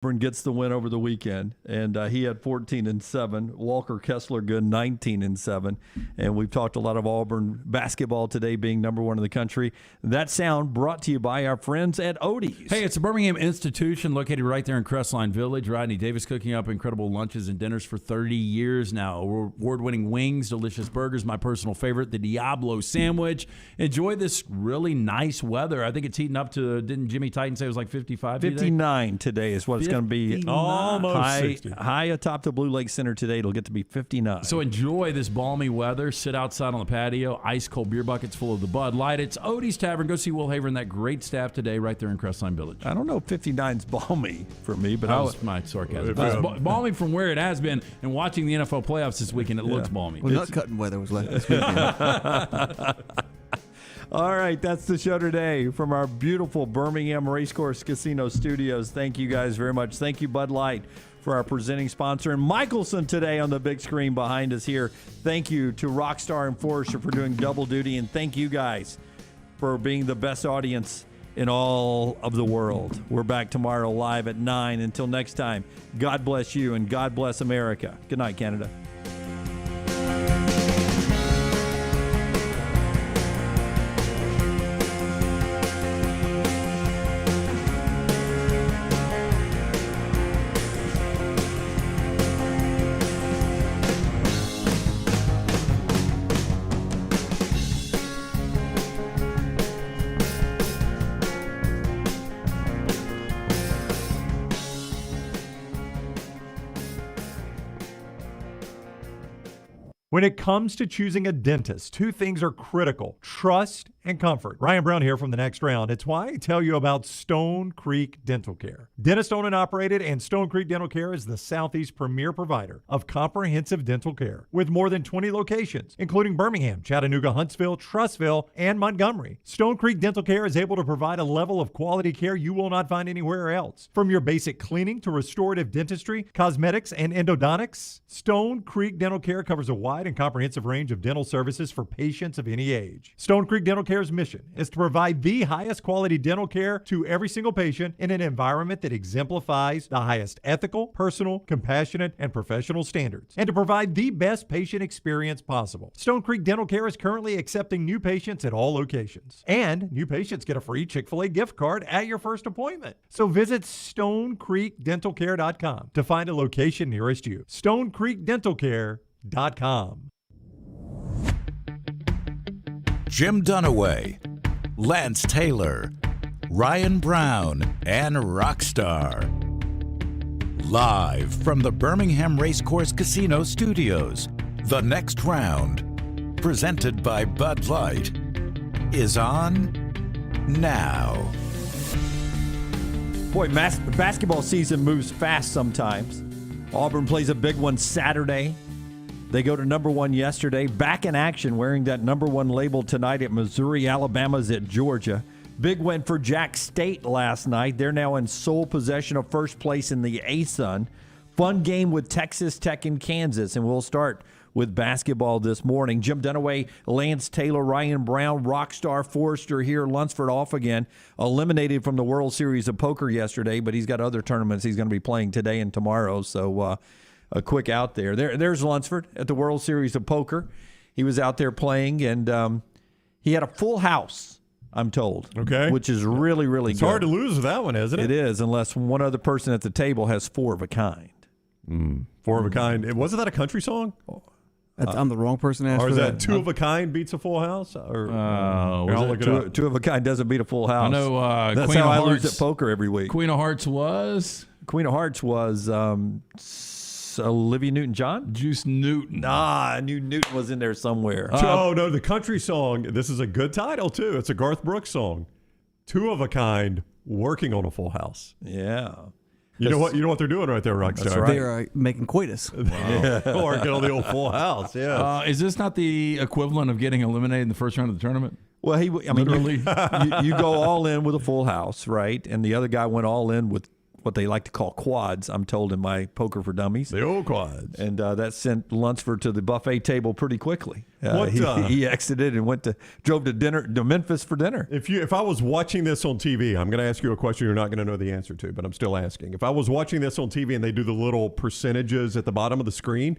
Auburn gets the win over the weekend, and he had 14-7. Walker Kessler good, 19-7. And we've talked a lot of Auburn basketball today, being number one in the country. That sound brought to you by our friends at Odie's. Hey, it's a Birmingham institution located right there in Crestline Village. Rodney Davis cooking up incredible lunches and dinners for 30 years now. Award-winning wings, delicious burgers, my personal favorite, the Diablo sandwich. Enjoy this really nice weather. I think it's heating up to, didn't Jimmy Titan say it was like 55 today? 59 today is what it's going to be. Almost 60. High atop the Blue Lake Center today. It'll get to be 59. So enjoy this balmy weather. Sit outside on the patio. Ice cold beer buckets full of the Bud Light. It's Odie's Tavern. Go see Will Haver and that great staff today right there in Crestline Village. I don't know if 59's balmy for me, but That was my sarcasm. It's balmy from where it has been, and watching the NFL playoffs this weekend, it looks balmy. Well, nut cutting weather was left this weekend. All right, that's the show today from our beautiful Birmingham Racecourse Casino Studios. Thank you guys very much. Thank you, Bud Light, for our presenting sponsor. And Michelson today on the big screen behind us here. Thank you to Rockstar and Forrester for doing double duty. And thank you guys for being the best audience in all of the world. We're back tomorrow live at 9. Until next time, God bless you and God bless America. Good night, Canada. When it comes to choosing a dentist, two things are critical: trust and comfort. Ryan Brown here from The Next Round. It's why I tell you about Stone Creek Dental Care. Dentist owned and operated, and Stone Creek Dental Care is the Southeast's premier provider of comprehensive dental care with more than 20 locations, including Birmingham, Chattanooga, Huntsville, Trussville, and Montgomery. Stone Creek Dental Care is able to provide a level of quality care you will not find anywhere else. From your basic cleaning to restorative dentistry, cosmetics, and endodontics, Stone Creek Dental Care covers a wide and comprehensive range of dental services for patients of any age. Stone Creek Dental Care's mission is to provide the highest quality dental care to every single patient in an environment that exemplifies the highest ethical, personal, compassionate, and professional standards, and to provide the best patient experience possible. Stone Creek Dental Care is currently accepting new patients at all locations, and new patients get a free Chick-fil-A gift card at your first appointment. So visit StoneCreekDentalCare.com to find a location nearest you. StoneCreekDentalCare.com. Jim Dunaway, Lance Taylor, Ryan Brown, and Rockstar. Live from the Birmingham Racecourse Casino Studios, The Next Round, presented by Bud Light, is on now. Boy, basketball season moves fast sometimes. Auburn plays a big one Saturday. They go to number one yesterday. Back in action, wearing that number one label tonight at Missouri. Alabama's at Georgia. Big win for Jack State last night. They're now in sole possession of first place in the ASUN. Fun game with Texas Tech and Kansas, and we'll start with basketball this morning. Jim Dunaway, Lance Taylor, Ryan Brown, Rockstar, Forrester here. Lunsford off again. Eliminated from the World Series of Poker yesterday, but he's got other tournaments he's going to be playing today and tomorrow, so a quick out there. There's Lunsford at the World Series of Poker. He was out there playing, and he had a full house, I'm told. Okay. Which is really, really It's good. hard to lose with that one, isn't it? It is, unless one other person at the table has four of a kind. Four of a kind. Wasn't that a country song? I'm the wrong person to ask Or for is that. that two of a kind beats a full house? Or Was I'll it look it up. Two of a kind doesn't beat a full house. I know That's Queen how of I lose Hearts- at poker every week. Queen of Hearts was Queen of Hearts was Olivia Newton-John? Juice Newton. I knew Newton was in there somewhere. Oh, no, the country song. This is a good title, too. It's a Garth Brooks song. Two of a kind, working on a full house. Yeah. You know what they're doing right there, Rockstar? That's right. They're making coitus. Working on the old full house, yeah. Is this not the equivalent of getting eliminated in the first round of the tournament? Well, I mean, Literally. you go all in with a full house, right? And the other guy went all in with what they like to call quads, I'm told, in my Poker for Dummies. The old quads. And that sent Lunsford to the buffet table pretty quickly. What, he exited and drove to Memphis for dinner. If I was watching this on TV, I'm going to ask you a question you're not going to know the answer to, but I'm still asking. If I was watching this on TV and they do the little percentages at the bottom of the screen,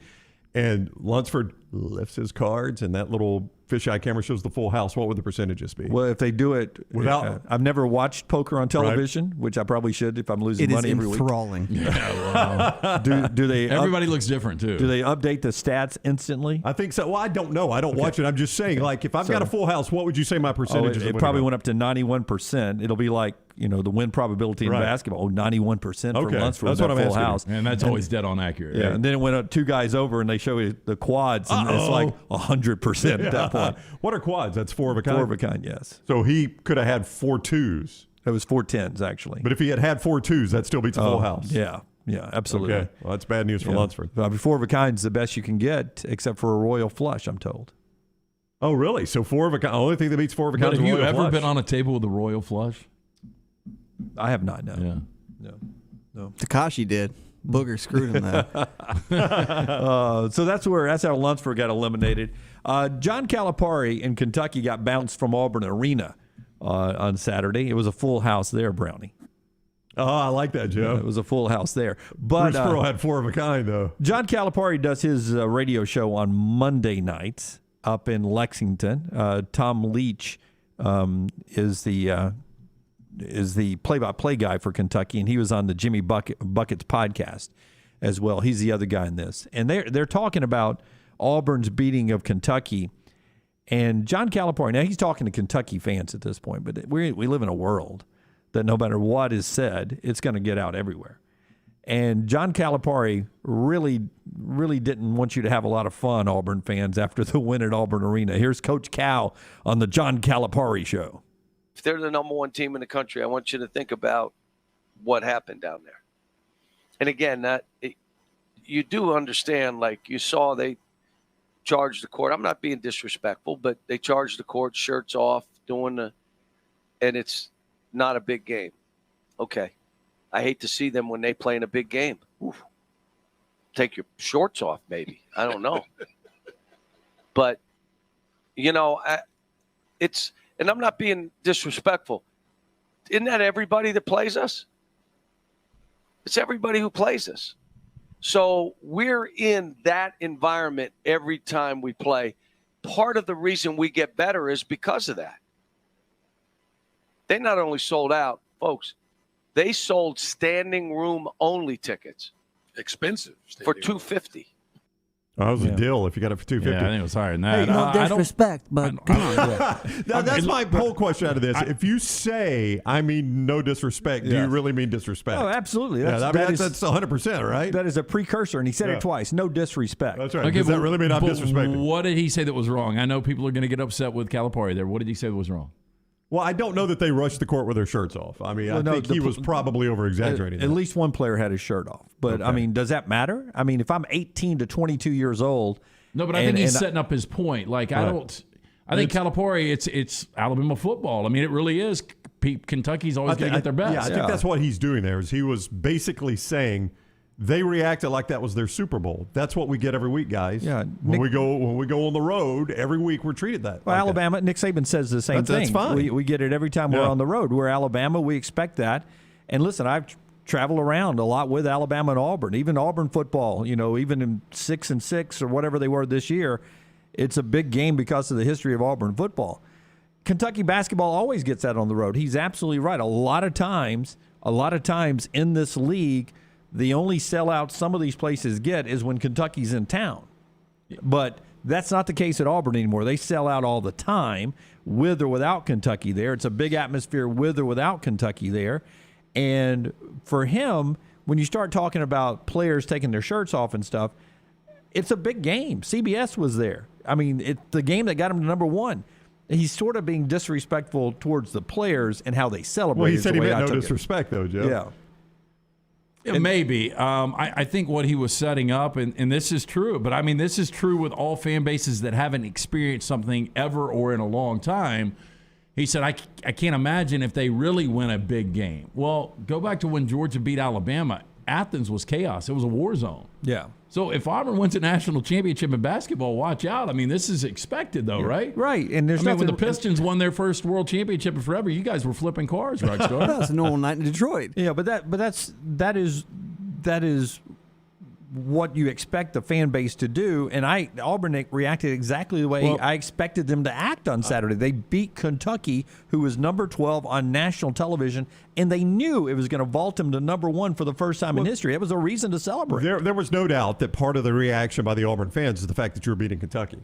and Lunsford lifts his cards and that little fisheye camera shows the full house, what would the percentages be? Well, if they do it Without- I've never watched poker on television, which I probably should if I'm losing It is money every week. enthralling. Do they Everybody looks different, too. do they update the stats instantly? I think so. Well, I don't know. I don't watch it. I'm just saying, like, if I've got a full house, what would you say my percentages it would probably be? went up to 91%. It'll be like, the win probability in Right. basketball. 91% for Okay, Lunsford. that's with what that I'm full asking you. house. And that's always dead on accurate. Yeah, and then it went up 2 guys over, and they show you the quads, and it's like 100% at that point. What are quads? That's 4 of a kind? 4 of a kind, yes. So he could have had 4 2s. It was 4 10s, actually. But if he had 4 2s, that still beats a full house. Yeah, absolutely. Okay. Well, that's bad news for Yeah. Lunsford. 4 of a kind is the best you can get, except for a royal flush, I'm told. Oh, really? So 4 of a kind. Only thing that beats 4 of a But kind is have you royal ever flush. been on a table with a royal flush? I have not, no. Yeah. No. Takashi did. Booger screwed him that. So that's how Lunsford got eliminated. John Calipari in Kentucky got bounced from Auburn Arena on Saturday. It was a full house there, Brownie. Oh, I like that, Joe. It was a full house there. But Bruce Pearl had 4 of a kind, though. John Calipari does his radio show on Monday nights up in Lexington. Tom Leach is the play-by-play guy for Kentucky, and he was on the Jimmy Buckets podcast as well. He's the other guy in this. And they're talking about Auburn's beating of Kentucky. And John Calipari, now he's talking to Kentucky fans at this point, but we live in a world that no matter what is said, it's going to get out everywhere. And John Calipari really, really didn't want you to have a lot of fun, Auburn fans, after the win at Auburn Arena. Here's Coach Cal on the John Calipari Show. If they're the number 1 team in the country, I want you to think about what happened down there. And again, you do understand, like you saw, they charged the court. I'm not being disrespectful, but they charged the court, shirts off, and it's not a big game. Okay. I hate to see them when they play in a big game. Oof. Take your shorts off, maybe. I don't know. But, it's – and I'm not being disrespectful. Isn't that everybody that plays us? It's everybody who plays us. So we're in that environment every time we play. Part of the reason we get better is because of that. They not only sold out, folks, they sold standing room only tickets. Expensive. For $250. Oh, that was a deal if you got it for $250. Yeah, I think it was higher than that. Hey, no I don't- disrespect, but come on. Now, that's my whole question out of this. If you say, I mean no disrespect, do you really mean disrespect? Oh, absolutely. That's 100%, right? That is a precursor, and he said Yeah. it twice. No disrespect. That's right. Okay, Does that but- really mean I'm but disrespecting? What did he say that was wrong? I know people are going to get upset with Calipari there. What did he say that was wrong? Well, I don't know that they rushed the court with their shirts off. I mean, I no, think the he pl- was probably over-exaggerating At that. least one player had his shirt off. But, I mean, does that matter? I mean, if I'm 18 to 22 years old. No, but I think he's setting up his point. Like, I think Calipari, it's Alabama football. I mean, it really is. Kentucky's always going to get their best. Yeah, I think that's what he's doing there. Is he was basically saying they reacted like that was their Super Bowl. That's what we get every week, guys. Yeah, when we go on the road every week, we're treated that. Well, like Alabama, Nick Saban says the same thing. That's fine. We get it every time we're on the road. We're Alabama. We expect that. And listen, I've traveled around a lot with Alabama and Auburn, even Auburn football. Even in 6-6 or whatever they were this year, it's a big game because of the history of Auburn football. Kentucky basketball always gets that on the road. He's absolutely right. A lot of times in this league, the only sellout some of these places get is when Kentucky's in town. But that's not the case at Auburn anymore. They sell out all the time, with or without Kentucky there. It's a big atmosphere with or without Kentucky there. And for him, when you start talking about players taking their shirts off and stuff, it's a big game. CBS was there. I mean, it's the game that got him to number 1. He's sort of being disrespectful towards the players and how they celebrate. Well, he said he meant no disrespect, though, Joe. Yeah. Yeah, maybe. I think what he was setting up, and this is true, but I mean, this is true with all fan bases that haven't experienced something ever or in a long time. He said, I can't imagine if they really win a big game. Well, go back to when Georgia beat Alabama. Athens was chaos. It was a war zone. Yeah. So if Auburn wins a national championship in basketball, watch out. I mean, this is expected, though, right? Right. And there's when the Pistons won their first world championship in forever, you guys were flipping cars, Rockstar. That's a normal night in Detroit. Yeah, but that is what you expect the fan base to do, and Auburn reacted exactly the way I expected them to act on Saturday. They beat Kentucky, who was number 12 on national television, and they knew it was going to vault them to number 1 for the first time in history. It was a reason to celebrate. There was no doubt that part of the reaction by the Auburn fans is the fact that you were beating Kentucky.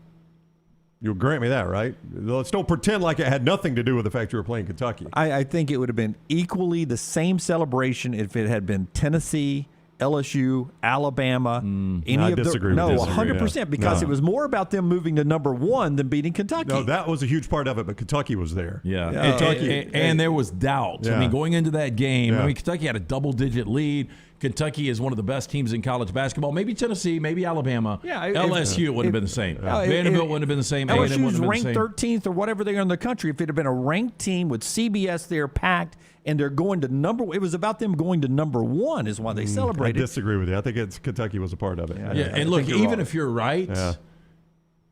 You'll grant me that, right? Let's don't pretend like it had nothing to do with the fact you were playing Kentucky. I think it would have been equally the same celebration if it had been Tennessee, LSU, Alabama, I disagree with this. 100%, because it was more about them moving to number 1 than beating Kentucky. No, that was a huge part of it, but Kentucky was there. Yeah. Kentucky. And there was doubt. Yeah. I mean, going into that game, Yeah. Kentucky had a double-digit lead. Kentucky is one of the best teams in college basketball. Maybe Tennessee, maybe Alabama. Yeah, LSU wouldn't have been the same. Vanderbilt wouldn't have been the same. A&M wouldn't have LSU's been the ranked same. 13th or whatever they are in the country. If it had been a ranked team with CBS there packed and they're going to it was about them going to number 1 is why they I celebrated. disagree with you. I think Kentucky was a part of it. Yeah, and look, even if you're right,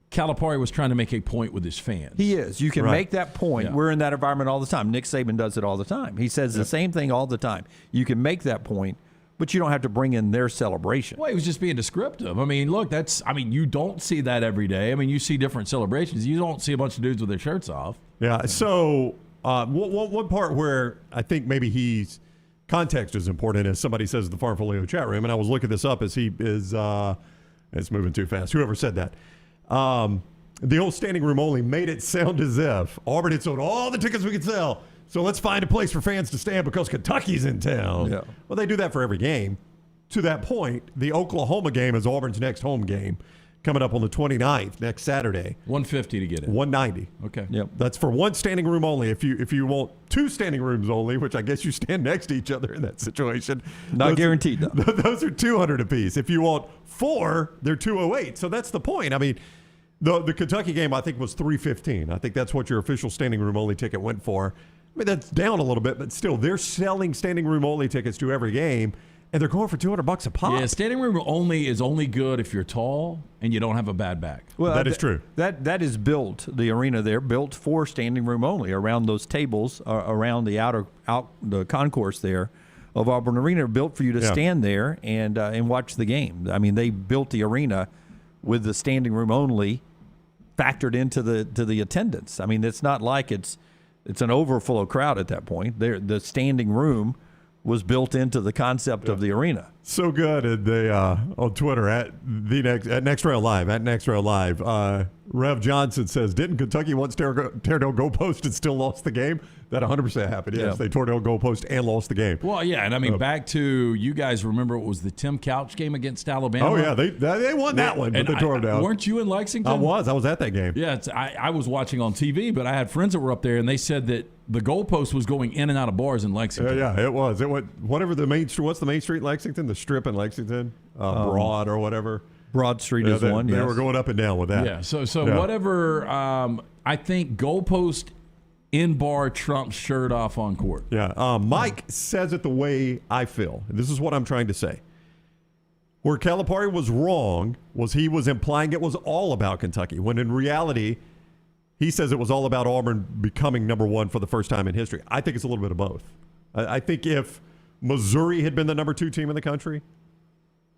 Calipari was trying to make a point with his fans. He is. You can make that point. Yeah. We're in that environment all the time. Nick Saban does it all the time. He says the same thing all the time. You can make that point, but you don't have to bring in their celebration. Well, he was just being descriptive. I mean, look, you don't see that every day. I mean, you see different celebrations. You don't see a bunch of dudes with their shirts off. Yeah, so one part where I think maybe context is important, as somebody says in the Farm Folio chat room, and I was looking this up as it's moving too fast. Whoever said that. The old standing room only made it sound as if Auburn had sold all the tickets we could sell. So let's find a place for fans to stand because Kentucky's in town. Yeah. Well, they do that for every game. To that point, the Oklahoma game is Auburn's next home game, coming up on the 29th, next Saturday. $150 to get it. $190. Okay. Yep. That's for one standing room only. If you want 2 standing rooms only, which I guess you stand next to each other in that situation. Not guaranteed, though. Those are $200 apiece. If you want 4, they're $208. So that's the point. I mean, the Kentucky game, I think, was $315. I think that's what your official standing room only ticket went for. I mean, that's down a little bit, but still, they're selling standing room only tickets to every game, and they're going for $200 a pop. Yeah, standing room only is only good if you're tall and you don't have a bad back. Well, that is true. That is built, the arena there, built for standing room only around those tables, around the concourse there of Auburn Arena, built for you to stand there and watch the game. I mean, they built the arena with the standing room only factored into the attendance. I mean, it's not like it's an overflow crowd at that point. The standing room was built into the concept of the arena. So good on Twitter at Next Rail Live. Rev Johnston says, didn't Kentucky once tear down goalpost and still lost the game? That 100% happened. Yes, they tore down goalpost and lost the game. Well, yeah, and I mean, back to you guys remember it was the Tim Couch game against Alabama? Oh, yeah, they won that one, but they tore them down. Weren't you in Lexington? I was at that game. Yeah, I was watching on TV, but I had friends that were up there, and they said that the goalpost was going in and out of bars in Lexington. Yeah, it was. It went whatever what's the main street in Lexington? The Strip in Lexington? Broad or whatever. Broad Street is one, They were going up and down with that. Yeah, so whatever, I think goalpost in bar trumps shirt off on court. Yeah, Mike says it the way I feel. This is what I'm trying to say. Where Calipari was wrong was he was implying it was all about Kentucky, when in reality, he says it was all about Auburn becoming number 1 for the first time in history. I think it's a little bit of both. I think if Missouri had been the number 2 team in the country,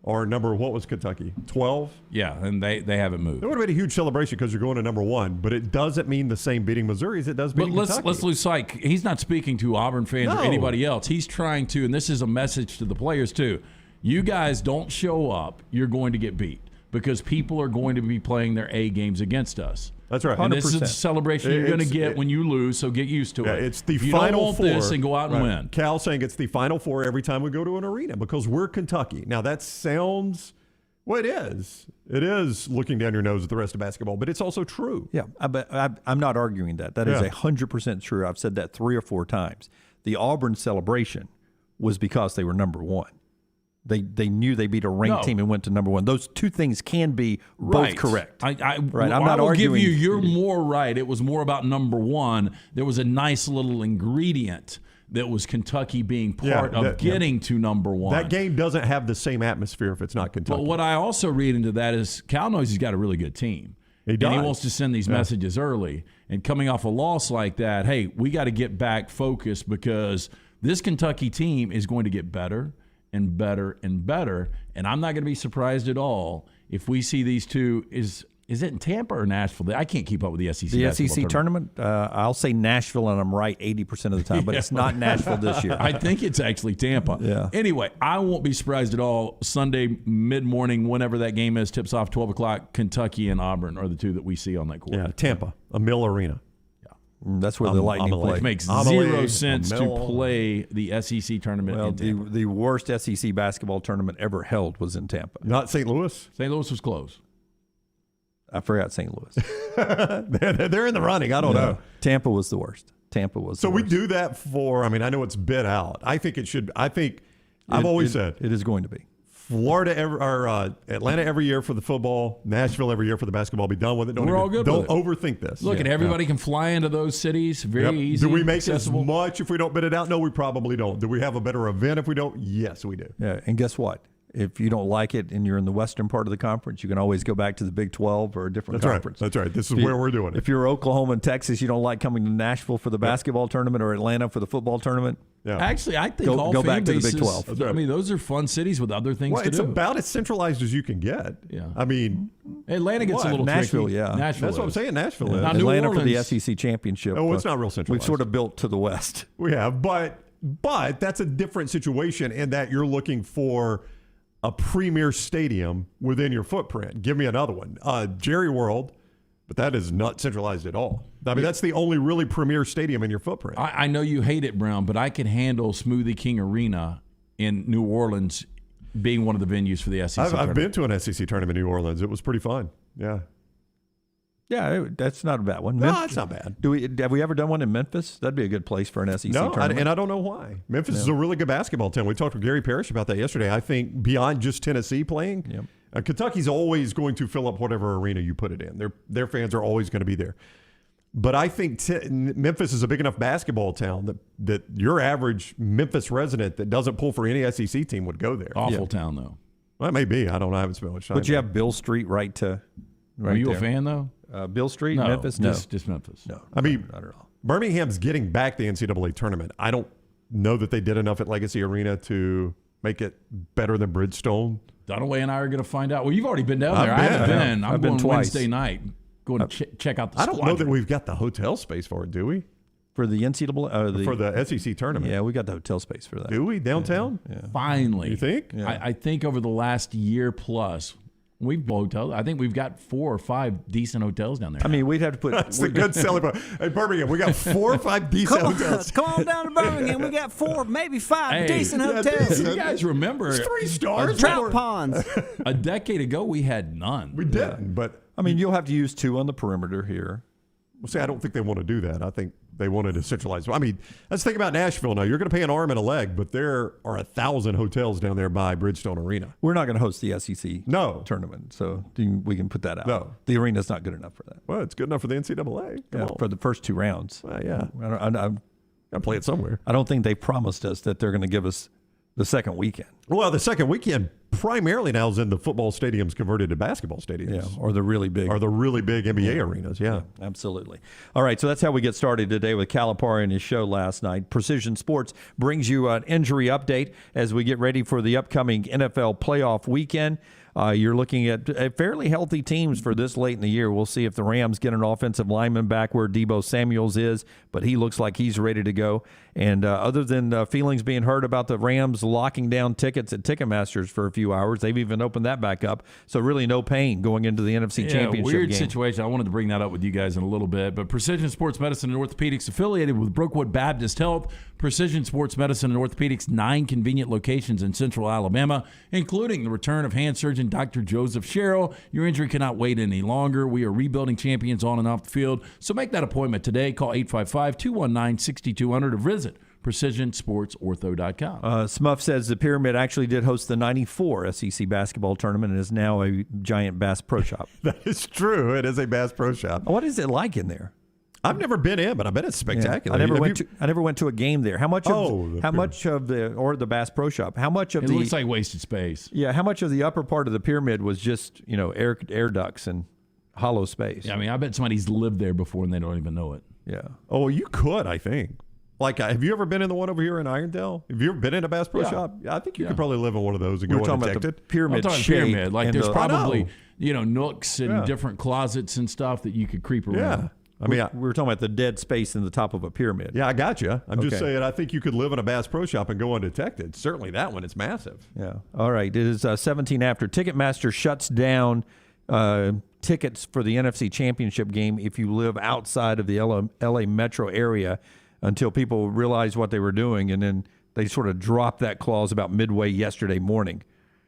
or what was Kentucky? 12? Yeah, and they haven't moved. It would have been a huge celebration because you're going to number 1, but it doesn't mean the same beating Missouri as it does beating Kentucky. Let's lose sight. He's not speaking to Auburn fans or anybody else. He's trying to, and this is a message to the players too, you guys don't show up, you're going to get beat because people are going to be playing their A games against us. That's right. And this is a celebration you're going to get when you lose, so get used to it. It's the if you Final don't want Four. This and go out and win. Cal saying it's the Final Four every time we go to an arena because we're Kentucky. Now, that sounds, well, it is. It is looking down your nose at the rest of basketball, but it's also true. Yeah, but I'm not arguing that. That is 100% true. I've said that 3 or 4 times. The Auburn celebration was because they were number 1. They knew they beat a ranked team and went to number one. Those two things can be both correct. Right. I'm not will arguing. give you. You're more right. It was more about number one. There was a nice little ingredient that was Kentucky being part of getting to number one. That game doesn't have the same atmosphere if it's not Kentucky. But what I also read into that is Cal knows he's got a really good team. He does. And he wants to send these messages early. And coming off a loss like that, hey, we got to get back focused because this Kentucky team is going to get better and better and better. And I'm not going to be surprised at all if we see these two. Is it in Tampa or Nashville? I can't keep up with the SEC. The SEC tournament, I'll say Nashville, and I'm right 80% of the time, but it's not Nashville this year. I think it's actually Tampa. Yeah. Anyway, I won't be surprised at all. Sunday mid-morning, whenever that game is, tips off 12 o'clock, Kentucky and Auburn are the two that we see on that court. Yeah, Tampa, a Mill Arena. That's where the Lightning play. It makes zero sense to play the SEC tournament Well, in Tampa. the worst SEC basketball tournament ever held was in Tampa. Not St. Louis? St. Louis was close. I forgot St. Louis. They're in the running. I don't know. Tampa was the worst. So we do that for, I know it's bid out. I think it should, I've always said. It is going to be. Atlanta every year for the football, Nashville every year for the basketball. Be done with it. We're all good Don't with it. overthink this. Look, and everybody can fly into those cities. Very easy. Do we make accessible. as much if we don't bid it out? No, we probably don't. Do we have a better event if we don't? Yes, we do. Yeah, and guess what? If you don't like it and you're in the western part of the conference, you can always go back to the Big 12 or a different conference. That's right. This is where we're doing it. If you're Oklahoma and Texas, you don't like coming to Nashville for the basketball tournament or Atlanta for the football tournament. Yeah. Actually, I think Go all back to the bases, Big 12. I mean, those are fun cities with other things to It's do. about as centralized as you can get. Yeah. Atlanta gets a little Nashville, tricky. yeah. Nashville That's what I'm is. saying. Nashville is. Now, New Atlanta for the Orleans- SEC championship. Oh, it's not real centralized. We've sort of built to the west. We have, but that's a different situation in that you're looking for a premier stadium within your footprint. Give me another one. Jerry World, but that is not centralized at all. That's the only really premier stadium in your footprint. I know you hate it, Brown, but I can handle Smoothie King Arena in New Orleans being one of the venues for the SEC I've been to an SEC tournament in New Orleans. It was pretty fun. Yeah. Yeah, that's not a bad one. No, it's not bad. Have we ever done one in Memphis? That'd be a good place for an SEC tournament. And I don't know why. Memphis is a really good basketball team. We talked to Gary Parrish about that yesterday. I think beyond just Tennessee playing, Kentucky's always going to fill up whatever arena you put it in. Their fans are always going to be there. But I think Memphis is a big enough basketball town that your average Memphis resident that doesn't pull for any SEC team would go there. Awful town, though. Well, it may be. I don't know. I haven't spent much time But you there. have Bill Street right Are you there. a fan, though? Bill Street, No, Memphis? just Memphis. No. I mean, not at all. Birmingham's getting back the NCAA tournament. I don't know that they did enough at Legacy Arena to make it better than Bridgestone. Dunaway and I are going to find out. Well, you've already been down there. I haven't been. I'm I've been going twice. Wednesday night. Going to check out the I don't know that squadron. we've got the hotel space for it, do we? For the NCAA? For the SEC tournament. Yeah, we got the hotel space for that. Do we? Downtown? Yeah. Finally. You think? Yeah. I think over the last year plus, we've hotels. I think we've got 4 or 5 decent hotels down there. I mean, we'd have to put. That's a good selling point. Hey, Birmingham, we got 4 or 5 decent hotels. Come on down to Birmingham. We got 4, maybe 5 Hey. decent Yeah, hotels. you guys remember It's 3 stars. Trout ponds. a decade ago we had none. We didn't, but I mean, you'll have to use 2 on the perimeter here. see, I don't think they want to do that. I think they wanted to centralize. I mean, let's think about Nashville now. You're going to pay an arm and a leg, but there are 1,000 hotels down there by Bridgestone Arena. We're not going to host the SEC No. tournament, so we can put that out. No. The arena's not good enough for that. Well, it's good enough for the NCAA. Come on. For the first 2 rounds. Well, yeah. I Got to play it somewhere. don't think they promised us that they're going to give us the second weekend. Well, the second weekend primarily now is in the football stadiums converted to basketball stadiums. Yeah, or the really big. Or the really big NBA arenas, yeah. Absolutely. All right, so that's how we get started today with Calipari and his show last night. Precision Sports brings you an injury update as we get ready for the upcoming NFL playoff weekend. You're looking at fairly healthy teams for this late in the year. We'll see if the Rams get an offensive lineman back where Deebo Samuels is, but he looks like he's ready to go. And other than feelings being heard about the Rams locking down tickets at Ticketmasters for a few hours, they've even opened that back up. So really no pain going into the NFC Championship weird game. situation. I wanted to bring that up with you guys in a little bit. But Precision Sports Medicine and Orthopedics, affiliated with Brookwood Baptist Health. Precision Sports Medicine and Orthopedics, 9 convenient locations in central Alabama, including the return of hand surgeon Dr. Joseph Sherrill. Your injury cannot wait any longer. We are rebuilding champions on and off the field. So make that appointment today. Call 855-219-6200 or visit PrecisionSportsOrtho.com. Smuff says the Pyramid actually did host the 94 SEC basketball tournament and is now a giant Bass Pro Shop. That is true. It is a Bass Pro Shop. What is it like in there? I've never been in, but I bet it's spectacular. I never went to a game there. How much of the Bass Pro Shop? How much of it looks like wasted space. Yeah, how much of the upper part of the pyramid was just, air ducts and hollow space? Yeah, I mean, I bet somebody's lived there before and they don't even know it. Yeah. Oh, you could, I think. Like, have you ever been in the one over here in Irondale? Have you ever been in a Bass Pro Shop? Yeah, I think you could probably live in one of those and go undetected. About the pyramid I'm talking shape. pyramid. Like, there's probably, I nooks and different closets and stuff that you could creep around. Yeah. I mean, we were talking about the dead space in the top of a pyramid. Yeah, I got you. I'm just saying, I think you could live in a Bass Pro Shop and go undetected. Certainly that one is massive. Yeah. All right. It is 17 after. Ticketmaster shuts down tickets for the NFC Championship game if you live outside of the LA metro area until people realized what they were doing, and then they sort of dropped that clause about midway yesterday morning.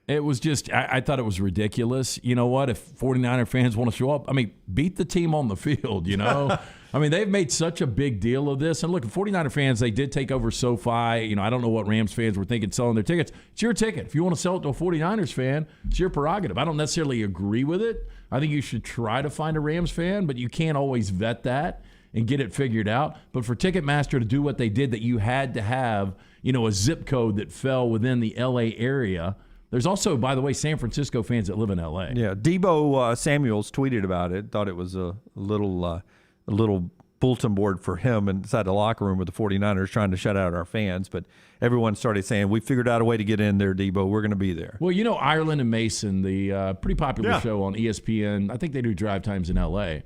It was just, I thought it was ridiculous. You know what? If 49er fans want to show up, I mean, beat the team on the field, I mean, they've made such a big deal of this. And look, 49er fans, they did take over SoFi. I don't know what Rams fans were thinking selling their tickets. It's your ticket. If you want to sell it to a 49ers fan, it's your prerogative. I don't necessarily agree with it. I think you should try to find a Rams fan, but you can't always vet that and get it figured out. But for Ticketmaster to do what they did, that you had to have, a zip code that fell within the L.A. area. There's also, by the way, San Francisco fans that live in L.A. Yeah, Debo Samuels tweeted about it, thought it was a little bulletin board for him inside the locker room with the 49ers trying to shut out our fans. But everyone started saying, we figured out a way to get in there, Debo. We're going to be there. Well, Ireland and Mason, the pretty popular show on ESPN. I think they do drive times in L.A.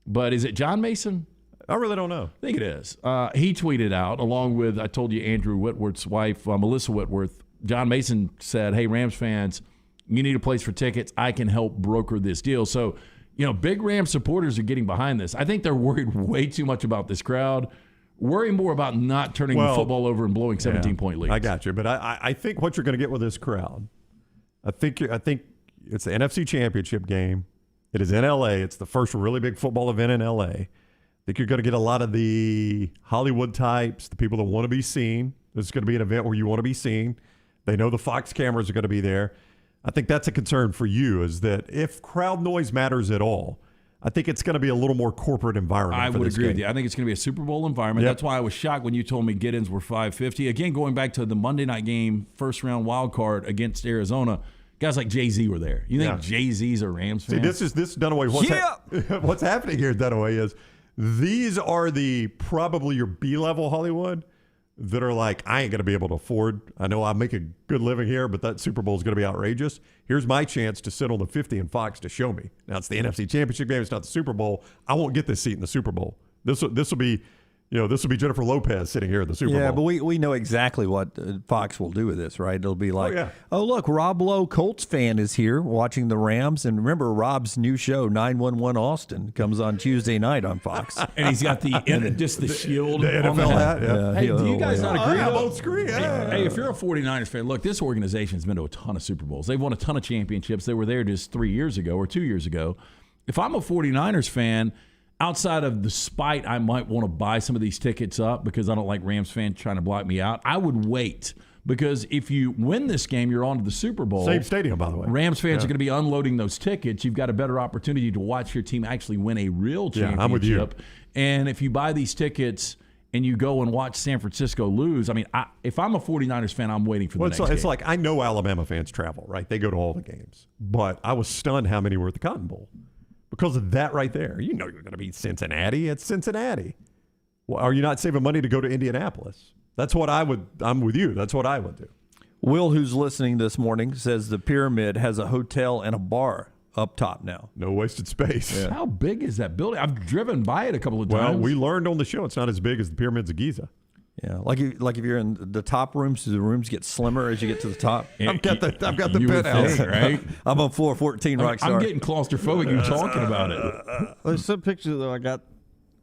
But is it John Mason? I really don't know. I think it is. He tweeted out, along with, I told you, Andrew Whitworth's wife, Melissa Whitworth. John Mason said, hey, Rams fans, you need a place for tickets. I can help broker this deal. So, big Rams supporters are getting behind this. I think they're worried way too much about this crowd. Worry more about not turning the football over and blowing 17-point leads. I got you. But I think what you're going to get with this crowd, I think it's the NFC Championship game. It is in L.A. It's the first really big football event in L.A. I think you're going to get a lot of the Hollywood types, the people that want to be seen. This is going to be an event where you want to be seen. They know the Fox cameras are going to be there. I think that's a concern for you, is that if crowd noise matters at all, I think it's going to be a little more corporate environment. I would agree with you. I think it's going to be a Super Bowl environment. That's why I was shocked when you told me get-ins were $550. Again, going back to the Monday night game, first-round wild card against Arizona, guys like Jay-Z were there. You think Jay-Z's a Rams fan? See, this is Dunaway. What's happening here, Dunaway, is these are probably your B-level Hollywood that are like, I ain't going to be able to afford. I know I make a good living here, but that Super Bowl is going to be outrageous. Here's my chance to sit on the 50 and Fox to show me. Now, it's the NFC Championship game. It's not the Super Bowl. I won't get this seat in the Super Bowl. This will be Jennifer Lopez sitting here at the Super Bowl. Yeah, but we know exactly what Fox will do with this, right? It'll be like, oh, look, Rob Lowe, Colts fan, is here watching the Rams. And remember, Rob's new show, 911 Austin, comes on Tuesday night on Fox. And he's got the shield. The NFL hat. Yeah. Hey, do you guys not agree? Both screen. Hey, if you're a 49ers fan, look, this organization's been to a ton of Super Bowls. They've won a ton of championships. They were there just 3 years ago or 2 years ago. If I'm a 49ers fan, outside of the spite, I might want to buy some of these tickets up because I don't like Rams fans trying to block me out. I would wait, because if you win this game, you're on to the Super Bowl. Same stadium, by the way. Rams fans are going to be unloading those tickets. You've got a better opportunity to watch your team actually win a real championship. I'm with you. And if you buy these tickets and you go and watch San Francisco lose, I mean, if I'm a 49ers fan, I'm waiting for the next game. It's like, I know Alabama fans travel, right? They go to all the games. But I was stunned how many were at the Cotton Bowl. Because of that right there. You know you're going to beat Cincinnati. It's Cincinnati. Well, are you not saving money to go to Indianapolis? I'm with you. That's what I would do. Will, who's listening this morning, says the Pyramid has a hotel and a bar up top now. No wasted space. Yeah. How big is that building? I've driven by it a couple of times. Well, we learned on the show it's not as big as the Pyramids of Giza. Yeah, like if you're in the top rooms, the rooms get slimmer as you get to the top. I've got the penthouse, right? I'm on floor 14, Rockstar. I'm getting claustrophobic you talking about it. There's some pictures though I got.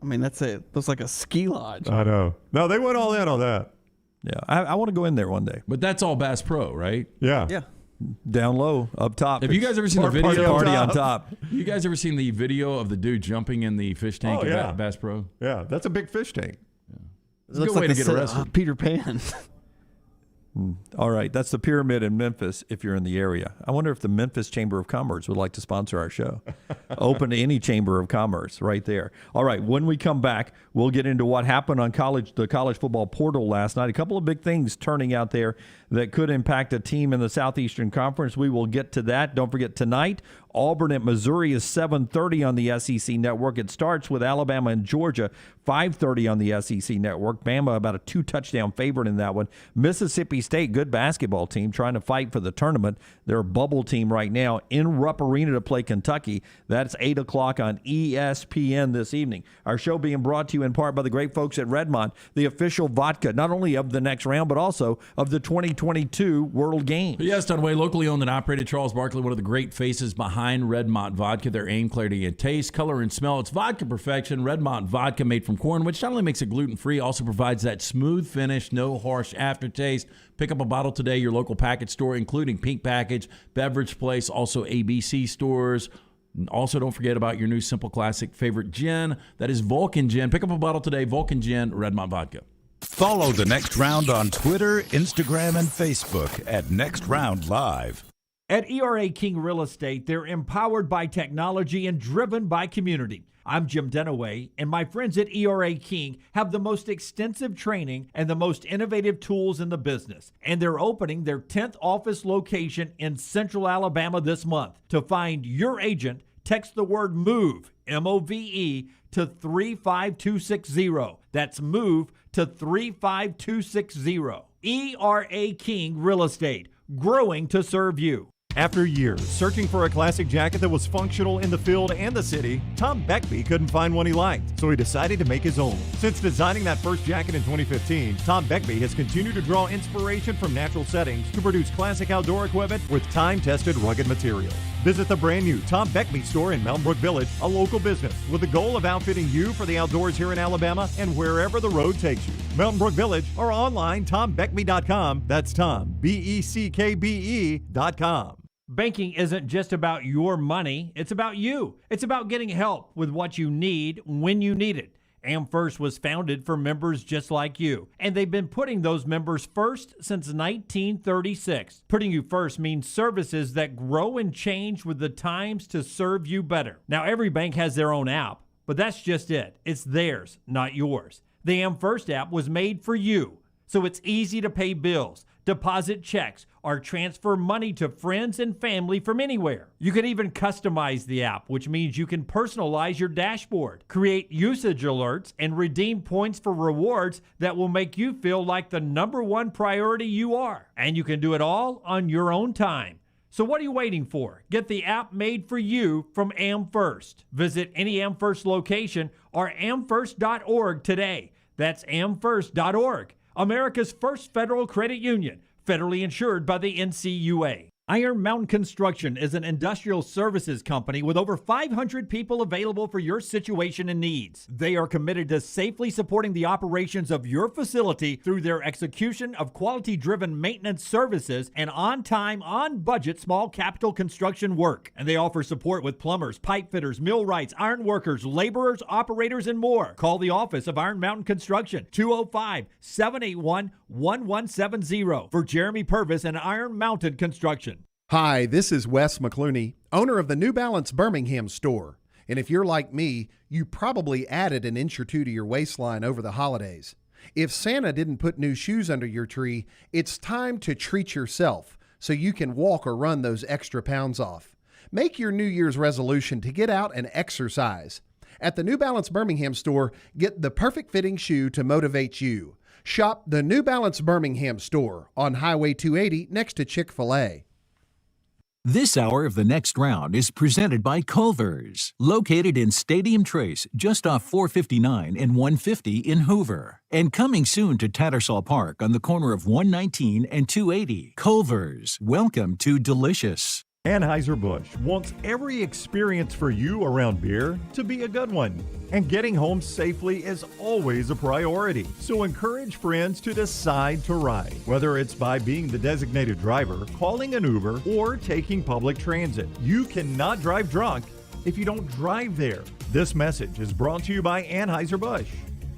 I mean, that's it. Looks like a ski lodge. I know. No, they went all in on that. Yeah, I want to go in there one day. But that's all Bass Pro, right? Yeah. Yeah. Down low, up top. Have you guys ever seen the video? Party on top. You guys ever seen the video of the dude jumping in the fish tank at Bass Pro? Yeah, that's a big fish tank. It looks good way like to get arrested. Peter Pan. All right, that's the Pyramid in Memphis if you're in the area. I wonder if the Memphis Chamber of Commerce would like to sponsor our show. Open to any Chamber of Commerce right there. All right, when we come back, we'll get into what happened on the college football portal last night. A couple of big things turning out there that could impact a team in the Southeastern Conference. We will get to that. Don't forget, tonight, Auburn at Missouri is 7:30 on the SEC Network. It starts with Alabama and Georgia, 5:30 on the SEC Network. Bama about a 2-touchdown favorite in that one. Mississippi State, good basketball team, trying to fight for the tournament. They're a bubble team right now in Rupp Arena to play Kentucky. That's 8 o'clock on ESPN this evening. Our show being brought to you in part by the great folks at Redmond, the official vodka, not only of the next round, but also of the 2022 World Games. Yes, Dunway, locally owned and operated. Charles Barkley, one of the great faces behind Redmont Vodka. Their aim, clarity, and taste, color, and smell. It's vodka perfection. Redmont Vodka made from corn, which not only makes it gluten-free, also provides that smooth finish, no harsh aftertaste. Pick up a bottle today, your local package store, including Pink Package, Beverage Place, also ABC stores. Also, don't forget about your new Simple Classic favorite gin. That is Vulcan Gin. Pick up a bottle today, Vulcan Gin, Redmont Vodka. Follow The Next Round on Twitter, Instagram, and Facebook at Next Round Live. At ERA King Real Estate, they're empowered by technology and driven by community. I'm Jim Denaway, and my friends at ERA King have the most extensive training and the most innovative tools in the business. And they're opening their 10th office location in Central Alabama this month. To find your agent, text the word MOVE, M-O-V-E, to 35260. That's MOVE to 35260. ERA King Real Estate, growing to serve you. After years searching for a classic jacket that was functional in the field and the city, Tom Beckby couldn't find one he liked, so he decided to make his own. Since designing that first jacket in 2015, Tom Beckby has continued to draw inspiration from natural settings to produce classic outdoor equipment with time-tested rugged materials. Visit the brand new Tom Beckby store in Mountain Brook Village, a local business with the goal of outfitting you for the outdoors here in Alabama and wherever the road takes you. Mountain Brook Village or online, TomBeckby.com. That's Tom, BECKBE.com. Banking isn't just about your money, it's about you. It's about getting help with what you need when you need it. AmFirst was founded for members just like you, and they've been putting those members first since 1936. Putting you first means services that grow and change with the times to serve you better. Now, every bank has their own app, but that's just it. It's theirs, not yours. The AmFirst app was made for you, so it's easy to pay bills, deposit checks, or transfer money to friends and family from anywhere. You can even customize the app, which means you can personalize your dashboard, create usage alerts, and redeem points for rewards that will make you feel like the number one priority you are. And you can do it all on your own time. So what are you waiting for? Get the app made for you from AmFirst. Visit any AmFirst location or amfirst.org today. That's amfirst.org. America's first federal credit union, federally insured by the NCUA. Iron Mountain Construction is an industrial services company with over 500 people available for your situation and needs. They are committed to safely supporting the operations of your facility through their execution of quality-driven maintenance services and on-time, on-budget small capital construction work. And they offer support with plumbers, pipe fitters, millwrights, iron workers, laborers, operators, and more. Call the office of Iron Mountain Construction, 205-781-1170 for Jeremy Purvis and Iron Mountain Construction. Hi, this is Wes McClooney, owner of the New Balance Birmingham store. And if you're like me, you probably added an inch or two to your waistline over the holidays. If Santa didn't put new shoes under your tree, it's time to treat yourself so you can walk or run those extra pounds off. Make your New Year's resolution to get out and exercise. At the New Balance Birmingham store, get the perfect fitting shoe to motivate you. Shop the New Balance Birmingham store on Highway 280 next to Chick-fil-A. This hour of The Next Round is presented by Culver's, located in Stadium Trace, just off 459 and 150 in Hoover. And coming soon to Tattersall Park on the corner of 119 and 280. Culver's, welcome to Delicious. Anheuser-Busch wants every experience for you around beer to be a good one. And getting home safely is always a priority. So encourage friends to decide to ride, whether it's by being the designated driver, calling an Uber, or taking public transit. You cannot drive drunk if you don't drive there. This message is brought to you by Anheuser-Busch.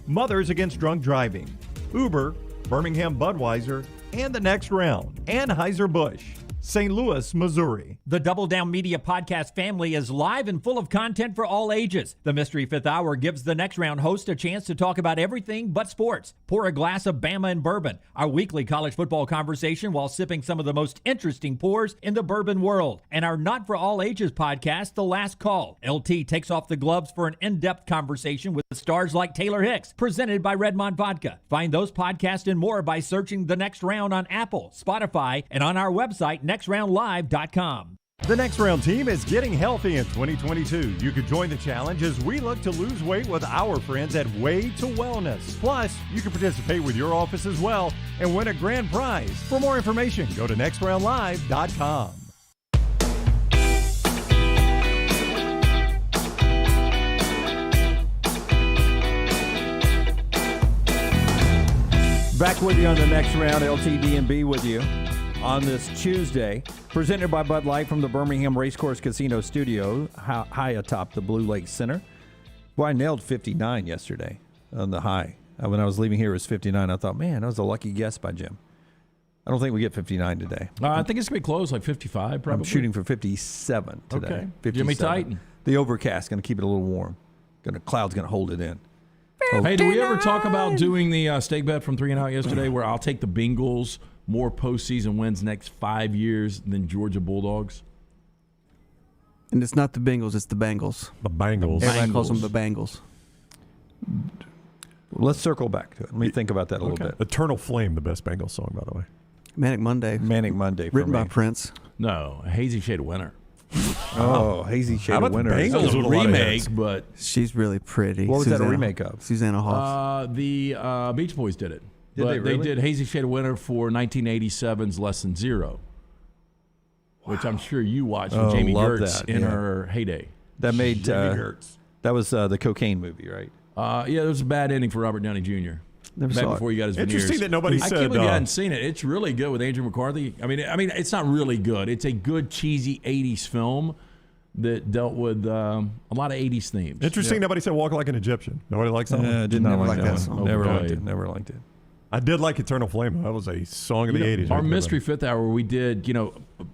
Mothers Against Drunk Driving, Uber, Birmingham Budweiser, and The Next Round, Anheuser-Busch, St. Louis, Missouri. The Double Down Media podcast family is live and full of content for all ages. The Mystery Fifth Hour gives the Next Round host a chance to talk about everything but sports. Pour a glass of Bama and bourbon, our weekly college football conversation while sipping some of the most interesting pours in the bourbon world. And our Not For All Ages podcast, The Last Call. LT takes off the gloves for an in-depth conversation with stars like Taylor Hicks, presented by Redmond Vodka. Find those podcasts and more by searching The Next Round on Apple, Spotify, and on our website, nextroundlive.com. The Next Round team is getting healthy in 2022. You could join the challenge as we look to lose weight with our friends at Way to Wellness. Plus, you can participate with your office as well and win a grand prize. For more information, go to nextroundlive.com. Back with you on the Next Round, LTD&B with you on this Tuesday, presented by Bud Light from the Birmingham Racecourse Casino Studio, high atop the Blue Lake Center. Well, I nailed 59 yesterday on the high. When I was leaving here, it was 59. I thought, man, that was a lucky guess by Jim. I don't think we get 59 today. I think it's going to be close, like 55 probably. I'm shooting for 57 today. Okay. 57. Jimmy Titan. The overcast, going to keep it a little warm. Cloud's going to hold it in. Hey, did we ever talk about doing the stake bet from 3 and Out yesterday where I'll take the Bengals more postseason wins next 5 years than Georgia Bulldogs? And it's not the Bengals, it's the Bengals. The Bengals. Everybody calls them the Bengals. Let's circle back to it. Let me think about that a little bit. Eternal Flame, the best Bengals song, by the way. Manic Monday. Manic Monday for Written me. by Prince. No, Hazy Shade of Winter. Oh, Hazy Shade of Winter. It was a remake, but She's really pretty. What was that a remake of? Susanna Hoffs. the Beach Boys did it. Did they really? They did Hazy Shade of Winter for 1987's Less Than Zero, which I'm sure you watched with Jamie love Gertz that, in yeah. her heyday. That made Jamie Gertz. that was the cocaine movie, right? Yeah, it was a bad ending for Robert Downey Jr. Never Back saw before it. he got his veneers. Interesting that nobody I said. can't believe you hadn't seen it. It's really good with Andrew McCarthy. I mean, it's not really good. It's a good cheesy '80s film that dealt with a lot of '80s themes. Interesting nobody said Walk Like an Egyptian. Nobody likes that one? Did not Never like liked that that one. song. Never Okay. liked it. Never liked it. I did like Eternal Flame. That was a song of the 80s. Our right there, Mystery buddy. Fifth Hour, we did,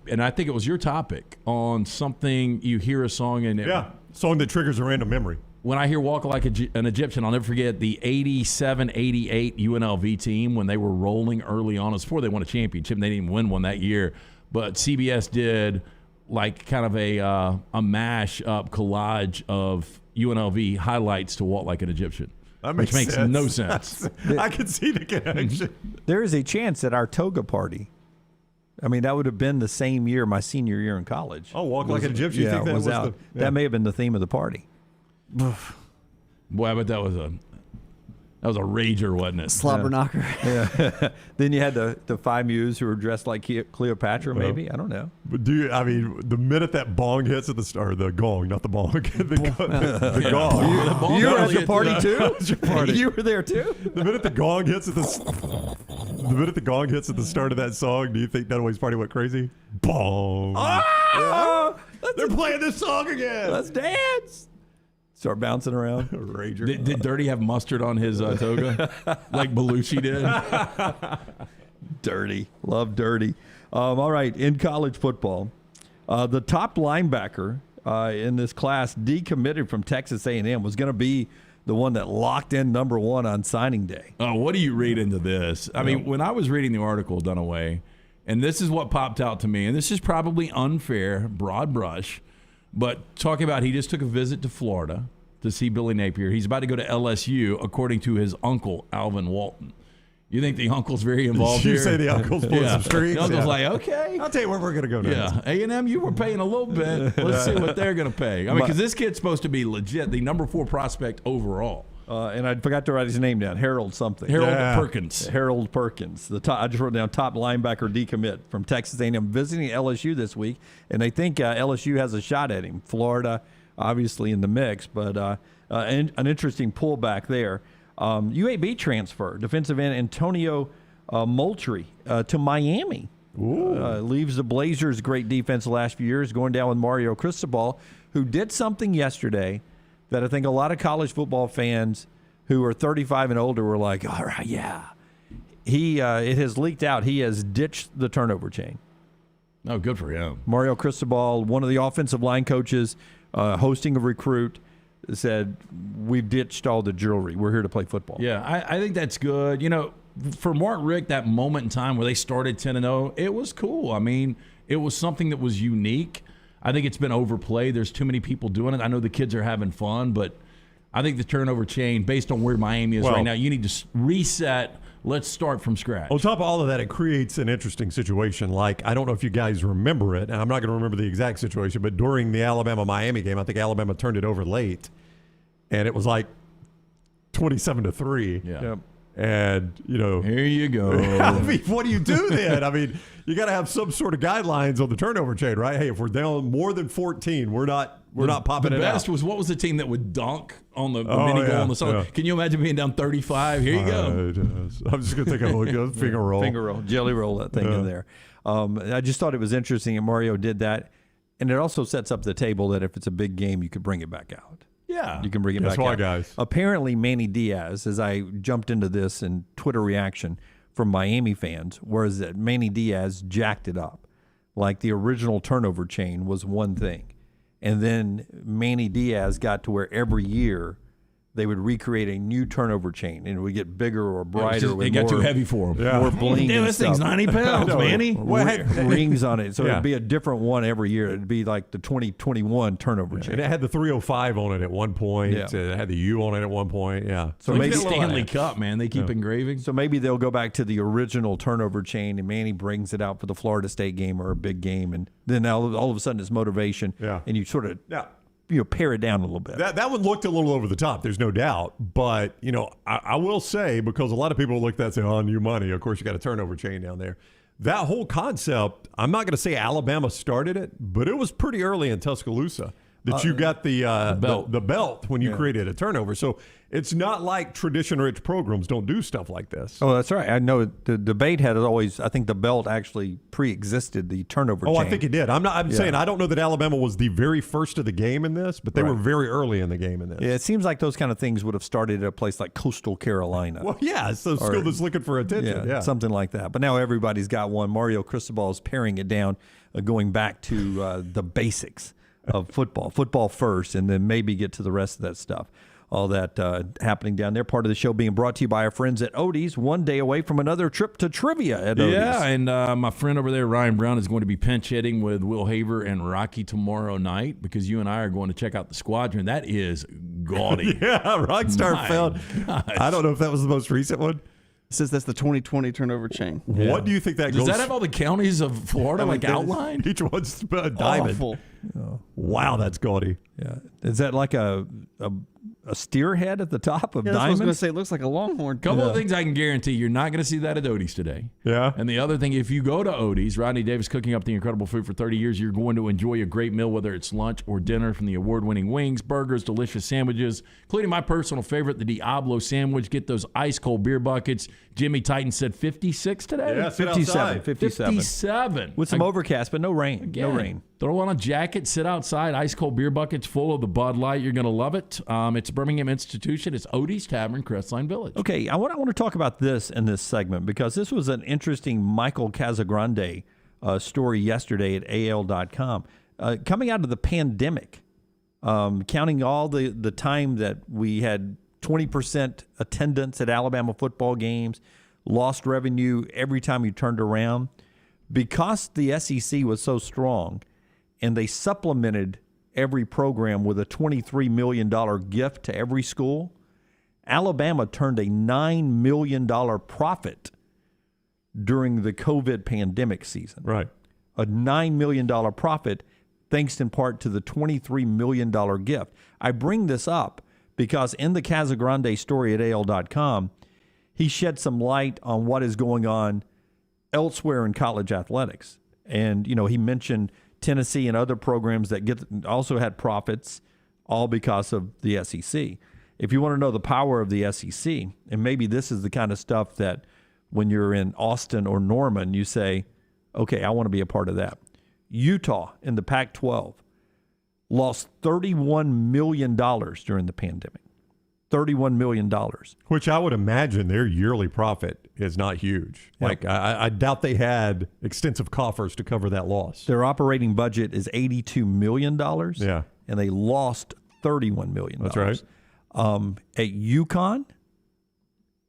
and I think it was your topic on something you hear a song and Yeah, song that triggers a random memory. when I hear Walk Like an Egyptian, I'll never forget the 87-88 UNLV team when they were rolling early on. It was before they won a championship. They didn't even win one that year. But CBS did like kind of a mash-up collage of UNLV highlights to Walk Like an Egyptian, which makes sense. no sense. I can see the connection. There is a chance that our toga party, I mean, that would have been the same year, my senior year in college. Oh, Walk Like an Egyptian. You Yeah, think that was was out. the... That may have been the theme of the party. Boy, but that was a rager, wasn't it? Slobber knocker. Yeah. Then you had the five muses who were dressed like Cleopatra, maybe. I don't know. But the minute that bong hits at the start, the gong, not the bong, the gong. You were at the party That too? was your party. You were there too? The minute the gong hits at the start of that song, do you think Dunaway's party went crazy? Bong. Oh, They're playing this song again. let's dance. Start bouncing around. Rager. Did Dirty have mustard on his toga like Belushi did? Dirty. Love dirty. All right, in college football, the top linebacker in this class decommitted from Texas A&M was going to be the one that locked in number one on signing day. Oh, what do you read into this? I mean, when I was reading the article, Dunaway, and this is what popped out to me, and this is probably unfair, broad brush, but talking about he just took a visit to Florida to see Billy Napier. He's about to go to LSU, according to his uncle, Alvin Walton. You think the uncle's very involved You here? say the uncle's pulling some strings? The uncle's Yeah. like, okay. I'll tell you where we're going to go next. Yeah, A&M, you were paying a little bit. Let's see what they're going to pay. I mean, because this kid's supposed to be legit, the number 4 prospect overall. And I forgot to write his name down. Harold something. Harold Yeah. Perkins. Harold Perkins. I just wrote down top linebacker decommit from Texas A&M, visiting LSU this week, and they think LSU has a shot at him. Florida, obviously, in the mix, but an interesting pullback there. UAB transfer, defensive end Antonio Moultrie to Miami. Leaves the Blazers' great defense the last few years, going down with Mario Cristobal, who did something yesterday that I think a lot of college football fans who are 35 and older were like, all right, yeah. It has leaked out. He has ditched the turnover chain. Oh, good for him. Mario Cristobal, one of the offensive line coaches, hosting a recruit, said, we've ditched all the jewelry. We're here to play football. Yeah, I think that's good. You know, for Mark Richt, that moment in time where they started 10-0, it was cool. I mean, it was something that was unique. I think it's been overplayed. There's too many people doing it. I know the kids are having fun, but I think the turnover chain, based on where Miami is right now, you need to reset. Let's start from scratch. On top of all of that, it creates an interesting situation. Like, I don't know if you guys remember it, and I'm not going to remember the exact situation, but during the Alabama-Miami game, I think Alabama turned it over late, and it was like 27-3. Yeah. Yep. And, you know. Here you go. I mean, what do you do then? I mean, you got to have some sort of guidelines on the turnover chain, right? Hey, if we're down more than 14, we're not popping it out. The best was, what was the team that would dunk on the mini goal on the side? Yeah. Can you imagine being down 35? Here you go. I'm just going to take a finger roll. Finger roll, jelly roll that thing in there. I just thought it was interesting that Mario did that. And it also sets up the table that if it's a big game, you could bring it back out. Yeah. You can bring it That's back why, out. guys. Apparently, Manny Diaz, as I jumped into this and Twitter reaction from Miami fans, was that Manny Diaz jacked it up. Like the original turnover chain was one thing. And then Manny Diaz got to where every year they would recreate a new turnover chain, and it would get bigger or brighter. It got too heavy for him. More bling. Damn, and this thing's stuff. 90 pounds, Manny. Rings on it. So Yeah. it'd be a different one every year. It'd be like the 2021 turnover chain. And it had the 305 on it at one point. Yeah. It had the U on it at one point. Yeah. So Look maybe at Stanley Cup, man. They keep engraving. So maybe they'll go back to the original turnover chain, and Manny brings it out for the Florida State game or a big game, and then all of a sudden it's motivation. Yeah. And you sort of Yeah. pare it down a little bit. That one looked a little over the top. There's no doubt. But, I will say, because a lot of people look at that and say, oh, new money. Of course, you got a turnover chain down there. That whole concept, I'm not going to say Alabama started it, but it was pretty early in Tuscaloosa that you got the belt when you created a turnover. So it's not like tradition-rich programs don't do stuff like this. Oh, that's right. I know the debate had always, I think the belt actually pre-existed the turnover chain. I think it did. I'm saying I don't know that Alabama was the very first of the game in this, but they were very early in the game in this. Yeah, it seems like those kind of things would have started at a place like Coastal Carolina. Well, yeah, it's a school that's looking for attention. Yeah, something like that. But now everybody's got one. Mario Cristobal is paring it down, going back to the basics of football. Football first, and then maybe get to the rest of that stuff. All that happening down there. Part of the show being brought to you by our friends at Odie's. One day away from another trip to trivia at Odie's. Yeah, and my friend over there, Ryan Brown, is going to be pinch hitting with Will Haver and Rocky tomorrow night, because you and I are going to check out the Squadron. That is gaudy. Yeah, Rockstar Found. I don't know if that was the most recent one. It says that's the 2020 turnover chain. Yeah. What do you think that Does goes? that have all the counties of Florida outlined? Each one's a diamond. Awful. Wow, that's gaudy. Yeah. Is that like a steer head at the top of Yeah, that's what I was diamonds? going to say. It looks like a longhorn. Couple of things I can guarantee. You're not going to see that at Odie's today. Yeah. And the other thing, if you go to Odie's, Rodney Davis cooking up the incredible food for 30 years, you're going to enjoy a great meal, whether it's lunch or dinner, from the award-winning wings, burgers, delicious sandwiches, including my personal favorite, the Diablo sandwich. Get those ice-cold beer buckets. Jimmy Titan said 56 today? Yeah, sit 57. outside. 57. With some overcast, but no rain. Again, No rain. Throw on a jacket, sit outside, ice-cold beer buckets full of the Bud Light. You're going to love it. It's Birmingham Institution. It's Odie's Tavern, Crestline Village. Okay, I want to talk about this in this segment, because this was an interesting Michael Casagrande story yesterday at AL.com. Coming out of the pandemic, counting all the time that we had 20% attendance at Alabama football games, lost revenue every time you turned around, because the SEC was so strong, and they supplemented every program with a $23 million gift to every school, Alabama turned a $9 million profit during the COVID pandemic season. Right. A $9 million profit, thanks in part to the $23 million gift. I bring this up because in the Casagrande story at AL.com, he shed some light on what is going on elsewhere in college athletics. And, he mentioned Tennessee and other programs that also had profits, all because of the SEC. If you want to know the power of the SEC, and maybe this is the kind of stuff that when you're in Austin or Norman, you say, okay, I want to be a part of that. Utah in the Pac-12 lost $31 million during the pandemic. $31 million. Which I would imagine their yearly profit is not huge. Yep. Like, I doubt they had extensive coffers to cover that loss. Their operating budget is $82 million. Yeah. And they lost $31 million. That's right. At UConn,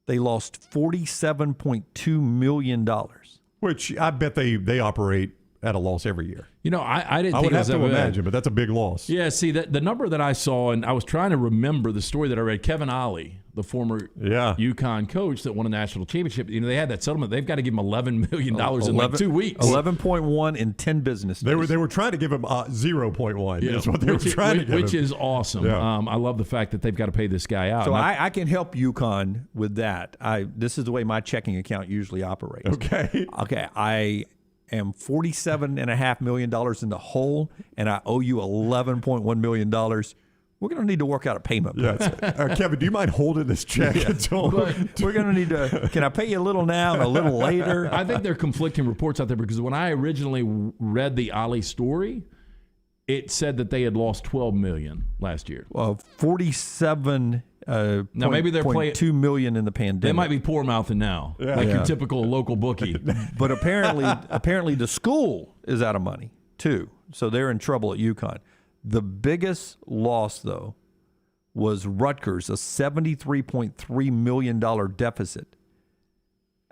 they lost $47.2 million. Which I bet they operate at a loss every year. You know, I didn't I think would it have was to that bad. imagine, but that's a big loss. Yeah, see, the number that I saw, and I was trying to remember the story that I read, Kevin Ollie, the former UConn coach that won a national championship, you know, they had that settlement. They've got to give him $11 million in like 2 weeks. 11.1 in 10 business days. They were trying to give him 0.1. Yeah, that's what they were trying to give him. Which is awesome. Yeah. I love the fact that they've got to pay this guy out. So I can help UConn with that. This is the way my checking account usually operates. Okay. I am $47.5 million in the hole, and I owe you $11.1 million. We're going to need to work out a payment plan. Yes. Kevin, do you mind holding this check until we're going to need to? Can I pay you a little now and a little later? I think there are conflicting reports out there because when I originally read the Ollie story, it said that they had lost $12 million last year. Well, 47. Now maybe they're playing $2 million in the pandemic. They might be poor mouthing now, like your typical local bookie. But apparently the school is out of money too, so they're in trouble at UConn. The biggest loss though was Rutgers, a $73.3 million deficit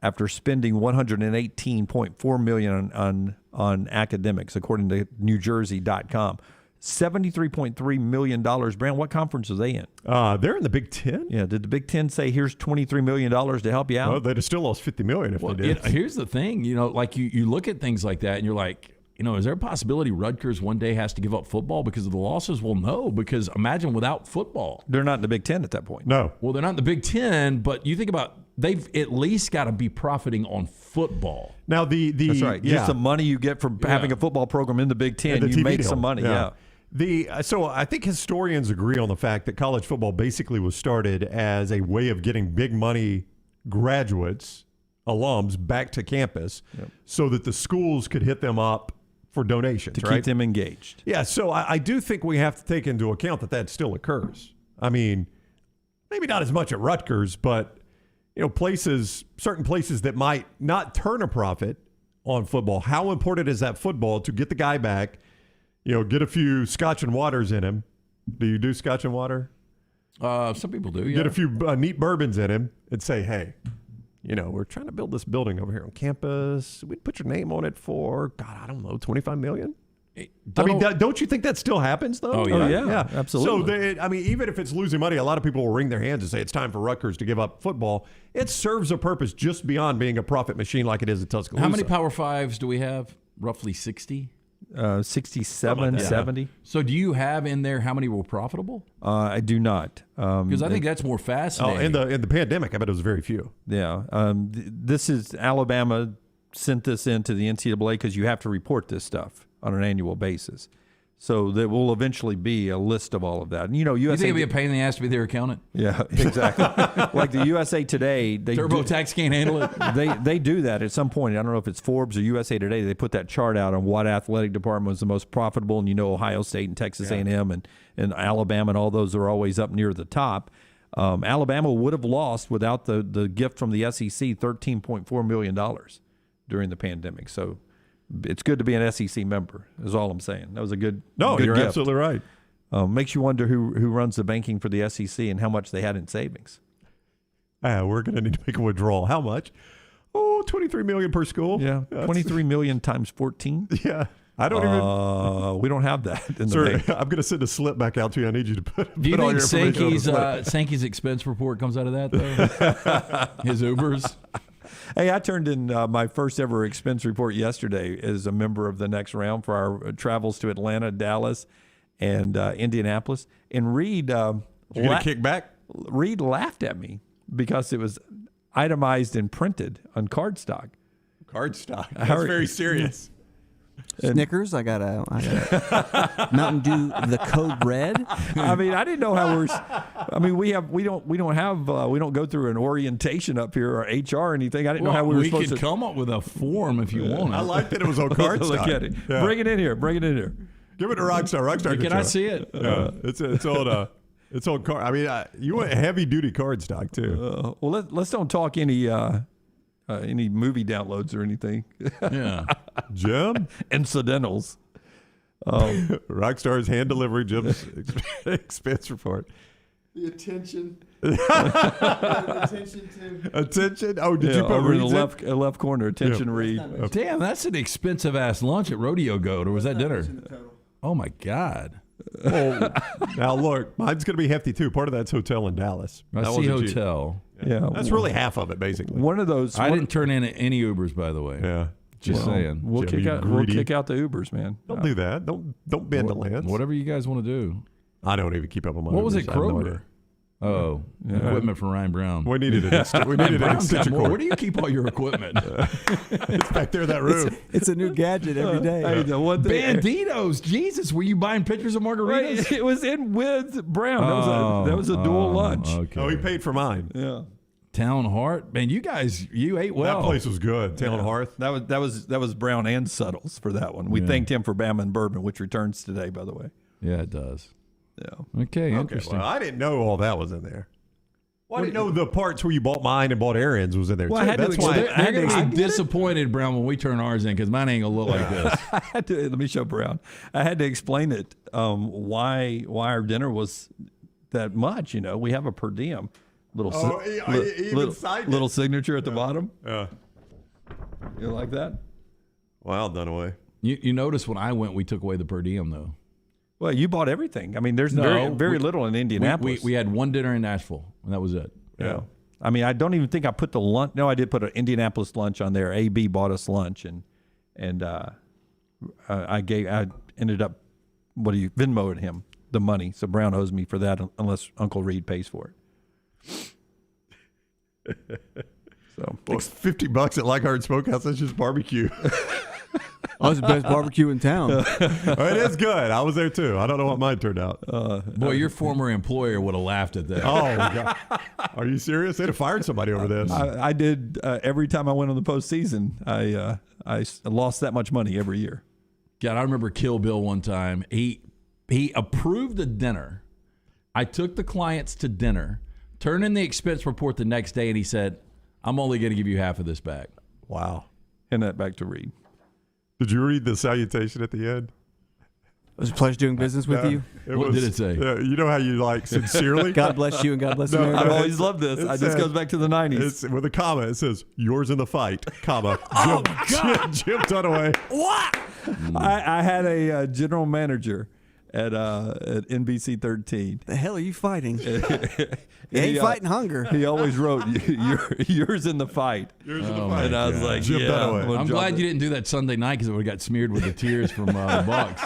after spending $118.4 million on academics, according to NewJersey.com. $73.3 million. Brand, what conference are they in? They're in the Big Ten. Yeah. Did the Big Ten say, here's $23 million to help you out? Well, they'd have still lost $50 million if they did. Here's the thing, you know, like you look at things like that and you're like, you know, is there a possibility Rutgers one day has to give up football because of the losses? Well, no, because imagine without football. They're not in the Big Ten at that point. No. Well, they're not in the Big Ten, but you think about they've at least got to be profiting on football. Now, That's right. Just the money you get from having a football program in the Big Ten, the you TV make deal. some money. Yeah. So I think historians agree on the fact that college football basically was started as a way of getting big money graduates, alums, back to campus so that the schools could hit them up for donations, to keep them engaged. Yeah, so I do think we have to take into account that still occurs. I mean, maybe not as much at Rutgers, but you know, certain places that might not turn a profit on football. How important is that football to get the guy back? You know, get a few Scotch and waters in him. Do you do Scotch and water? Some people do. Yeah. Get a few neat bourbons in him and say, hey, you know, we're trying to build this building over here on campus. We'd put your name on it for, God, I don't know, $25 million? Don't you think that still happens, though? Oh, yeah. Absolutely. So, even if it's losing money, a lot of people will wring their hands and say it's time for Rutgers to give up football. It serves a purpose just beyond being a profit machine like it is at Tuscaloosa. How many Power Fives do we have? Roughly 60? 67, 70. So do you have in there how many were profitable? I do not. Because I think that's more fascinating. In the pandemic, I bet it was very few. Yeah. This is Alabama sent this in to the NCAA because you have to report this stuff on an annual basis. So there will eventually be a list of all of that. And, you know, USA. You think it'd be a pain in the ass to be their accountant? Yeah, exactly. Like the USA Today. TurboTax can't handle it. They do that at some point. I don't know if it's Forbes or USA Today. They put that chart out on what athletic department was the most profitable. And, you know, Ohio State and Texas A&M and Alabama and all those are always up near the top. Alabama would have lost without the gift from the SEC $13.4 million during the pandemic. So it's good to be an SEC member, is all I'm saying. That was a good No, good you're gift. absolutely right. Makes you wonder who runs the banking for the SEC and how much they had in savings. We're going to need to make a withdrawal. How much? Oh, $23 million per school. Yeah, $23 million times 14. Yeah. I don't even. We don't have that in the Sir, bank. I'm going to send a slip back out to you. I need you to put. Do you all think your information on the slip. Sankey's expense report comes out of that, though? His Ubers? Hey, I turned in my first ever expense report yesterday as a member of the next round for our travels to Atlanta, Dallas, and Indianapolis. And Reed, Did you get a kickback? Reed laughed at me because it was itemized and printed on cardstock. Cardstock. That's very serious. Snickers. I got a Mountain Dew, the Code Red. I mean, I didn't know how we're. I mean, we don't go through an orientation up here or HR or anything. I didn't know how we were supposed to. We could come up with a form if you want. I like that it was on cardstock. Look at it. Yeah. Bring it in here. Give it to Rockstar. Rockstar. Can I see it? Yeah, it's on. It's on card. I mean, you want heavy duty card stock too. Well, let's don't talk any movie downloads or anything. Yeah. Jim? Incidentals. Rockstar's hand delivery, Jim's expense report. The attention. Attention. Oh, did you put over in the Reed's in? left corner? Attention, Reed. Damn, that's an expensive ass lunch at Rodeo Goat, or was that dinner? Oh my God. Oh, now look, mine's going to be hefty too. Part of that's hotel in Dallas. I That see wasn't cheap. hotel. Yeah, That's really half of it, basically. one of those. I didn't turn in any Ubers, by the way. Yeah. Just saying. We'll Jim, kick you out. greedy. We'll kick out the Ubers, man. Don't do that. Don't bend the lens. Whatever you guys want to do. I don't even keep up on my What was Ubers. it, I have no Kroger? idea. Oh, equipment for Ryan Brown. We needed an extension Where cord. do you keep all your equipment? It's back there in that room. It's a new gadget every day. Hey, the one thing, Banditos. Jesus, were you buying pictures of margaritas? right, it was in with Brown. That was a dual lunch. Okay. Oh, he paid for mine. Yeah, Town Hart. Man, you ate well. That place was good. Town Hearth. that was Brown and Suttles for that one. We thanked him for Bama and Bourbon, which returns today, by the way. Yeah, it does. Yeah. Okay, interesting. Well, I didn't know all that was in there. Well, I didn't know the parts where you bought mine and bought Aaron's was in there Well, too. I had to That's why. explain- They're going to be disappointed, Brown, when we turn ours in, because mine ain't going to look like this. I had to, let me show Brown. I had to explain it why our dinner was that much. You know, we have a per diem little he even signed it. little signature at the bottom. Yeah. You like that? Well, done away. You notice when I went, we took away the per diem, though. Well, you bought everything. I mean, there's No, very little in Indianapolis. We had one dinner in Nashville, and that was it. Yeah. I mean, I don't even think I put the lunch. No, I did put an Indianapolis lunch on there. AB bought us lunch, and I ended up Venmoed him the money. So Brown owes me for that unless Uncle Reed pays for it. So It's $50 at Leichhardt Smokehouse. That's just barbecue. Oh, it's the best barbecue in town. It is good. I was there too. I don't know what mine turned out. Boy, your former employer would have laughed at that. Oh, God. Are you serious? They'd have fired somebody over this. I did every time I went on the postseason. I lost that much money every year. God, I remember Kill Bill one time. He approved a dinner. I took the clients to dinner, turned in the expense report the next day, and he said, "I'm only going to give you half of this back." Wow. Hand that back to Reed. Did you read the salutation at the end? It was a pleasure doing business with you. What did it say? You know how you like sincerely? God bless you and God bless No, America. I've always loved this. It This says- goes back to the 90s. It's with a comma. It says, "Yours in the fight," comma. Oh, God. Jim Dunaway. What? I had a general manager at NBC 13. The hell are you fighting? You He, ain't fighting hunger. He always wrote, yours in the fight. Yours in the Oh, fight. my And I was like, Jim yeah. Dunaway. I'm gonna I'm drop glad it. you didn't do that Sunday night because it would have got smeared with the tears from the Bucks.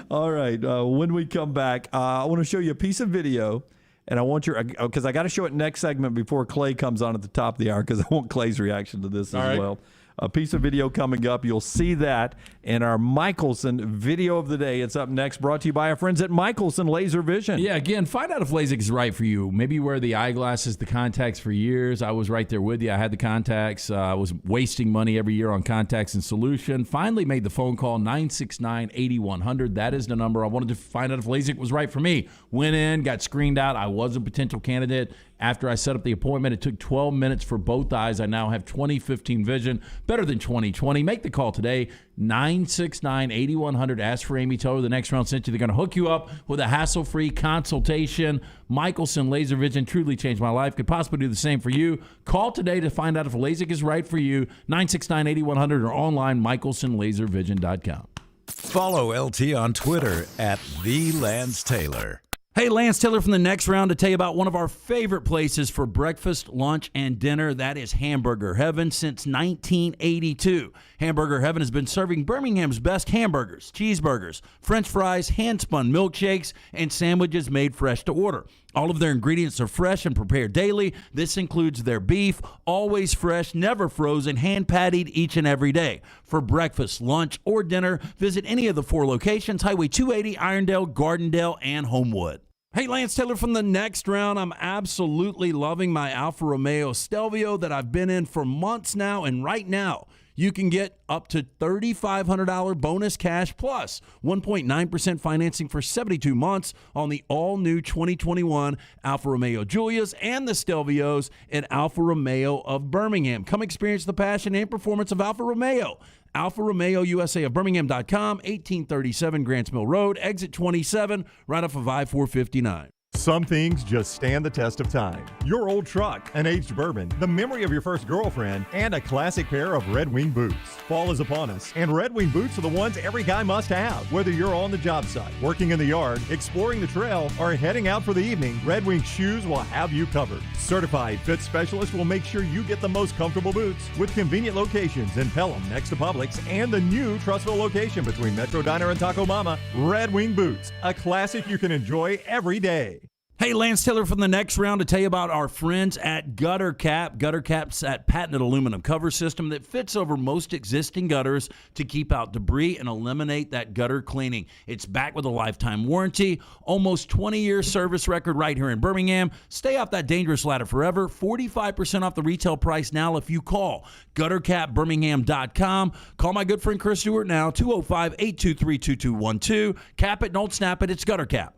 All right. When we come back, I want to show you a piece of video. And I want because I got to show it next segment before Clay comes on at the top of the hour because I want Clay's reaction to this as well. A piece of video coming up. You'll see that in our Michelson video of the day. It's up next, brought to you by our friends at Michelson Laser Vision. Yeah, again, find out if LASIK is right for you. Maybe you wear the eyeglasses, the contacts for years. I was right there with you. I had the contacts. I was wasting money every year on contacts and solution. Finally made the phone call, 969-8100. That is the number. I wanted to find out if LASIK was right for me. Went in, got screened out. I was a potential candidate. After I set up the appointment, it took 12 minutes for both eyes. I now have 20/15 vision, better than 20/20. Make the call today, 969-8100. Ask for Amy. Tell her the next round sent you. They're going to hook you up with a hassle-free consultation. Michelson Laser Vision truly changed my life. Could possibly do the same for you. Call today to find out if LASIK is right for you, 969-8100 or online, michelsonlaservision.com. Follow LT on Twitter at @TheLanceTaylor. Hey, Lance Taylor from the next round to tell you about one of our favorite places for breakfast, lunch, and dinner. That is Hamburger Heaven since 1982. Hamburger Heaven has been serving Birmingham's best hamburgers, cheeseburgers, French fries, hand-spun milkshakes, and sandwiches made fresh to order. All of their ingredients are fresh and prepared daily. This includes their beef, always fresh, never frozen, hand-pattied each and every day. For breakfast, lunch, or dinner, visit any of the 4 locations, Highway 280, Irondale, Gardendale, and Homewood. Hey, Lance Taylor from the next round. I'm absolutely loving my Alfa Romeo Stelvio that I've been in for months now, and right now, you can get up to $3,500 bonus cash plus 1.9% financing for 72 months on the all-new 2021 Alfa Romeo Giulias and the Stelvios at Alfa Romeo of Birmingham. Come experience the passion and performance of Alfa Romeo. Alfa Romeo USA of Birmingham.com, 1837 Grants Mill Road, exit 27, right off of I-459. Some things just stand the test of time. Your old truck, an aged bourbon, the memory of your first girlfriend, and a classic pair of Red Wing boots. Fall is upon us, and Red Wing boots are the ones every guy must have. Whether you're on the job site, working in the yard, exploring the trail, or heading out for the evening, Red Wing shoes will have you covered. Certified fit specialists will make sure you get the most comfortable boots with convenient locations in Pelham next to Publix and the new Trussville location between Metro Diner and Taco Mama. Red Wing boots, a classic you can enjoy every day. Hey, Lance Taylor from the next round to tell you about our friends at Gutter Cap. Gutter Cap's that patented aluminum cover system that fits over most existing gutters to keep out debris and eliminate that gutter cleaning. It's backed with a lifetime warranty, almost 20-year service record right here in Birmingham. Stay off that dangerous ladder forever. 45% off the retail price now if you call guttercapbirmingham.com. Call my good friend Chris Stewart now, 205-823-2212. Cap it, don't snap it. It's Gutter Cap.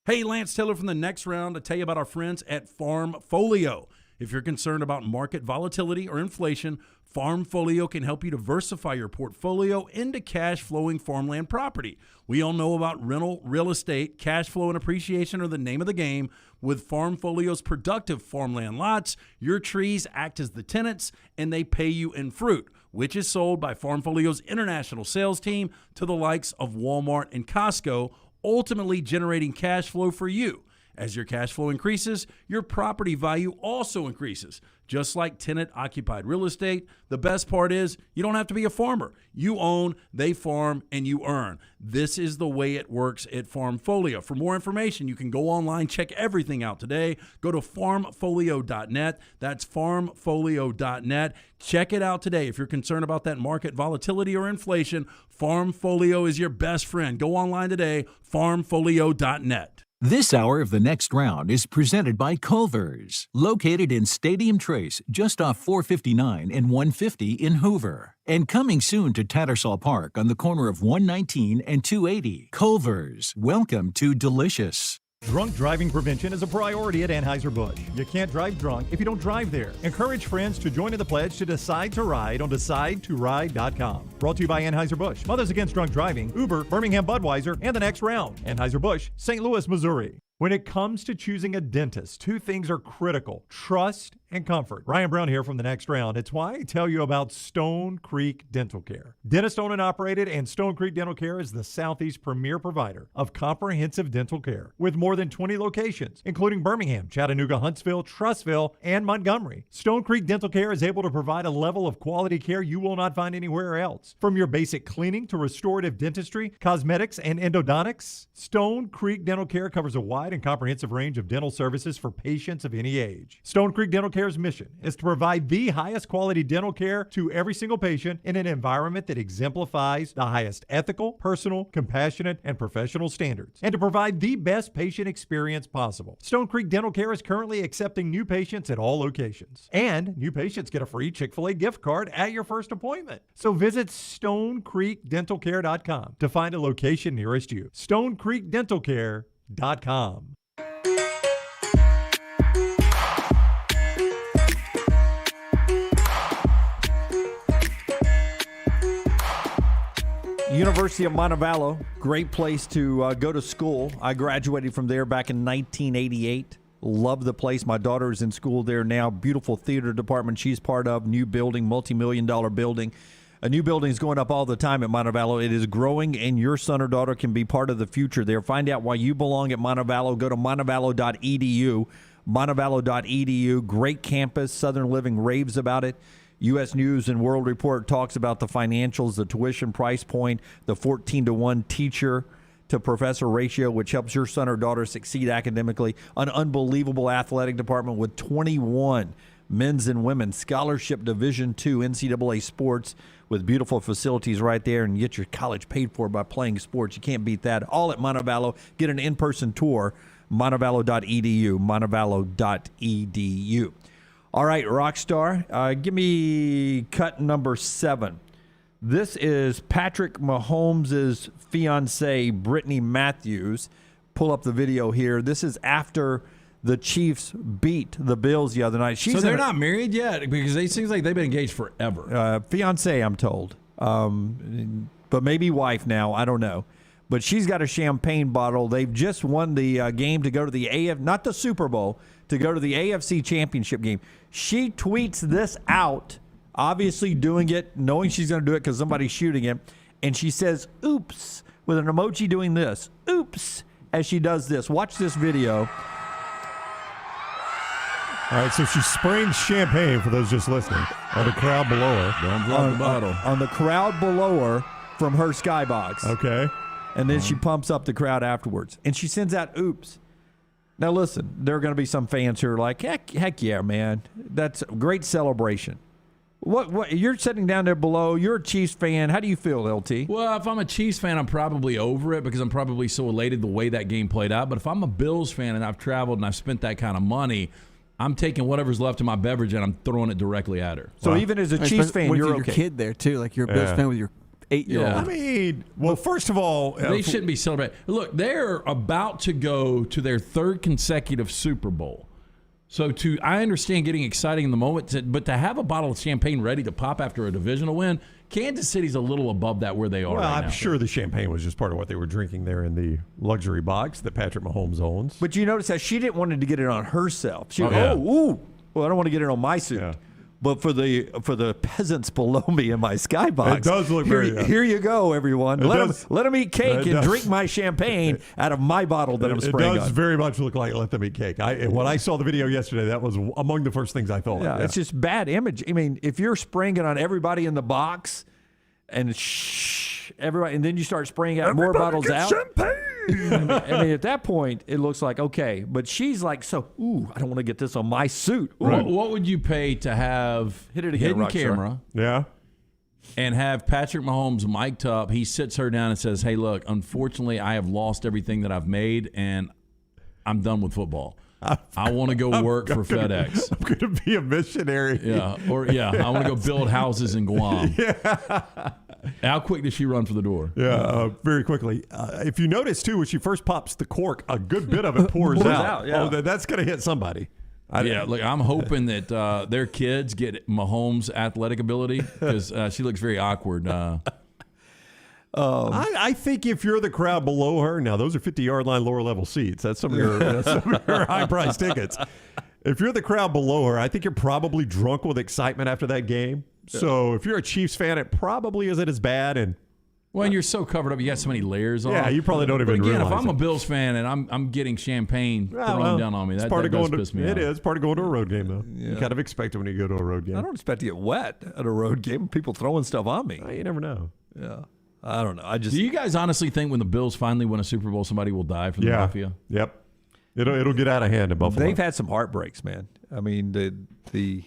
Hey, Lance Taylor from the next round to tell you about our friends at Farmfolio. If you're concerned about market volatility or inflation, Farmfolio can help you diversify your portfolio into cash-flowing farmland property. We all know about rental real estate. Cash flow and appreciation are the name of the game. With Farmfolio's productive farmland lots, your trees act as the tenants, and they pay you in fruit, which is sold by Farmfolio's international sales team to the likes of Walmart and Costco, ultimately generating cash flow for you. As your cash flow increases, your property value also increases. Just like tenant-occupied real estate, the best part is you don't have to be a farmer. You own, they farm, and you earn. This is the way it works at Farmfolio. For more information, you can go online, check everything out today. Go to farmfolio.net. That's farmfolio.net. Check it out today. If you're concerned about that market volatility or inflation, Farmfolio is your best friend. Go online today, farmfolio.net. This hour of the next round is presented by Culver's, located in Stadium Trace, just off 459 and 150 in Hoover. And coming soon to Tattersall Park on the corner of 119 and 280. Culver's, welcome to delicious. Drunk driving prevention is a priority at Anheuser-Busch. You can't drive drunk if you don't drive there. Encourage friends to join in the pledge to Decide to Ride on DecideToRide.com. Brought to you by Anheuser-Busch, Mothers Against Drunk Driving, Uber, Birmingham Budweiser, and the next round. Anheuser-Busch, St. Louis, Missouri. When it comes to choosing a dentist, two things are critical: trust and comfort. Ryan Brown here from the next round. It's why I tell you about Stone Creek Dental Care. Dentist owned and operated, and Stone Creek Dental Care is the Southeast premier provider of comprehensive dental care with more than 20 locations, including Birmingham, Chattanooga, Huntsville, Trussville, and Montgomery. Stone Creek Dental Care is able to provide a level of quality care you will not find anywhere else. From your basic cleaning to restorative dentistry, cosmetics, and endodontics, Stone Creek Dental Care covers a wide and comprehensive range of dental services for patients of any age. Stone Creek Dental Care's mission is to provide the highest quality dental care to every single patient in an environment that exemplifies the highest ethical, personal, compassionate, and professional standards, and to provide the best patient experience possible. Stone Creek Dental Care is currently accepting new patients at all locations, and new patients get a free Chick-fil-A gift card at your first appointment. So visit StoneCreekDentalCare.com to find a location nearest you. StoneCreekDentalCare.com. University of Montevallo, great place to go to school. I graduated from there back in 1988. Love the place. My daughter is in school there now. Beautiful theater department she's part of. New building, multi-million-dollar building. A new building is going up all the time at Montevallo. It is growing, and your son or daughter can be part of the future there. Find out why you belong at Montevallo. Go to montevallo.edu. Montevallo.edu. Great campus. Southern Living raves about it. U.S. News and World Report talks about the financials, the tuition price point, the 14-to-1 teacher to professor ratio, which helps your son or daughter succeed academically. An unbelievable athletic department with 21 men's and women's scholarship Division II NCAA sports with beautiful facilities right there, and get your college paid for by playing sports. You can't beat that. All at Montevallo. Get an in-person tour, montevallo.edu, montevallo.edu. All right, Rockstar, give me cut number 7. This is Patrick Mahomes' fiancée, Brittany Matthews. Pull up the video here. This is after the Chiefs beat the Bills the other night. So they're not married yet? Because it seems like they've been engaged forever. Fiancée, I'm told. But maybe wife now. I don't know. But she's got a champagne bottle. They've just won the game to go to the not the Super Bowl, to go to the AFC Championship game. She tweets this out, obviously doing it, knowing she's going to do it because somebody's shooting it. And she says, oops, with an emoji doing this. Oops, as she does this. Watch this video. All right, so she's spraying champagne, for those just listening, on the crowd below her. Don't drop the bottle. On the crowd below her from her skybox. Okay. And then she pumps up the crowd afterwards. And she sends out oops. Now, listen, there are going to be some fans who are like, heck yeah, man. That's a great celebration. What you're sitting down there below. You're a Chiefs fan. How do you feel, LT? Well, if I'm a Chiefs fan, I'm probably over it because I'm probably so elated the way that game played out. But if I'm a Bills fan and I've traveled and I've spent that kind of money, I'm taking whatever's left in my beverage and I'm throwing it directly at her. So even as a Chiefs fan, you're your okay. kid there, too. Like, you're a Bills fan with your 8-year-old. Yeah. I mean, well, first of all, They shouldn't be celebrating. Look, they're about to go to their 3rd consecutive Super Bowl. So I understand getting excited in the moment, but to have a bottle of champagne ready to pop after a divisional win, Kansas City's a little above that where they are well, right I'm now. sure the champagne was just part of what they were drinking there in the luxury box that Patrick Mahomes owns. But you notice that she didn't want to get it on herself. She Oh, yeah. ooh, well, I don't want to get it on my suit. Yeah. But for the peasants below me in my skybox, It does look very. Here you go, everyone. Let them eat cake and drink my champagne out of my bottle that I'm spraying It does on. very much look like let them eat cake. When I saw the video yesterday, that was among the first things I thought. Yeah, it's just bad image. I mean, if you're spraying it on everybody in the box, and everybody, and then you start spraying out more bottles out. Champagne. I mean, at that point, it looks like okay, but she's like, I don't want to get this on my suit. Ooh. What would you pay to have Hit it again, hidden Rockstar. camera Yeah. and have Patrick Mahomes mic'd up? He sits her down and says, "Hey, look, unfortunately, I have lost everything that I've made, and I'm done with football. I want to go work for FedEx. I'm going to be a missionary. Yeah, I want to go build houses in Guam. How quick does she run for the door? Yeah, very quickly. If you notice, too, when she first pops the cork, a good bit of it pours out. yeah. Oh, that's going to hit somebody. Look, I'm hoping that their kids get Mahomes' athletic ability because she looks very awkward. I think if you're the crowd below her, now those are 50-yard line lower level seats. That's some of your high-priced tickets. If you're the crowd below her, I think you're probably drunk with excitement after that game. So if you're a Chiefs fan, it probably isn't as bad. And Well, you're so covered up. You got so many layers on. yeah, you probably don't even But again, realize if I'm it. a Bills fan and I'm getting champagne thrown down on me, that does piss me off. It is part of going to a road game, though. You kind of expect it when you go to a road game. I don't expect to get wet at a road game. People throwing stuff on me. You never know. Yeah, I don't know. Do you guys honestly think when the Bills finally win a Super Bowl, somebody will die from the mafia? Yep. It'll get out of hand in Buffalo. They've had some heartbreaks, man. I mean, the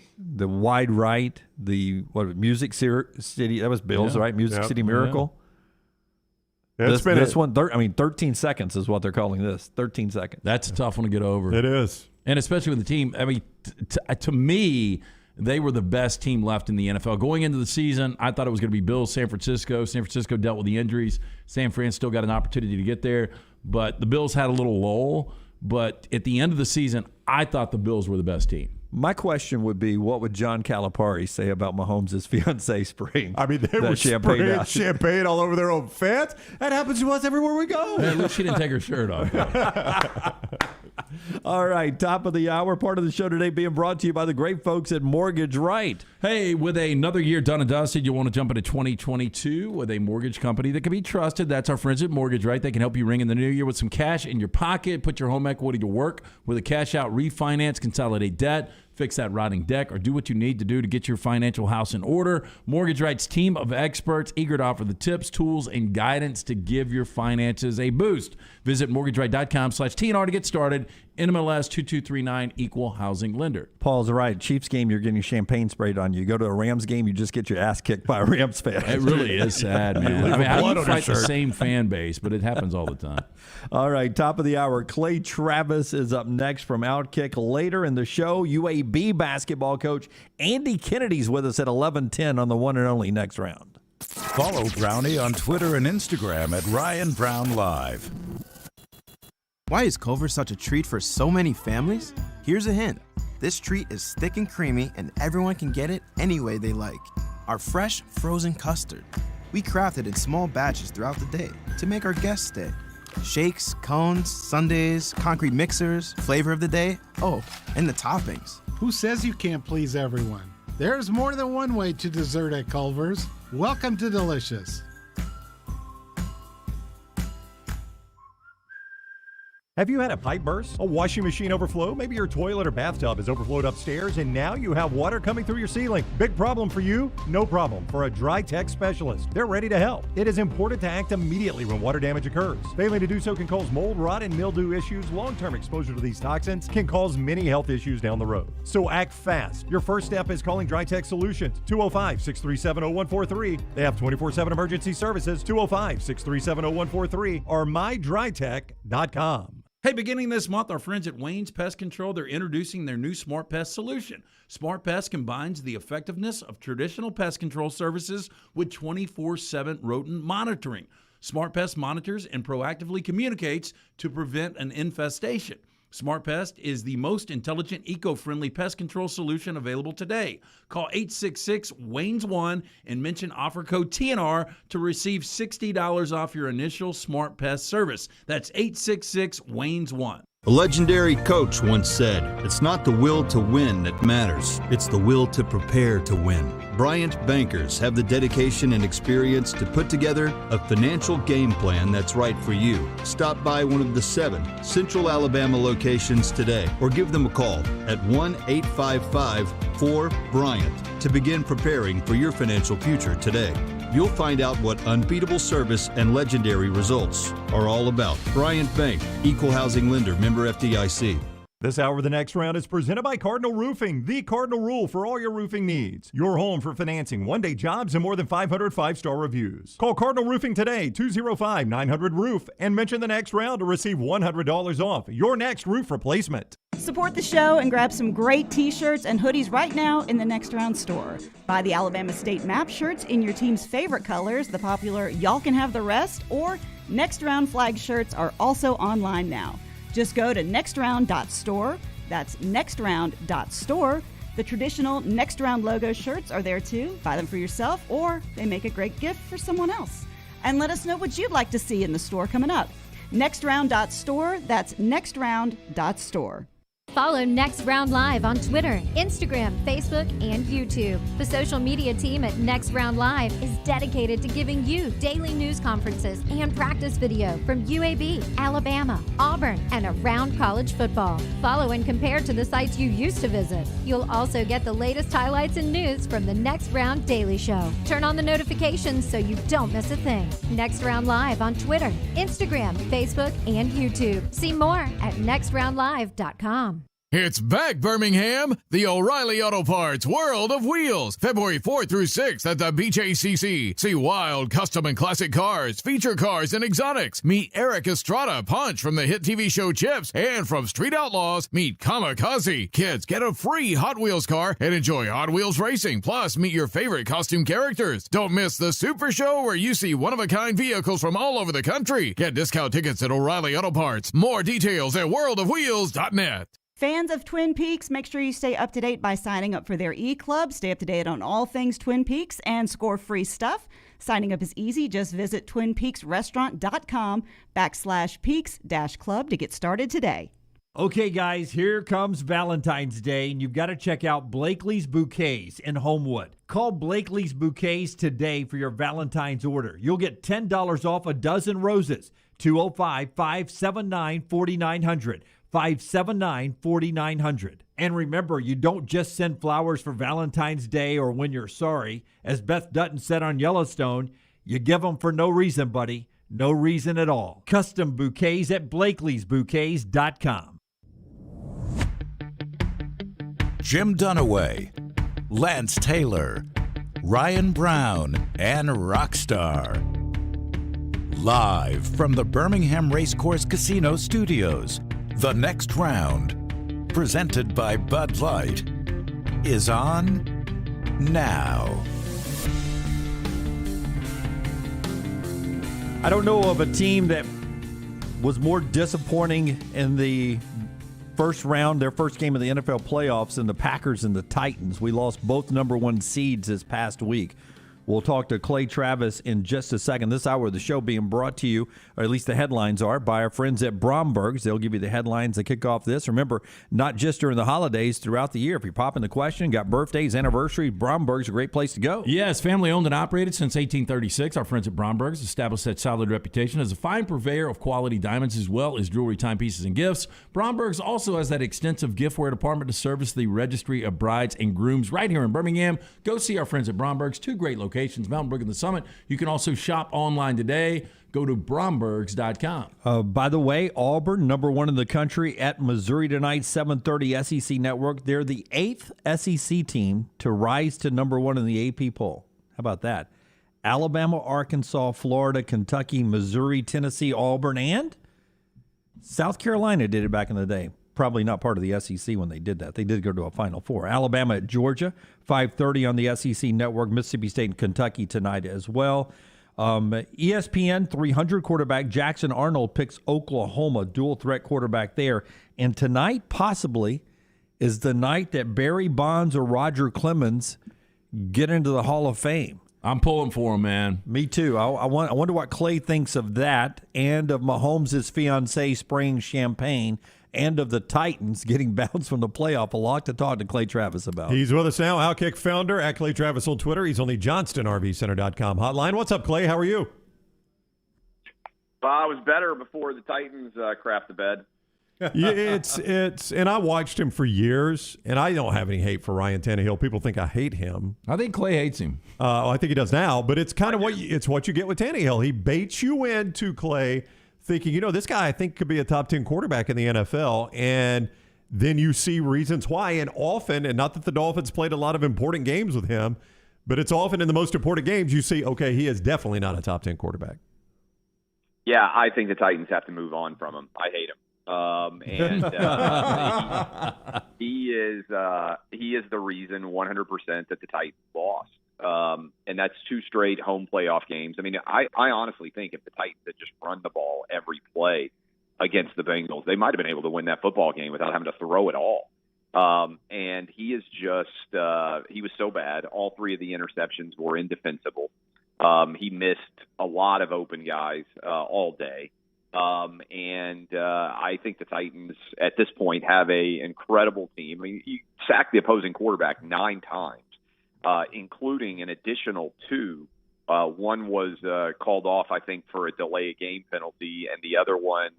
wide right, Music City, that was Bills, right? Music City Miracle. Yeah, This one, 13 seconds is what they're calling this. 13 seconds. That's a tough one to get over. It is. And especially with the team. I mean, to me, they were the best team left in the NFL. Going into the season, I thought it was going to be Bills, San Francisco. San Francisco dealt with the injuries. San Fran still got an opportunity to get there. But the Bills had a little lull. But at the end of the season, I thought the Bills were the best team. My question would be, what would John Calipari say about Mahomes' fiancée spraying? I mean, they were spraying champagne all over their own fans. That happens to us everywhere we go. At least she didn't take her shirt off. All right, top of the hour, part of the show today being brought to you by the great folks at Mortgage Right. Hey, with another year done and dusted, you want to jump into 2022 with a mortgage company that can be trusted. That's our friends at Mortgage Right. They can help you ring in the new year with some cash in your pocket, put your home equity to work with a cash out refinance, consolidate debt, fix that rotting deck, or do what you need to do to get your financial house in order. Mortgage Right's team of experts eager to offer the tips, tools, and guidance to give your finances a boost. Visit mortgageright.com/TNR to get started. NMLS 2239, equal housing lender. Paul's right. Chiefs game, you're getting champagne sprayed on you. Go to a Rams game, you just get your ass kicked by a Rams fan. It really is sad, man. I mean, how do you fight the same fan base, but it happens all the time. All right, top of the hour. Clay Travis is up next from Outkick. Later in the show, UAB UAB basketball coach Andy Kennedy's with us at 11:10 on the one and only Next Round. Follow Brownie on Twitter and Instagram at Ryan Brown Live. Why is Culver such a treat for so many families? Here's a hint. This treat is thick and creamy, and everyone can get it any way they like. Our fresh, frozen custard. We craft it in small batches throughout the day to make our guests stay. Shakes, cones, sundaes, concrete mixers, flavor of the day, oh, and the toppings. Who says you can't please everyone? There's more than one way to dessert at Culver's. Welcome to Delicious. Have you had a pipe burst, a washing machine overflow? Maybe your toilet or bathtub has overflowed upstairs and now you have water coming through your ceiling. Big problem for you? No problem. For a Dry Tech specialist, they're ready to help. It is important to act immediately when water damage occurs. Failing to do so can cause mold, rot, and mildew issues. Long-term exposure to these toxins can cause many health issues down the road. So act fast. Your first step is calling Dry Tech Solutions, 205-637-0143. They have 24/7 emergency services, 205-637-0143 or mydrytech.com. Hey, beginning this month, our friends at Wayne's Pest Control, they're introducing their new Smart Pest solution. Smart Pest combines the effectiveness of traditional pest control services with 24/7 rodent monitoring. Smart Pest monitors and proactively communicates to prevent an infestation. Smart Pest is the most intelligent, eco-friendly pest control solution available today. Call 866-WAYNES1 and mention offer code TNR to receive $60 off your initial Smart Pest service. That's 866-WAYNES1. A legendary coach once said, "It's not the will to win that matters, it's the will to prepare to win." Bryant bankers have the dedication and experience to put together a financial game plan that's right for you. Stop by one of the 7 Central Alabama locations today or give them a call at 1-855-4-BRYANT to begin preparing for your financial future today. You'll find out what unbeatable service and legendary results are all about. Bryant Bank, Equal Housing Lender, member FDIC. This hour of the Next Round is presented by Cardinal Roofing, the Cardinal Rule for all your roofing needs. Your home for financing, one-day jobs, and more than 500 five-star reviews. Call Cardinal Roofing today, 205-900-ROOF, and mention the Next Round to receive $100 off your next roof replacement. Support the show and grab some great t-shirts and hoodies right now in the Next Round store. Buy the Alabama State Map shirts in your team's favorite colors, the popular Y'all Can Have the Rest, or Next Round flag shirts are also online now. Just go to nextround.store. That's nextround.store. The traditional Next Round logo shirts are there too. Buy them for yourself, or they make a great gift for someone else. And let us know what you'd like to see in the store coming up. Nextround.store. That's nextround.store. Follow Next Round Live on Twitter, Instagram, Facebook, and YouTube. The social media team at Next Round Live is dedicated to giving you daily news conferences and practice video from UAB, Alabama, Auburn, and around college football. Follow and compare to the sites you used to visit. You'll also get the latest highlights and news from the Next Round Daily Show. Turn on the notifications so you don't miss a thing. Next Round Live on Twitter, Instagram, Facebook, and YouTube. See more at nextroundlive.com. It's back, Birmingham! The O'Reilly Auto Parts World of Wheels, February 4th through 6th at the BJCC. See wild, custom, and classic cars, feature cars, and exotics. Meet Eric Estrada, Punch from the hit TV show Chips, and from Street Outlaws, meet Kamikaze. Kids, get a free Hot Wheels car and enjoy Hot Wheels racing. Plus, meet your favorite costume characters. Don't miss the Super Show where you see one-of-a-kind vehicles from all over the country. Get discount tickets at O'Reilly Auto Parts. More details at worldofwheels.net. Fans of Twin Peaks, make sure you stay up to date by signing up for their e-club. Stay up to date on all things Twin Peaks and score free stuff. Signing up is easy. Just visit twinpeaksrestaurant.com/peaks-club to get started today. Okay, guys, here comes Valentine's Day, and you've got to check out Blakely's Bouquets in Homewood. Call Blakely's Bouquets today for your Valentine's order. You'll get $10 off a dozen roses. 205-579-4900. 579-4900. And remember, you don't just send flowers for Valentine's Day or when you're sorry. As Beth Dutton said on Yellowstone, you give them for no reason, buddy. No reason at all. Custom bouquets at Blakely'sBouquets.com. Jim Dunaway, Lance Taylor, Ryan Brown, and Rockstar. Live from the Birmingham Racecourse Casino Studios. The Next Round, presented by Bud Light. is on now. I don't know of a team that was more disappointing in the first round, their first game of the NFL playoffs, than the Packers and the Titans. We lost both number one seeds this past week. We'll talk to Clay Travis in just a second. This hour of the show being brought to you, or at least the headlines are, by our friends at Bromberg's. They'll give you the headlines that kick off this. Remember, not just during the holidays, throughout the year. If you're popping the question, got birthdays, anniversaries, Bromberg's a great place to go. Yes, family owned and operated since 1836. Our friends at Bromberg's established that solid reputation as a fine purveyor of quality diamonds as well as jewelry, timepieces, and gifts. Bromberg's also has that extensive giftware department to service the registry of brides and grooms right here in Birmingham. Go see our friends at Bromberg's. Two great locations, Mountain Brook and the Summit. You can also shop online today. Go to brombergs.com. By the way, Auburn, number one in the country at Missouri tonight, 7:30 SEC Network. They're the 8th SEC team to rise to number one in the AP poll. How about that? Alabama, Arkansas, Florida, Kentucky, Missouri, Tennessee, Auburn, and South Carolina did it back in the day. Probably not part of the SEC when they did that. They did go to a Final Four. Alabama at Georgia, 5:30 on the SEC Network. Mississippi State and Kentucky tonight as well. ESPN 300 quarterback Jackson Arnold picks Oklahoma, dual threat quarterback there. And tonight, possibly, is the night that Barry Bonds or Roger Clemens get into the Hall of Fame. I'm pulling for him, man. Me too. I wonder what Clay thinks of that and of Mahomes' fiancée spraying champagne and of the Titans getting bounced from the playoff. A lot to talk to Clay Travis about. He's with us now, Outkick founder at Clay Travis on Twitter. He's on the JohnstonRVCenter.com hotline. What's up, Clay? How are you? Well, I was better before the Titans crapped the bed. Yeah, it's and I watched him for years, and I don't have any hate for Ryan Tannehill. People think I hate him. I think Clay hates him. I think he does now, but it's kind of what you get with Tannehill. He baits you into Clay, thinking, this guy I think could be a top 10 quarterback in the NFL, and then you see reasons why. And often, and not that the Dolphins played a lot of important games with him, but it's often in the most important games you see, okay, he is definitely not a top 10 quarterback. Yeah, I think the Titans have to move on from him. I hate him. He is the reason 100% that the Titans lost. And that's 2 straight home playoff games. I mean, I honestly think if the Titans had just run the ball every play against the Bengals, they might have been able to win that football game without having to throw it all. And he is just he was so bad. All 3 of the interceptions were indefensible. He missed a lot of open guys all day. I think the Titans at this point have a incredible team. I mean, you sacked the opposing quarterback 9 times, including an additional 2. One was called off, I think, for a delay of game penalty, and the other one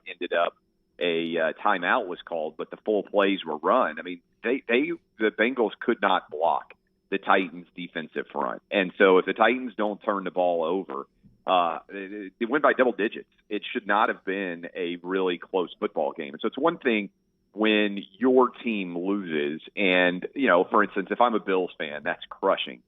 ended up a timeout was called, but the full plays were run. I mean, the Bengals could not block the Titans' defensive front, and so if the Titans don't turn the ball over, they went by double digits. It should not have been a really close football game. So it's one thing when your team loses and, for instance, if I'm a Bills fan, that's crushing.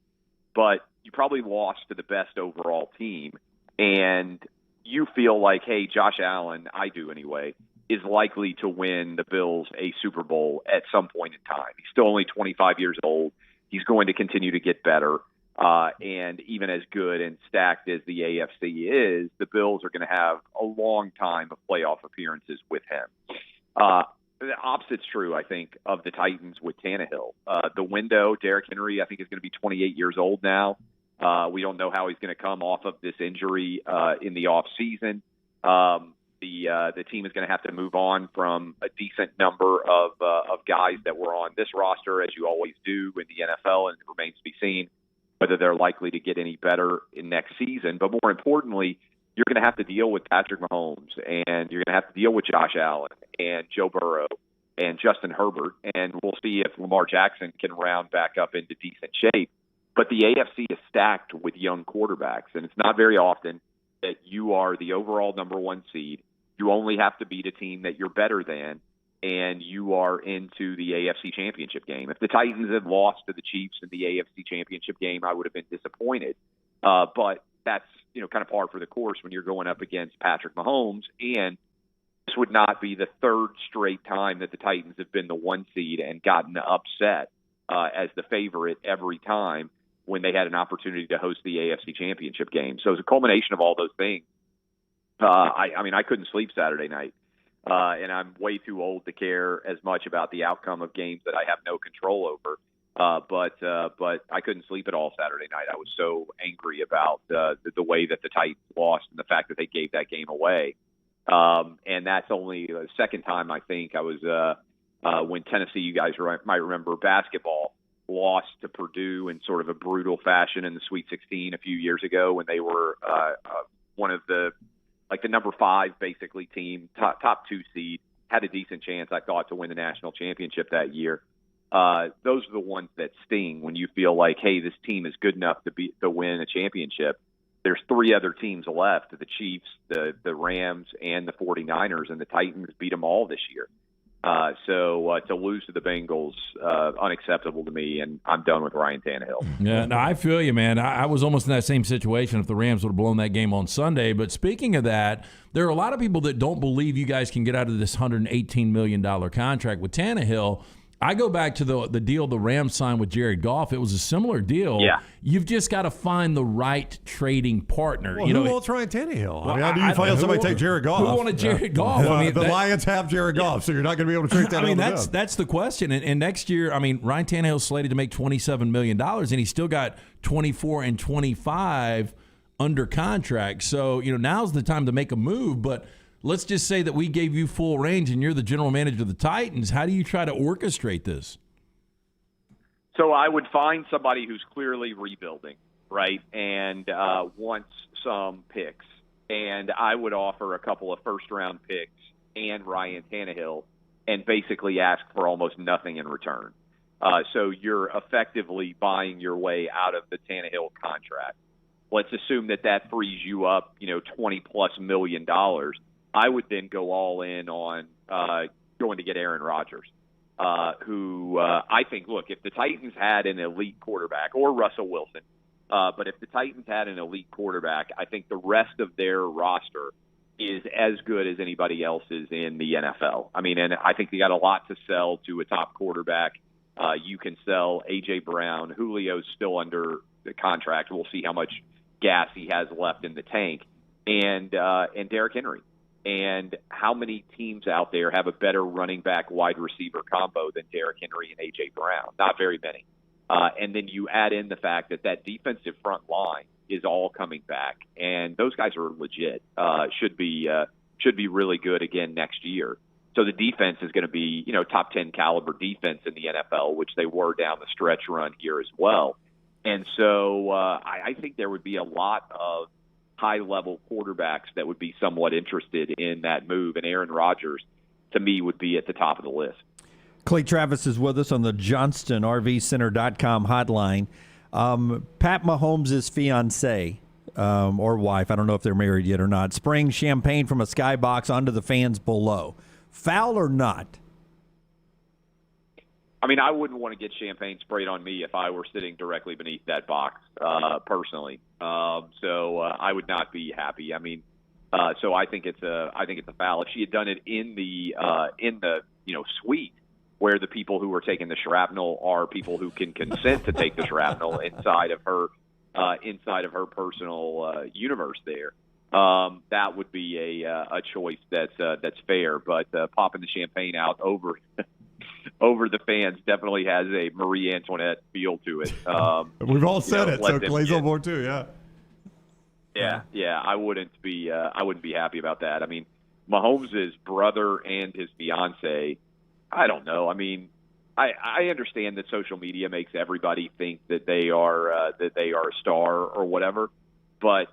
But you probably lost to the best overall team, and you feel like, hey, Josh Allen, I do anyway, is likely to win the Bills a Super Bowl at some point in time. He's still only 25 years old. He's going to continue to get better. And even as good and stacked as the AFC is, the Bills are going to have a long time of playoff appearances with him. The opposite's true, I think, of the Titans with Tannehill. The window, Derrick Henry, I think, is going to be 28 years old now. We don't know how he's going to come off of this injury in the offseason. The team is going to have to move on from a decent number of guys that were on this roster, as you always do in the NFL, and it remains to be seen whether they're likely to get any better in next season. But more importantly, you're going to have to deal with Patrick Mahomes, and you're going to have to deal with Josh Allen and Joe Burrow and Justin Herbert, and we'll see if Lamar Jackson can round back up into decent shape. But the AFC is stacked with young quarterbacks, and it's not very often that you are the overall number 1 seed. You only have to beat a team that you're better than, and you are into the AFC Championship game. If the Titans had lost to the Chiefs in the AFC Championship game, I would have been disappointed. But that's kind of par for the course when you're going up against Patrick Mahomes. And this would not be the 3rd straight time that the Titans have been the 1 seed and gotten upset as the favorite every time when they had an opportunity to host the AFC Championship game. So it was a culmination of all those things. I mean, I couldn't sleep Saturday night, and I'm way too old to care as much about the outcome of games that I have no control over. But I couldn't sleep at all Saturday night. I was so angry about the way that the Titans lost and the fact that they gave that game away. And that's only the second time I think I was when Tennessee, you guys might remember, basketball lost to Purdue in sort of a brutal fashion in the Sweet 16 a few years ago when they were one of the number 5 basically team, top 2 seed, had a decent chance, I thought, to win the national championship that year. Those are the ones that sting when you feel like, hey, this team is good enough to win a championship. There's 3 other teams left, the Chiefs, the Rams, and the 49ers, and the Titans beat them all this year. So to lose to the Bengals, unacceptable to me, and I'm done with Ryan Tannehill. Yeah, no, I feel you, man. I was almost in that same situation if the Rams would have blown that game on Sunday. But speaking of that, there are a lot of people that don't believe you guys can get out of this $118 million contract with Tannehill. I go back to the deal the Rams signed with Jared Goff. It was a similar deal. Yeah. You've just got to find the right trading partner. Well, who wants Ryan Tannehill? I mean, how do you find somebody take Jared Goff? Who wanted Jared Goff? I mean, the Lions have Jared Goff, so you're not going to be able to trade that. I mean, that's the question. And next year, I mean, Ryan Tannehill's slated to make $27 million, and he's still got 24 and 25 under contract. So, now's the time to make a move, but let's just say that we gave you full range and you're the general manager of the Titans. How do you try to orchestrate this? So I would find somebody who's clearly rebuilding, right, and wants some picks. And I would offer a couple of first-round picks and Ryan Tannehill and basically ask for almost nothing in return. So you're effectively buying your way out of the Tannehill contract. Let's assume that frees you up, $20+ million. I would then go all in on going to get Aaron Rodgers, who I think, look, if the Titans had an elite quarterback, or Russell Wilson, but if the Titans had an elite quarterback, I think the rest of their roster is as good as anybody else's in the NFL. I mean, and I think they got a lot to sell to a top quarterback. You can sell A.J. Brown. Julio's still under the contract. We'll see how much gas he has left in the tank. And Derrick Henry. And how many teams out there have a better running back wide receiver combo than Derrick Henry and A.J. Brown? Not very many. And then you add in the fact that defensive front line is all coming back, and those guys are legit. Should be really good again next year. So the defense is going to be, top 10 caliber defense in the NFL, which they were down the stretch run here as well. And so I think there would be a lot of high-level quarterbacks that would be somewhat interested in that move, and Aaron Rodgers, to me, would be at the top of the list. Clay Travis is with us on the JohnstonRVCenter.com hotline. Pat Mahomes' fiancée or wife, I don't know if they're married yet or not, spraying champagne from a skybox onto the fans below. Foul or not? I mean, I wouldn't want to get champagne sprayed on me if I were sitting directly beneath that box, personally. So I would not be happy. I mean, so I think it's a foul. If she had done it in the suite where the people who are taking the shrapnel are people who can consent to take the shrapnel inside of her personal universe there, that would be a choice that's fair. But popping the champagne out over the fans definitely has a Marie Antoinette feel to it. We've all said it, so Clay's on board too. Yeah. I wouldn't be happy about that. I mean, Mahomes' brother and his fiance, I don't know. I mean, I understand that social media makes everybody think that they are a star or whatever, but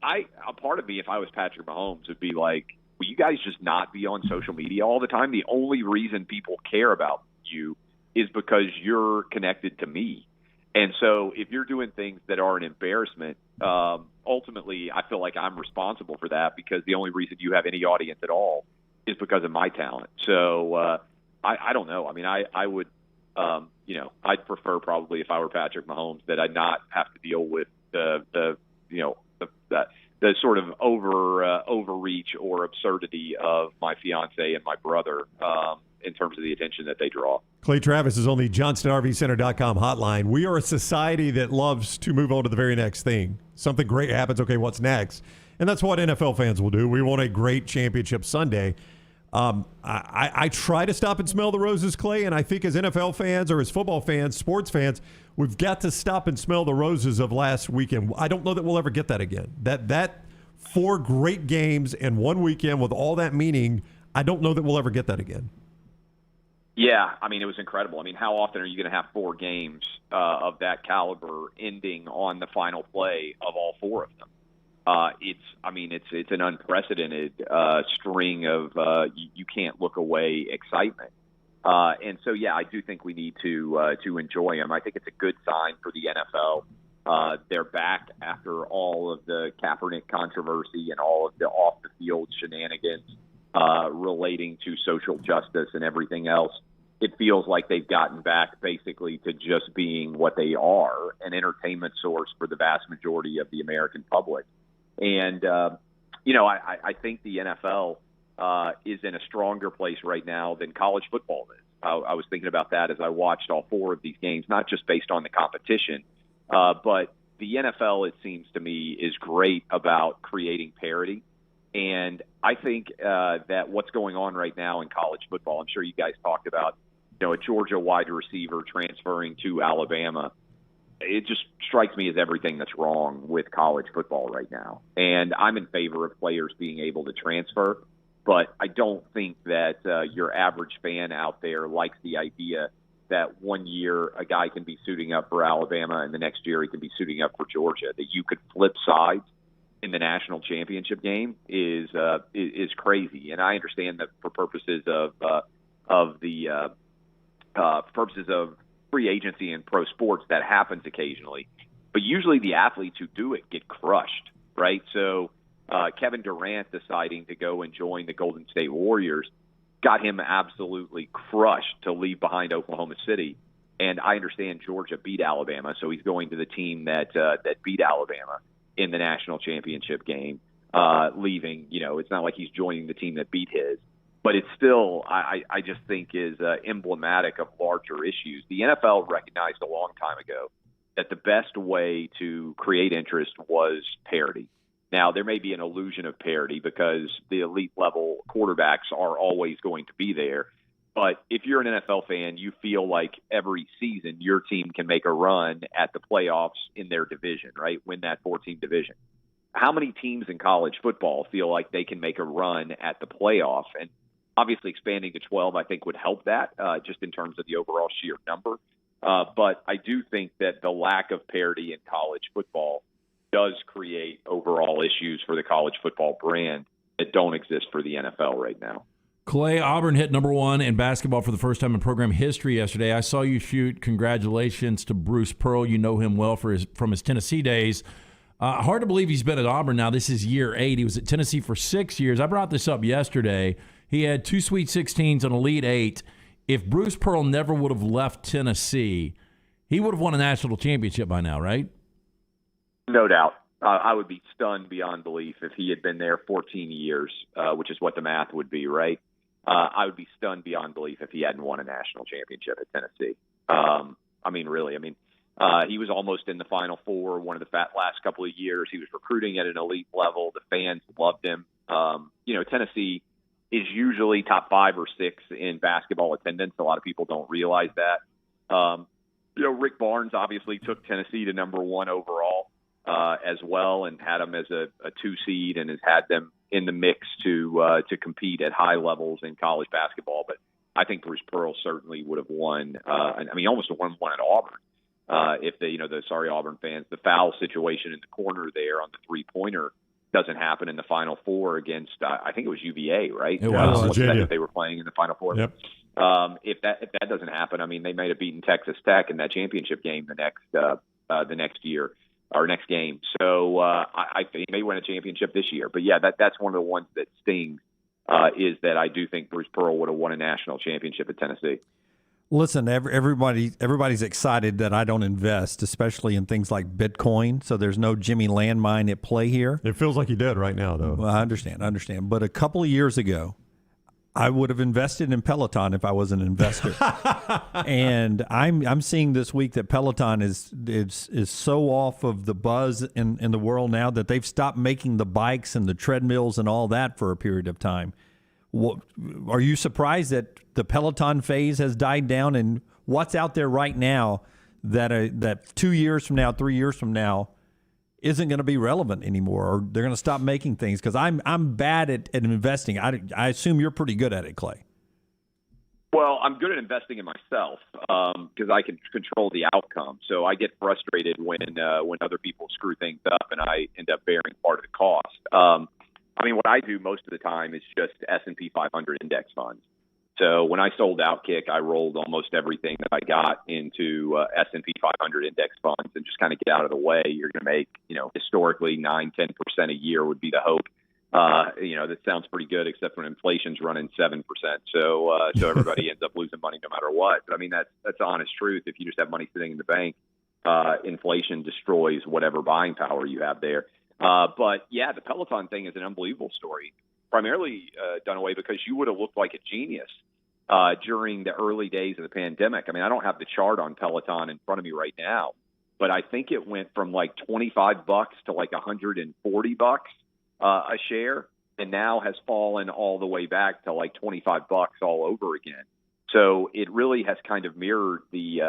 a part of me, if I was Patrick Mahomes, would be like, will you guys just not be on social media all the time? The only reason people care about you is because you're connected to me. And so if you're doing things that are an embarrassment, ultimately I feel like I'm responsible for that, because the only reason you have any audience at all is because of my talent. So I don't know. I mean, I would, I'd prefer probably, if I were Patrick Mahomes, that I not have to deal with the sort of overreach or absurdity of my fiance and my brother. in terms of the attention that they draw. Clay Travis is on the JohnstonRVCenter.com hotline. We are a society that loves to move on to the very next thing. Something great happens. Okay, what's next? And that's what NFL fans will do. We want a great championship Sunday. I try to stop and smell the roses, Clay, and I think as NFL fans or as football fans, sports fans, we've got to stop and smell the roses of last weekend. I don't know that we'll ever get that again. That 4 great games in one weekend with all that meaning, I don't know that we'll ever get that again. Yeah, I mean, it was incredible. I mean, how often are you going to have 4 games of that caliber ending on the final play of all 4 of them? It's an unprecedented string of you can't look away excitement. And so, yeah, I do think we need to enjoy them. I think it's a good sign for the NFL. They're back after all of the Kaepernick controversy and all of the off-the-field shenanigans relating to social justice and everything else. It feels like they've gotten back basically to just being what they are, an entertainment source for the vast majority of the American public. And, I think the NFL is in a stronger place right now than college football is. I was thinking about that as I watched all 4 of these games, not just based on the competition, but the NFL, it seems to me, is great about creating parity. And I think that what's going on right now in college football, I'm sure you guys talked about, a Georgia wide receiver transferring to Alabama. It just strikes me as everything that's wrong with college football right now. And I'm in favor of players being able to transfer, but I don't think that your average fan out there likes the idea that one year a guy can be suiting up for Alabama and the next year he can be suiting up for Georgia. That you could flip sides in the national championship game is crazy. And I understand that for purposes of free agency and pro sports, that happens occasionally, but usually the athletes who do it get crushed, right? So Kevin Durant deciding to go and join the Golden State Warriors got him absolutely crushed to leave behind Oklahoma City. And I understand Georgia beat Alabama, so he's going to the team that beat Alabama in the national championship game, leaving. It's not like he's joining the team that beat his. But it's still, I just think, is emblematic of larger issues. The NFL recognized a long time ago that the best way to create interest was parity. Now, there may be an illusion of parity because the elite level quarterbacks are always going to be there. But if you're an NFL fan, you feel like every season your team can make a run at the playoffs in their division, right? Win that 4-team division. How many teams in college football feel like they can make a run at the playoff? And obviously, expanding to 12, I think, would help that just in terms of the overall sheer number. But I do think that the lack of parity in college football does create overall issues for the college football brand that don't exist for the NFL right now. Clay, Auburn hit number 1 in basketball for the first time in program history yesterday. I saw you shoot congratulations to Bruce Pearl. You know him well from his Tennessee days. Hard to believe he's been at Auburn now. This is year 8. He was at Tennessee for 6 years. I brought this up yesterday. He had 2 Sweet 16s, an Elite 8. If Bruce Pearl never would have left Tennessee, he would have won a national championship by now, right? No doubt. I would be stunned beyond belief if he had been there 14 years, which is what the math would be, right? I would be stunned beyond belief if he hadn't won a national championship at Tennessee. Really. He was almost in the Final Four one of the last couple of years. He was recruiting at an elite level. The fans loved him. Tennessee is usually top 5 or 6 in basketball attendance. A lot of people don't realize that. Rick Barnes obviously took Tennessee to number 1 overall as well, and had them as a 2 seed, and has had them in the mix to compete at high levels in college basketball. But I think Bruce Pearl certainly would have won. Almost won one at Auburn. If sorry Auburn fans, the foul situation in the corner there on the 3-pointer doesn't happen in the Final Four against, I think it was UVA, right? It was. That they were playing in the Final Four. Yep. If that doesn't happen, they might have beaten Texas Tech in that championship game the next year or next game. So I think he may win a championship this year. But yeah, that's one of the ones that stings is that I do think Bruce Pearl would have won a national championship at Tennessee. Listen, everybody's excited that I don't invest, especially in things like Bitcoin. So there's no Jimmy landmine at play here. It feels like you did right now, though. Well, I understand. But a couple of years ago, I would have invested in Peloton if I was an investor. And I'm seeing this week that Peloton is so off of the buzz in the world now that they've stopped making the bikes and the treadmills and all that for a period of time. Are you surprised that the Peloton phase has died down? And what's out there right now that 2 years from now, 3 years from now, isn't going to be relevant anymore, or they're going to stop making things? Because I'm bad at investing. I assume you're pretty good at it, Clay. Well, I'm good at investing in myself because I can control the outcome. So I get frustrated when other people screw things up, and I end up bearing part of the cost. I mean, what I do most of the time is just S&P 500 index funds. So when I sold Outkick, I rolled almost everything that I got into S&P 500 index funds and just kind of get out of the way. You're going to make, historically 9-10% a year would be the hope. That sounds pretty good, except when inflation's running 7%. So everybody ends up losing money no matter what. But I mean, that's the honest truth. If you just have money sitting in the bank, inflation destroys whatever buying power you have there. But yeah, the Peloton thing is an unbelievable story, primarily, Dunaway, because you would have looked like a genius during the early days of the pandemic. I mean, I don't have the chart on Peloton in front of me right now, but I think it went from like $25 to like $140 a share, and now has fallen all the way back to like $25 all over again. So it really has kind of mirrored the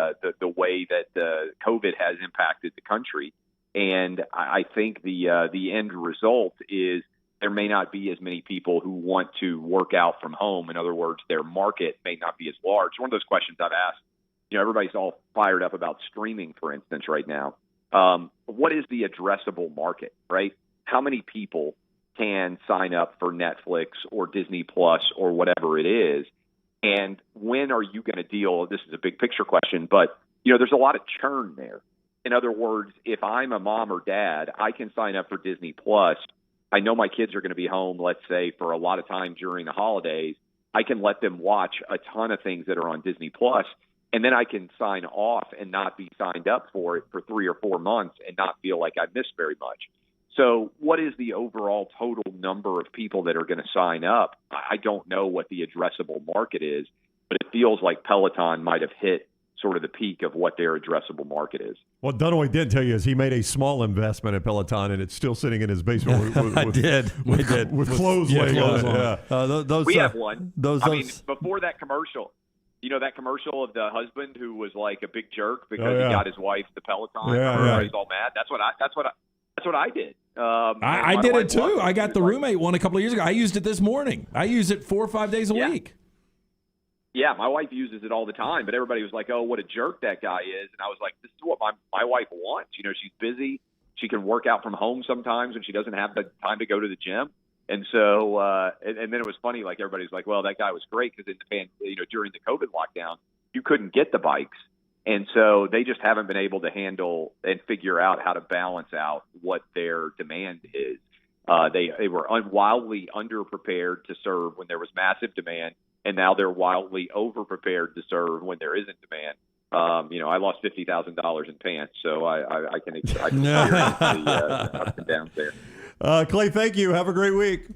way that COVID has impacted the country. And I think the end result is there may not be as many people who want to work out from home. In other words, their market may not be as large. One of those questions I've asked, everybody's all fired up about streaming, for instance, right now. What is the addressable market, right? How many people can sign up for Netflix or Disney Plus or whatever it is? And when are you going to deal? This is a big picture question, but there's a lot of churn there. In other words, if I'm a mom or dad, I can sign up for Disney Plus. I know my kids are going to be home, let's say, for a lot of time during the holidays. I can let them watch a ton of things that are on Disney Plus, and then I can sign off and not be signed up for it for 3 or 4 months and not feel like I missed very much. So what is the overall total number of people that are going to sign up? I don't know what the addressable market is, but it feels like Peloton might have hit sort of the peak of what their addressable market is. What Dunaway did tell you is he made a small investment at Peloton, and it's still sitting in his basement. With clothes laying on it. Yeah. We have one. I mean, before that commercial, that commercial of the husband who was like a big jerk because he got his wife the Peloton. Everybody's all mad. That's what I did. I did it too. I got the roommate one a couple of years ago. I used it this morning. I use it 4 or 5 days a week. Yeah, my wife uses it all the time, but everybody was like, oh, what a jerk that guy is. And I was like, this is what my wife wants. She's busy. She can work out from home sometimes when she doesn't have the time to go to the gym. And so, and then it was funny, like everybody's like, well, that guy was great because during the COVID lockdown, you couldn't get the bikes. And so they just haven't been able to handle and figure out how to balance out what their demand is. They were wildly underprepared to serve when there was massive demand. And now they're wildly over-prepared to serve when there isn't demand. I lost $50,000 in pants, so I can experience the ups and downs there. Clay, thank you. Have a great week.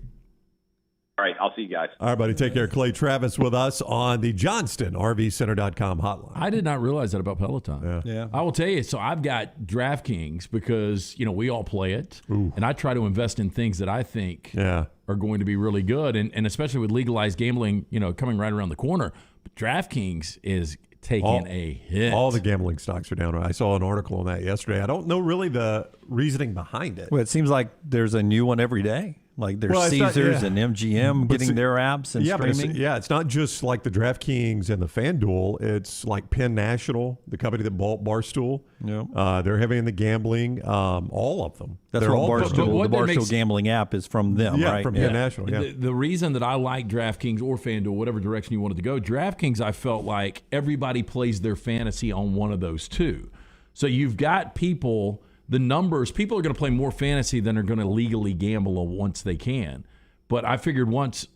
All right, I'll see you guys. All right, buddy. Take care. Clay Travis with us on the Johnston RVCenter.com hotline. I did not realize that about Peloton. Yeah. I will tell you. So I've got DraftKings because, we all play it. Ooh. And I try to invest in things that I think are going to be really good. And especially with legalized gambling, coming right around the corner. But DraftKings is taking a hit. All the gambling stocks are down. I saw an article on that yesterday. I don't know really the reasoning behind it. Well, it seems like there's a new one every day. Like there's Caesars and MGM getting their apps and streaming. It's not just like the DraftKings and the FanDuel. It's like Penn National, the company that bought Barstool. Yeah. They're heavy in the gambling. All of them. That's what Barstool. The Barstool gambling app is from them, right? From Penn National. Yeah. The reason that I like DraftKings or FanDuel, whatever direction you wanted to go, DraftKings, I felt like everybody plays their fantasy on one of those two. So you've got people. The numbers, people are going to play more fantasy than are going to legally gamble once they can. But I figured once,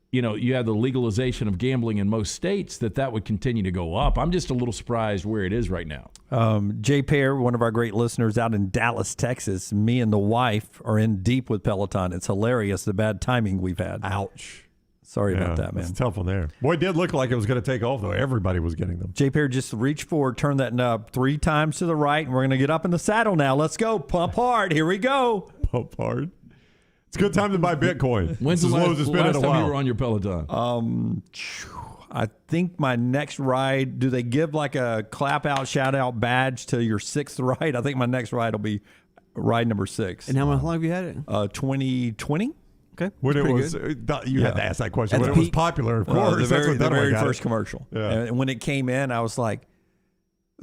you have the legalization of gambling in most states, that would continue to go up. I'm just a little surprised where it is right now. Jay Pear, one of our great listeners out in Dallas, Texas, me and the wife are in deep with Peloton. It's hilarious, the bad timing we've had. Ouch. Sorry about that, man. It's a tough one there. Boy, it did look like it was going to take off, though. Everybody was getting them. J-Pair, just reach forward, turn that knob 3 times to the right, and we're going to get up in the saddle now. Let's go. Pump hard. Here we go. Pump hard. It's a good time to buy Bitcoin. When's the last time while. you were on your Peloton? I think my next ride, do they give like a clap out, shout out badge to your 6th ride? I think my next ride will be ride number 6. And how long have you had it? 2020. Okay. When it was, you had to ask that question. When it was popular, of course. The very got first commercial. Yeah. And when it came in, I was like,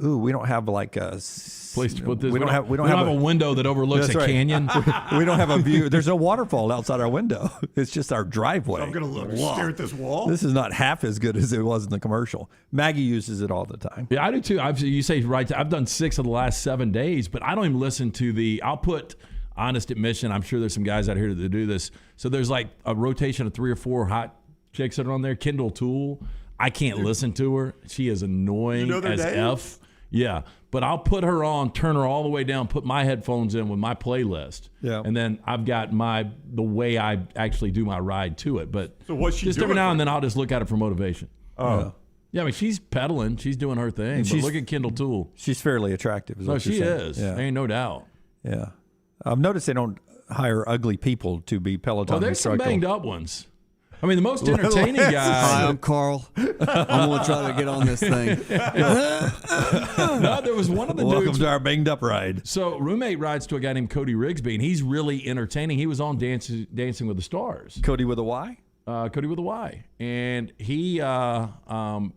"Ooh, we don't have like a place to put this. We don't have a window that overlooks a canyon. we don't have a view. There's no waterfall outside our window. It's just our driveway. I'm going to stare at this wall. This is not half as good as it was in the commercial. Maggie uses it all the time. Yeah, I do too. You say right. I've done 6 of the last 7 days, but I don't even listen to I'll put. Honest admission, I'm sure there's some guys out here that do this. So there's like a rotation of 3 or 4 hot chicks that are on there. Kendall Toole, I can't listen to her. She is annoying as F. Yeah, but I'll put her on, turn her all the way down, put my headphones in with my playlist. Yeah. And then I've got the way I actually do my ride to it. But so what's she just doing every now and then I'll just look at it for motivation. Oh. Yeah, I mean, she's pedaling. She's doing her thing. But look at Kendall Toole. She's fairly attractive. No, she is. Yeah. There ain't no doubt. Yeah. I've noticed they don't hire ugly people to be Peloton Well, there's some instructors. banged up ones. I mean, the most entertaining guy. Hi, I'm Carl. I'm going to try to get on this thing. No, there was one of the dudes. Welcome to our banged up ride. So roommate rides to a guy named Cody Rigsby, and he's really entertaining. He was on Dancing with the Stars. Cody with a Y? Cody with a Y. And he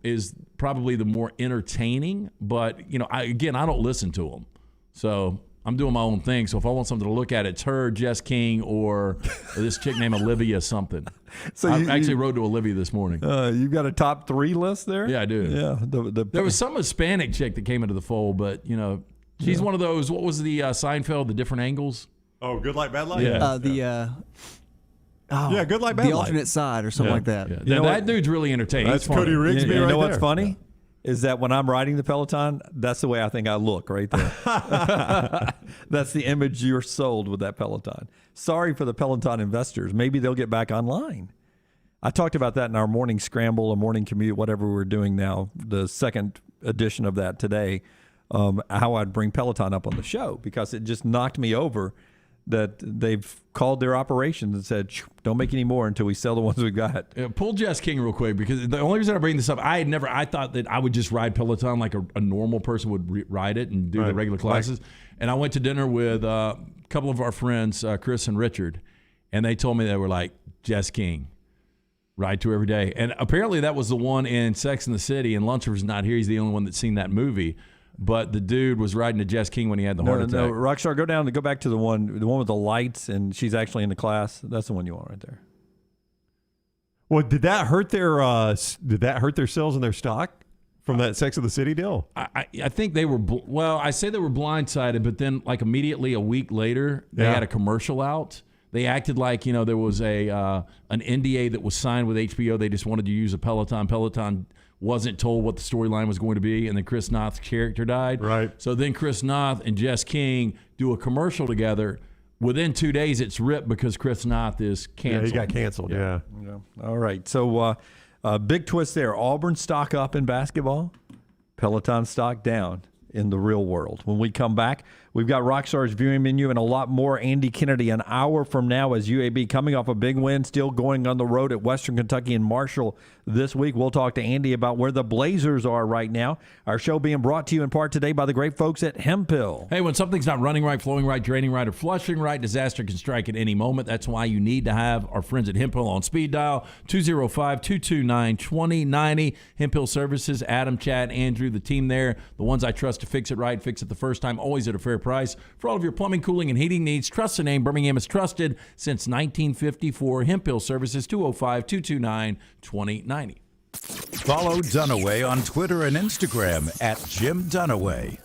is probably the more entertaining, but, I don't listen to him. So I'm doing my own thing. So if I want something to look at, it's her, Jess King, or this chick named Olivia something. So I actually rode to Olivia this morning. You've got a top 3 list there? Yeah, I do. Yeah. There was some Hispanic chick that came into the fold, but, she's one of those, what was the Seinfeld, the different angles? Oh, Good Light, Bad Light? Yeah. Good Light, Bad The Light. alternate side or something like that. Yeah. Now, that dude's really entertaining. That's He's funny. Cody Rigsby You right know what's there. funny? Is that when I'm riding the Peloton, that's the way I think I look right there. That's the image you're sold with that Peloton. Sorry for the Peloton investors. Maybe they'll get back online. I talked about that in our morning scramble or morning commute, whatever we're doing now, the second edition of that today, how I'd bring Peloton up on the show because it just knocked me over that they've called their operations and said, don't make any more until we sell the ones we got. Yeah, pull Jess King real quick because the only reason I bring this up, I thought that I would just ride Peloton like a normal person would ride it and do the regular classes. And I went to dinner with a couple of our friends, Chris and Richard, and they told me they were like, Jess King, ride to every day. And apparently that was the one in Sex and the City, and Luncifer's not here. He's the only one that's seen that movie. But the dude was riding to Jess King when he had the heart attack. No, Rockstar, go back to the one with the lights, and she's actually in the class. That's the one you want right there. Well, did that hurt their sales and their stock from that Sex of the City deal? I think they were I say they were blindsided, but then like immediately a week later they had a commercial out. They acted like there was an NDA that was signed with HBO. They just wanted to use a Peloton. Peloton wasn't told what the storyline was going to be, and then Chris Noth's character died. Right. So then Chris Noth and Jess King do a commercial together. Within 2 days, it's ripped because Chris Noth is canceled. Yeah, he got canceled, yeah. All right. So big twist there. Auburn stock up in basketball. Peloton stock down in the real world. When we come back, we've got Rockstar's viewing menu and a lot more. Andy Kennedy an hour from now as UAB coming off a big win, still going on the road at Western Kentucky and Marshall this week. We'll talk to Andy about where the Blazers are right now. Our show being brought to you in part today by the great folks at Hemphill. Hey, when something's not running right, flowing right, draining right, or flushing right, disaster can strike at any moment. That's why you need to have our friends at Hemphill on speed dial, 205-229-2090. Hemphill Services, Adam, Chad, Andrew, the team there, the ones I trust to fix it right, fix it the first time, always at a fair price. For all of your plumbing, cooling, and heating needs, trust the name. Birmingham is trusted since 1954. Hemphill Services, 205-229-2090. Follow Dunaway on Twitter and Instagram at Jim Dunaway.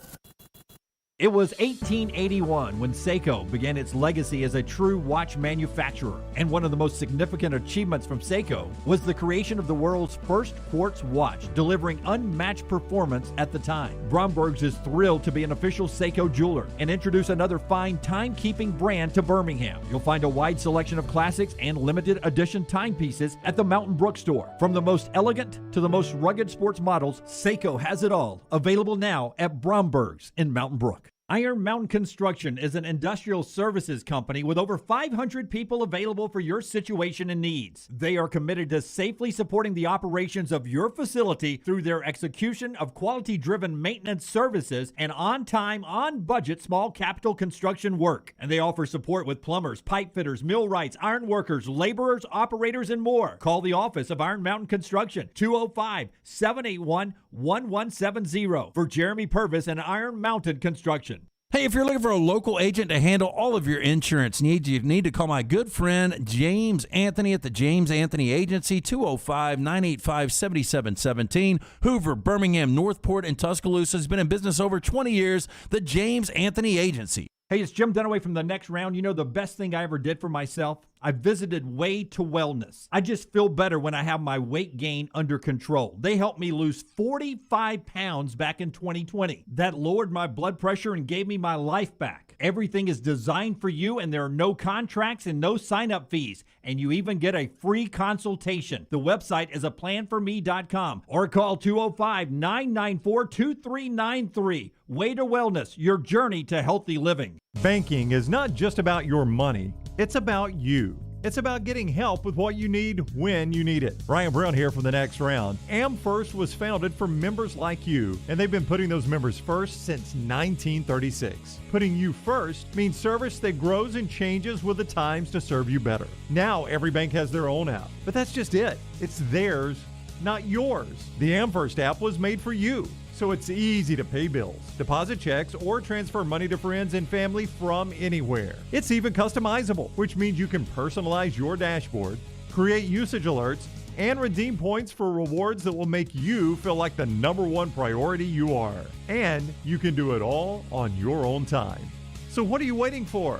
It was 1881 when Seiko began its legacy as a true watch manufacturer, and one of the most significant achievements from Seiko was the creation of the world's first quartz watch, delivering unmatched performance at the time. Bromberg's is thrilled to be an official Seiko jeweler and introduce another fine timekeeping brand to Birmingham. You'll find a wide selection of classics and limited edition timepieces at the Mountain Brook store. From the most elegant to the most rugged sports models, Seiko has it all. Available now at Bromberg's in Mountain Brook. Iron Mountain Construction is an industrial services company with over 500 people available for your situation and needs. They are committed to safely supporting the operations of your facility through their execution of quality-driven maintenance services and on-time, on-budget small capital construction work. And they offer support with plumbers, pipe fitters, millwrights, iron workers, laborers, operators, and more. Call the office of Iron Mountain Construction, 205-781-1170 for Jeremy Purvis and Iron Mountain Construction. Hey, if you're looking for a local agent to handle all of your insurance needs, you need to call my good friend James Anthony at the James Anthony Agency, 205-985-7717, Hoover, Birmingham, Northport, and Tuscaloosa. Has been in business over 20 years, the James Anthony Agency. Hey, it's Jim Dunaway from The Next Round. You know the best thing I ever did for myself? I visited Way to Wellness. I just feel better when I have my weight gain under control. They helped me lose 45 pounds back in 2020. That lowered my blood pressure and gave me my life back. Everything is designed for you, and there are no contracts and no sign-up fees. And you even get a free consultation. The website is aplanforme.com or call 205-994-2393. Way to Wellness, your journey to healthy living. Banking is not just about your money, it's about you. It's about getting help with what you need when you need it. Ryan Brown here from The Next Round. AmFirst was founded for members like you, and they've been putting those members first since 1936. Putting you first means service that grows and changes with the times to serve you better. Now every bank has their own app, but that's just it. It's theirs, not yours. The AmFirst app was made for you, so it's easy to pay bills, deposit checks, or transfer money to friends and family from anywhere. It's even customizable, which means you can personalize your dashboard, create usage alerts, and redeem points for rewards that will make you feel like the number one priority you are. And you can do it all on your own time. So what are you waiting for?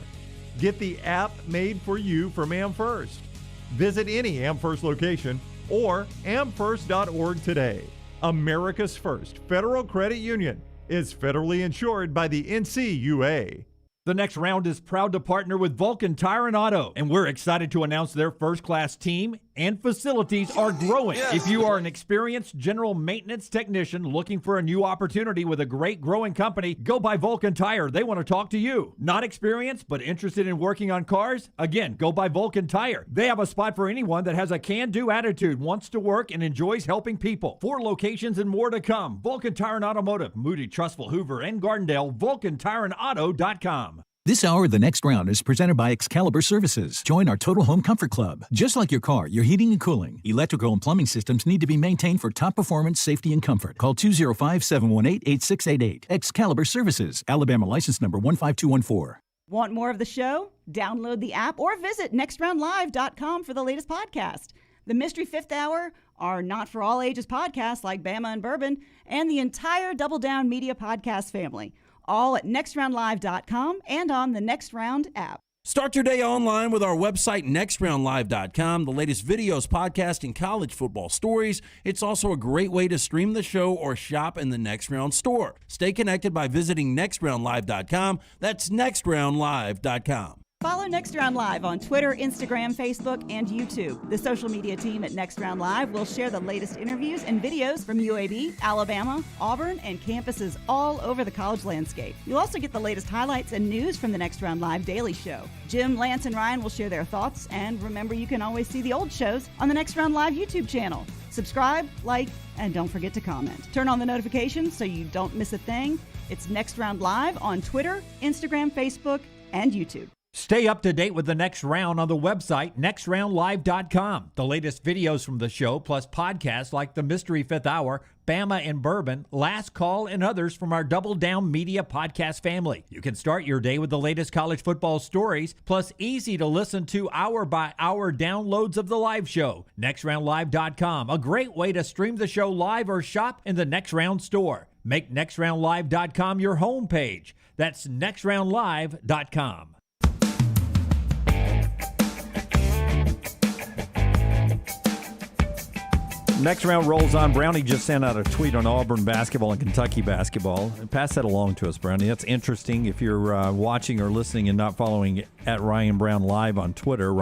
Get the app made for you from AmFirst. Visit any AmFirst location or amfirst.org today. America's first federal credit union is federally insured by the NCUA. The Next Round is proud to partner with Vulcan Tire and Auto, and we're excited to announce their first-class team and facilities are growing. Yes. If you are an experienced general maintenance technician looking for a new opportunity with a great growing company, go by Vulcan Tire. They want to talk to you. Not experienced, but interested in working on cars? Again, go by Vulcan Tire. They have a spot for anyone that has a can-do attitude, wants to work, and enjoys helping people. 4 locations and more to come. Vulcan Tire and Automotive, Moody, Trustful, Hoover, and Gardendale, VulcanTireandAuto.com. This hour of The Next Round is presented by Excalibur Services. Join our Total Home Comfort Club. Just like your car, your heating and cooling, electrical and plumbing systems need to be maintained for top performance, safety, and comfort. Call 205-718-8688. Excalibur Services, Alabama license number 15214. Want more of the show? Download the app or visit nextroundlive.com for the latest podcast. The Mystery Fifth Hour, our Not For All Ages podcast like Bama and Bourbon, and the entire Double Down Media podcast family. All at nextroundlive.com and on the Next Round app. Start your day online with our website, nextroundlive.com, the latest videos, podcasts, and college football stories. It's also a great way to stream the show or shop in the Next Round store. Stay connected by visiting nextroundlive.com. That's nextroundlive.com. Follow Next Round Live on Twitter, Instagram, Facebook, and YouTube. The social media team at Next Round Live will share the latest interviews and videos from UAB, Alabama, Auburn, and campuses all over the college landscape. You'll also get the latest highlights and news from the Next Round Live Daily Show. Jim, Lance, and Ryan will share their thoughts, and remember you can always see the old shows on the Next Round Live YouTube channel. Subscribe, like, and don't forget to comment. Turn on the notifications so you don't miss a thing. It's Next Round Live on Twitter, Instagram, Facebook, and YouTube. Stay up to date with The Next Round on the website, nextroundlive.com. The latest videos from the show, plus podcasts like The Mystery Fifth Hour, Bama and Bourbon, Last Call, and others from our Double Down Media podcast family. You can start your day with the latest college football stories, plus easy to listen to hour-by-hour downloads of the live show. Nextroundlive.com, a great way to stream the show live or shop in the Next Round store. Make nextroundlive.com your homepage. That's nextroundlive.com. Next round rolls on. Brownie just sent out a tweet on Auburn basketball and Kentucky basketball. Pass that along to us, Brownie. That's interesting. If you're watching or listening and not following at Ryan Brown Live on Twitter,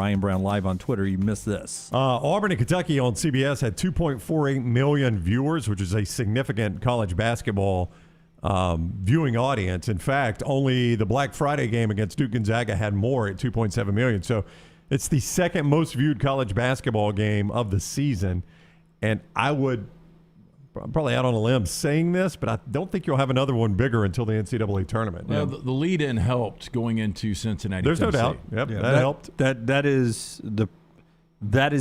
you missed this. Auburn and Kentucky on CBS had 2.48 million viewers, which is a significant college basketball viewing audience. In fact, only the Black Friday game against Duke Gonzaga had more at 2.7 million. So it's the second most viewed college basketball game of the season. And I'm probably out on a limb saying this, but I don't think you'll have another one bigger until the NCAA tournament. Well, the lead-in helped going into Cincinnati. There's Tennessee. no doubt. Yep, that helped. That is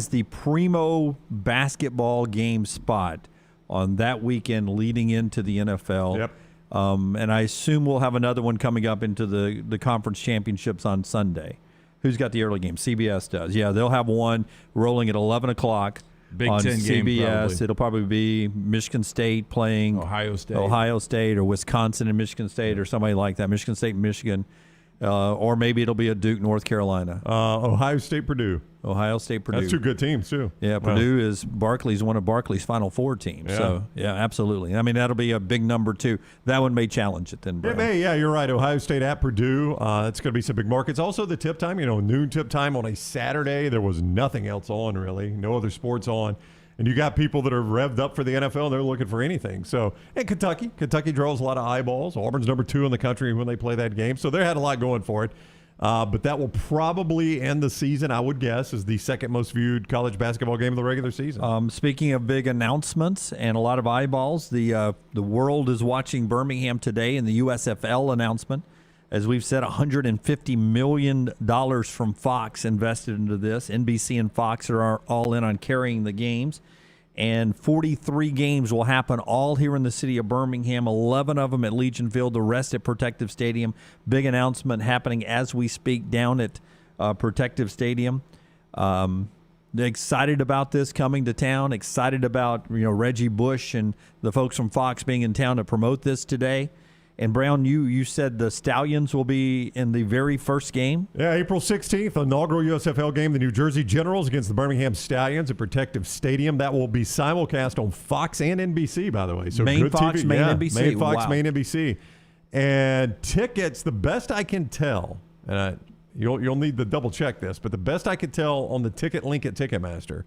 the primo basketball game spot on that weekend leading into the NFL. Yep. And I assume we'll have another one coming up into the conference championships on Sunday. Who's got the early game? CBS does. Yeah, they'll have one rolling at 11 o'clock. Big on Ten game, CBS, probably. It'll probably be Michigan State playing Ohio State, or Wisconsin and Michigan State, or somebody like that. Michigan State and Michigan, or maybe it'll be a Duke, North Carolina. Ohio State, Purdue. That's two good teams too. Yeah, Purdue is one of Barkley's Final Four teams. Yeah. So yeah, absolutely. I mean, that'll be a big number too. That one may challenge it then. It Brown. may, yeah, you're right. Ohio State at Purdue. It's going to be some big markets. Also, the tip time, noon tip time on a Saturday. There was nothing else on really, no other sports on. And you got people that are revved up for the NFL. They're looking for anything. So, and Kentucky draws a lot of eyeballs. Auburn's number 2 in the country when they play that game. So they had a lot going for it. But that will probably end the season, I would guess, as the second most viewed college basketball game of the regular season. Speaking of big announcements and a lot of eyeballs, the world is watching Birmingham today in the USFL announcement. As we've said, $150 million from Fox invested into this. NBC and Fox are all in on carrying the games. And 43 games will happen all here in the city of Birmingham, 11 of them at Legion Field, the rest at Protective Stadium. Big announcement happening as we speak down at Protective Stadium. Excited about this coming to town, excited about Reggie Bush and the folks from Fox being in town to promote this today. And Brown, you said the Stallions will be in the very first game? Yeah, April 16th, inaugural USFL game, the New Jersey Generals against the Birmingham Stallions at Protective Stadium. That will be simulcast on Fox and NBC, by the way. So main good Fox, TV. main Yeah, NBC. Main Fox, Wow. main NBC. And tickets, the best I can tell, and you'll need to double check this, but the best I could tell on the ticket link at Ticketmaster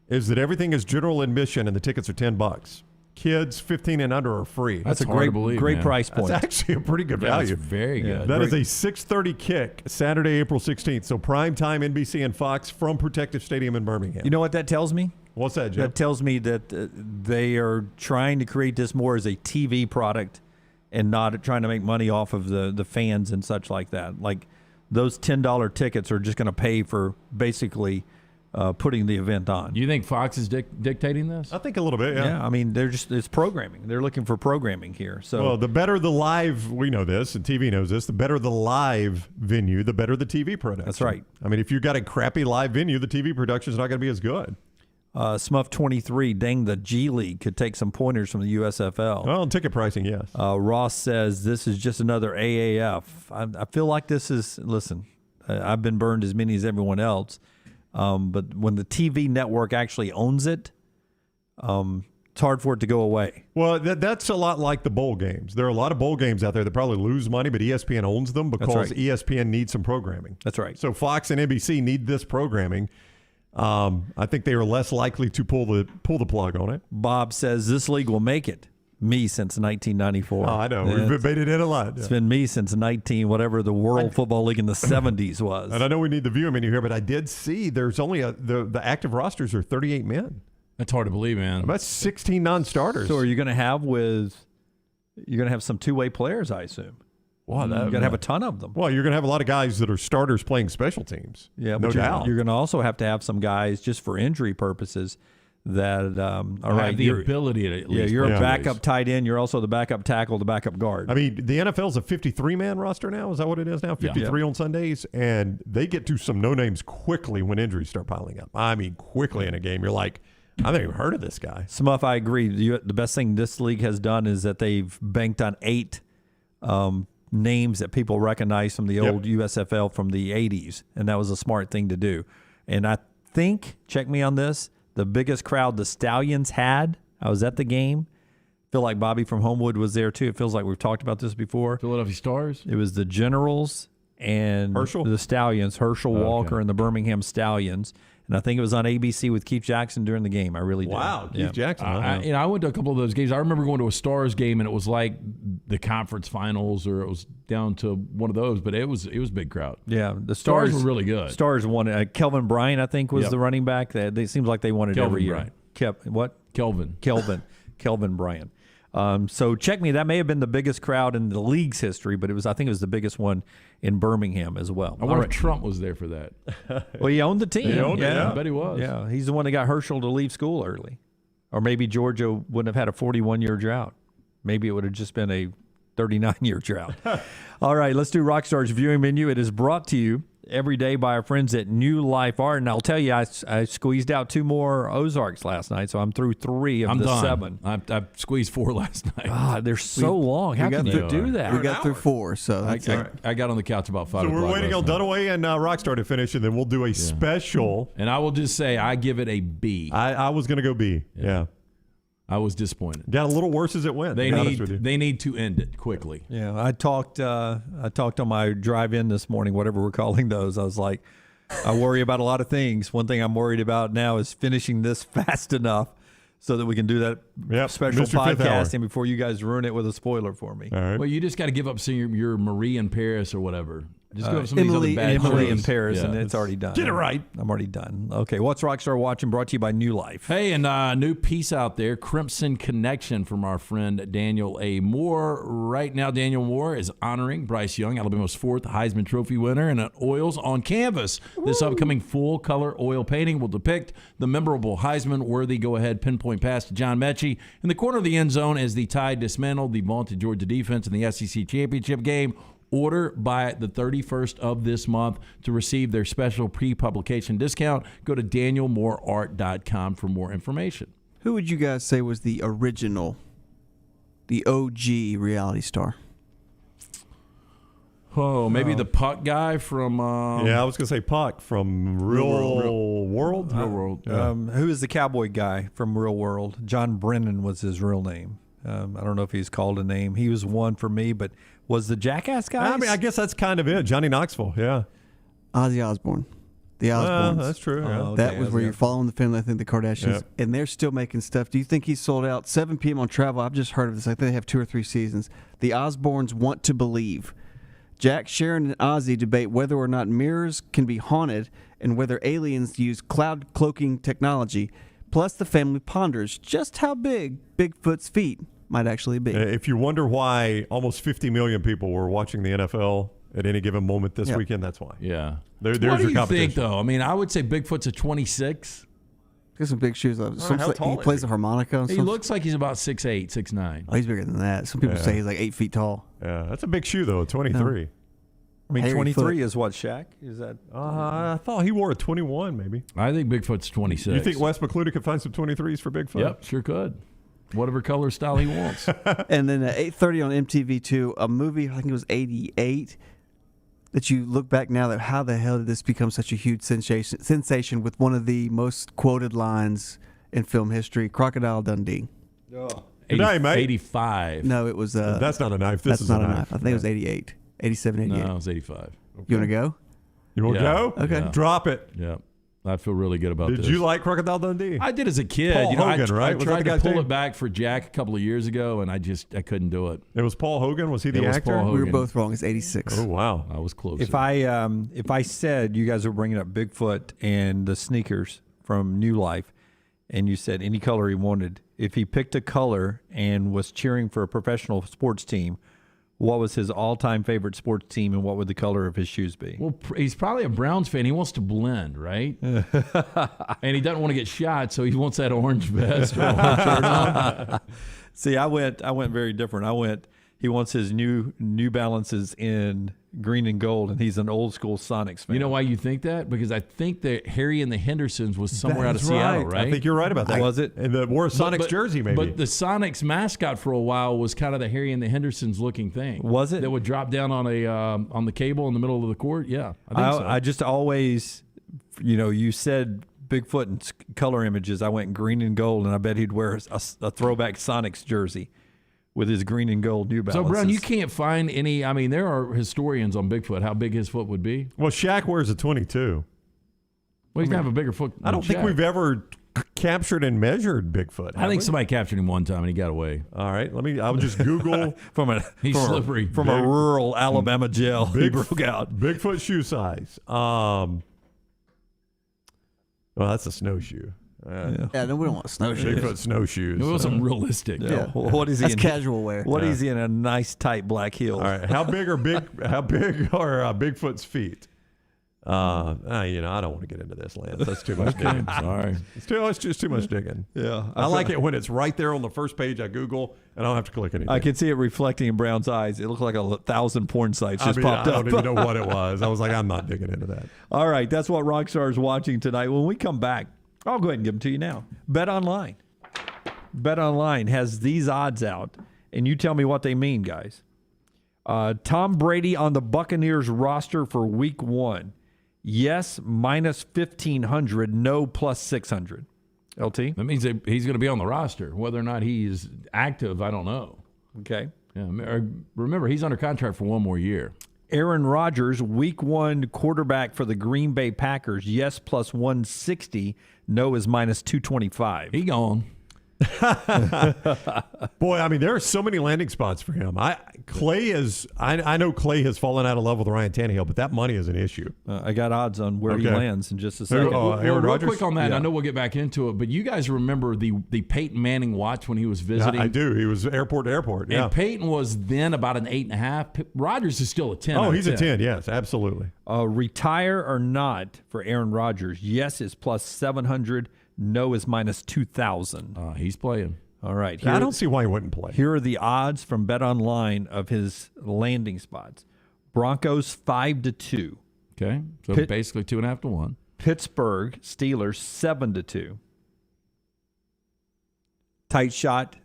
is that everything is general admission and the tickets are $10. Kids 15 and under are free. That's a great price point. That's actually a pretty good value. That's very good. That is a 6:30 kick Saturday, April 16th. So prime time NBC and Fox from Protective Stadium in Birmingham. You know what that tells me? What's that, Jeff? That tells me that they are trying to create this more as a TV product and not trying to make money off of the fans and such like that. Like those $10 tickets are just going to pay for basically putting the event on. You think Fox is dictating this? I think a little bit, yeah. Yeah, I mean, it's programming. They're looking for programming here. So, well, the better the live, we know this, and TV knows this, the better the live venue, the better the TV production. That's right. I mean, if you've got a crappy live venue, the TV production is not going to be as good. Smuff 23, dang, the G League could take some pointers from the USFL. Well, ticket pricing, yes. Ross says this is just another AAF. I feel like this is, listen, I've been burned as many as everyone else. But when the TV network actually owns it, it's hard for it to go away. Well, that's a lot like the bowl games. There are a lot of bowl games out there that probably lose money, but ESPN owns them because right. ESPN needs some programming. That's right. So Fox and NBC need this programming. I think they are less likely to pull the plug on it. Bob says this league will make it. Me since 1994. Oh, I know. We've debated it a lot. It's been me since whatever the World Football League in the 70s was. And I know we need the viewer menu here, but I did see there's only the active rosters are 38 men. That's hard to believe, man. That's 16 non-starters. So are you going to have some two-way players, I assume? Wow, you're going to have a ton of them. Well, you're going to have a lot of guys that are starters playing special teams. Yeah, no but doubt. You're going to also have to have some guys just for injury purposes that have the ability to at least. Yeah, you're a backup tight end. You're also the backup tackle, the backup guard. I mean, the NFL's a 53-man roster now. Is that what it is now? 53 on Sundays, and they get to some no names quickly when injuries start piling up. I mean, quickly in a game. You're like, I never even heard of this guy. Smuff, I agree. The best thing this league has done is that they've banked on 8 names that people recognize from the old USFL from the 80s, and that was a smart thing to do. And I think, check me on this, the biggest crowd the Stallions had, I was at the game. Feel like Bobby from Homewood was there too. It feels like we've talked about this before. Philadelphia Stars? It was the Generals and the Stallions, Herschel Walker and the Birmingham Stallions. And I think it was on ABC with Keith Jackson during the game. I really did. Wow, Keith Jackson. I went to a couple of those games. I remember going to a Stars game, and it was like the conference finals, or it was down to one of those. But it was a big crowd. Yeah, the Stars were really good. Stars won it. Kelvin Bryant, I think, was the running back. It seems like they won it every year. Kelvin Bryant. So check me. That may have been the biggest crowd in the league's history, but I think it was the biggest one in Birmingham as well. I wonder if Trump was there for that. Well, he owned the team. He owned it, I bet he was. Yeah, he's the one that got Herschel to leave school early. Or maybe Georgia wouldn't have had a 41-year drought. Maybe it would have just been a 39-year drought. All right, let's do Rockstar's viewing menu. It is brought to you every day by our friends at New Life Art. And I'll tell you, I squeezed out 2 more Ozarks last night, so I'm through 3 of the 7. I squeezed 4 last night. God, they're so long. How can you do that? We got through 4, so that's I got on the couch about 5 So o'clock. we're waiting on Dunaway and Rockstar to finish, and then we'll do a special. And I will just say I give it a B. I was going to go B. Yeah. I was disappointed. Got a little worse as it went. They need to end it quickly. Yeah, I talked on my drive-in this morning, whatever we're calling those. I was like, I worry about a lot of things. One thing I'm worried about now is finishing this fast enough so that we can do that special podcasting before you guys ruin it with a spoiler for me. All right. Well, you just got to give up seeing your Marie in Paris or whatever. Just go to some of these other bad Emily shows. in Paris, and it's already done. Get it right. I'm already done. Okay, what's Rockstar Watching? Brought to you by New Life. Hey, and a new piece out there, Crimson Connection from our friend Daniel A. Moore. Right now, Daniel Moore is honoring Bryce Young, Alabama's 4th Heisman Trophy winner, and an Oils on Canvas. This upcoming full-color oil painting will depict the memorable Heisman-worthy go-ahead pinpoint pass to John Mechie in the corner of the end zone as the Tide dismantled the vaunted Georgia defense in the SEC championship game. Order by the 31st of this month to receive their special pre-publication discount. Go to danielmooreart.com for more information. Who would you guys say was the original, the OG reality star? Oh, maybe the Puck guy from... I was going to say Puck from Real World. Real World. Who is the cowboy guy from Real World? John Brennan was his real name. I don't know if he's called a name. He was one for me, but was the Jackass guy? I mean, I guess that's kind of it. Johnny Knoxville, yeah. Ozzy Osbourne. The Osbournes. That's true. Yeah. Oh, That was where you're following the family, I think the Kardashians, Yep. and they're still making stuff. Do you think he sold out 7 p.m. on Travel? I've just heard of this. I think they have 2 or 3 seasons. The Osbournes Want to Believe. Jack, Sharon, and Ozzy debate whether or not mirrors can be haunted and whether aliens use cloud cloaking technology. Plus, the family ponders just how big Bigfoot's feet might actually be. If you wonder why almost 50 million people were watching the NFL at any given moment this weekend, that's why. Yeah. There's what do your you competition. think, though? I mean, I would say Bigfoot's a 26. Got some big shoes. how tall He is plays he? the harmonica. He looks like he's about 6'8", 6'9". Oh, he's bigger than that. Some people say he's like 8 feet tall. Yeah, that's a big shoe, though, 23. I mean, Hairy 23 foot. is what, Shaq? Is that? I thought he wore a 21, maybe. I think Bigfoot's 26. You think Wes McCludy could find some 23s for Bigfoot? Yep, sure could. Whatever color style he wants. And then at 8:30 on MTV2, a movie, I think it was 88, that you look back now that how the hell did this become such a huge sensation with one of the most quoted lines in film history, Crocodile Dundee. Oh. Good day, mate. 85. No, it was... that's not a knife. This that's is not a a knife. knife. I think it was 88. 87, 88. No, it was 85. You want to go? You want to go? Okay. Yeah. Drop it. Yeah. I feel really good about this. Did you like Crocodile Dundee? I did as a kid. Paul Hogan, right? I Was that tried the to guy's pull name? it back for Jack a couple of years ago, and I couldn't do it. It was Paul Hogan? Was he the It was actor? Paul We were Hogan. both wrong. It's 86. Oh, wow. I was close. If I said you guys were bringing up Bigfoot and the sneakers from New Life, and you said any color he wanted, if he picked a color and was cheering for a professional sports team, what was his all-time favorite sports team, and what would the color of his shoes be? Well, he's probably a Browns fan. He wants to blend, right? And he doesn't want to get shot, so he wants that orange vest or orange shirt on. See, I went very different. I went He wants his New Balances in green and gold, and he's an old school Sonics fan. You know why you think that? Because I think that Harry and the Hendersons was somewhere out of Seattle, right? I think you're right about that. Was it? And wore a Sonics jersey, maybe. But the Sonics mascot for a while was kind of the Harry and the Hendersons looking thing. Was it? That would drop down on the cable in the middle of the court? Yeah, I think so. I just always, you said Bigfoot and color images. I went green and gold, and I bet he'd wear a throwback Sonics jersey with his green and gold New Balances. So, Brown, you can't find any. I mean, there are historians on Bigfoot, how big his foot would be. Well, Shaq wears a 22. Well, he's going to have a bigger foot. I don't think we've ever captured and measured Bigfoot. I think somebody captured him one time and he got away. All right, I'll just Google He's slippery. From a rural Alabama jail. He broke out. Bigfoot shoe size. Well, that's a snowshoe. Yeah, no, we don't want snowshoes. Bigfoot snowshoes. It wasn't realistic. Yeah. What is he That's in? casual wear. What is he in? A nice tight black heel. All right, how big are Bigfoot's feet? I don't want to get into this, Lance. That's too much digging. Sorry. It's just too much digging. Yeah. I like it when it's right there on the first page I Google, and I don't have to click anything. I can see it reflecting in Brown's eyes. It looked like 1,000 porn sites just popped up. I don't even know what it was. I was like, I'm not digging into that. All right, that's what Rockstar is watching tonight. When we come back, I'll go ahead and give them to you now. Bet Online. Bet Online has these odds out, and you tell me what they mean, guys. Tom Brady on the Buccaneers roster for Week 1. Yes, minus 1,500. No, plus 600. LT? That means that he's going to be on the roster. Whether or not he's active, I don't know. Okay. Yeah. Remember, he's under contract for one more year. Aaron Rodgers, Week 1 quarterback for the Green Bay Packers. Yes, plus 160. No is minus 225. He gone. Boy, I mean, there are so many landing spots for him. I know Clay has fallen out of love with Ryan Tannehill, but that money is an issue. I got odds on where he lands in just a second. Aaron real Rodgers? quick on that, Yeah. I know we'll get back into it, but you guys remember the Peyton Manning watch when he was visiting? I do. He was airport to airport. Yeah. And Peyton was then about an 8.5. Rodgers is still a 10. Oh, he's a 10. Yes, absolutely. Retire or not for Aaron Rodgers. Yes is plus 700. No is minus 2,000. He's playing. All right. I don't see why he wouldn't play. Here are the odds from Bet Online of his landing spots. Broncos 5-2. Okay, so basically 2.5 to 1. Pittsburgh Steelers 7-2. Tight shot.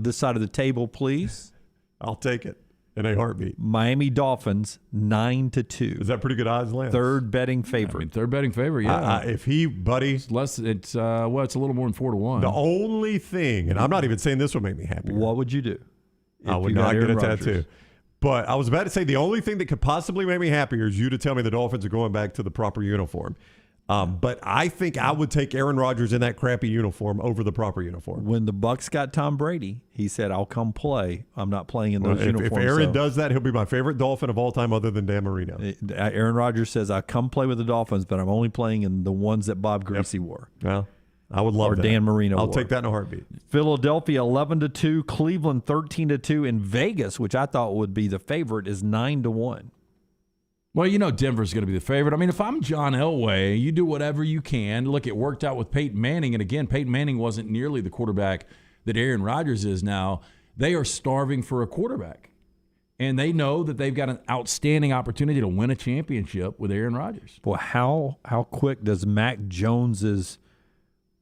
This side of the table, please. I'll take it in a heartbeat. Miami Dolphins 9-2. Is that pretty good odds, Lance? Third betting favorite. Third betting favorite. Yeah. If he, buddy, it's it's a little more than 4 to 1. The only thing, and I'm not even saying this would make me happy. What would you do? I would not get a tattoo. But I was about to say the only thing that could possibly make me happier is you to tell me the Dolphins are going back to the proper uniform. But I think I would take Aaron Rodgers in that crappy uniform over the proper uniform. When the Bucs got Tom Brady, he said, "I'll come play. I'm not playing in those uniforms." If Aaron does that, he'll be my favorite Dolphin of all time other than Dan Marino. Aaron Rodgers says, "I'll come play with the Dolphins, but I'm only playing in the ones that Bob Greasy wore." Well, I would love or that. Dan Marino I'll wore. take that in a heartbeat. Philadelphia 11-2, Cleveland 13-2, and Vegas, which I thought would be the favorite, is 9-1. Well, Denver's going to be the favorite. I mean, if I'm John Elway, you do whatever you can. Look, it worked out with Peyton Manning. And again, Peyton Manning wasn't nearly the quarterback that Aaron Rodgers is now. They are starving for a quarterback. And they know that they've got an outstanding opportunity to win a championship with Aaron Rodgers. Boy, how quick does Mac Jones's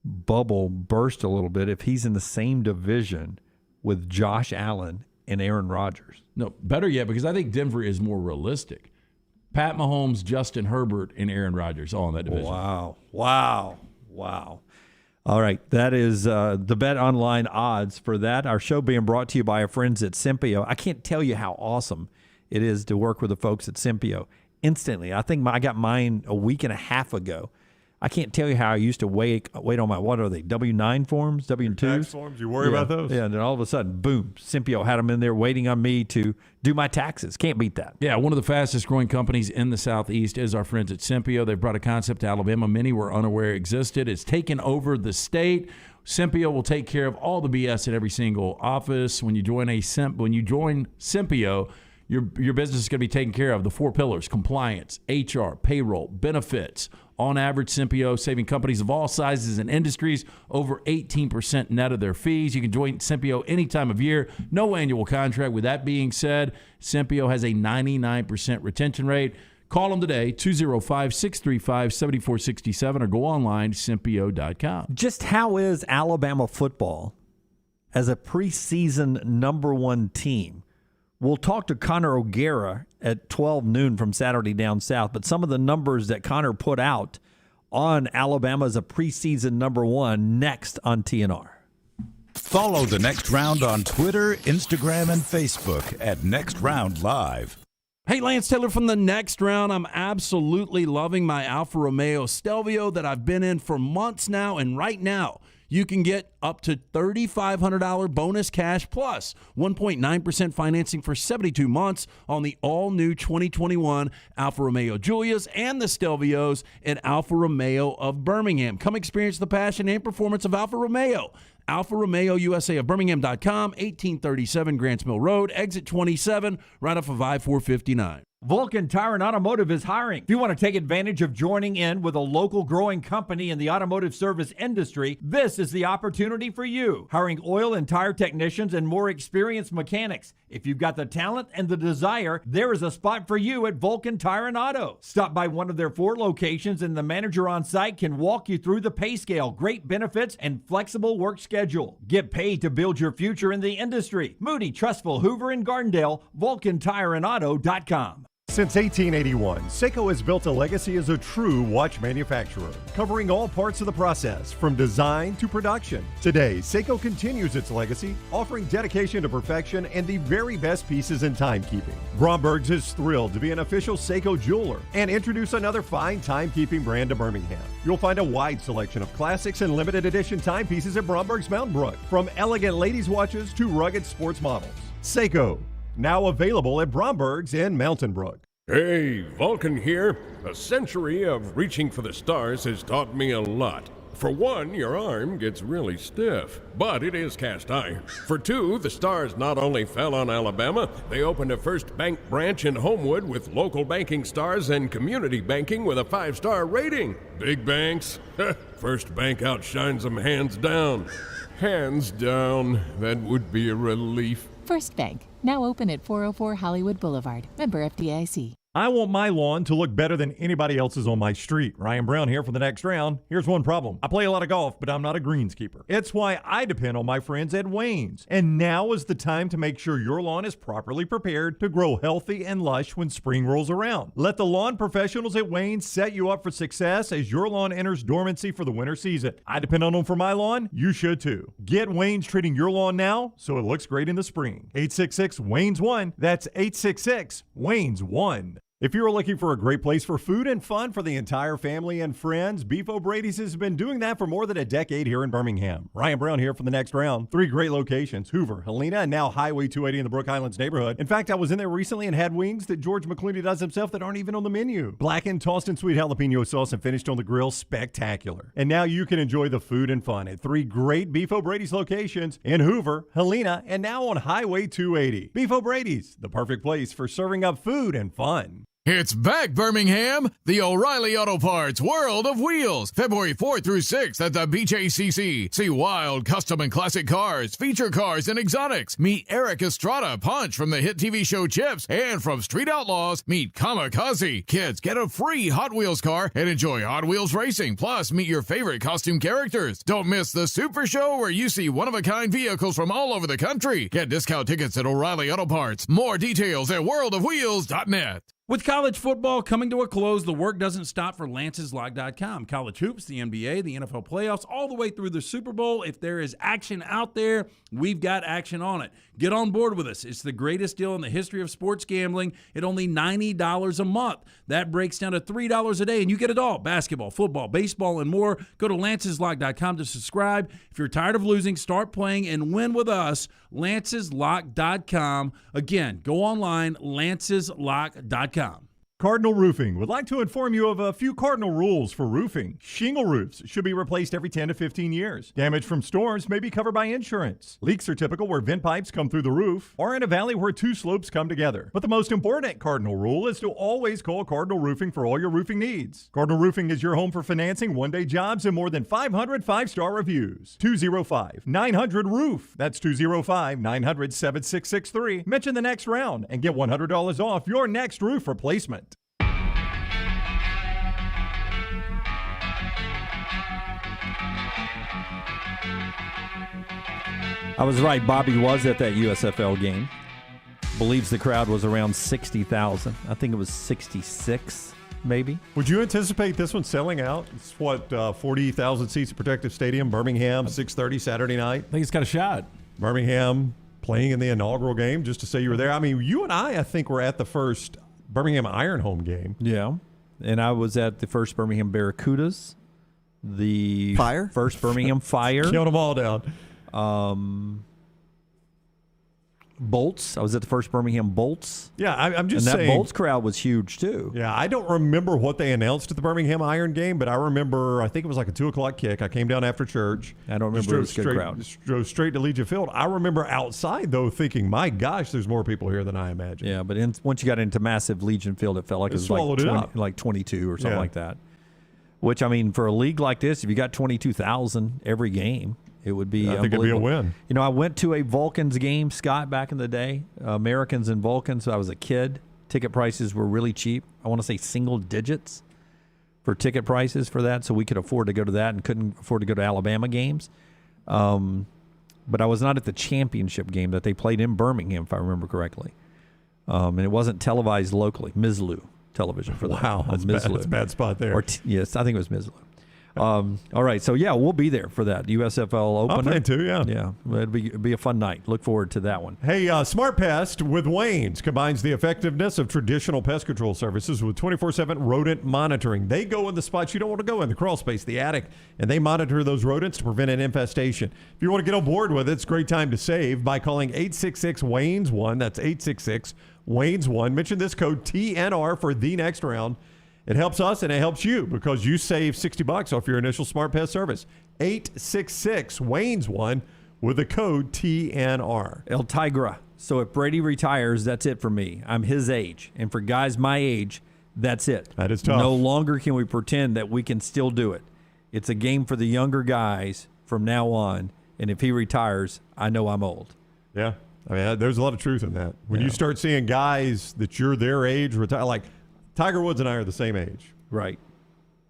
bubble burst a little bit if he's in the same division with Josh Allen and Aaron Rodgers? No, better yet, because I think Denver is more realistic. Pat Mahomes, Justin Herbert, and Aaron Rodgers all in that division. Wow. All right, that is the Bet Online odds for that. Our show being brought to you by our friends at Simpio. I can't tell you how awesome it is to work with the folks at Simpio. Instantly, I think I got mine a week and a half ago. I can't tell you how I used to wait on my, what are they, W-9 forms, W-2s? Tax forms, you worry about those? Yeah, and then all of a sudden, boom, Simpio had them in there waiting on me to do my taxes. Can't beat that. Yeah, one of the fastest growing companies in the Southeast is our friends at Simpio. They've brought a concept to Alabama many were unaware existed. It's taken over the state. Simpio will take care of all the BS in every single office. When you join Simpio, your business is going to be taken care of. The 4 pillars: compliance, HR, payroll, benefits, On average, Sympio saving companies of all sizes and industries over 18% net of their fees. You can join Sympio any time of year. No annual contract. With that being said, Sympio has a 99% retention rate. Call them today, 205-635-7467, or go online, Sympio.com. Just how is Alabama football as a preseason number one team? We'll talk to Connor O'Gara at 12 noon from Saturday Down South, but some of the numbers that Connor put out on Alabama as a preseason number one next on TNR. Follow The Next Round on Twitter, Instagram, and Facebook at Next Round Live. Hey, Lance Taylor from The Next Round. I'm absolutely loving my Alfa Romeo Stelvio that I've been in for months now, and right now, you can get up to $3,500 bonus cash plus 1.9% financing for 72 months on the all-new 2021 Alfa Romeo Giulias and the Stelvios at Alfa Romeo of Birmingham. Come experience the passion and performance of Alfa Romeo. Alfa Romeo USA of Birmingham.com, 1837 Grants Mill Road, exit 27, right off of I-459. Vulcan Tire and Automotive is hiring. If you want to take advantage of joining in with a local growing company in the automotive service industry, this is the opportunity for you. Hiring oil and tire technicians and more experienced mechanics. If you've got the talent and the desire, there is a spot for you at Vulcan Tire and Auto. Stop by one of their 4 locations and the manager on site can walk you through the pay scale, great benefits, and flexible work schedule. Get paid to build your future in the industry. Moody, Trustful, Hoover, and Gardendale, VulcanTireandAuto.com. Since 1881, Seiko has built a legacy as a true watch manufacturer, covering all parts of the process, from design to production. Today, Seiko continues its legacy, offering dedication to perfection and the very best pieces in timekeeping. Bromberg's is thrilled to be an official Seiko jeweler and introduce another fine timekeeping brand to Birmingham. You'll find a wide selection of classics and limited edition timepieces at Bromberg's Mountain Brook, from elegant ladies' watches to rugged sports models. Seiko, now available at Bromberg's in Mountain Brook. Hey, Vulcan here. A century of reaching for the stars has taught me a lot. For one, your arm gets really stiff, but it is cast iron. For two, the stars not only fell on Alabama, they opened a First Bank branch in Homewood with local banking stars and community banking with a 5-star rating. Big banks? First Bank outshines them hands down. Hands down. That would be a relief. First Bank, now open at 404 Hollywood Boulevard. Member FDIC. I want my lawn to look better than anybody else's on my street. Ryan Brown here for the next round. Here's one problem. I play a lot of golf, but I'm not a greenskeeper. It's why I depend on my friends at Wayne's. And now is the time to make sure your lawn is properly prepared to grow healthy and lush when spring rolls around. Let the lawn professionals at Wayne's set you up for success as your lawn enters dormancy for the winter season. I depend on them for my lawn. You should too. Get Wayne's treating your lawn now so it looks great in the spring. 866-WAYNES-1. That's 866-WAYNES-1. If you're looking for a great place for food and fun for the entire family and friends, Beef O'Brady's has been doing that for more than a decade here in Birmingham. Ryan Brown here for the next round. 3 great locations, Hoover, Helena, and now Highway 280 in the Brook Highlands neighborhood. In fact, I was in there recently and had wings that George McClooney does himself that aren't even on the menu. Blackened, tossed in sweet jalapeno sauce and finished on the grill, spectacular. And now you can enjoy the food and fun at 3 great Beef O'Brady's locations in Hoover, Helena, and now on Highway 280. Beef O'Brady's, the perfect place for serving up food and fun. It's back, Birmingham! The O'Reilly Auto Parts World of Wheels. February 4th through 6th at the BJCC. See wild, custom, and classic cars, feature cars, and exotics. Meet Eric Estrada, Punch from the hit TV show Chips. And from Street Outlaws, meet Kamikaze. Kids, get a free Hot Wheels car and enjoy Hot Wheels racing. Plus, meet your favorite costume characters. Don't miss the Super Show where you see one-of-a-kind vehicles from all over the country. Get discount tickets at O'Reilly Auto Parts. More details at worldofwheels.net. With college football coming to a close, the work doesn't stop for Lance'sLock.com. College hoops, the NBA, the NFL playoffs, all the way through the Super Bowl. If there is action out there, we've got action on it. Get on board with us. It's the greatest deal in the history of sports gambling at only $90 a month. That breaks down to $3 a day, and you get it all. Basketball, football, baseball, and more. Go to Lance'sLock.com to subscribe. If you're tired of losing, start playing and win with us. Lance'sLock.com. Again, go online, Lance'sLock.com. Cardinal Roofing would like to inform you of a few cardinal rules for roofing. Shingle roofs should be replaced every 10 to 15 years. Damage from storms may be covered by insurance. Leaks are typical where vent pipes come through the roof or in a valley where two slopes come together. But the most important cardinal rule is to always call Cardinal Roofing for all your roofing needs. Cardinal Roofing is your home for financing, one-day jobs, and more than 500 five-star reviews. 205-900-ROOF. That's 205-900-7663. Mention the next round and get $100 off your next roof replacement. I was right. Bobby was at that USFL game. Believes the crowd was around 60,000. I think it was 66, maybe. Would you anticipate this one selling out? It's 40,000 seats at Protective Stadium, Birmingham, 6:30 Saturday night. I think it's got a shot. Birmingham playing in the inaugural game, just to say you were there. I mean, you and I think, were at the first Birmingham Iron home game. Yeah. And I was at the first Birmingham Barracudas. The Fire? First Birmingham Fire. Count them all down. Bolts. I was at the first Birmingham Bolts. Yeah, I'm just saying. saying. And that Bolts crowd was huge, too. Yeah, I don't remember what they announced at the Birmingham Iron game, but I remember, I think it was like a 2 o'clock kick. I came down after church. I don't remember. It was a good crowd. Drove straight to Legion Field. I remember outside, though, thinking, my gosh, there's more people here than I imagined. Yeah, but once you got into massive Legion Field, it felt like it was like 22 or something like that. Which, I mean, for a league like this, if you got 22,000 every game, it would be I think it'd be a win. You know, I went to a Vulcans game, Scott, back in the day, Americans and Vulcans. So I was a kid. Ticket prices were really cheap. I want to say single digits for ticket prices for that, so we could afford to go to that and couldn't afford to go to Alabama games. But I was not at the championship game that they played in Birmingham, if I remember correctly. And it wasn't televised locally. Mislu television for that. Wow, that's a bad spot there. Yes, I think it was Mislu. All right, so yeah, we'll be there for that USFL opener. I'll plan to, yeah. Yeah, it'd be a fun night. Look forward to that one. Hey, Smart Pest with Wayne's combines the effectiveness of traditional pest control services with 24/7 rodent monitoring. They go in the spots you don't want to go in, the crawl space, the attic, and they monitor those rodents to prevent an infestation. If you want to get on board with it, it's a great time to save by calling 866-WAYNES-1. That's 866-WAYNES-1. Mention this code TNR for the next round. It helps us and it helps you because you save $60 off your initial Smart Pest service. 866-WAYNES-1 with the code TNR. El Tigra. So if Brady retires, that's it for me. I'm his age. And for guys my age, that's it. That is tough. No longer can we pretend that we can still do it. It's a game for the younger guys from now on. And if he retires, I know I'm old. Yeah. I mean, there's a lot of truth in that. When you start seeing guys that you're their age retire, like Tiger Woods and I are the same age. Right.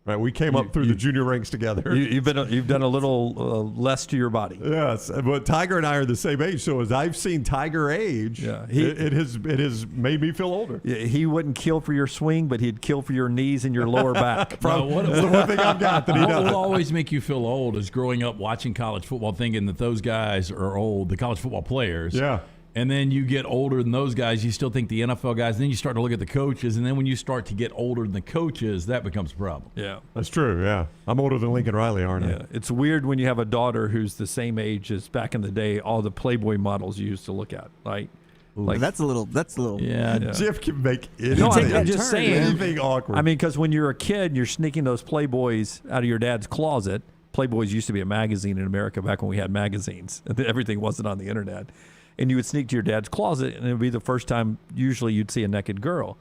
Right. We came up through the junior ranks together. You've done a little less to your body. Yes, but Tiger and I are the same age. So as I've seen Tiger age, it has made me feel older. Yeah, he wouldn't kill for your swing, but he'd kill for your knees and your lower back. That's the one thing I've got that he doesn't. What will always make you feel old is growing up watching college football, thinking that those guys are old, the college football players. Yeah. And then you get older than those guys, you still think the NFL guys, and then you start to look at the coaches, and then when you start to get older than the coaches, that becomes a problem. Yeah. That's true, yeah. I'm older than Lincoln Riley, aren't I? It's weird when you have a daughter who's the same age as back in the day, all the Playboy models you used to look at. Like that's a little. Yeah. Jeff can make anything. No, I'm just saying. Anything awkward. I mean, because when you're a kid, you're sneaking those Playboys out of your dad's closet. Playboys used to be a magazine in America back when we had magazines. Everything wasn't on the internet. And you would sneak to your dad's closet, and it would be the first time usually you'd see a naked girl.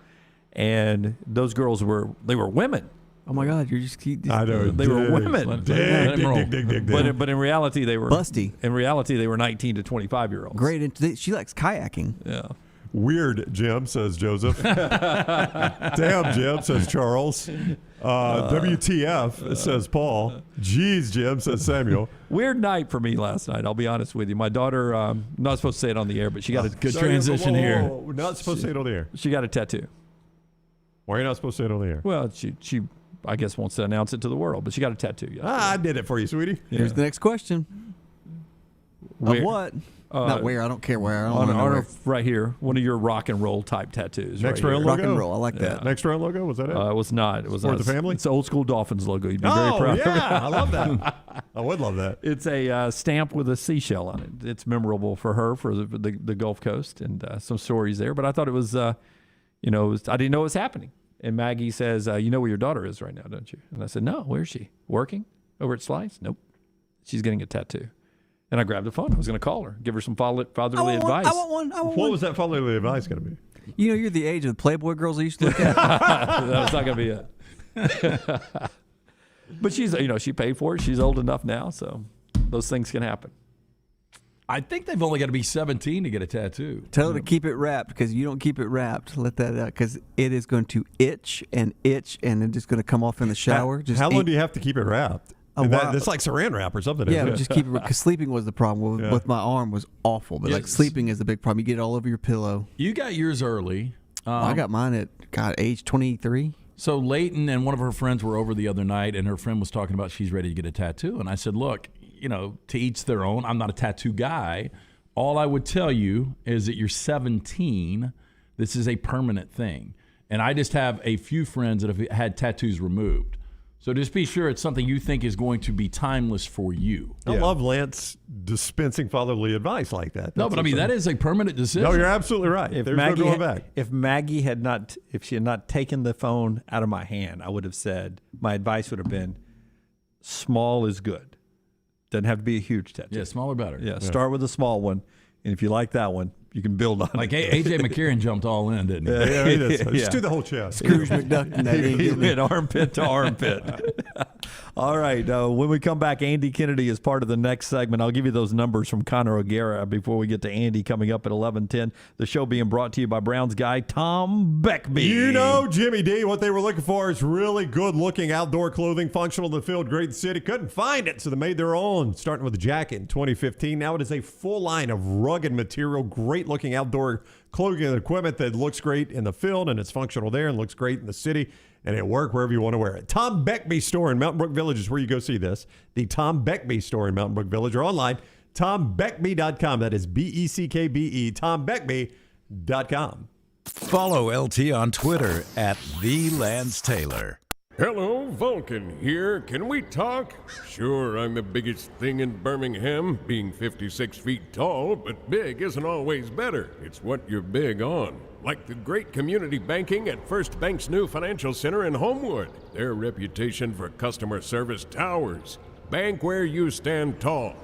And those girls were women. Oh, my God. You're just I know. They were women. Dig. But in reality, they were busty. In reality, they were 19 to 25-year-olds. Great. She likes kayaking. Yeah. Weird, Jim, says Joseph. Damn, Jim, says Charles. WTF, says Paul. Jeez, Jim, says Samuel. Weird night for me last night, I'll be honest with you. My daughter, not supposed to say it on the air, but she got a good transition here. We're not supposed to say it on the air. She got a tattoo. Why are you not supposed to say it on the air? Well, she I guess wants to announce it to the world, but she got a tattoo yesterday. I did it for you, sweetie. Here's the next question. Where? Of what? Not where. I don't care where. I don't on know where. Right here, one of your rock and roll type tattoos. Next right round here. logo. Rock and roll. I like that. Next round logo. Was that it? It was not. It was For the family. It's old school Dolphins logo. You'd be very proud. Yeah, I love that. I would love that. It's a stamp with a seashell on it. It's memorable for her for the Gulf Coast and some stories there. But I thought it was, I didn't know it was happening. And Maggie says, you know where your daughter is right now, don't you? And I said, no, where is she? Working? Over at Slice? Nope. She's getting a tattoo. And I grabbed the phone. I was going to call her, give her some fatherly advice. I want one. What was that fatherly advice going to be? You know, you're the age of the Playboy girls I used to look at. That's not going to be it. But she's, she paid for it. She's old enough now, so those things can happen. I think they've only got to be 17 to get a tattoo. Tell her to keep it wrapped, because you don't keep it wrapped. Let that out, because it is going to itch, and it's just going to come off in the shower. How long do you have to keep it wrapped? It's like saran wrap or something. Yeah, isn't it? just keep it, because sleeping was the problem. With my arm was awful, but like sleeping is the big problem. You get it all over your pillow. You got yours early. I got mine at age 23. So Leighton and one of her friends were over the other night, and her friend was talking about she's ready to get a tattoo. And I said, look, to each their own. I'm not a tattoo guy. All I would tell you is that you're 17. This is a permanent thing. And I just have a few friends that have had tattoos removed. So just be sure it's something you think is going to be timeless for you. I love Lance dispensing fatherly advice like that. No, but I mean, that is a permanent decision. No, you're absolutely right. There's no going back. If Maggie had not taken the phone out of my hand, I would have said, my advice would have been, small is good. Doesn't have to be a huge tattoo. Yeah, smaller better. Yeah, start with a small one. And if you like that one, you can build on like it. A.J. McCarron jumped all in, didn't he? Yeah, he did. Just do the whole chest. Scrooge McDuck. He went armpit to armpit. All right. When we come back, Andy Kennedy is part of the next segment. I'll give you those numbers from Connor O'Gara before we get to Andy coming up at 11:10. The show being brought to you by Browns guy Tom Beckby. You know, Jimmy D, what they were looking for is really good-looking outdoor clothing, functional to the field, great in the city. Couldn't find it, so they made their own, starting with a jacket in 2015. Now it is a full line of rugged material, great-looking outdoor clothing and equipment that looks great in the field, and it's functional there and looks great in the city, and it'll work wherever you want to wear it. Tom Beckby store in Mountain Brook Village is where you go see this. The Tom Beckby store in Mountain Brook Village, or online, tombeckby.com. That is BECKBE, tombeckby.com. Follow LT on Twitter at @TheLanceTaylor. Hello, Vulcan here. Can we talk? Sure, I'm the biggest thing in Birmingham, being 56 feet tall, but big isn't always better. It's what you're big on. Like the great community banking at First Bank's new financial center in Homewood. Their reputation for customer service towers. Bank where you stand tall,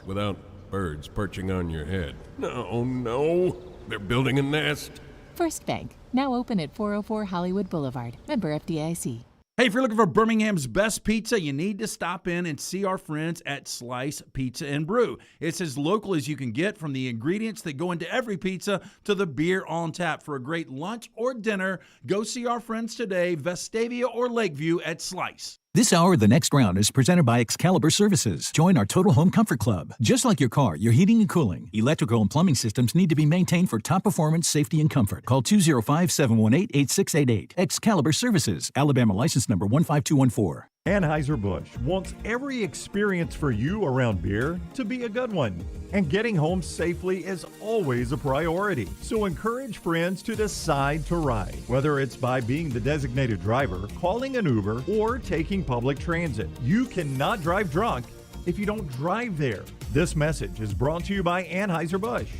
without birds perching on your head. No, they're building a nest. First Bank, now open at 404 Hollywood Boulevard. Member FDIC. Hey, if you're looking for Birmingham's best pizza, you need to stop in and see our friends at Slice Pizza and Brew. It's as local as you can get, from the ingredients that go into every pizza to the beer on tap. For a great lunch or dinner, go see our friends today, Vestavia or Lakeview at Slice. This hour of The Next Round is presented by Excalibur Services. Join our Total Home Comfort Club. Just like your car, your heating and cooling, electrical and plumbing systems need to be maintained for top performance, safety, and comfort. Call 205-718-8688. Excalibur Services. Alabama license number 15214. Anheuser-Busch wants every experience for you around beer to be a good one. And getting home safely is always a priority. So encourage friends to decide to ride, whether it's by being the designated driver, calling an Uber, or taking public transit. You cannot drive drunk if you don't drive there. This message is brought to you by Anheuser-Busch,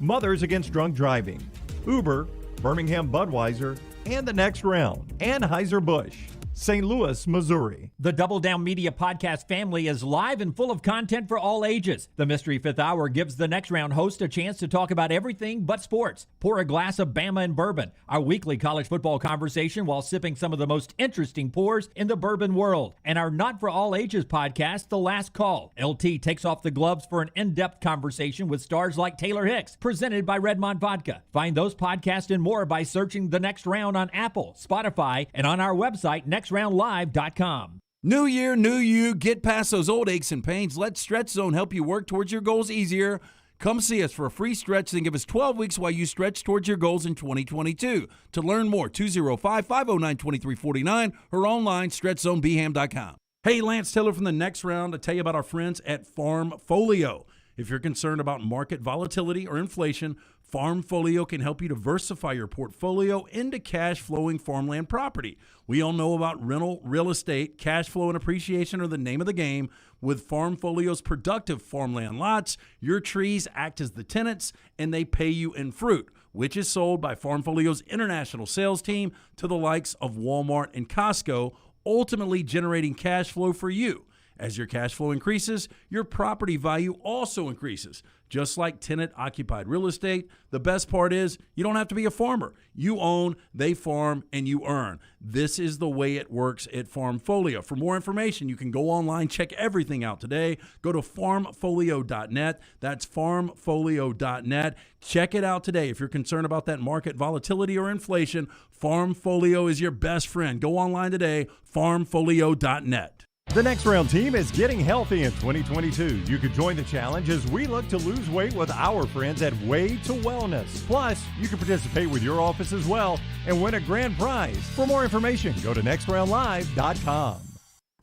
Mothers Against Drunk Driving, Uber, Birmingham Budweiser, and The Next Round. Anheuser-Busch, St. Louis, Missouri. The Double Down Media podcast family is live and full of content for all ages. The Mystery Fifth Hour gives the Next Round host a chance to talk about everything but sports. Pour a glass of Bama and bourbon, our weekly college football conversation while sipping some of the most interesting pours in the bourbon world. And our Not For All Ages podcast, The Last Call. LT takes off the gloves for an in-depth conversation with stars like Taylor Hicks, presented by Redmond Vodka. Find those podcasts and more by searching The Next Round on Apple, Spotify, and on our website, nextroundlive.com. New year, new you. Get past those old aches and pains. Let Stretch Zone help you work towards your goals easier. Come see us for a free stretch, then give us 12 weeks while you stretch towards your goals in 2022. To learn more, 205-509-2349 or online, stretchzonebham.com. Hey, Lance Taylor from the Next Round to tell you about our friends at Farmfolio. If you're concerned about market volatility or inflation, Farmfolio can help you diversify your portfolio into cash-flowing farmland property. We all know about rental real estate. Cash flow and appreciation are the name of the game. With Farmfolio's productive farmland lots, your trees act as the tenants, and they pay you in fruit. which is sold by Farmfolio's international sales team to the likes of Walmart and Costco, ultimately generating cash flow for you. As your cash flow increases, your property value also increases. Just like tenant-occupied real estate, the best part is you don't have to be a farmer. You own, they farm, and you earn. This is the way it works at Farmfolio. For more information, you can go online, check everything out today. Go to farmfolio.net. That's farmfolio.net. Check it out today. If you're concerned about that market volatility or inflation, Farmfolio is your best friend. Go online today, farmfolio.net. The Next Round team is getting healthy in 2022. You could join the challenge as we look to lose weight with our friends at Way to Wellness. Plus, you can participate with your office as well and win a grand prize. For more information, go to nextroundlive.com.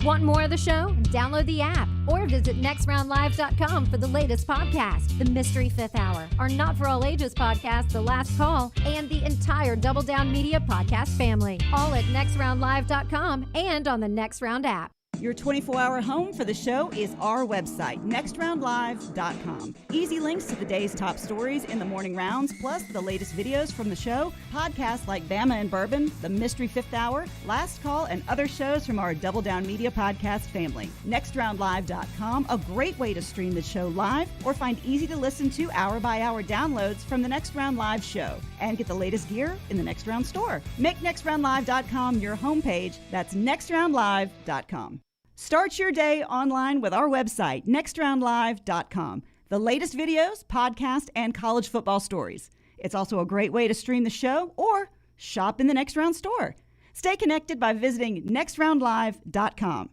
Want more of the show? Download the app or visit nextroundlive.com for the latest podcast, The Mystery Fifth Hour, our Not For All Ages podcast, The Last Call, and the entire Double Down Media podcast family. All at nextroundlive.com and on the Next Round app. Your 24-hour home for the show is our website, nextroundlive.com. Easy links to the day's top stories in the morning rounds, plus the latest videos from the show, podcasts like Bama and Bourbon, The Mystery Fifth Hour, Last Call, and other shows from our Double Down Media podcast family. Nextroundlive.com, a great way to stream the show live or find easy-to-listen to hour-by-hour downloads from the Next Round Live show. And get the latest gear in the Next Round store. Make nextroundlive.com your homepage. That's nextroundlive.com. Start your day online with our website, nextroundlive.com. The latest videos, podcasts, and college football stories. It's also a great way to stream the show or shop in the Next Round store. Stay connected by visiting nextroundlive.com.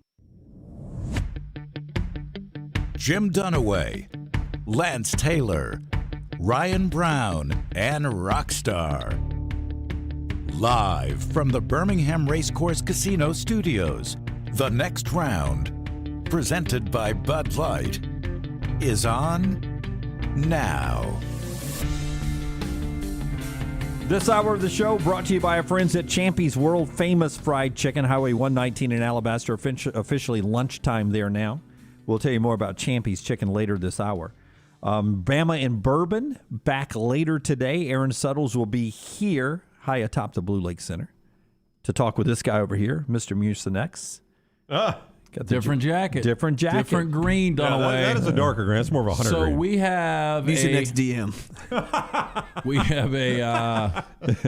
Jim Dunaway, Lance Taylor, Ryan Brown, and Rockstar. Live from the Birmingham Racecourse Casino Studios, The Next Round, presented by Bud Light, is on now. This hour of the show brought to you by our friends at Champy's World Famous Fried Chicken, Highway 119 in Alabaster, officially lunchtime there now. We'll tell you more about Champy's Chicken later this hour. Bama and Bourbon back later today. Aaron Suttles will be here high atop the Blue Lake Center to talk with this guy over here, Mr. Mucinex. Got different jacket. Different jacket. Different green, Dunaway. That is a darker green. That's more of a 100 so green. we have Mucinex DM. We have a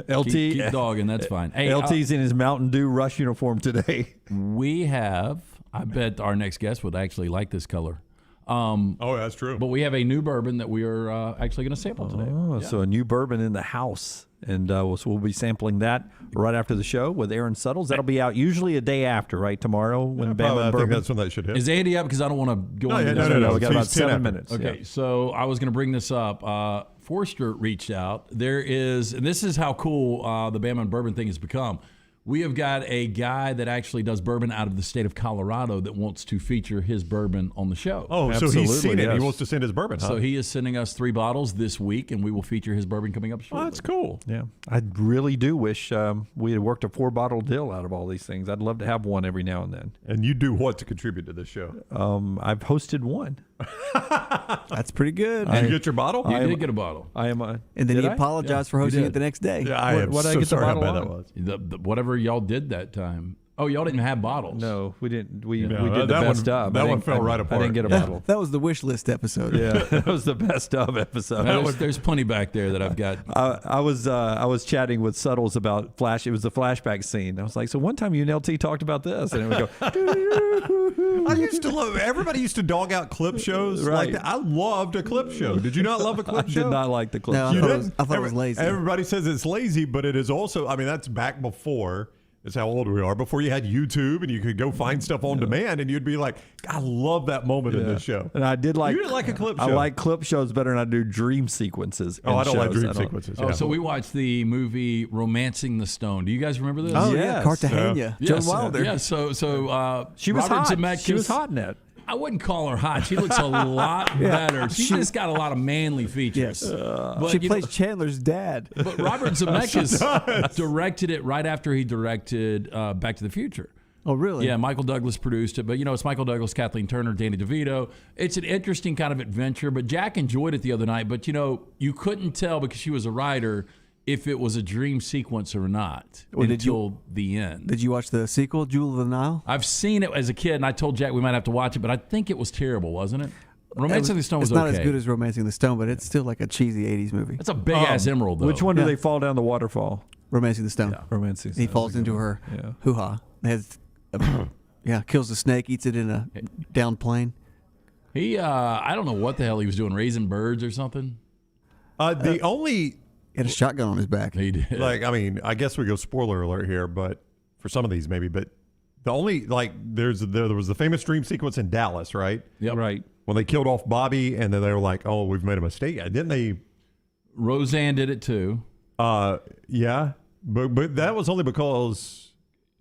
LT. Keep dogging, that's fine. Hey, LT's in his Mountain Dew Rush uniform today. We have, I bet our next guest would actually like this color. That's true. But we have a new bourbon that we are actually going to sample today. So a new bourbon in the house. And so we'll be sampling that right after the show with Aaron Suttles. That'll be out usually a day after, right? Tomorrow when Bama and Bourbon. I think that's when that should hit. Is Andy up? Because I don't want to go into this. No. We got about 7 minutes. Okay, so I was going to bring this up. Forster reached out. There is, and this is how cool the Bama and Bourbon thing has become. We have got a guy that actually does bourbon out of the state of Colorado that wants to feature his bourbon on the show. Oh, Absolutely, so he's seen it. Yes. He wants to send his bourbon, huh? So he is sending us 3 bottles this week, and we will feature his bourbon coming up shortly. Oh, that's cool. Yeah. I really do wish we had worked a 4-bottle deal out of all these things. I'd love to have one every now and then. And you do what to contribute to this show? I've hosted one. That's pretty good. Did you get your bottle? You did get a bottle. I am. And then he apologized for hosting it the next day. Yeah, I am What did I so get the sorry how bottle bad on? that was. Whatever y'all did that time. Oh, y'all didn't have bottles. No, we didn't. We No, did the that best one- of. that I one didn't- fell right I apart. didn't get a bottle. That was the wish list episode. Yeah, that was the best of episode. There's plenty back there that I've got. I was chatting with Suttles about Flash. It was the flashback scene. I was like, so one time you and LT talked about this, and it would go. I used to love. Everybody used to dog out clip shows. Right. Like that. I loved a clip show. Did you not love a clip I show? did not like the clip. No, show. I thought it was lazy. Everybody says it's lazy, but it is also. I mean, that's back before. That's how old we are. Before you had YouTube and you could go find stuff on demand, and you'd be like, I love that moment in this show. And I did like. You didn't like a clip show. I like clip shows better than I do dream sequences. Oh, in I don't like shows. dream I don't- sequences. Oh, yeah. so we watched the movie Romancing the Stone. Do you guys remember this? Oh, Yes. yeah, Cartagena. Yes, Joan Wilder. Yeah, so She was Robert hot. Zemeckis, She was hot in it. I wouldn't call her hot. She looks a lot better. She's just got a lot of manly features. Yes. But, She you know, plays Chandler's dad. but Robert Zemeckis directed it right after he directed Back to the Future. Oh, really? Yeah, Michael Douglas produced it, but it's Michael Douglas, Kathleen Turner, Danny DeVito. It's an interesting kind of adventure, but Jack enjoyed it the other night, but you couldn't tell because she was a writer. if it was a dream sequence or not the end. Did you watch the sequel, Jewel of the Nile? I've seen it as a kid, and I told Jack we might have to watch it, but I think it was terrible, wasn't it? Romancing the Stone was It's not okay. as good as Romancing the Stone, but it's still like a cheesy 80s movie. It's a big-ass emerald, though. Which one do they fall down the waterfall? Romancing the Stone. Yeah. Romancing the He Stone. falls into her hoo-ha. Kills the snake, eats it in a down plane. He, I don't know what the hell he was doing, raising birds or something. He had a shotgun on his back. He did. I guess we go spoiler alert here, but for some of these maybe. But the only there was the famous dream sequence in Dallas, right? Yep. Right. When they killed off Bobby, and then they were like, "Oh, we've made a mistake." Didn't they? Roseanne did it too. Yeah, but that was only because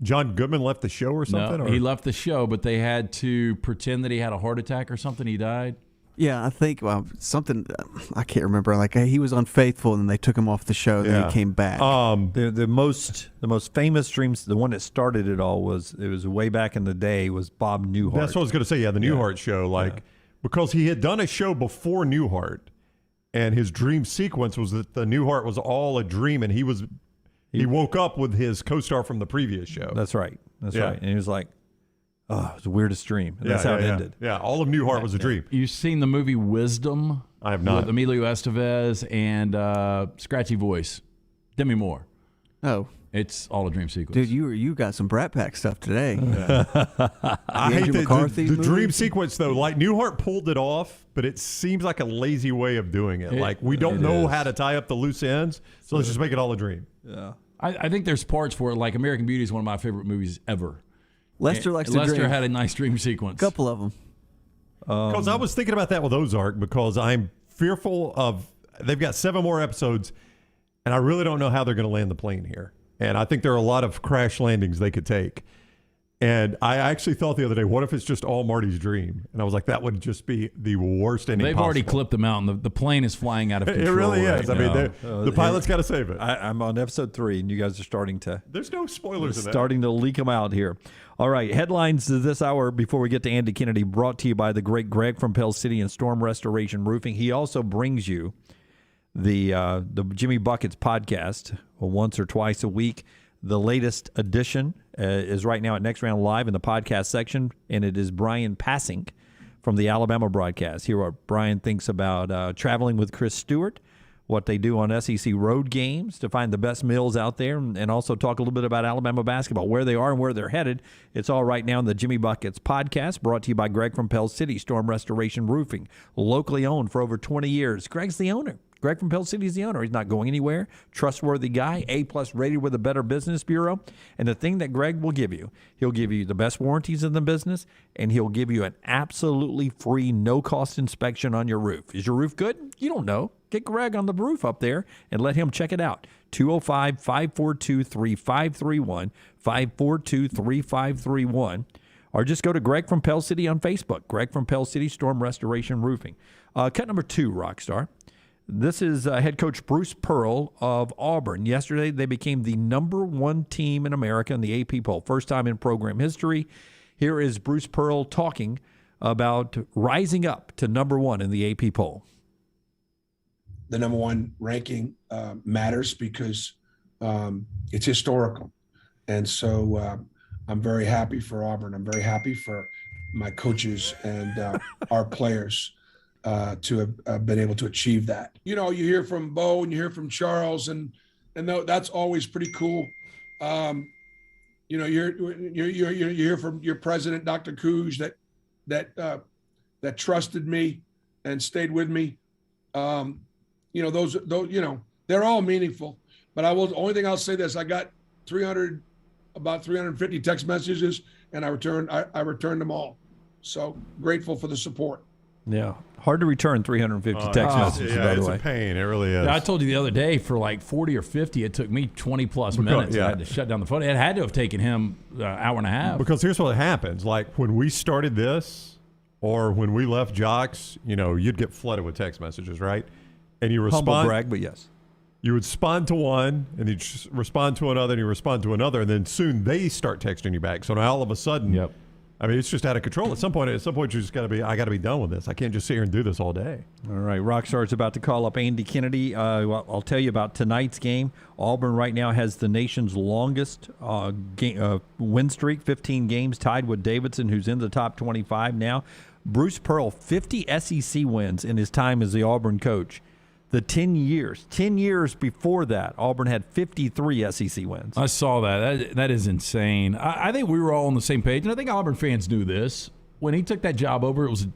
John Goodman left the show or something. No, he left the show, but they had to pretend that he had a heart attack or something. He died. Yeah, I think something. I can't remember. Like he was unfaithful, and then they took him off the show. Then he came back. The most famous dreams, the one that started it all was way back in the day was Bob Newhart. That's what I was going to say. Yeah, the Newhart show. Because he had done a show before Newhart, and his dream sequence was that the Newhart was all a dream, and he woke up with his co-star from the previous show. That's right. That's right. And he was like, "Oh, it was the weirdest dream." And that's how it ended. Yeah, all of Newhart was a dream. You've seen the movie Wisdom? I have not. With Emilio Estevez and Scratchy Voice, Demi Moore. Oh. It's all a dream sequence. Dude, you got some Brat Pack stuff today. I hate the dream sequence, though. Like, Newhart pulled it off, but it seems like a lazy way of doing it. We don't know how to tie up the loose ends, so let's just make it all a dream. Yeah. I think there's parts for it, like American Beauty is one of my favorite movies ever. Lester likes to dream. Lester had a nice dream sequence. A couple of them. Because I was thinking about that with Ozark, because I'm fearful of they've got 7 more episodes, and I really don't know how they're going to land the plane here. And I think there are a lot of crash landings they could take. And I actually thought the other day, what if it's just all Marty's dream? And I was like, that would just be the worst ending They've possible. already clipped them out, and the plane is flying out of control. It really is. Right now. The pilot's got to save it. I'm on episode 3, and you guys are starting to... There's no spoilers in that. Starting to leak them out here. All right, headlines this hour before we get to Andy Kennedy, brought to you by the great Greg from Pell City and Storm Restoration Roofing. He also brings you the Jimmy Buckets podcast once or twice a week. The latest edition is right now at Next Round Live in the podcast section, and it is Brian Passing from the Alabama broadcast. Here what Brian thinks about traveling with Chris Stewart, what they do on SEC road games to find the best meals out there, and also talk a little bit about Alabama basketball, where they are and where they're headed. It's all right now in the Jimmy Buckets podcast, brought to you by Greg from Pell City, Storm Restoration Roofing, locally owned for over 20 years. Greg's the owner. Greg from Pell City is the owner. He's not going anywhere. Trustworthy guy, A+ rated with the Better Business Bureau. And the thing that Greg will give you, he'll give you the best warranties in the business, and he'll give you an absolutely free, no-cost inspection on your roof. Is your roof good? You don't know. Get Greg on the roof up there and let him check it out. 205-542-3531, 542-3531. Or just go to Greg from Pell City on Facebook. Greg from Pell City, Storm Restoration Roofing. Cut number 2, Rockstar. This is head coach Bruce Pearl of Auburn. Yesterday, they became the #1 team in America in the AP poll. First time in program history. Here is Bruce Pearl talking about rising up to #1 in the AP poll. The #1 ranking matters because it's historical. And so I'm very happy for Auburn. I'm very happy for my coaches and our players to have been able to achieve that. You know, you hear from Bo and you hear from Charles, and that's always pretty cool. You know, you hear from your president, Dr. Cooge, that trusted me and stayed with me. You know, those you know, they're all meaningful. But the only thing I'll say this: I got about 350 text messages, and I returned them all. So grateful for the support. Yeah. Hard to return 350 text messages, by the way. It's a pain. It really is. Yeah, I told you the other day, for like 40 or 50, it took me 20-plus minutes. I had to shut down the phone. It had to have taken him an hour and a half. Because here's what happens. Like, when we started this or when we left Jocks, you know, you'd get flooded with text messages, right? And you respond. Humble brag, but yes. You would respond to one, and you'd respond to another, and you respond to another, and then soon they start texting you back. So now all of a sudden, I mean, it's just out of control. At some point, you just got to be. I got to be done with this. I can't just sit here and do this all day. All right, Rockstar's about to call up Andy Kennedy. I'll tell you about tonight's game. Auburn right now has the nation's longest win streak, 15 games, tied with Davidson, who's in the top 25 now. Bruce Pearl, 50 SEC wins in his time as the Auburn coach. The 10 years before that, Auburn had 53 SEC wins. I saw that. That is insane. I think we were all on the same page, and I think Auburn fans knew this. When he took that job over, it was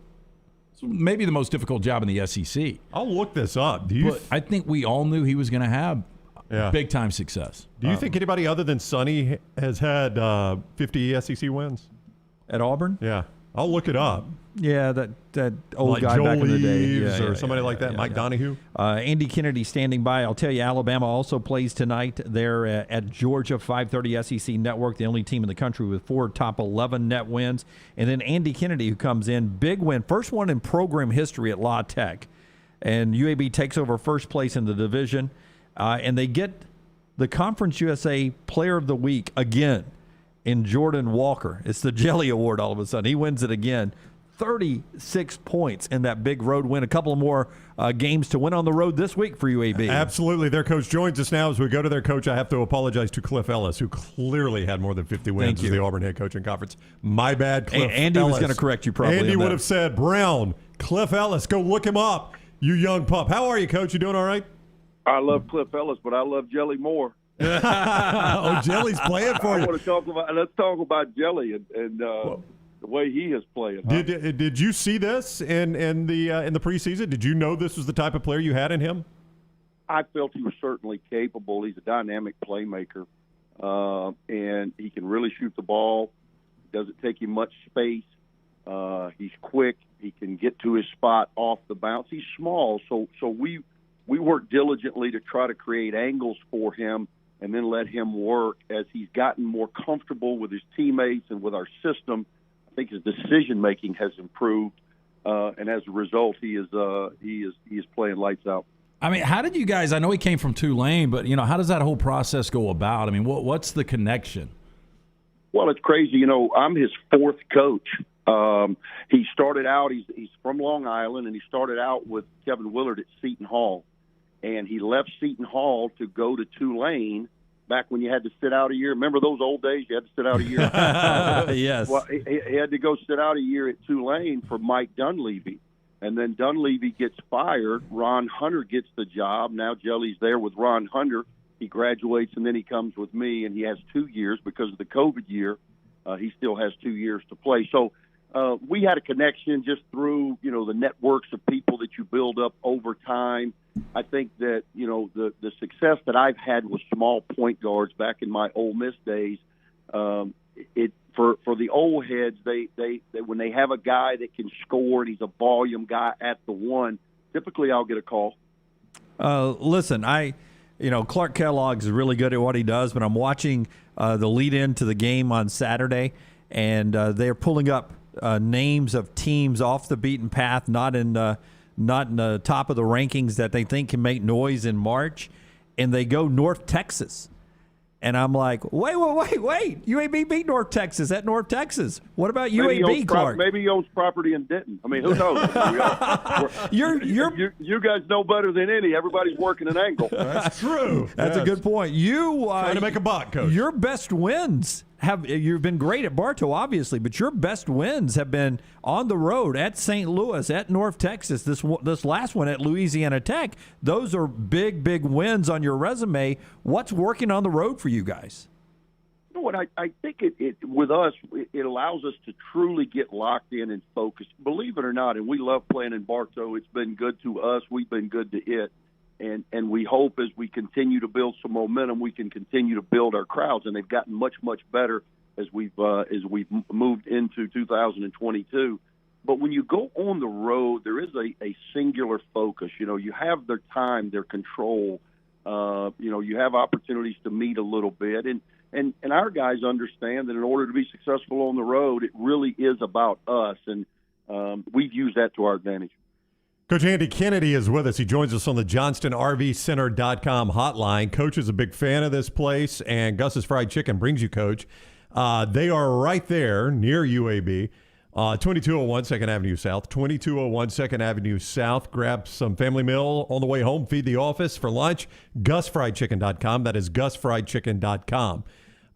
maybe the most difficult job in the SEC. I'll look this up. I think we all knew he was going to have big-time success. Do you think anybody other than Sonny has had 50 SEC wins? At Auburn? Yeah. I'll look it up. Yeah, that old like guy Joe back in the day. Leaves or somebody like that, Mike Donahue. Andy Kennedy standing by. I'll tell you, Alabama also plays tonight. They're at Georgia, 5:30 SEC Network, the only team in the country with 4 top 11 net wins. And then Andy Kennedy, who comes in, big win, first one in program history at La Tech. And UAB takes over first place in the division. And they get the Conference USA Player of the Week again in Jordan Walker. It's the Jelly Award all of a sudden. He wins it again. 36 points in that big road win. A couple more games to win on the road this week for UAB. Absolutely. Their coach joins us now. As we go to their coach, I have to apologize to Cliff Ellis, who clearly had more than 50 wins as the Auburn head coach in conference. My bad, Cliff Andy Ellis. was going to correct you probably. Andy would have said, Brown, Cliff Ellis, go look him up, you young pup. How are you, Coach? You doing all right? I love Cliff Ellis, but I love Jelly more. Oh, Jelly's playing for you. Let's talk about Jelly and the way he is playing. Huh? Did you see this in the preseason? Did you know this was the type of player you had in him? I felt he was certainly capable. He's a dynamic playmaker, and he can really shoot the ball. Doesn't take him much space. He's quick. He can get to his spot off the bounce. He's small, so we worked diligently to try to create angles for him and then let him work. As he's gotten more comfortable with his teammates and with our system, I think his decision making has improved, and as a result, he is playing lights out. I mean, how did you guys? I know he came from Tulane, but how does that whole process go about? I mean, what's the connection? Well, it's crazy. I'm his 4th coach. He started out. He's from Long Island, and he started out with Kevin Willard at Seton Hall, and he left Seton Hall to go to Tulane. Back when you had to sit out a year. Remember those old days? You had to sit out a year. Yes. Well, he had to go sit out a year at Tulane for Mike Dunleavy. And then Dunleavy gets fired. Ron Hunter gets the job. Now Jelly's there with Ron Hunter. He graduates, and then he comes with me, and he has 2 years because of the COVID year. He still has 2 years to play. So we had a connection just through, the networks of people that you build up over time. I think that, the success that I've had with small point guards back in my Ole Miss days, for the old heads, they when they have a guy that can score and he's a volume guy at the one, typically I'll get a call. Listen, Clark Kellogg's really good at what he does, but I'm watching the lead into the game on Saturday, and they're pulling up names of teams off the beaten path, not in the top of the rankings that they think can make noise in March, and they go North Texas. And I'm like, wait. UAB beat North Texas at North Texas. What about UAB, Clark? Maybe he owns property in Denton. I mean, who knows? You guys know better than any. Everybody's working an angle. That's true. That's a good point. Trying to make a buck, Coach. Your best wins you've been great at Bartow, obviously, but your best wins have been on the road at St. Louis, at North Texas. This last one at Louisiana Tech. Those are big wins on your resume. What's working on the road for you guys? You know what? I think it with us, it allows us to truly get locked in and focused. Believe it or not, and we love playing in Bartow. It's been good to us. We've been good to it. And we hope as we continue to build some momentum, we can continue to build our crowds. And they've gotten much better as we've moved into 2022. But when you go on the road, there is a singular focus. You have their time, their control. You have opportunities to meet a little bit. And our guys understand that in order to be successful on the road, it really is about us. And we've used that to our advantage. Coach Andy Kennedy is with us. He joins us on the JohnstonRVCenter.com hotline. Coach is a big fan of this place, and Gus's Fried Chicken brings you, Coach, They are right there near UAB. 2201 2nd Avenue South. 2201 2nd Avenue South. Grab some family meal on the way home. Feed the office for lunch. GusFriedChicken.com. That is GusFriedChicken.com.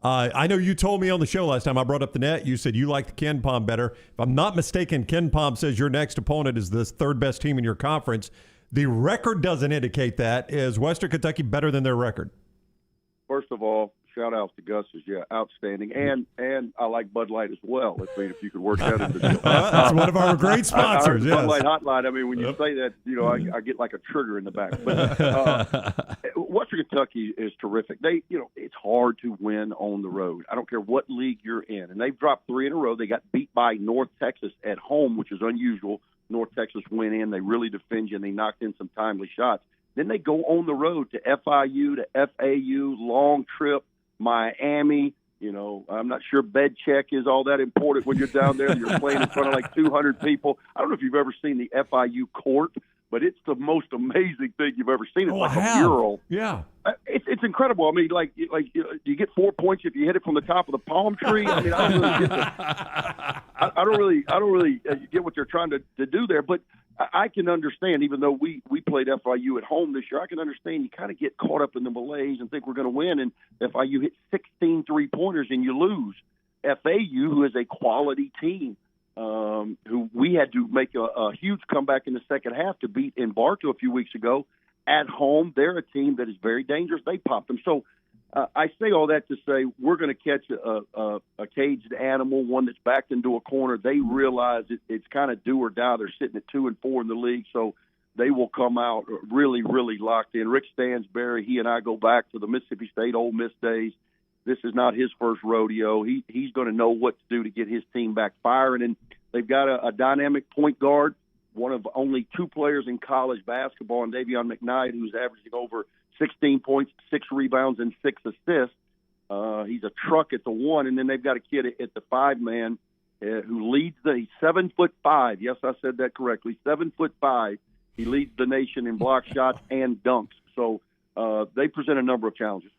I know you told me on the show last time I brought up the net, you said you like the Ken Palm better. If I'm not mistaken, Ken Palm says your next opponent is the third best team in your conference. The record doesn't indicate that. Is Western Kentucky better than their record? First of all, shout out to Gus, outstanding, and I like Bud Light as well. Let's see if you could work that into the deal. That's one of our great sponsors. Bud Light Hotline. I mean, when you say that, I get like a trigger in the back. But Western Kentucky is terrific. It's hard to win on the road. I don't care what league you're in, and they've dropped 3 in a row. They got beat by North Texas at home, which is unusual. North Texas went in. They really defend you, and they knocked in some timely shots. Then they go on the road to FIU, to FAU, long trip, Miami. I'm not sure bed check is all that important when you're down there. You're playing in front of like 200 people. I don't know if you've ever seen the FIU court, but it's the most amazing thing you've ever seen. It's like a mural. Yeah. It's incredible. I mean, do you get 4 points if you hit it from the top of the palm tree? I mean, I don't really get what they're trying to do there. But I can understand, even though we played FIU at home this year, I can understand you kind of get caught up in the malaise and think we're going to win, and FIU hit 16 3-pointers and you lose. FAU, who is a quality team, who we had to make a huge comeback in the second half to beat in Bartow a few weeks ago. At home, they're a team that is very dangerous. They popped them. So I say all that to say we're going to catch a caged animal, one that's backed into a corner. They realize it's kind of do or die. They're sitting at 2 and 4 in the league, so they will come out really, really locked in. Rick Stansberry, he and I go back to the Mississippi State Ole Miss days. This is not his first rodeo. He's going to know what to do to get his team back firing. And they've got a dynamic point guard, one of only 2 players in college basketball, and Davion McKnight, who's averaging over 16 points, 6 rebounds, and 6 assists. He's a truck at the 1, and then they've got a kid at the 5-man who leads he's 7'5". Yes, I said that correctly. 7'5". He leads the nation in block shots and dunks. So they present a number of challenges.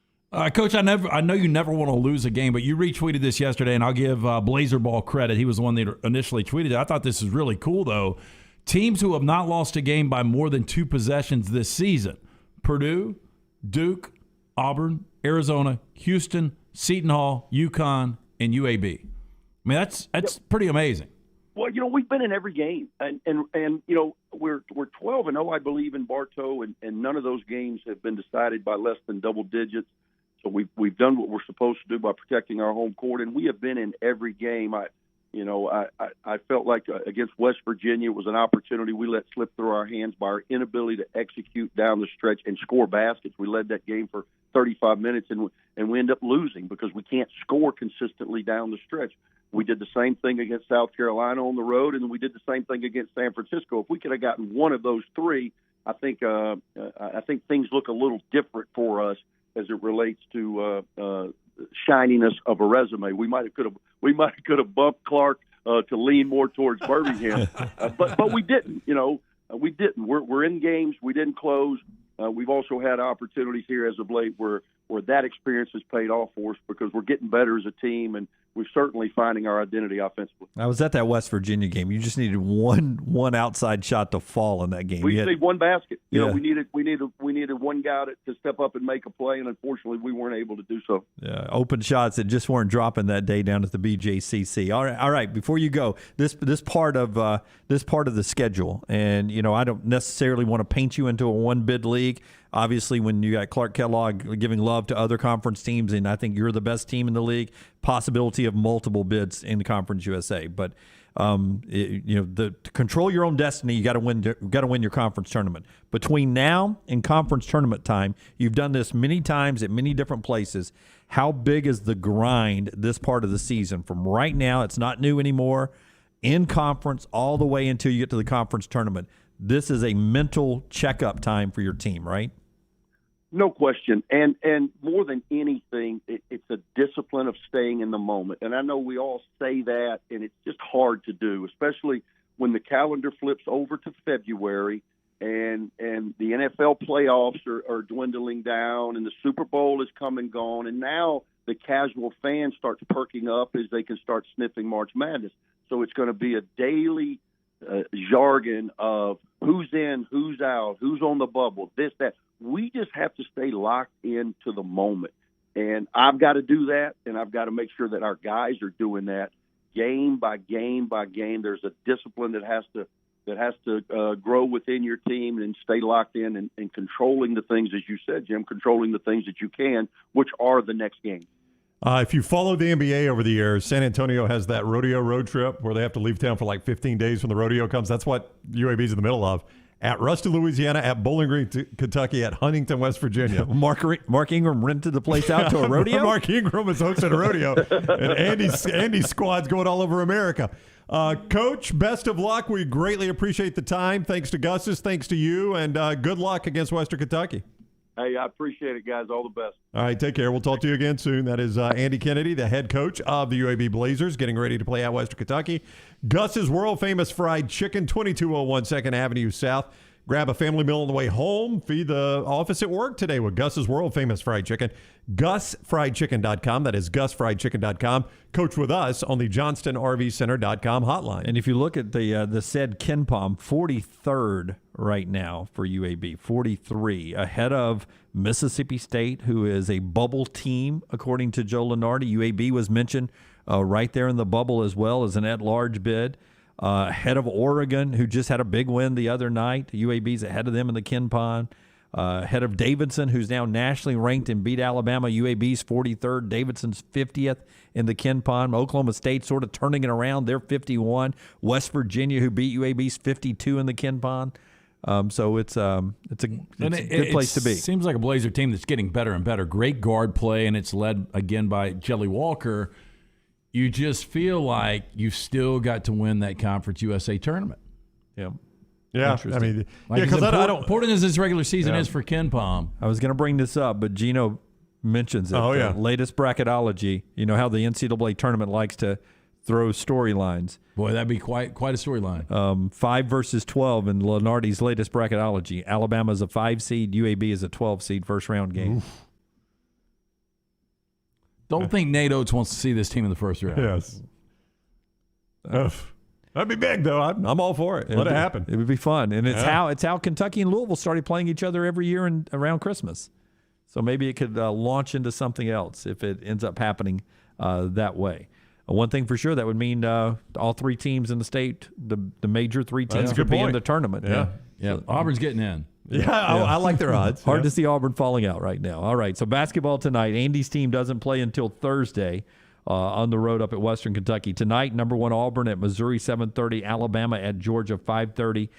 Coach, I know you never want to lose a game, but you retweeted this yesterday, and I'll give Blazer Ball credit. He was the one that initially tweeted it. I thought this is really cool, though. Teams who have not lost a game by more than 2 possessions this season: Purdue, Duke, Auburn, Arizona, Houston, Seton Hall, UConn, and UAB. I mean, that's pretty amazing. Well, we've been in every game, and we're 12-0, I believe, in Bartow, and none of those games have been decided by less than double digits. So we've done what we're supposed to do by protecting our home court, and we have been in every game. I felt like against West Virginia it was an opportunity we let slip through our hands by our inability to execute down the stretch and score baskets. We led that game for 35 minutes, and we end up losing because we can't score consistently down the stretch. We did the same thing against South Carolina on the road, and we did the same thing against San Francisco. If we could have gotten one of those 3, I think things look a little different for us as it relates to shininess of a resume. We might could have bumped Clark to lean more towards Birmingham, but we didn't. We didn't. We're in games. We didn't close. We've also had opportunities here as of late where that experience has paid off for us because we're getting better as a team, and we're certainly finding our identity offensively. I was at that West Virginia game. You just needed one outside shot to fall in that game. We need one basket. We needed one guy to step up and make a play, and unfortunately, we weren't able to do so. Yeah, open shots that just weren't dropping that day down at the BJCC. All right. Before you go, this part of the schedule, and I don't necessarily want to paint you into a one-bid league. Obviously, when you got Clark Kellogg giving love to other conference teams, and I think you're the best team in the league, possibility of multiple bids in the Conference USA. But to control your own destiny, you got to win your conference tournament. Between now and conference tournament time, you've done this many times at many different places. How big is the grind this part of the season? From right now, it's not new anymore, in conference all the way until you get to the conference tournament. This is a mental checkup time for your team, right? No question. And more than anything, it's a discipline of staying in the moment. And I know we all say that, and it's just hard to do, especially when the calendar flips over to February and the NFL playoffs are dwindling down, and the Super Bowl is come and gone, and now the casual fan starts perking up as they can start sniffing March Madness. So it's going to be a daily jargon of who's in, who's out, who's on the bubble, this, that. We just have to stay locked into the moment. And I've got to do that, and I've got to make sure that our guys are doing that game by game by game. There's a discipline that has to grow within your team and stay locked in and controlling the things, as you said, Jim, controlling the things that you can, which are the next game. If you follow the NBA over the years, San Antonio has that rodeo road trip where they have to leave town for like 15 days when the rodeo comes. That's what UAB's in the middle of. At Rusty, Louisiana, at Bowling Green, Kentucky, at Huntington, West Virginia. Mark Ingram rented the place out to a rodeo? Mark Ingram is hosting a rodeo, and Andy's squad's going all over America. Coach, best of luck. We greatly appreciate the time. Thanks to Gus's, thanks to you, and good luck against Western Kentucky. Hey, I appreciate it, guys. All the best. All right, take care. We'll talk to you again soon. That is Andy Kennedy, the head coach of the UAB Blazers, getting ready to play at Western Kentucky. Gus's world-famous fried chicken, 2201 2nd Avenue South. Grab a family meal on the way home. Feed the office at work today with Gus's world-famous fried chicken. GusFriedChicken.com. That is GusFriedChicken.com. Coach with us on the JohnstonRVCenter.com hotline. And if you look at the said Ken Palm, 43rd right now for UAB, 43, ahead of Mississippi State, who is a bubble team, according to Joe Lunardi. UAB was mentioned right there in the bubble as well as an at-large bid. Ahead of Oregon, who just had a big win the other night. UAB's ahead of them in the Ken Palm. Ahead of Davidson, who's now nationally ranked and beat Alabama. UAB's 43rd. Davidson's 50th in the Ken Palm. Oklahoma State sort of turning it around. They're 51. West Virginia, who beat UAB's 52 in the Ken Palm. So it's a good place to be. Seems like a Blazer team that's getting better and better. Great guard play, and it's led again by Jelly Walker. You just feel like you've still got to win that Conference USA tournament. Yeah. Yeah, I mean, because important as this regular season is for Ken Palm. I was going to bring this up, but Gino mentions it. Oh, yeah. The latest bracketology. You know how the NCAA tournament likes to throw storylines. Boy, that'd be quite a storyline. 5 versus 12 in Lunardi's latest bracketology. Alabama's a 5 seed. UAB is a 12 seed first round game. Oof. Don't think Nate Oates wants to see this team in the first round. Yes. That'd be big, though. I'm all for it. Let it happen. It would be fun, and it's how Kentucky and Louisville started playing each other every year around Christmas. So maybe it could launch into something else if it ends up happening that way. One thing for sure, that would mean all 3 teams in the state, the major 3 teams, could be in the tournament. Yeah. So, Auburn's getting in. Yeah, I like their odds. Hard to see Auburn falling out right now. All right, so basketball tonight. Andy's team doesn't play until Thursday on the road up at Western Kentucky. Tonight, number 1 Auburn at Missouri, 7:30. Alabama at Georgia, 5:30.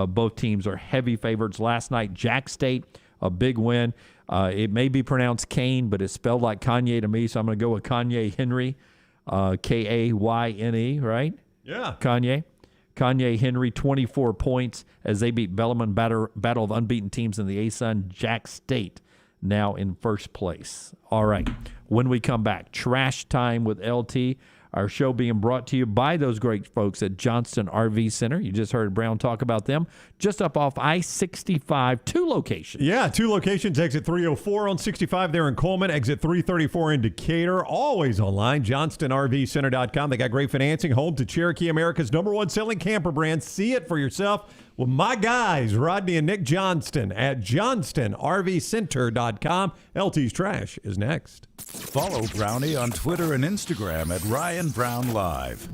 Both teams are heavy favorites. Last night, Jack State, a big win. It may be pronounced Kane, but it's spelled like Kanye to me, so I'm going to go with Kanye Henry, Kayne, right? Yeah. Kanye Henry, 24 points as they beat Bellarmine. Battle of unbeaten teams in the ASUN. Jack State now in first place. All right. When we come back, trash time with LT. Our show being brought to you by those great folks at Johnston RV Center. You just heard Brown talk about them. Just up off I-65, 2 locations. Yeah, 2 locations. Exit 304 on 65 there in Coleman. Exit 334 in Decatur. Always online, JohnstonRVCenter.com. They got great financing. Home to Cherokee, America's #1 selling camper brand. See it for yourself with my guys, Rodney and Nick Johnston at JohnstonRVCenter.com. LT's Trash is next. Follow Brownie on Twitter and Instagram at Ryan Brown Live.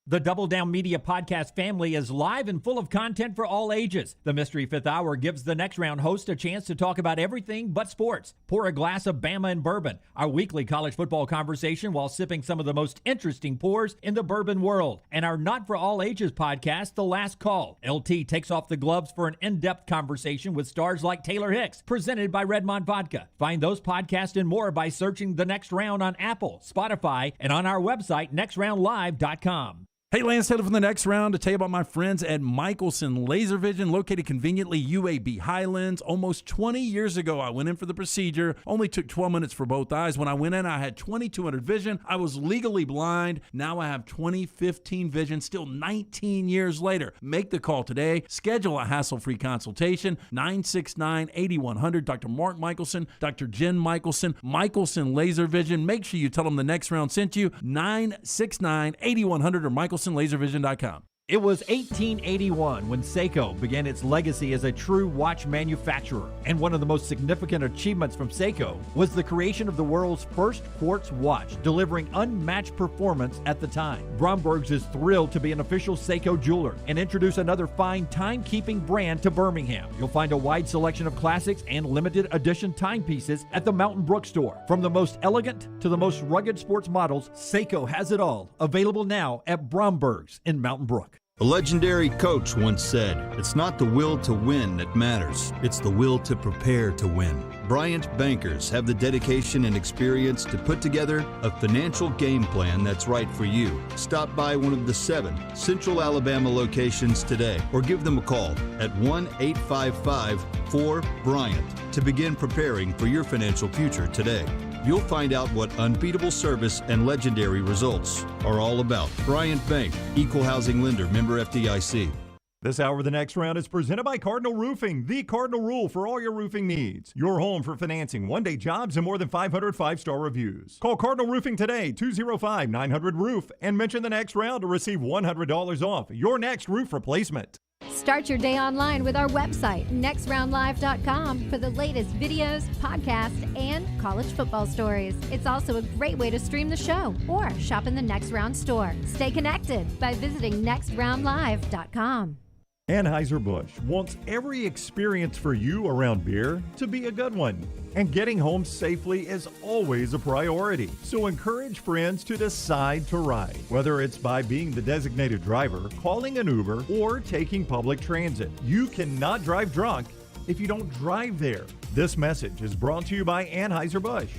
The Double Down Media podcast family is live and full of content for all ages. The Mystery Fifth Hour gives the next round host a chance to talk about everything but sports. Pour a glass of Bama and bourbon, our weekly college football conversation while sipping some of the most interesting pours in the bourbon world. And our Not For All Ages podcast, The Last Call. LT takes off the gloves for an in-depth conversation with stars like Taylor Hicks, presented by Redmond Vodka. Find those podcasts and more by searching The Next Round on Apple, Spotify, and on our website, nextroundlive.com. Hey, Lance Taylor from the next round to tell you about my friends at Michelson Laser Vision, located conveniently UAB Highlands. Almost 20 years ago, I went in for the procedure. Only took 12 minutes for both eyes. When I went in, I had 2200 vision. I was legally blind. Now I have 20/15 vision, still 19 years later. Make the call today. Schedule a hassle-free consultation, 969-8100. Dr. Mark Michelson, Dr. Jen Michelson, Michelson Laser Vision. Make sure you tell them the next round sent you, 969-8100 or MichelsonLaserVision.com. It was 1881 when Seiko began its legacy as a true watch manufacturer, and one of the most significant achievements from Seiko was the creation of the world's first quartz watch, delivering unmatched performance at the time. Bromberg's is thrilled to be an official Seiko jeweler and introduce another fine timekeeping brand to Birmingham. You'll find a wide selection of classics and limited edition timepieces at the Mountain Brook store. From the most elegant to the most rugged sports models, Seiko has it all. Available now at Bromberg's in Mountain Brook. A legendary coach once said, "It's not the will to win that matters, it's the will to prepare to win." Bryant bankers have the dedication and experience to put together a financial game plan that's right for you. Stop by one of the 7 Central Alabama locations today or give them a call at 1-855-4-BRYANT to begin preparing for your financial future today. You'll find out what unbeatable service and legendary results are all about. Bryant Bank, Equal Housing Lender, member FDIC. This hour of the next round is presented by Cardinal Roofing, the Cardinal rule for all your roofing needs. Your home for financing, one-day jobs, and more than 500 five-star reviews. Call Cardinal Roofing today, 205-900-ROOF, and mention the next round to receive $100 off your next roof replacement. Start your day online with our website, nextroundlive.com, for the latest videos, podcasts, and college football stories. It's also a great way to stream the show or shop in the Next Round store. Stay connected by visiting nextroundlive.com. Anheuser-Busch wants every experience for you around beer to be a good one. And getting home safely is always a priority. So encourage friends to decide to ride, whether it's by being the designated driver, calling an Uber, or taking public transit. You cannot drive drunk if you don't drive there. This message is brought to you by Anheuser-Busch,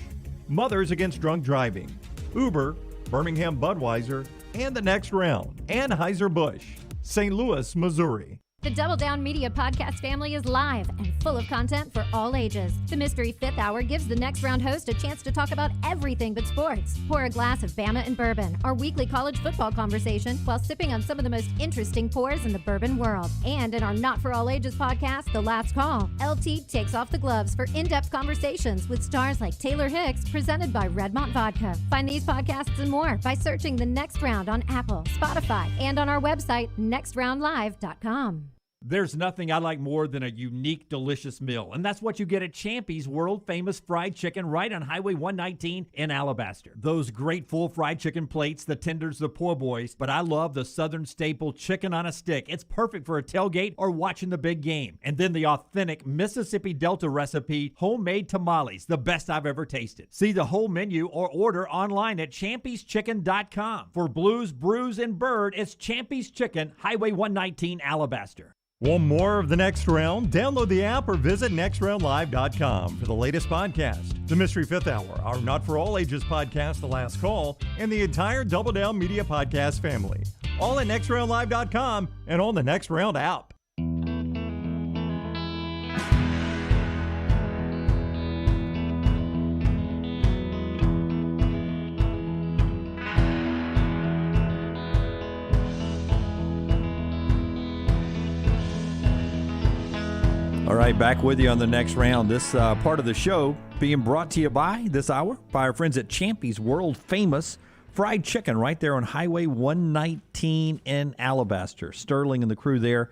Mothers Against Drunk Driving, Uber, Birmingham Budweiser, and the Next Round. Anheuser-Busch, St. Louis, Missouri. The Double Down Media podcast family is live and full of content for all ages. The Mystery Fifth Hour gives the Next Round host a chance to talk about everything but sports. Pour a glass of Bama and bourbon, our weekly college football conversation, while sipping on some of the most interesting pours in the bourbon world. And in our Not For All Ages podcast, The Last Call, LT takes off the gloves for in-depth conversations with stars like Taylor Hicks, presented by Redmont Vodka. Find these podcasts and more by searching The Next Round on Apple, Spotify, and on our website, nextroundlive.com. There's nothing I like more than a unique, delicious meal, and that's what you get at Champy's world-famous fried chicken right on Highway 119 in Alabaster. Those great full fried chicken plates, the tenders, the po' boys, but I love the Southern staple chicken on a stick. It's perfect for a tailgate or watching the big game. And then the authentic Mississippi Delta recipe homemade tamales, the best I've ever tasted. See the whole menu or order online at champyschicken.com. For Blues, Brews, and Bird, it's Champy's Chicken, Highway 119, Alabaster. Want more of the Next Round? Download the app or visit nextroundlive.com for the latest podcast. The Mystery Fifth Hour, our Not For All Ages podcast, The Last Call, and the entire Double Down Media podcast family. All at nextroundlive.com and on the Next Round app. All right, back with you on the Next Round. This part of the show being brought to you by, this hour, by our friends at Champy's world-famous fried chicken right there on Highway 119 in Alabaster. Sterling and the crew there,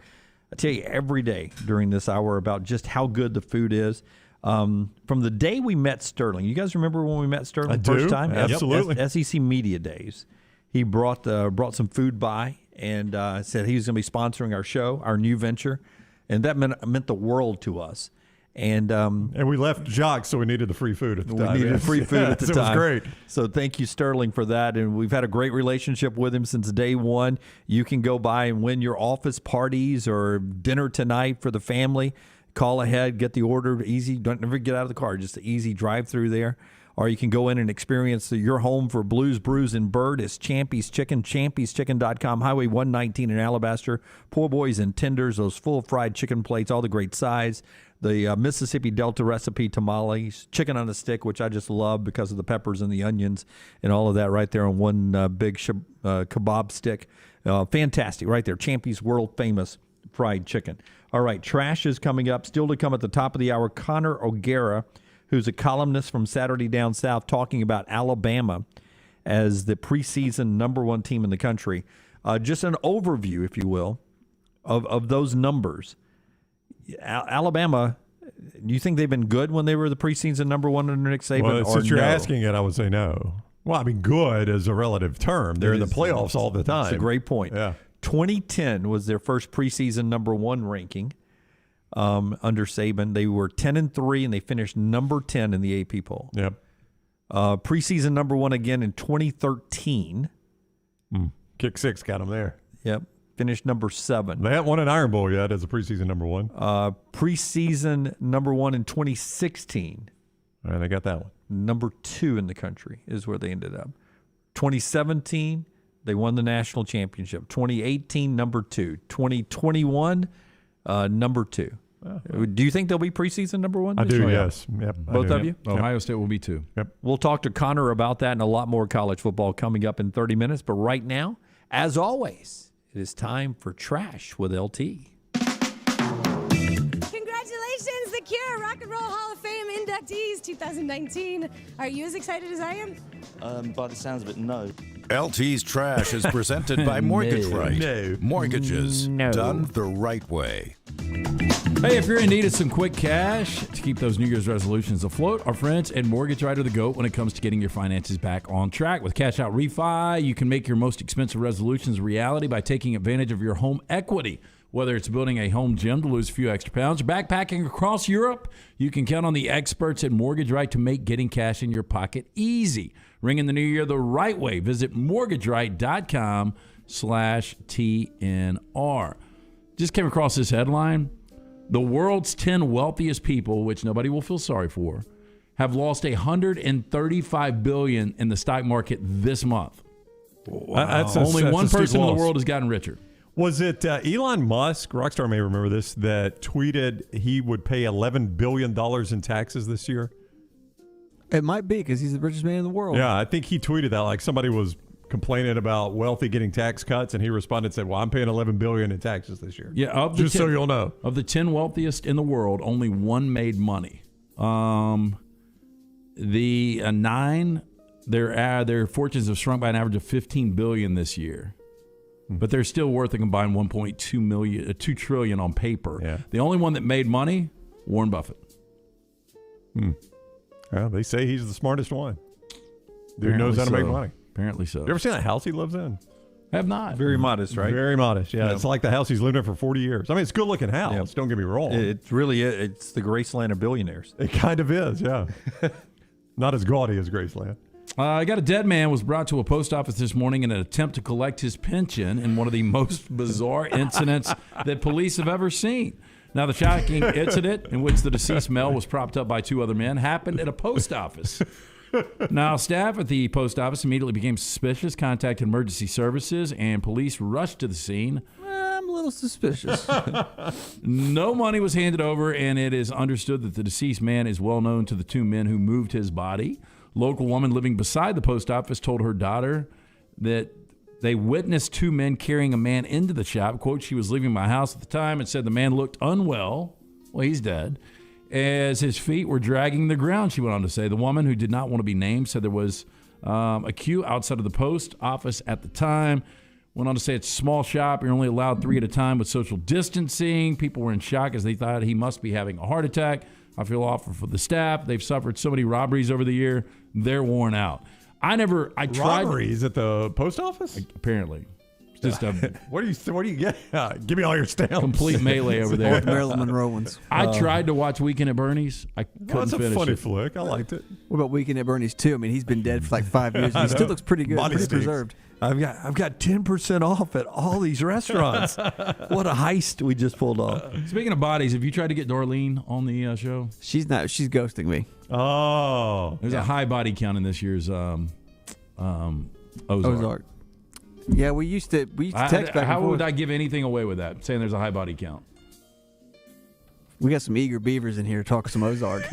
I tell you every day during this hour about just how good the food is. From the day we met Sterling, you guys remember when we met Sterling the first time? Absolutely. SEC Media Days. He brought some food by and said he was going to be sponsoring our show, our new venture. And that meant the world to us. And we left Jacques, so we needed the free food at the time. We needed free food at the time. It was great. So thank you, Sterling, for that. And we've had a great relationship with him since day one. You can go by and win your office parties or dinner tonight for the family. Call ahead, get the order easy. Don't never get out of the car. Just an easy drive through there. or you can go in and experience your home for Blues, Brews, and Bird. It's Champy's Chicken, champyschicken.com, Highway 119 in Alabaster. Poor boys and tenders, those full fried chicken plates, all the great size. The Mississippi Delta recipe tamales, chicken on a stick, which I just love because of the peppers and the onions and all of that right there on one big kebab stick. Fantastic right there. Champy's world famous fried chicken. All right, trash is coming up. Still to come at the top of the hour, Connor O'Gara, who's a columnist from Saturday Down South, talking about Alabama as the preseason number one team in the country. Just an overview, if you will, of those numbers. Alabama, do you think they've been good when they were the preseason number one under Nick Saban? Well, since you're no? asking it, I would say no. Well, I mean, good is a relative term. They're in the playoffs all the time. That's a great point. Yeah. 2010 was their first preseason number one ranking under Saban. They were 10-3, and they finished number 10 in the AP poll. Yep. Preseason number one again in 2013. Kick six got them there. Yep. Finished number 7. They haven't won an Iron Bowl yet as a preseason number one. Preseason number one in 2016. All right, they got that one. Number 2 in the country is where they ended up. 2017, they won the national championship. 2018, number 2. 2021, number 2. Do you think they'll be preseason number one? I do, yes. Yep, Both of you? Ohio State will be 2. Yep. We'll talk to Connor about that and a lot more college football coming up in 30 minutes. But right now, as always, it is time for Trash with LT. Congratulations, The Cure Rock and Roll Hall of Fame inductees 2019. Are you as excited as I am? By the sounds of it, no. LT's Trash is presented by Mortgage Right. No. Mortgages done the right way. Hey, if you're in need of some quick cash to keep those New Year's resolutions afloat, our friends at Mortgage Right are the GOAT when it comes to getting your finances back on track. With Cash Out Refi, you can make your most expensive resolutions a reality by taking advantage of your home equity. Whether it's building a home gym to lose a few extra pounds or backpacking across Europe, you can count on the experts at Mortgage Right to make getting cash in your pocket easy. Ring in the new year the right way. Visit mortgageright.com/TNR. Just came across this headline. The world's 10 wealthiest people, which nobody will feel sorry for, have lost $135 billion in the stock market this month. Wow. Only that's one a steep person in the loss. world has gotten richer. Was it Elon Musk, Rockstar may remember this, that tweeted he would pay $11 billion in taxes this year? It might be because he's the richest man in the world. Yeah, I think he tweeted that. Like somebody was complaining about wealthy getting tax cuts, and he responded and said, well, I'm paying $11 billion in taxes this year. Yeah, just so you'll know. Of the 10 wealthiest in the world, only one made money. The 9, their fortunes have shrunk by an average of $15 billion this year. But they're still worth a combined $2 trillion on paper. Yeah. The only one that made money, Warren Buffett. Well, they say he's the smartest one. Dude knows how to make money. Apparently so. You ever seen that house he lives in? Have not. Very modest, right? Very modest, yeah. It's like the house he's lived in for 40 years. I mean, it's a good-looking house, don't get me wrong. It really is. It's the Graceland of billionaires. It kind of is, yeah. Not as gaudy as Graceland. I got a dead man was brought to a post office this morning in an attempt to collect his pension in one of the most bizarre incidents that police have ever seen. Now, the shocking incident in which the deceased male was propped up by 2 other men happened at a post office. Now, staff at the post office immediately became suspicious, contacted emergency services, and police rushed to the scene. I'm a little suspicious. No money was handed over, and it is understood that the deceased man is well known to the 2 men who moved his body. Local woman living beside the post office told her daughter that they witnessed 2 men carrying a man into the shop. Quote, she was leaving my house at the time and said the man looked unwell. Well, he's dead. As his feet were dragging the ground, she went on to say. The woman, who did not want to be named, said there was a queue outside of the post office at the time. Went on to say it's a small shop. You're only allowed 3 at a time with social distancing. People were in shock as they thought he must be having a heart attack. I feel awful for the staff. They've suffered so many robberies over the year. They're worn out. I tried. Robberies at the post office? Apparently. Just a What do you get? Give me all your stamps. complete melee over there. Old Marilyn Monroe ones. I tried to watch Weekend at Bernie's. I couldn't Well, that's a finish funny it. flick. I liked it. What about Weekend at Bernie's too? I mean, he's been dead for like 5 years. And he still looks pretty good, Body pretty stinks. preserved. I've got 10% off at all these restaurants. What a heist we just pulled off. Speaking of bodies, have you tried to get Darlene on the show? She's not. She's ghosting me. Oh, There's a high body count in this year's Ozark. Yeah, we used to text back How and would forth. I give anything away with that? Saying there's a high body count. We got some eager beavers in here talking some Ozark.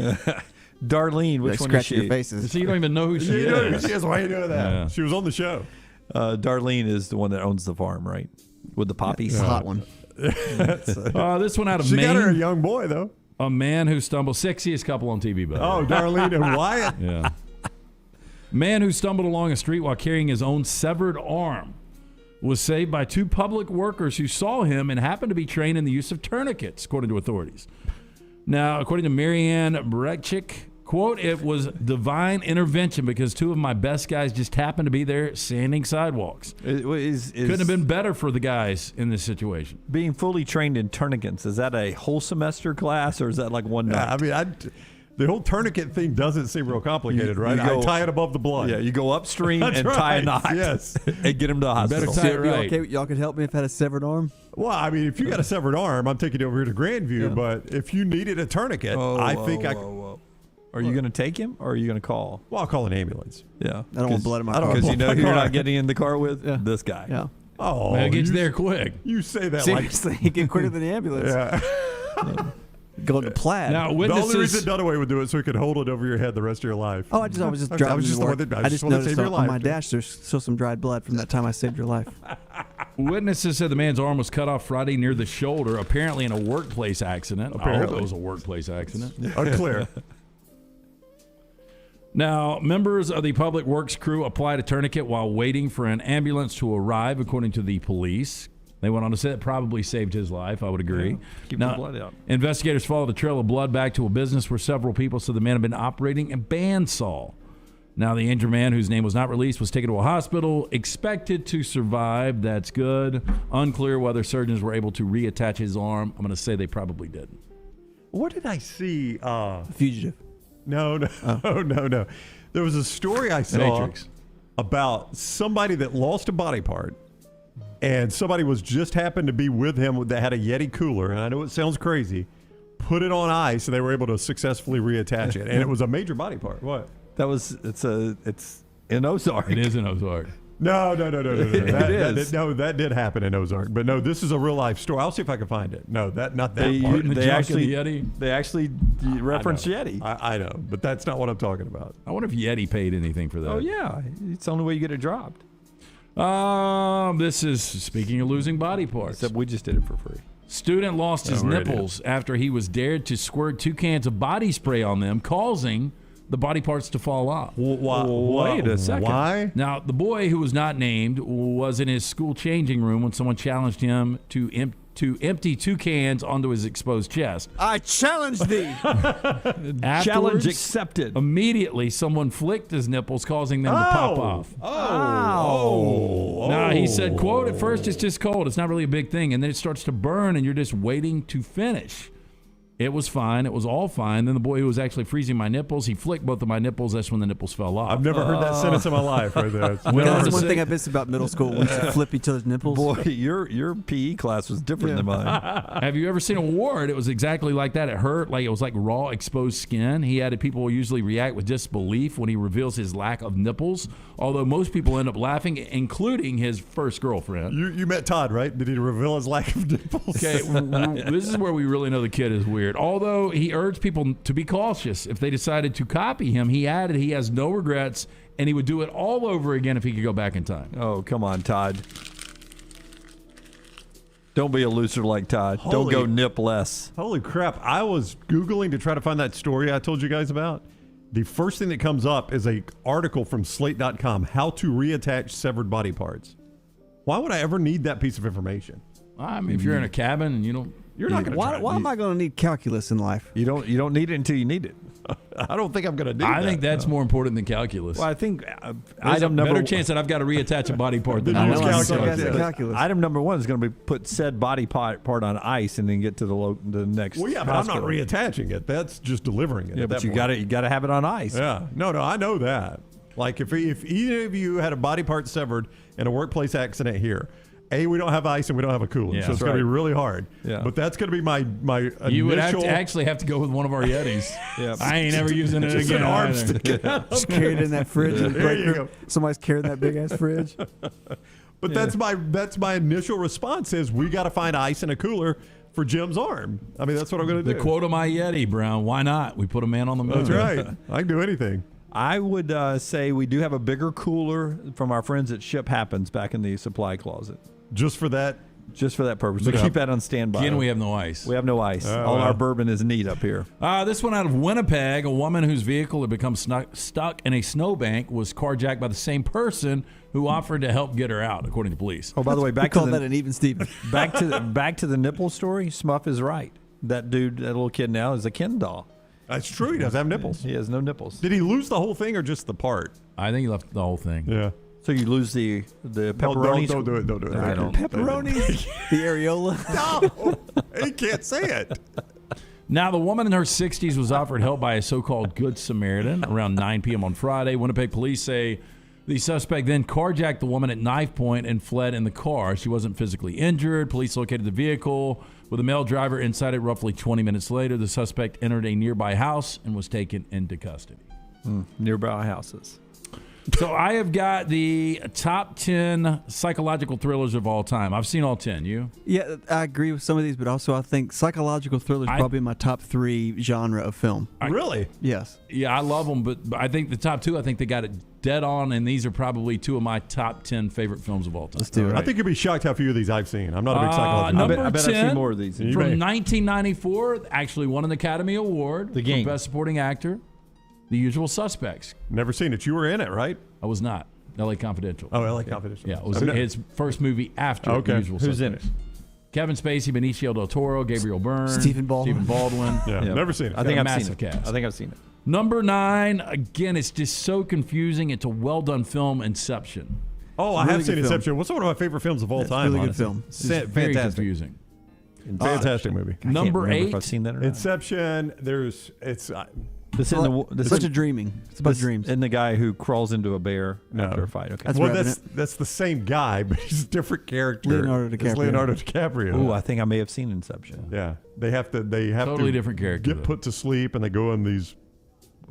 Darlene, which They're one is scratching she? their faces. So you don't even know who she You know who is. she is. Why are you doing that? Yeah. She was on the show. Darlene is the one that owns the farm, right? With the poppies. The hot one. This one out of She Maine. got her a young boy though. A man who stumbled, sexiest couple on TV, but Oh, Darlene and Wyatt. yeah. Man who stumbled along a street while carrying his own severed arm was saved by 2 public workers who saw him and happened to be trained in the use of tourniquets, according to authorities. Now, according to Marianne Brekchik, quote, it was divine intervention because 2 of my best guys just happened to be there sanding sidewalks. Couldn't have been better for the guys in this situation. Being fully trained in tourniquets, is that a whole semester class or is that like one night? I mean, the whole tourniquet thing doesn't seem real complicated, right? go- I tie it above the blood. Yeah, you go upstream That's and tie a right, knot. yes. And get him to the hospital. Better tie it right. Y'all could help me if I had a severed arm? Well, I mean, if you got a severed arm, I'm taking you over here to Grandview. But if you needed a tourniquet, I think I. Are you going to take him or are you going to call? Well, I'll call an ambulance. Yeah. I don't want blood in my car. Because you know my who you're car. not getting in the car with? This guy. Yeah. Oh, Man, it gets you- there quick. You say that Seriously, you get quicker than the ambulance. Yeah. Going to Plaid. Now, The only witnesses. reason Dunaway would do it so he could hold it over your head the rest of your life. Oh, I was just driving. I was just to the work. one that I just wanted to noticed save your on life. my dash there's still some dried blood from that time I saved your life. Witnesses said the man's arm was cut off Friday near the shoulder, apparently in a workplace accident. I hope Apparently. it was a workplace accident. Unclear. Now, members of the public works crew applied a tourniquet while waiting for an ambulance to arrive, according to the police. They went on to say it probably saved his life. I would agree. Yeah, keep Now, the blood out. Investigators followed the trail of blood back to a business where several people said the man had been operating a bandsaw. Now, the injured man, whose name was not released, was taken to a hospital, expected to survive. That's good. Unclear whether surgeons were able to reattach his arm. I'm going to say they probably did. What did I see? Fugitive. No. There was a story I saw Matrix. about somebody that lost a body part, and somebody was just happened to be with him that had a Yeti cooler, and I know it sounds crazy, put it on ice, and they were able to successfully reattach it, and it was a major body part. What? It's in Ozark. It is in Ozark. No. It is. That did happen in Ozark, but no, this is a real life story. I'll see if I can find it. No, not that They, part. the they junk actually of the Yeti? they actually reference Yeti. I know, but that's not what I'm talking about. I wonder if Yeti paid anything for that. Oh yeah, it's the only way you get it dropped. This is, speaking of losing body parts. Except we just did it for free. Student lost his Oh, radio. nipples after he was dared to squirt 2 cans of body spray on them, causing the body parts to fall off. Wait a second. Why? Now, the boy, who was not named, was in his school changing room when someone challenged him to empty 2 cans onto his exposed chest. I challenge thee. Challenge Afterwards, accepted. Immediately, someone flicked his nipples, causing them to pop off. Oh. Now, he said, quote, at first it's just cold. It's not really a big thing. And then it starts to burn and you're just waiting to finish. It was fine. It was all fine. Then the boy who was actually freezing my nipples, he flicked both of my nipples. That's when the nipples fell off. I've never heard that sentence in my life right there. Went on That's to one say- thing I miss about middle school. Once you flip each other's nipples. Boy, your PE class was different than mine. Have you ever seen a wart? It was exactly like that. It hurt. Like it was like raw, exposed skin. He added people usually react with disbelief when he reveals his lack of nipples, although most people end up laughing, including his first girlfriend. You met Todd, right? Did he reveal his lack of nipples? Okay, this is where we really know the kid is weird. Although he urged people to be cautious if they decided to copy him, he added he has no regrets and he would do it all over again if he could go back in time. Oh, come on, Todd. Don't be a loser like Todd. Don't Holy- go nip less. Holy crap. I was Googling to try to find that story I told you guys about. The first thing that comes up is an article from Slate.com, how to reattach severed body parts. Why would I ever need that piece of information? I mean, if you're in a cabin and you don't... You're not going to Why am I going to need calculus in life? You don't need it until you need it. I don't think I'm going to do that. I think that's more important than calculus. Well, I think There's a better chance that I've got to reattach a body part than calculus. Item number 1 is going to be put said body part on ice and then get to the next. Well, yeah, but I'm not reattaching it. That's just delivering it. Yeah, but you got to have it on ice. Yeah, no, I know that. Like if either of you had a body part severed in a workplace accident here, we don't have ice and we don't have a cooler, so it's going to be really hard. Yeah. But that's going to be my initial. You would actually have to go with one of our Yetis. Yeah. I ain't ever using it again. An arm sticking out. Just carry it in that fridge. There you go. Somebody's carrying that big ass fridge. But that's my initial response is we got to find ice in a cooler for Jim's arm. I mean, that's what I'm going to do. The quote of my Yeti, Brown. Why not? We put a man on the moon. That's right. I can do anything. I would say we do have a bigger cooler from our friends at Ship Happens back in the supply closet. Just for that purpose. So keep that on standby. Again, we have no ice. We have no ice. All our bourbon is neat up here. This one out of Winnipeg. A woman whose vehicle had become stuck in a snowbank was carjacked by the same person who offered to help get her out, according to police. Oh, by the way, back to that an even Steven. back to the nipple story. Smuff is right. That dude, that little kid now, is a Ken doll. That's true. He doesn't have nipples. He has no nipples. Did he lose the whole thing or just the part? I think he left the whole thing. Yeah. So you lose the pepperonis? Don't do it. Don't do it. I don't. Pepperonis? The areola? No. He can't say it. Now, the woman in her 60s was offered help by a so-called Good Samaritan around 9 p.m. on Friday. Winnipeg police say the suspect then carjacked the woman at knife point and fled in the car. She wasn't physically injured. Police located the vehicle with a male driver inside it. Roughly 20 minutes later, the suspect entered a nearby house and was taken into custody. Nearby houses. So I have got the top 10 psychological thrillers of all time. I've seen all 10. You? Yeah, I agree with some of these, but also I think psychological thrillers probably my top 3 genre of film. Really? Yes. Yeah, I love them, but I think the top 2, I think they got it dead on, and these are probably 2 of my top 10 favorite films of all time. Let's do it. I think you'd be shocked how few of these I've seen. I'm not a big psychological. Number I bet 10, I've seen more of these. From 1994, actually won an Academy Award The Game. for Best Supporting Actor. The Usual Suspects. Never seen it. You were in it, right? I was not. L.A. Confidential. Oh, L.A. Confidential. Yeah, it was his first movie after The Usual Suspects. Who's in it? Kevin Spacey, Benicio del Toro, Gabriel Byrne, Stephen Baldwin. Yeah, never seen it. I think I've massive seen it. cast. I think I've seen it. Number 9, again, it's just so confusing. It's a well-done film, Inception. Oh, I have seen Inception. What's one of my favorite films of all time? Really honestly. good film. It's very confusing. Fantastic movie. Number 8. If I've seen that or not. Inception. This such a dreaming. It's about dreams. And the guy who crawls into a bear after a fight. Okay. That's the same guy, but he's a different character. Leonardo DiCaprio. It's Leonardo DiCaprio. Ooh, I think I may have seen Inception. Yeah, they have Totally to different character, get put to sleep, and they go in these.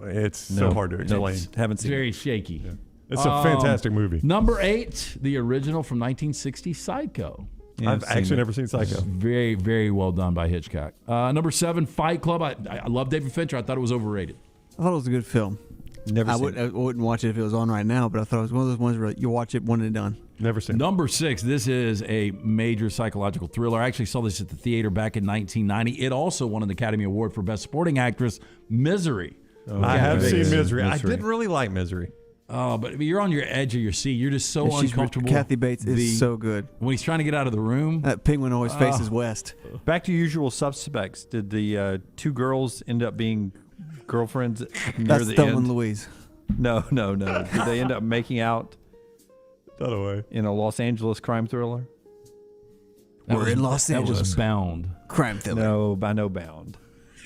It's so hard to explain. Haven't seen Very it. shaky. Yeah. It's a fantastic movie. Number 8, the original from 1960, Psycho. Yeah, I've actually never seen Psycho. Very, very well done by Hitchcock. Number 7, Fight Club. I love David Fincher. I thought it was overrated. I thought it was a good film. I wouldn't watch it if it was on right now, but I thought it was one of those ones where you watch it one and done. Never seen it. Number 6, this is a major psychological thriller. I actually saw this at the theater back in 1990. It also won an Academy Award for Best Supporting Actress, Misery. I have seen Misery. I didn't really like Misery. Oh, but you're on your edge of your seat. You're just so uncomfortable. Kathy Bates is so good. When he's trying to get out of the room. That penguin always faces west. Back to Usual Suspects. Did the 2 girls end up being girlfriends near That's the Thelma end? and Louise. No. Did they end up making out in a Los Angeles crime thriller? We're in Los Angeles. That was Bound. Crime thriller. No, by no Bound.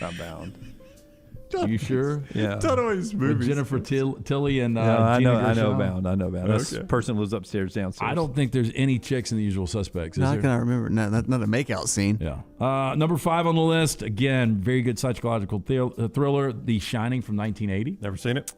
Not Bound. Are you sure? Yeah. Dunaway's movies. With Jennifer Tilly and I know Gershon? Bound. I know Bound. That's the person who lives upstairs, downstairs. I don't think there's any chicks in The Usual Suspects. No, I cannot remember. No, not a makeout scene. Yeah. Number 5 on the list. Again, very good psychological thriller, The Shining from 1980. Never seen it.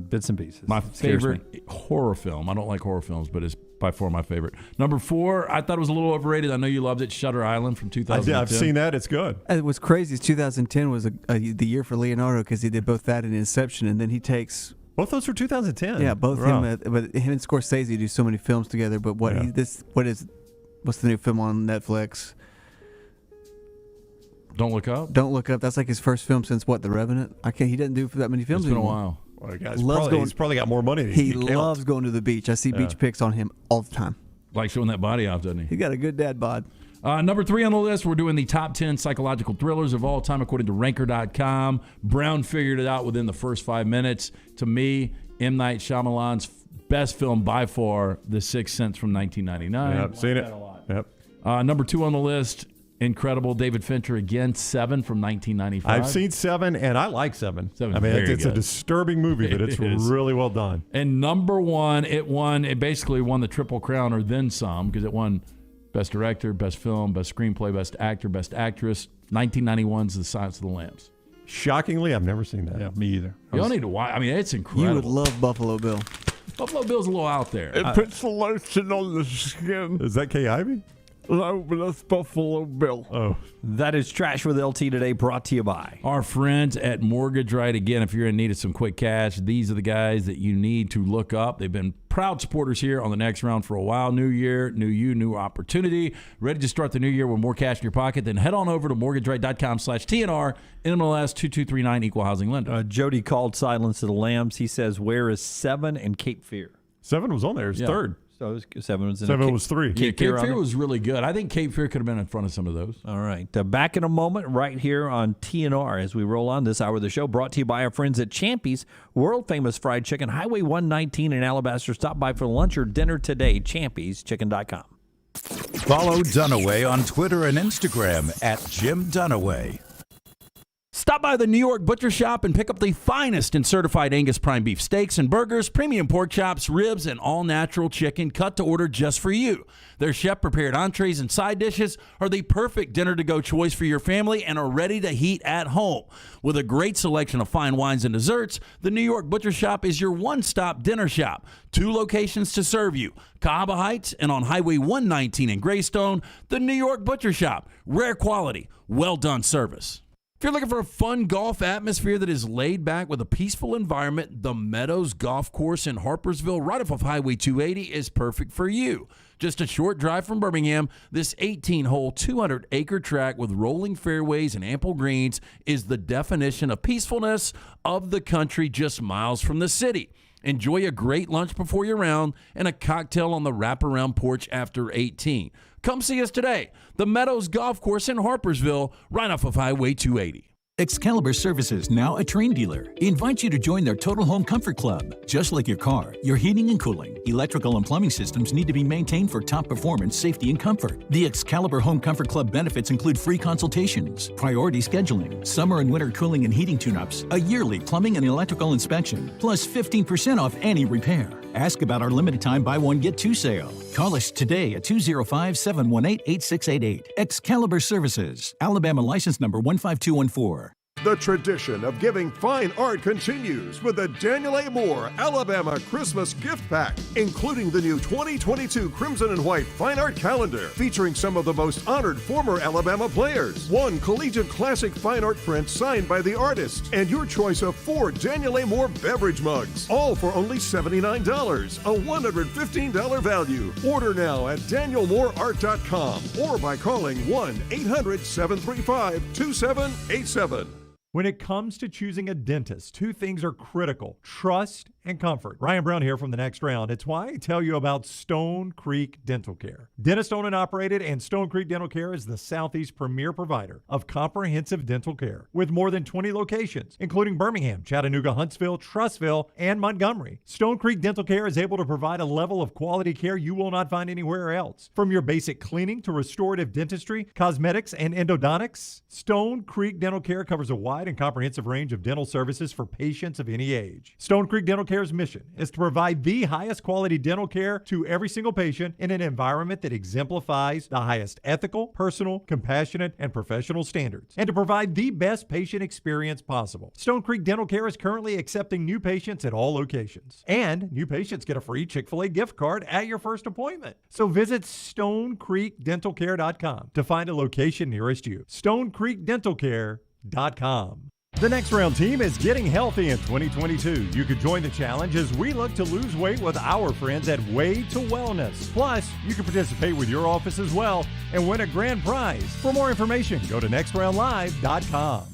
Bits and pieces. My favorite horror film. I don't like horror films, but it's by far my favorite. Number 4, I thought it was a little overrated. I know you loved it. Shutter Island from 2010. I've seen that. It's good. And what's crazy is 2010 was the year for Leonardo because he did both that and Inception, and then he takes both those were 2010. Yeah, both him. But him and Scorsese do so many films together. But what's the new film on Netflix? Don't Look Up. Don't Look Up. That's like his first film since what? The Revenant. He doesn't do that many films. It's been anymore. a while. Well, he's probably got more money than he loves going to the beach. I see beach pics on him all the time. Like showing that body off, doesn't he? He got a good dad bod. Number 3 on the list, we're doing the top 10 psychological thrillers of all time according to Ranker.com. Brown figured it out within the first 5 minutes. To me, M. Night Shyamalan's best film by far, The Sixth Sense from 1999. Yep, seen it. Yep. Number 2 on the list, incredible David Fincher again, Seven from 1995. I've seen Seven, and I like Seven. Seven's I mean, very it's a good. disturbing movie, but it's really well done. And number 1, it basically won the Triple Crown or then some, because it won Best Director, Best Film, Best Screenplay, Best Actor, Best Actress. 1991's The Silence of the Lambs. Shockingly, I've never seen that. Yeah, me either. You don't need to watch. I mean, it's incredible. You would love Buffalo Bill. Buffalo Bill's a little out there. It puts the lotion on the skin. Is that Kay Ivey? No, but that's Buffalo Bill. Oh. That is Trash with LT today, brought to you by our friends at Mortgage Right. Again, if you're in need of some quick cash, these are the guys that you need to look up. They've been proud supporters here on the Next Round for a while. New year, new you, new opportunity. Ready to start the new year with more cash in your pocket? Then head on over to mortgageright.com/TNR, NMLS 2239, Equal Housing Lender. Jody called Silence of the Lambs. He says, where is Seven and Cape Fear? Seven was on there. It's third. So Seven was in Seven was 3. Cape Fear was really good. I think Cape Fear could have been in front of some of those. All right. Back in a moment right here on TNR as we roll on this hour of the show, brought to you by our friends at Champy's, world-famous fried chicken, Highway 119 in Alabaster. Stop by for lunch or dinner today, champyschicken.com. Follow Dunaway on Twitter and Instagram at Jim Dunaway. Stop by the New York Butcher Shop and pick up the finest in certified Angus prime beef steaks and burgers, premium pork chops, ribs, and all-natural chicken cut to order just for you. Their chef-prepared entrees and side dishes are the perfect dinner-to-go choice for your family and are ready to heat at home. With a great selection of fine wines and desserts, the New York Butcher Shop is your one-stop dinner shop. 2 locations to serve you, Cahaba Heights and on Highway 119 in Greystone, the New York Butcher Shop. Rare quality, well-done service. If you're looking for a fun golf atmosphere that is laid back with a peaceful environment, the Meadows Golf Course in Harpersville, right off of Highway 280, is perfect for you. Just a short drive from Birmingham, this 18-hole, 200-acre track with rolling fairways and ample greens is the definition of peacefulness of the country just miles from the city. Enjoy a great lunch before your round and a cocktail on the wraparound porch after 18. Come see us today. The Meadows Golf Course in Harpersville, right off of Highway 280. Excalibur Services, now a Train dealer, invites you to join their Total Home Comfort Club. Just like your car, your heating and cooling, electrical and plumbing systems need to be maintained for top performance, safety, and comfort. The Excalibur Home Comfort Club benefits include free consultations, priority scheduling, summer and winter cooling and heating tune-ups, a yearly plumbing and electrical inspection, plus 15% off any repair. Ask about our limited time buy one, get 2 sale. Call us today at 205-718-8688. Excalibur Services, Alabama license number 15214. The tradition of giving fine art continues with the Daniel A. Moore Alabama Christmas Gift Pack, including the new 2022 Crimson and White Fine Art Calendar, featuring some of the most honored former Alabama players, 1 collegiate classic fine art print signed by the artist, and your choice of 4 Daniel A. Moore beverage mugs, all for only $79, a $115 value. Order now at danielmooreart.com or by calling 1-800-735-2787. When it comes to choosing a dentist, 2 things are critical: trust and comfort. Ryan Brown here from the Next Round. It's why I tell you about Stone Creek Dental Care. Dentist owned and operated, and Stone Creek Dental Care is the Southeast premier provider of comprehensive dental care with more than 20 locations, including Birmingham, Chattanooga, Huntsville, Trussville, and Montgomery. Stone Creek Dental Care is able to provide a level of quality care you will not find anywhere else. From your basic cleaning to restorative dentistry, cosmetics, and endodontics, Stone Creek Dental Care covers a wide and comprehensive range of dental services for patients of any age. Stone Creek Dental Care's mission is to provide the highest quality dental care to every single patient in an environment that exemplifies the highest ethical, personal, compassionate, and professional standards, and to provide the best patient experience possible. Stone Creek Dental Care is currently accepting new patients at all locations, and new patients get a free Chick-fil-A gift card at your first appointment. So visit StoneCreekDentalCare.com to find a location nearest you. StoneCreekDentalCare.com. The Next Round team is getting healthy in 2022. You could join the challenge as we look to lose weight with our friends at Way to Wellness. Plus, you can participate with your office as well and win a grand prize. For more information, go to nextroundlive.com.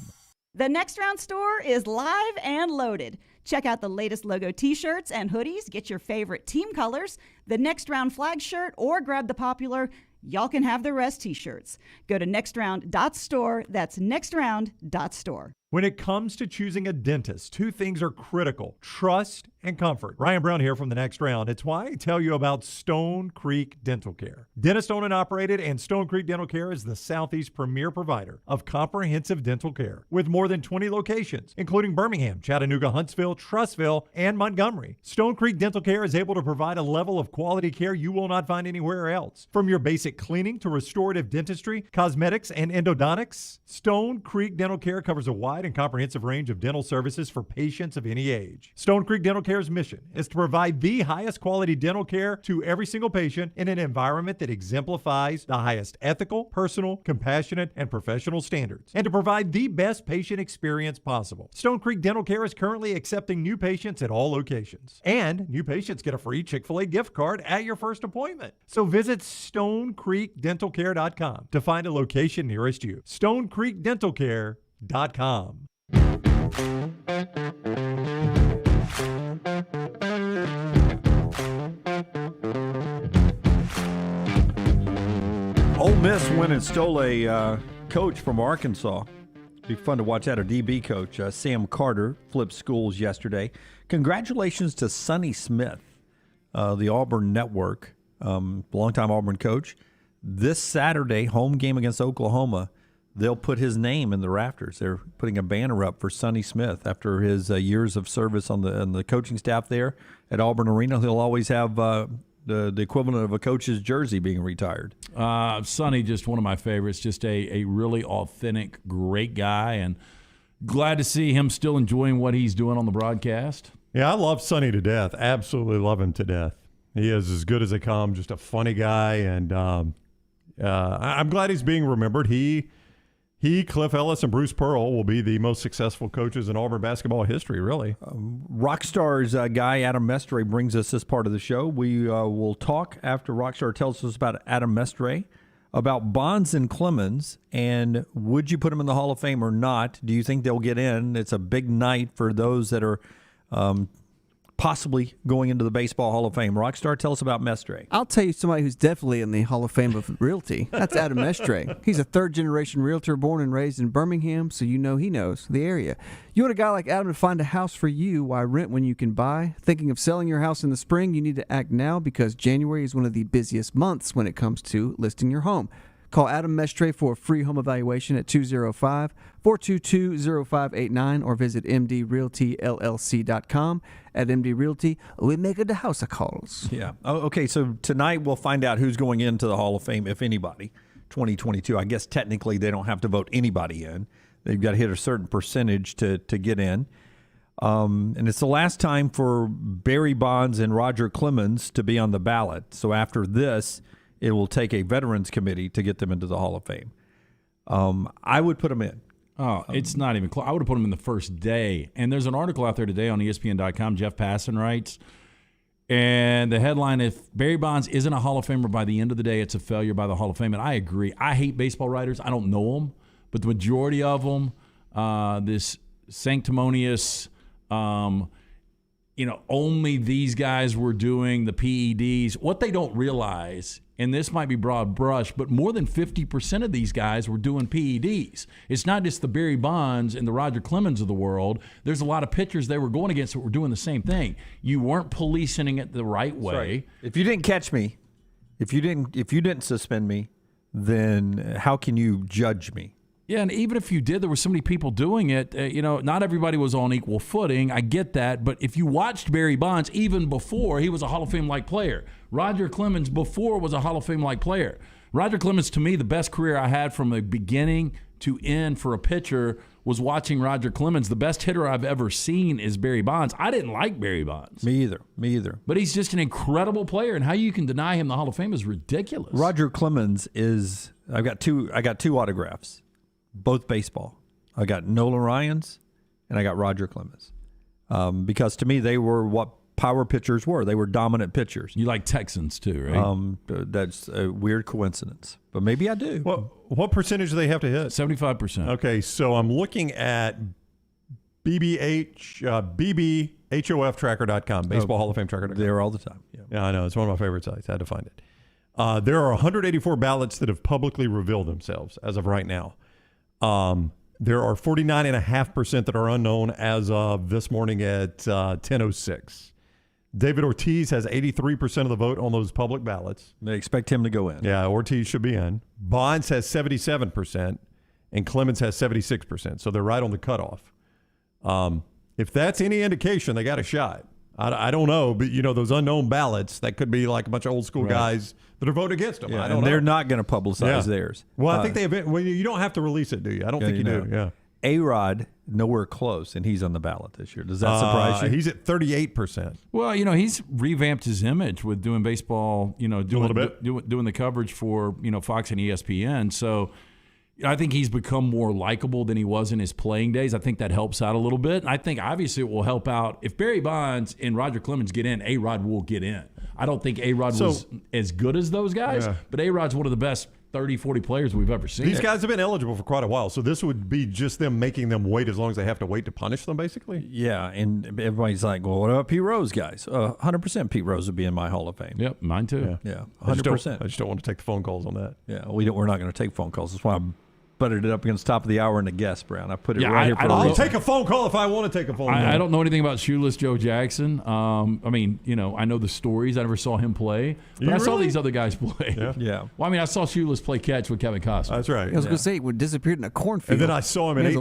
The Next Round store is live and loaded. Check out the latest logo t-shirts and hoodies. Get your favorite team colors, the Next Round flag shirt, or grab the popular Y'all Can Have the Rest t-shirts. Go to nextround.store. That's nextround.store. When it comes to choosing a dentist, two things are critical: trust and comfort. Ryan Brown here from The Next Round. It's why I tell you about Stone Creek Dental Care. Dentist owned and operated, and Stone Creek Dental Care is the Southeast's premier provider of comprehensive dental care with more than 20 locations, including Birmingham, Chattanooga, Huntsville, Trussville, and Montgomery. Stone Creek Dental Care is able to provide a level of quality care you will not find anywhere else. From your basic cleaning to restorative dentistry, cosmetics, and endodontics, Stone Creek Dental Care covers a wide and comprehensive range of dental services for patients of any age. Stone Creek Dental Care's mission is to provide the highest quality dental care to every single patient in an environment that exemplifies the highest ethical, personal, compassionate, and professional standards, and to provide the best patient experience possible. Stone Creek Dental Care is currently accepting new patients at all locations, and new patients get a free Chick-fil-A gift card at your first appointment. So visit StoneCreekDentalCare.com to find a location nearest you. StoneCreekDentalCare.com. Ole Miss went and stole a coach from Arkansas. Be fun to watch that. A DB coach, Sam Carter, flipped schools yesterday. Congratulations to Sonny Smith, the Auburn Network, longtime Auburn coach. This Saturday, home game against Oklahoma, they'll put his name in the rafters. They're putting a banner up for Sonny Smith after his years of service on the coaching staff there at Auburn Arena. He'll always have the equivalent of a coach's jersey being retired. Sonny, just one of my favorites, just a really authentic, great guy, and glad to see him still enjoying what he's doing on the broadcast. Yeah, I love Sonny to death. Absolutely love him to death. He is as good as they come, just a funny guy, and I'm glad he's being remembered. He, Cliff Ellis, and Bruce Pearl will be the most successful coaches in Auburn basketball history, really. Rockstars guy Adam Mestre brings us this part of the show. We will talk after Rockstar tells us about Adam Mestre, about Bonds and Clemens, and would you put them in the Hall of Fame or not? Do you think they'll get in? It's a big night for those that are possibly going into the Baseball Hall of Fame. Rockstar, tell us about Mestre. I'll tell you somebody who's definitely in the Hall of Fame of realty. That's Adam Mestre. He's a third-generation realtor born and raised in Birmingham, so you know he knows the area. You want a guy like Adam to find a house for you? Why rent when you can buy? Thinking of selling your house in the spring? You need to act now because January is one of the busiest months when it comes to listing your home. Call Adam Mestre for a free home evaluation at 205-422-0589 or visit mdrealtyllc.com. At MD Realty, we make it the house of calls. Yeah. Oh, okay, so tonight we'll find out who's going into the Hall of Fame, if anybody, 2022. I guess technically they don't have to vote anybody in. They've got to hit a certain percentage to get in. And it's the last time for Barry Bonds and Roger Clemens to be on the ballot. So after this, it will take a Veterans Committee to get them into the Hall of Fame. I would put them in. Oh, it's not even close. I would have put them in the first day. And there's an article out there today on ESPN.com, Jeff Passan writes, and the headline, if Barry Bonds isn't a Hall of Famer by the end of the day, it's a failure by the Hall of Fame. And I agree. I hate baseball writers. I don't know them. But the majority of them, this sanctimonious, only these guys were doing the PEDs. What they don't realize, and this might be broad brush, but more than 50% of these guys were doing PEDs. It's not just the Barry Bonds and the Roger Clemens of the world. There's a lot of pitchers they were going against that were doing the same thing. You weren't policing it the right way. Right. If you didn't catch me, if you didn't suspend me, then how can you judge me? Yeah, and even if you did, there were so many people doing it. Not everybody was on equal footing. I get that. But if you watched Barry Bonds, even before, he was a Hall of Fame-like player. Roger Clemens before was a Hall of Fame-like player. Roger Clemens, to me, the best career I had from the beginning to end for a pitcher was watching Roger Clemens. The best hitter I've ever seen is Barry Bonds. I didn't like Barry Bonds. Me either. But he's just an incredible player, and how you can deny him the Hall of Fame is ridiculous. Roger Clemens is – I got two autographs. Both baseball. I got Nolan Ryan's and I got Roger Clemens. Because to me, they were what power pitchers were. They were dominant pitchers. You like Texans too, right? That's a weird coincidence, but maybe I do. What percentage do they have to hit? 75%. Okay, so I'm looking at BBHOFtracker.com, Baseball Hall of Fame Tracker.com. There all the time. Yeah, I know. It's one of my favorite sites. I had to find it. There are 184 ballots that have publicly revealed themselves as of right now. There are 49.5% that are unknown as of this morning at 10:06. David Ortiz has 83% of the vote on those public ballots. They expect him to go in. Yeah, Ortiz should be in. Bonds has 77%, and Clemens has 76%. So they're right on the cutoff. If that's any indication, they got a shot. I don't know, but those unknown ballots, that could be like a bunch of old school guys that are voting against them. Yeah, I don't know. they're not going to publicize theirs. Well, I think you don't have to release it, do you? I don't think you do. Yeah. A-Rod, nowhere close, and he's on the ballot this year. Does that surprise you? He's at 38%. Well, he's revamped his image with doing baseball, doing the coverage for, Fox and ESPN. So I think he's become more likable than he was in his playing days. I think that helps out a little bit. And I think obviously it will help out. If Barry Bonds and Roger Clemens get in, A-Rod will get in. I don't think A-Rod was as good as those guys, but A-Rod's one of the best 30, 40 players we've ever seen. These guys have been eligible for quite a while, so this would be just them making them wait as long as they have to wait to punish them, basically? Yeah, and everybody's like, well, what about Pete Rose, guys? 100% Pete Rose would be in my Hall of Fame. Yep, mine too. Yeah, 100%. I just don't want to take the phone calls on that. Yeah, we're not going to take phone calls. That's why I buttered it up against the top of the hour in the guest, Brown. I put it right here for I'll take a phone call if I want to take a phone call. I don't know anything about Shoeless Joe Jackson. I know the stories. I never saw him play. But I saw these other guys play. Yeah. Well, I saw Shoeless play catch with Kevin Costner. That's right. I was going to say, he disappeared in a cornfield. And then I saw him in 8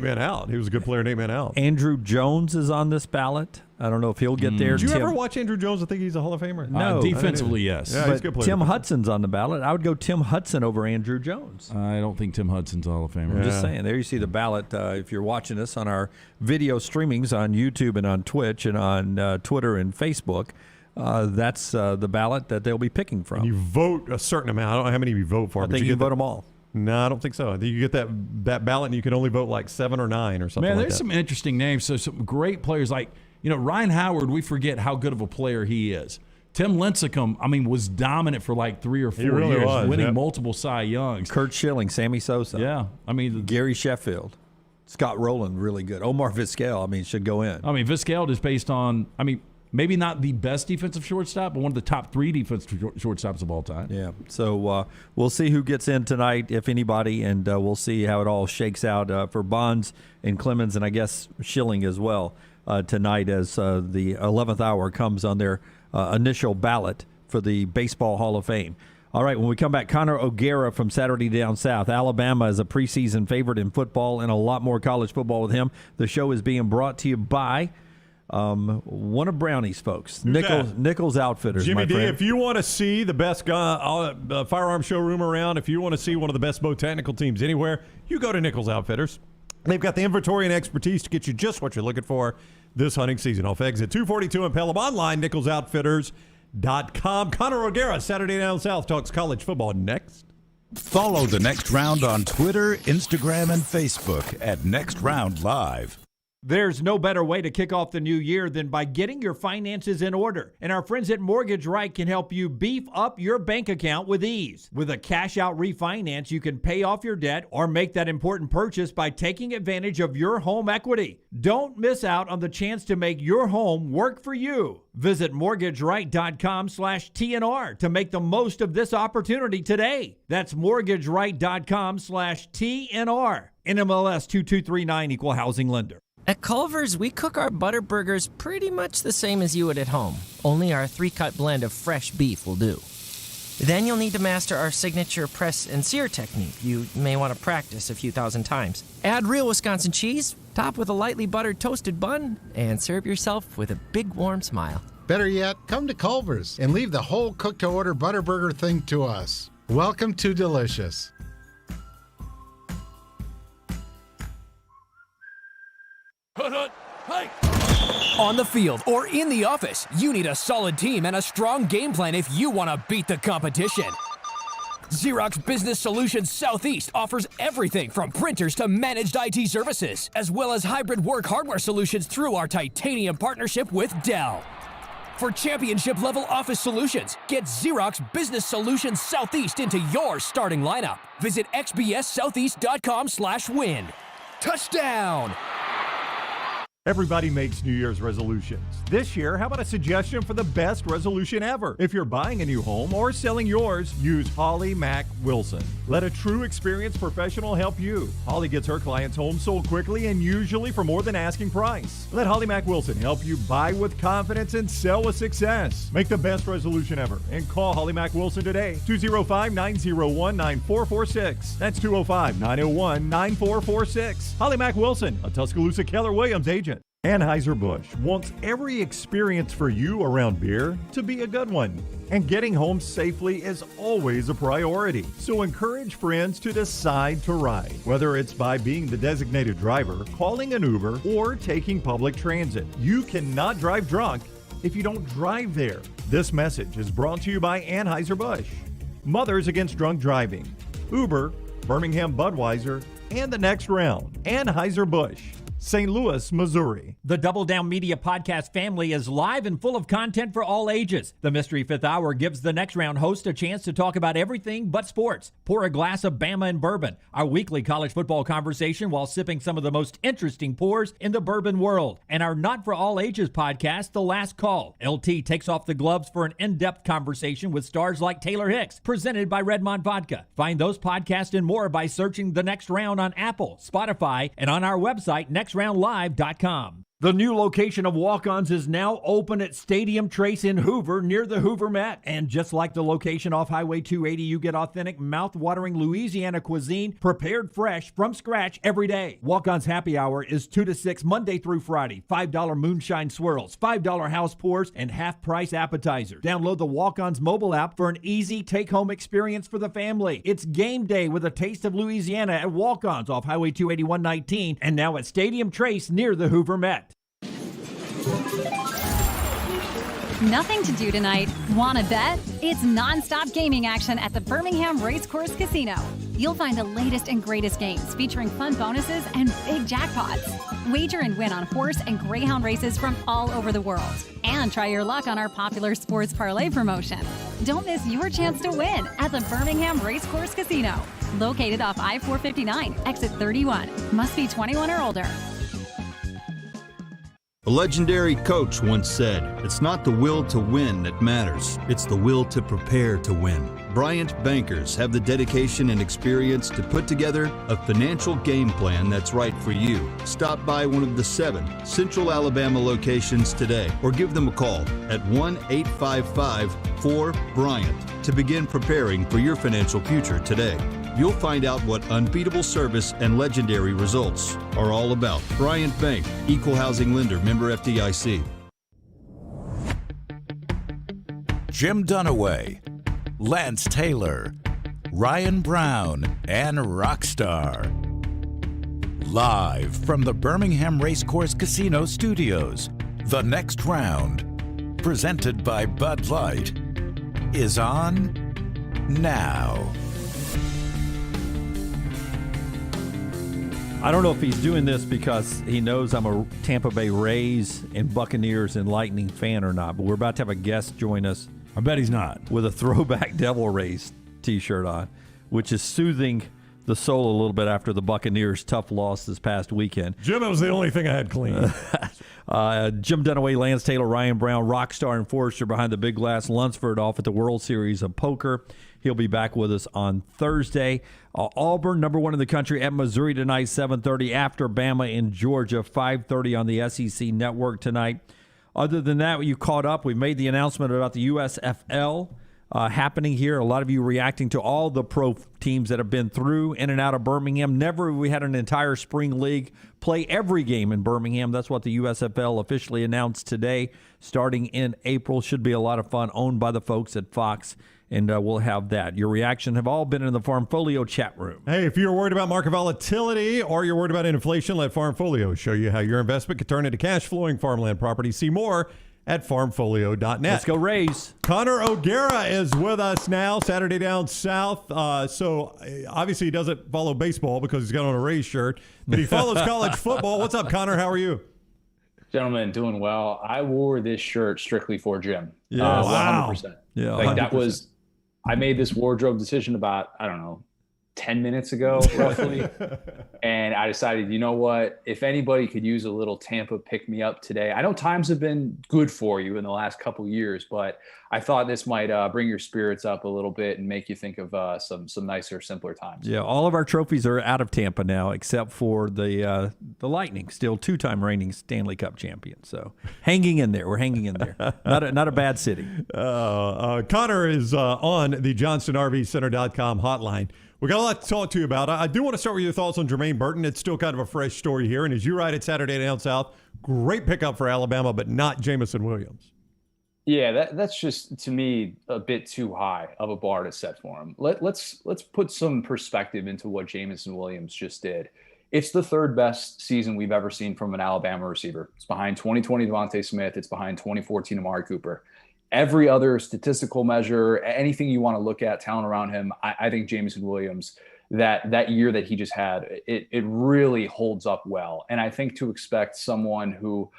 man out. He was a good player in 8 man out. Andrew Jones is on this ballot. I don't know if he'll get there. Did you ever watch Andrew Jones? I think he's a Hall of Famer. No. Defensively, yes. Yeah, he's a good player. Tim Hudson's on the ballot. I would go Tim Hudson over Andrew Jones. I don't think Tim Hudson's a Hall of Famer. I'm just saying. There you see the ballot. If you're watching us on our video streamings on YouTube and on Twitch and on Twitter and Facebook, that's the ballot that they'll be picking from. And you vote a certain amount. I don't know how many you vote for. I think you vote them all. No, I don't think so. I think you get that ballot and you can only vote like 7 or 9 or something like that. Man, there's some interesting names. So some great players like, Ryan Howard, we forget how good of a player he is. Tim Lincecum, was dominant for like 3 or 4 years, winning multiple Cy Youngs. Kurt Schilling, Sammy Sosa. Yeah. Gary Sheffield. Scott Rowland, really good. Omar Vizquel, should go in. Vizquel is based on, maybe not the best defensive shortstop, but one of the top 3 defensive shortstops of all time. Yeah. So we'll see who gets in tonight, if anybody, and we'll see how it all shakes out for Bonds and Clemens and I guess Schilling as well tonight as the 11th hour comes on their initial ballot for the Baseball Hall of Fame. All right, when we come back, Connor O'Gara from Saturday Down South. Alabama is a preseason favorite in football and a lot more college football with him. The show is being brought to you by one of Brownie's folks, Nichols Outfitters. Jimmy my D, friend. if you want to see the best firearm showroom around, if you want to see one of the best botanical teams anywhere, you go to Nichols Outfitters. They've got the inventory and expertise to get you just what you're looking for this hunting season. Off exit 242 in Pelham. Online, nicholsoutfitters.com. Connor O'Gara, Saturday Down South, talks college football next. Follow The Next Round on Twitter, Instagram, and Facebook at Next Round Live. There's no better way to kick off the new year than by getting your finances in order. And our friends at Mortgage Right can help you beef up your bank account with ease. With a cash-out refinance, you can pay off your debt or make that important purchase by taking advantage of your home equity. Don't miss out on the chance to make your home work for you. Visit mortgageright.com/TNR to make the most of this opportunity today. That's mortgageright.com/TNR. NMLS 2239, Equal Housing Lender. At Culver's, we cook our butter burgers pretty much the same as you would at home. Only our 3-cut blend of fresh beef will do. Then you'll need to master our signature press and sear technique. You may want to practice a few thousand times. Add real Wisconsin cheese, top with a lightly buttered toasted bun, and serve yourself with a big warm smile. Better yet, come to Culver's and leave the whole cook-to-order butter burger thing to us. Welcome to Delicious. On the field or in the office, you need a solid team and a strong game plan if you want to beat the competition. Xerox Business Solutions Southeast offers everything from printers to managed IT services, as well as hybrid work hardware solutions through our titanium partnership with Dell. For championship-level office solutions, get Xerox Business Solutions Southeast into your starting lineup. Visit xbssoutheast.com/win. Touchdown! Everybody makes New Year's resolutions. This year, how about a suggestion for the best resolution ever? If you're buying a new home or selling yours, use Holly Mack Wilson. Let a true experienced professional help you. Holly gets her clients' homes sold quickly and usually for more than asking price. Let Holly Mack Wilson help you buy with confidence and sell with success. Make the best resolution ever and call Holly Mack Wilson today. 205-901-9446. That's 205-901-9446. Holly Mack Wilson, a Tuscaloosa Keller Williams agent. Anheuser-Busch wants every experience for you around beer to be a good one. And getting home safely is always a priority. So encourage friends to decide to ride. Whether it's by being the designated driver, calling an Uber, or taking public transit. You cannot drive drunk if you don't drive there. This message is brought to you by Anheuser-Busch, Mothers Against Drunk Driving, Uber, Birmingham Budweiser, and the Next Round. Anheuser-Busch, St. Louis, Missouri. The Double Down Media podcast family is live and full of content for all ages. The Mystery Fifth Hour gives the Next Round host a chance to talk about everything but sports. Pour a glass of Bama and bourbon, our weekly college football conversation while sipping some of the most interesting pours in the bourbon world. And our Not For All Ages podcast, The Last Call. LT takes off the gloves for an in-depth conversation with stars like Taylor Hicks, presented by Redmond Vodka. Find those podcasts and more by searching The Next Round on Apple, Spotify, and on our website, nextroundlive.com. The new location of Walk-Ons is now open at Stadium Trace in Hoover near the Hoover Met. And just like the location off Highway 280, you get authentic, mouth-watering Louisiana cuisine prepared fresh from scratch every day. Walk-Ons Happy Hour is 2 to 6 Monday through Friday. $5 moonshine swirls, $5 house pours, and half-price appetizers. Download the Walk-Ons mobile app for an easy take-home experience for the family. It's game day with a taste of Louisiana at Walk-Ons off Highway 281-19 and now at Stadium Trace near the Hoover Met. Nothing to do tonight? Wanna bet? It's non-stop gaming action at the Birmingham Racecourse Casino. You'll find the latest and greatest games featuring fun bonuses and big jackpots. Wager and win on horse and greyhound races from all over the world. And try your luck on our popular sports parlay promotion. Don't miss your chance to win at the Birmingham Racecourse Casino. Located off I-459, exit 31. Must be 21 or older. A legendary coach once said, "It's not the will to win that matters, it's the will to prepare to win." Bryant bankers have the dedication and experience to put together a financial game plan that's right for you. Stop by one of the 7 Central Alabama locations today or give them a call at 1-855-4-BRYANT to begin preparing for your financial future today. You'll find out what unbeatable service and legendary results are all about. Bryant Bank, Equal Housing Lender, member FDIC. Jim Dunaway, Lance Taylor, Ryan Brown, and Rockstar. Live from the Birmingham Racecourse Casino Studios, The Next Round, presented by Bud Light, is on now. I don't know if he's doing this because he knows I'm a Tampa Bay Rays and Buccaneers and Lightning fan or not, but we're about to have a guest join us. I bet he's not. With a throwback Devil Rays t-shirt on, which is soothing the soul a little bit after the Buccaneers' tough loss this past weekend. Jim, it was the only thing I had clean. Jim Dunaway, Lance Taylor, Ryan Brown, Rockstar, and Forrester behind the big glass. Lunsford off at the World Series of Poker. He'll be back with us on Thursday. Auburn, number 1 in the country, at Missouri tonight, 7:30 after Bama in Georgia, 5:30 on the SEC Network tonight. Other than that, you caught up. We made the announcement about the USFL happening here. A lot of you reacting to all the pro teams that have been through in and out of Birmingham. Never have we had an entire spring league play every game in Birmingham. That's what the USFL officially announced today, starting in April. Should be a lot of fun, owned by the folks at Fox. And we'll have that. Your reaction have all been in the Farmfolio chat room. Hey, if you're worried about market volatility or you're worried about inflation, let Farmfolio show you how your investment can turn into cash-flowing farmland property. See more at farmfolio.net. Let's go Rays. Connor O'Gara is with us now, Saturday Down South. So obviously he doesn't follow baseball because he's got on a Rays shirt, but he follows college football. What's up, Connor? How are you? Gentlemen, doing well. I wore this shirt strictly for Jim. Yeah, wow. 100%. Yeah, like 100%. that was, I made this wardrobe decision about, I don't know, 10 minutes ago, roughly. And I decided, you know what? If anybody could use a little Tampa pick-me-up today, I know times have been good for you in the last couple years, but I thought this might bring your spirits up a little bit and make you think of some nicer, simpler times. Yeah, all of our trophies are out of Tampa now, except for the Lightning, still 2-time reigning Stanley Cup champion. So hanging in there. We're hanging in there. Not a bad city. Connor is on the JohnstonRVCenter.com hotline. We got a lot to talk to you about. I do want to start with your thoughts on Jermaine Burton. It's still kind of a fresh story here. And as you write it Saturday down south, great pickup for Alabama, but not Jamison Williams. Yeah, that's just, to me, a bit too high of a bar to set for him. Let's put some perspective into what Jamison Williams just did. It's the third best season we've ever seen from an Alabama receiver. It's behind 2020 Devontae Smith. It's behind 2014 Amari Cooper. Every other statistical measure, anything you want to look at, talent around him, I think Jamison Williams, that year that he just had, it really holds up well. And I think to expect someone who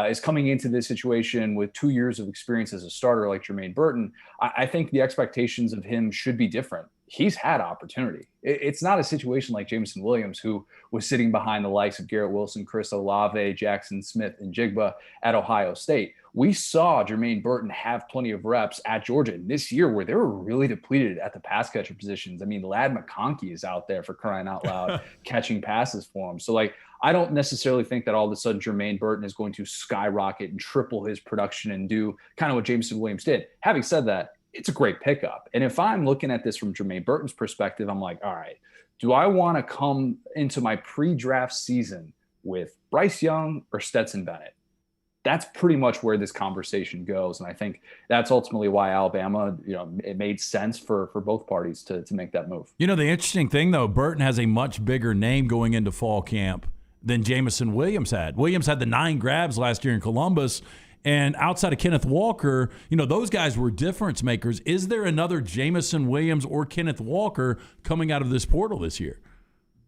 is coming into this situation with 2 years of experience as a starter like Jermaine Burton, I think the expectations of him should be different. He's had opportunity. It's not a situation like Jamison Williams, who was sitting behind the likes of Garrett Wilson, Chris Olave, Jackson Smith, and Jigba at Ohio State. We saw Jermaine Burton have plenty of reps at Georgia this year where they were really depleted at the pass catcher positions. I mean, Ladd McConkey is out there, for crying out loud, catching passes for him. So, I don't necessarily think that all of a sudden Jermaine Burton is going to skyrocket and triple his production and do kind of what Jamison Williams did. Having said that, it's a great pickup. And if I'm looking at this from Jermaine Burton's perspective, I'm like, all right, do I want to come into my pre-draft season with Bryce Young or Stetson Bennett? That's pretty much where this conversation goes. And I think that's ultimately why Alabama, it made sense for both parties to make that move. The interesting thing, though, Burton has a much bigger name going into fall camp than Jamison Williams had. Williams had the 9 grabs last year in Columbus. And outside of Kenneth Walker, those guys were difference makers. Is there another Jamison Williams or Kenneth Walker coming out of this portal this year?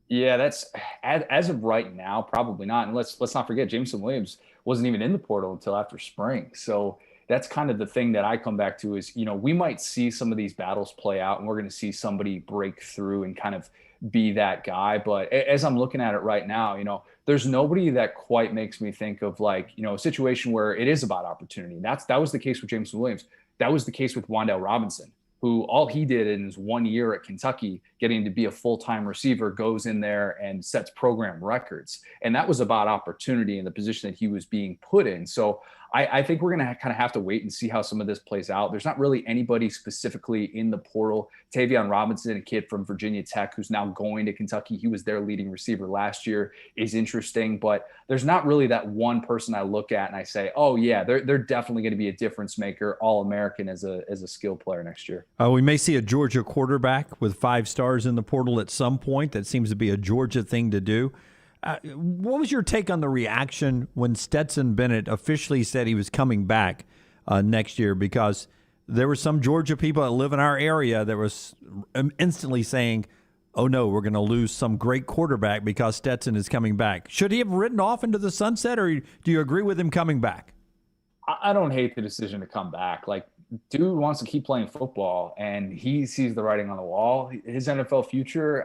Yeah, that's as of right now, probably not. And let's not forget, Jamison Williams wasn't even in the portal until after spring. So that's kind of the thing that I come back to is, we might see some of these battles play out and we're going to see somebody break through and kind of be that guy. But as I'm looking at it right now, there's nobody that quite makes me think of a situation where it is about opportunity. That was the case with Jamison Williams. That was the case with Wan'Dale Robinson, who all he did in his 1 year at Kentucky, getting to be a full-time receiver, goes in there and sets program records. And that was about opportunity in the position that he was being put in. So I think we're going to kind of have to wait and see how some of this plays out. There's not really anybody specifically in the portal. Tavion Robinson, a kid from Virginia Tech who's now going to Kentucky, he was their leading receiver last year, is interesting. But there's not really that one person I look at and I say, oh, yeah, they're definitely going to be a difference maker, All-American as a skill player next year. We may see a Georgia quarterback with 5 stars in the portal at some point. That seems to be a Georgia thing to do. What was your take on the reaction when Stetson Bennett officially said he was coming back next year? Because there were some Georgia people that live in our area that was instantly saying, oh, no, we're going to lose some great quarterback because Stetson is coming back. Should he have ridden off into the sunset, or do you agree with him coming back? I don't hate the decision to come back. Dude wants to keep playing football, and he sees the writing on the wall. His NFL future,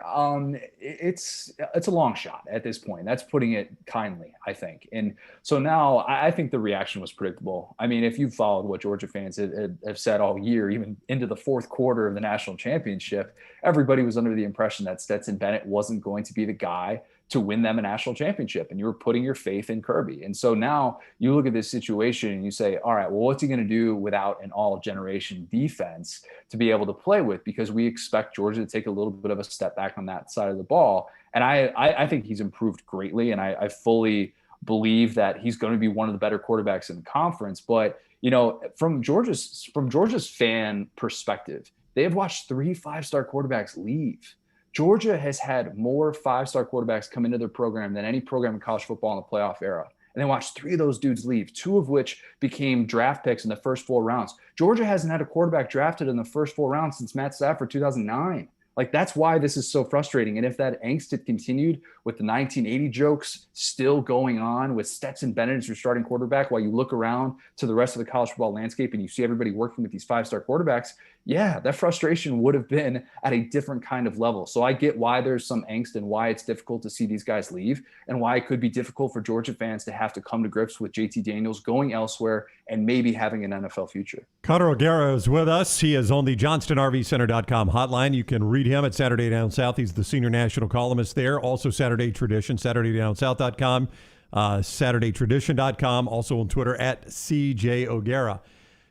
it's a long shot at this point. That's putting it kindly, I think. And so now I think the reaction was predictable. I mean, if you've followed what Georgia fans have said all year, even into the fourth quarter of the national championship, everybody was under the impression that Stetson Bennett wasn't going to be the guy to win them a national championship, and you were putting your faith in Kirby. And so now you look at this situation and you say, all right, well, what's he going to do without an all-generation defense to be able to play with? Because we expect Georgia to take a little bit of a step back on that side of the ball. And I think he's improved greatly, and I fully believe that he's going to be one of the better quarterbacks in the conference. But, from Georgia's fan perspective, they have watched 3 5-star quarterbacks leave. Georgia has had more 5-star quarterbacks come into their program than any program in college football in the playoff era. And they watched 3 of those dudes leave, 2 of which became draft picks in the first 4 rounds. Georgia hasn't had a quarterback drafted in the first 4 rounds since Matt Stafford 2009. That's why this is so frustrating. And if that angst had continued with the 1980 jokes still going on with Stetson Bennett as your starting quarterback, while you look around to the rest of the college football landscape and you see everybody working with these 5-star quarterbacks, yeah, that frustration would have been at a different kind of level. So I get why there's some angst and why it's difficult to see these guys leave, and why it could be difficult for Georgia fans to have to come to grips with JT Daniels going elsewhere and maybe having an NFL future. Connor O'Gara is with us. He is on the JohnstonRVCenter.com hotline. You can read him at Saturday Down South. He's the senior national columnist there. Also Saturday Tradition, SaturdayDownSouth.com, SaturdayTradition.com, also on Twitter at CJ O'Gara.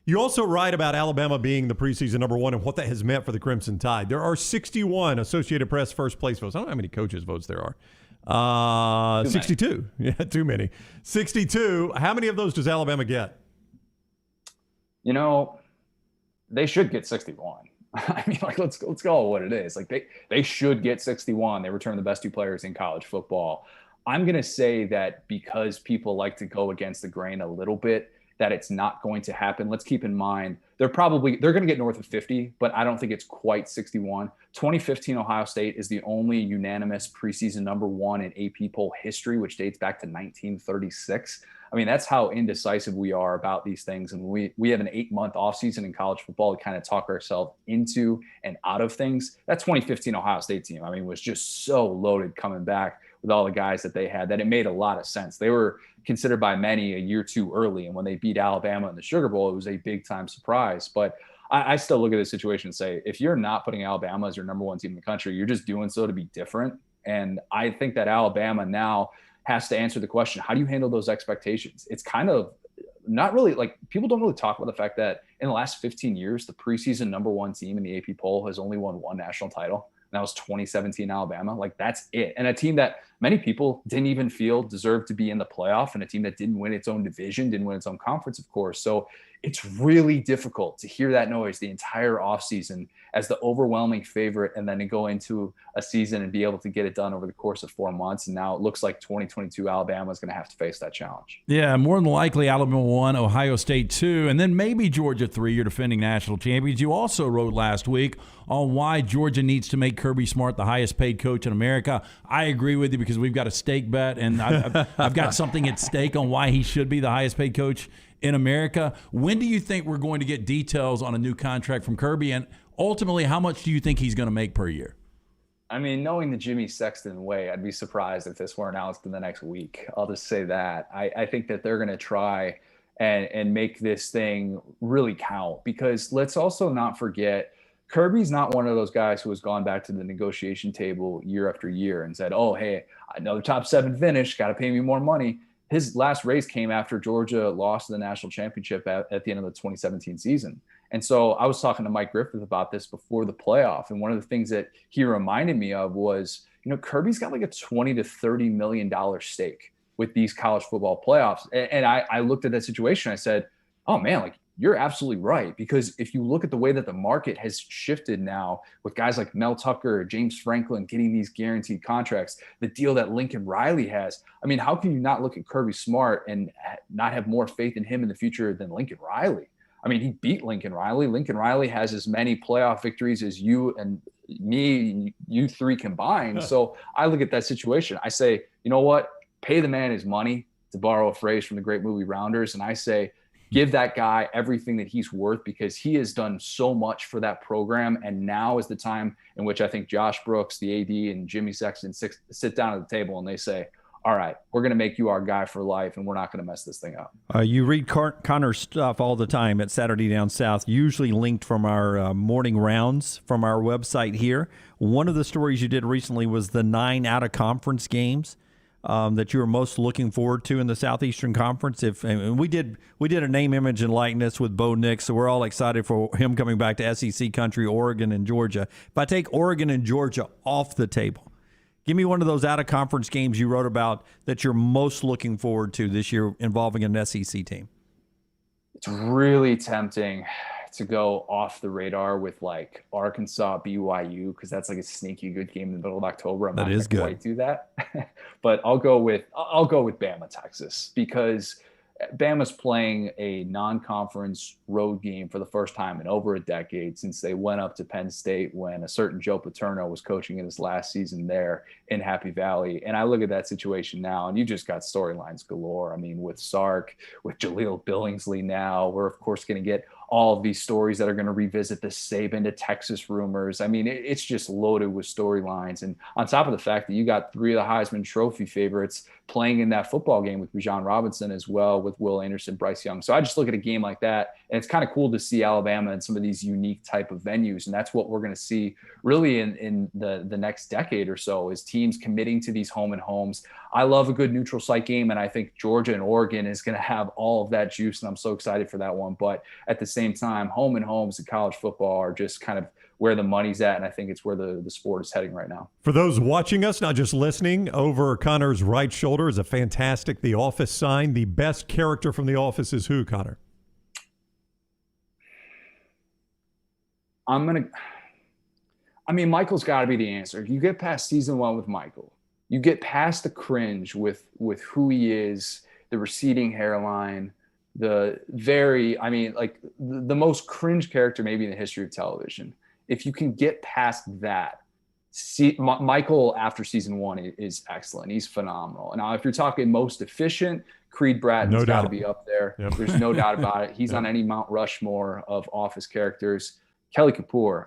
You also write about Alabama being the preseason number one and what that has meant for the Crimson Tide. There are 61 Associated Press first place votes. I don't know how many coaches votes there are. 62. Yeah, too many. 62. How many of those does Alabama get? You know, they should get 61. I mean, like, let's call it what it is. Like, they should get 61. They return the best two players in college football. I'm going to say that because people like to go against the grain a little bit, that it's not going to happen. Let's keep in mind, they're going to get north of 50, but I don't think it's quite 61. 2015 Ohio State is the only unanimous preseason number one in AP poll history, which dates back to 1936. I mean, that's how indecisive we are about these things. And we have an 8-month offseason in college football to kind of talk ourselves into and out of things. That 2015 Ohio State team, I mean, was just so loaded coming back with all the guys that they had that it made a lot of sense. They were considered by many a year too early. And when they beat Alabama in the Sugar Bowl, it was a big time surprise. But I still look at this situation and say, if you're not putting Alabama as your number one team in the country, you're just doing so to be different. And I think that Alabama now has to answer the question, how do you handle those expectations? It's kind of not really, like, people don't really talk about the fact that in the last 15 years, the preseason number one team in the AP poll has only won one national title. That was 2017 Alabama. Like, that's it. And a team that many people didn't even feel deserved to be in the playoff, and a team that didn't win its own division, didn't win its own conference, of course. So it's really difficult to hear that noise the entire offseason as the overwhelming favorite, and then to go into a season and be able to get it done over the course of 4 months. And now it looks like 2022 Alabama is going to have to face that challenge. Yeah, more than likely Alabama 1, Ohio State 2, and then maybe Georgia 3, your defending national champions. You also wrote last week on why Georgia needs to make Kirby Smart the highest paid coach in America. I agree with you because we've got a stake bet, and I've got something at stake on why he should be the highest paid coach in America. When do you think we're going to get details on a new contract from Kirby, and ultimately, how much do you think he's going to make per year? I mean, knowing the Jimmy Sexton way, I'd be surprised if this were announced in the next week. I'll just say that. I think that they're going to try and make this thing really count, because let's also not forget, Kirby's not one of those guys who has gone back to the negotiation table year after year and said, oh, hey, another top 7 finish, got to pay me more money. His last raise came after Georgia lost the national championship at the end of the 2017 season. And so I was talking to Mike Griffith about this before the playoff. And one of the things that he reminded me of was, you know, Kirby's got like a $20 to $30 million stake with these college football playoffs. And I looked at that situation. I said, oh man, like, you're absolutely right. Because if you look at the way that the market has shifted now with guys like Mel Tucker, James Franklin getting these guaranteed contracts, the deal that Lincoln Riley has, I mean, how can you not look at Kirby Smart and not have more faith in him in the future than Lincoln Riley? I mean, he beat Lincoln Riley. Lincoln Riley has as many playoff victories as you and me, you three combined. So I look at that situation. I say, you know what? Pay the man his money, to borrow a phrase from the great movie Rounders. And I say, give that guy everything that he's worth, because he has done so much for that program. And now is the time in which I think Josh Brooks, the AD, and Jimmy Sexton sit down at the table and they say, all right, we're going to make you our guy for life, and we're not going to mess this thing up. You read Connor's stuff all the time at Saturday Down South, usually linked from our morning rounds from our website here. One of the stories you did recently was the 9 out-of-conference games that you were most looking forward to in the Southeastern Conference. And we did a name, image, and likeness with Bo Nix, so we're all excited for him coming back to SEC country, Oregon and Georgia. If I take Oregon and Georgia off the table, give me one of those out-of-conference games you wrote about that you're most looking forward to this year involving an SEC team. It's really tempting to go off the radar with like Arkansas, BYU, because that's like a sneaky good game in the middle of October. I'm not going to quite do that, but I'll go with Bama, Texas, because Bama's playing a non-conference road game for the first time in over a decade since they went up to Penn State when a certain Joe Paterno was coaching in his last season there in Happy Valley. And I look at that situation now, and you just got storylines galore. I mean, with Sark, with Jaleel Billingsley now, we're of course going to get all of these stories that are going to revisit the Saban to Texas rumors. I mean, it's just loaded with storylines. And on top of the fact that you got 3 of the Heisman Trophy favorites playing in that football game with Bijan Robinson as well, with Will Anderson, Bryce Young. So I just look at a game like that, and it's kind of cool to see Alabama in some of these unique type of venues. And that's what we're going to see really in the next decade or so, is teams committing to these home and homes. I love a good neutral site game, and I think Georgia and Oregon is going to have all of that juice, and I'm so excited for that one. But at the same time, home and homes in college football are just kind of where the money's at, and I think it's where the sport is heading right now. For those watching us, not just listening, over Connor's right shoulder is a fantastic The Office sign. The best character from The Office is who, Connor? Michael's got to be the answer. If you get past season 1 with Michael, you get past the cringe with who he is, the receding hairline, the most cringe character maybe in the history of television. If you can get past that, Michael after season 1 is excellent. He's phenomenal. And now if you're talking most efficient, Creed Bratton's got to be up there. Yep. There's no doubt about it. He's on any Mount Rushmore of Office characters. Kelly Kapoor,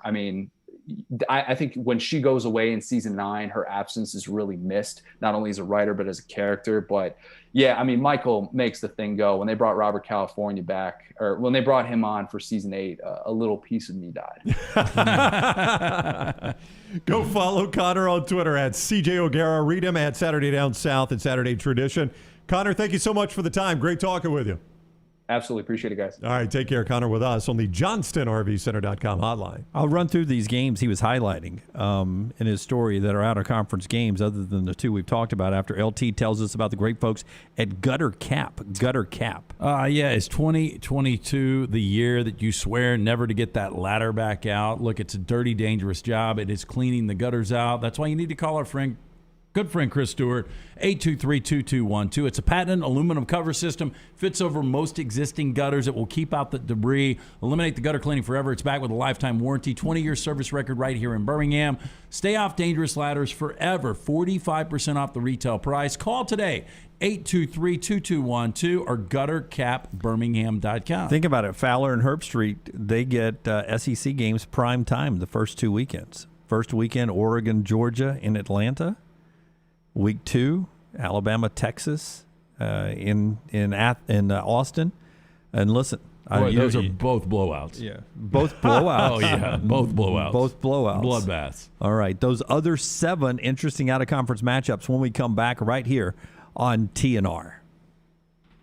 I think when she goes away in season 9, her absence is really missed, not only as a writer, but as a character. But yeah, Michael makes the thing go. When they brought Robert California back, or when they brought him on for season 8, a little piece of me died. Go follow Connor on Twitter at CJ O'Gara. Read him at Saturday Down South and Saturday Tradition. Connor, thank you so much for the time. Great talking with you. Absolutely. Appreciate it, guys. All right. Take care. Connor with us on the JohnstonRVCenter.com hotline. I'll run through these games he was highlighting in his story that are out-of-conference games other than the 2 we've talked about after LT tells us about the great folks at Gutter Cap. Gutter Cap. Yeah, it's 2022, the year that you swear never to get that ladder back out. Look, it's a dirty, dangerous job. It is cleaning the gutters out. That's why you need to call our good friend Chris Stewart, 823-2212. It's a patented aluminum cover system, fits over most existing gutters. It will keep out the debris, eliminate the gutter cleaning forever. It's back with a lifetime warranty, 20-year service record right here in Birmingham. Stay off dangerous ladders forever, 45% off the retail price. Call today, 823-2212 or guttercapbirmingham.com. Think about it. Fowler and Herb Street, they get SEC games prime time the first 2 weekends. First weekend, Oregon, Georgia in Atlanta. Week 2, Alabama, Texas, in Austin, and listen, those are both blowouts. Yeah, both blowouts. Oh yeah, both blowouts. Both blowouts. Bloodbaths. All right, those other 7 interesting out-of-conference matchups when we come back right here on TNR.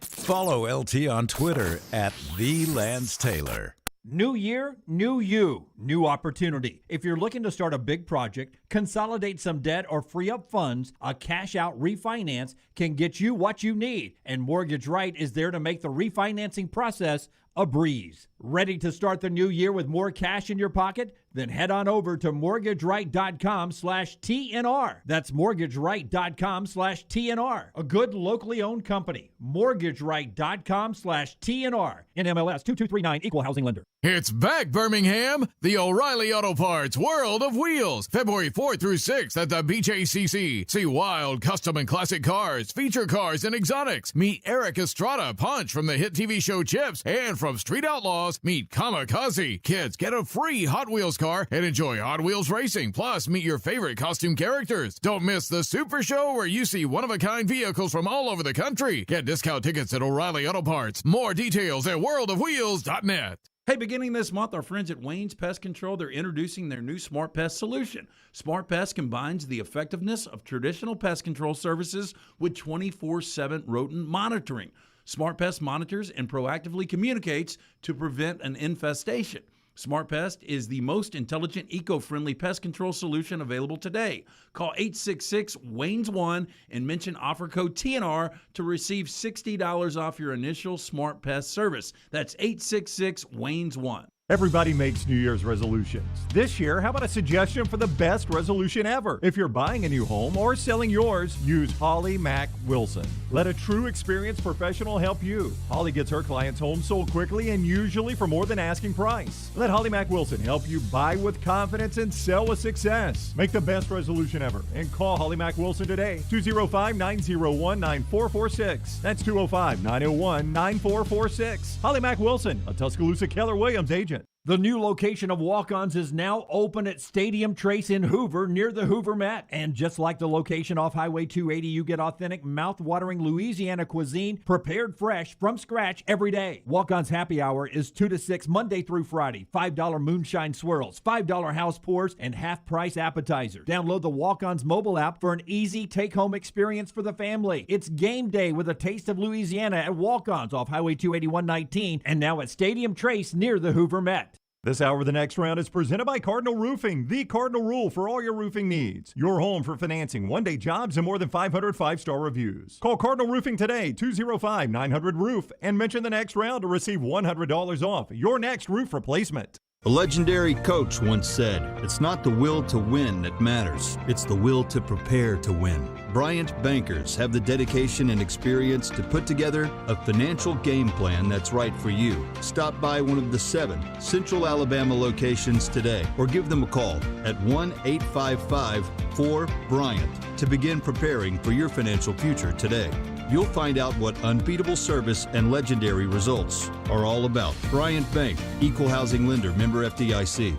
Follow LT on Twitter at @TheLanceTaylor. New year, new you, new opportunity. If you're looking to start a big project, consolidate some debt, or free up funds, a cash-out refinance can get you what you need. And Mortgage Right is there to make the refinancing process a breeze. Ready to start the new year with more cash in your pocket? Then head on over to mortgageright.com/TNR. That's mortgageright.com/TNR. A good locally owned company. mortgageright.com/TNR. NMLS 2239, Equal Housing Lender. It's back, Birmingham. The O'Reilly Auto Parts World of Wheels. February 4th through 6th at the BJCC. See wild, custom, and classic cars, feature cars, and exotics. Meet Eric Estrada, Punch from the hit TV show Chips. And from Street Outlaws, meet Kamikaze. Kids, get a free Hot Wheels car and enjoy Hot Wheels racing. Plus, meet your favorite costume characters. Don't miss the Super Show where you see one-of-a-kind vehicles from all over the country. Get discount tickets at O'Reilly Auto Parts. More details at worldofwheels.net. Hey, beginning this month, our friends at Wayne's Pest Control, they're introducing their new Smart Pest solution. Smart Pest combines the effectiveness of traditional pest control services with 24/7 rodent monitoring. Smart Pest monitors and proactively communicates to prevent an infestation. Smart Pest is the most intelligent, eco-friendly pest control solution available today. Call 866-WAYNES1 and mention offer code TNR to receive $60 off your initial Smart Pest service. That's 866-WAYNES1. Everybody makes New Year's resolutions. This year, how about a suggestion for the best resolution ever? If you're buying a new home or selling yours, use Holly Mack Wilson. Let a true experienced professional help you. Holly gets her clients' homes sold quickly and usually for more than asking price. Let Holly Mack Wilson help you buy with confidence and sell with success. Make the best resolution ever and call Holly Mack Wilson today. 205-901-9446. That's 205-901-9446. Holly Mack Wilson, a Tuscaloosa Keller Williams agent. The new location of Walk-Ons is now open at Stadium Trace in Hoover near the Hoover Met. And just like the location off Highway 280, you get authentic, mouth-watering Louisiana cuisine prepared fresh from scratch every day. Walk-Ons Happy Hour is 2 to 6 Monday through Friday. $5 moonshine swirls, $5 house pours, and half-price appetizers. Download the Walk-Ons mobile app for an easy take-home experience for the family. It's game day with a taste of Louisiana at Walk-Ons off Highway 281-19 and now at Stadium Trace near the Hoover Met. This hour of the next round is presented by Cardinal Roofing, the Cardinal rule for all your roofing needs. Your home for financing, one-day jobs, and more than 500 five-star reviews. Call Cardinal Roofing today, 205-900-ROOF, and mention the next round to receive $100 off your next roof replacement. A legendary coach once said, "It's not the will to win that matters, it's the will to prepare to win." Bryant bankers have the dedication and experience to put together a financial game plan that's right for you. Stop by one of the 7 Central Alabama locations today or give them a call at 1-855-4-BRYANT to begin preparing for your financial future today. You'll find out what unbeatable service and legendary results are all about. Bryant Bank, Equal Housing Lender, member FDIC.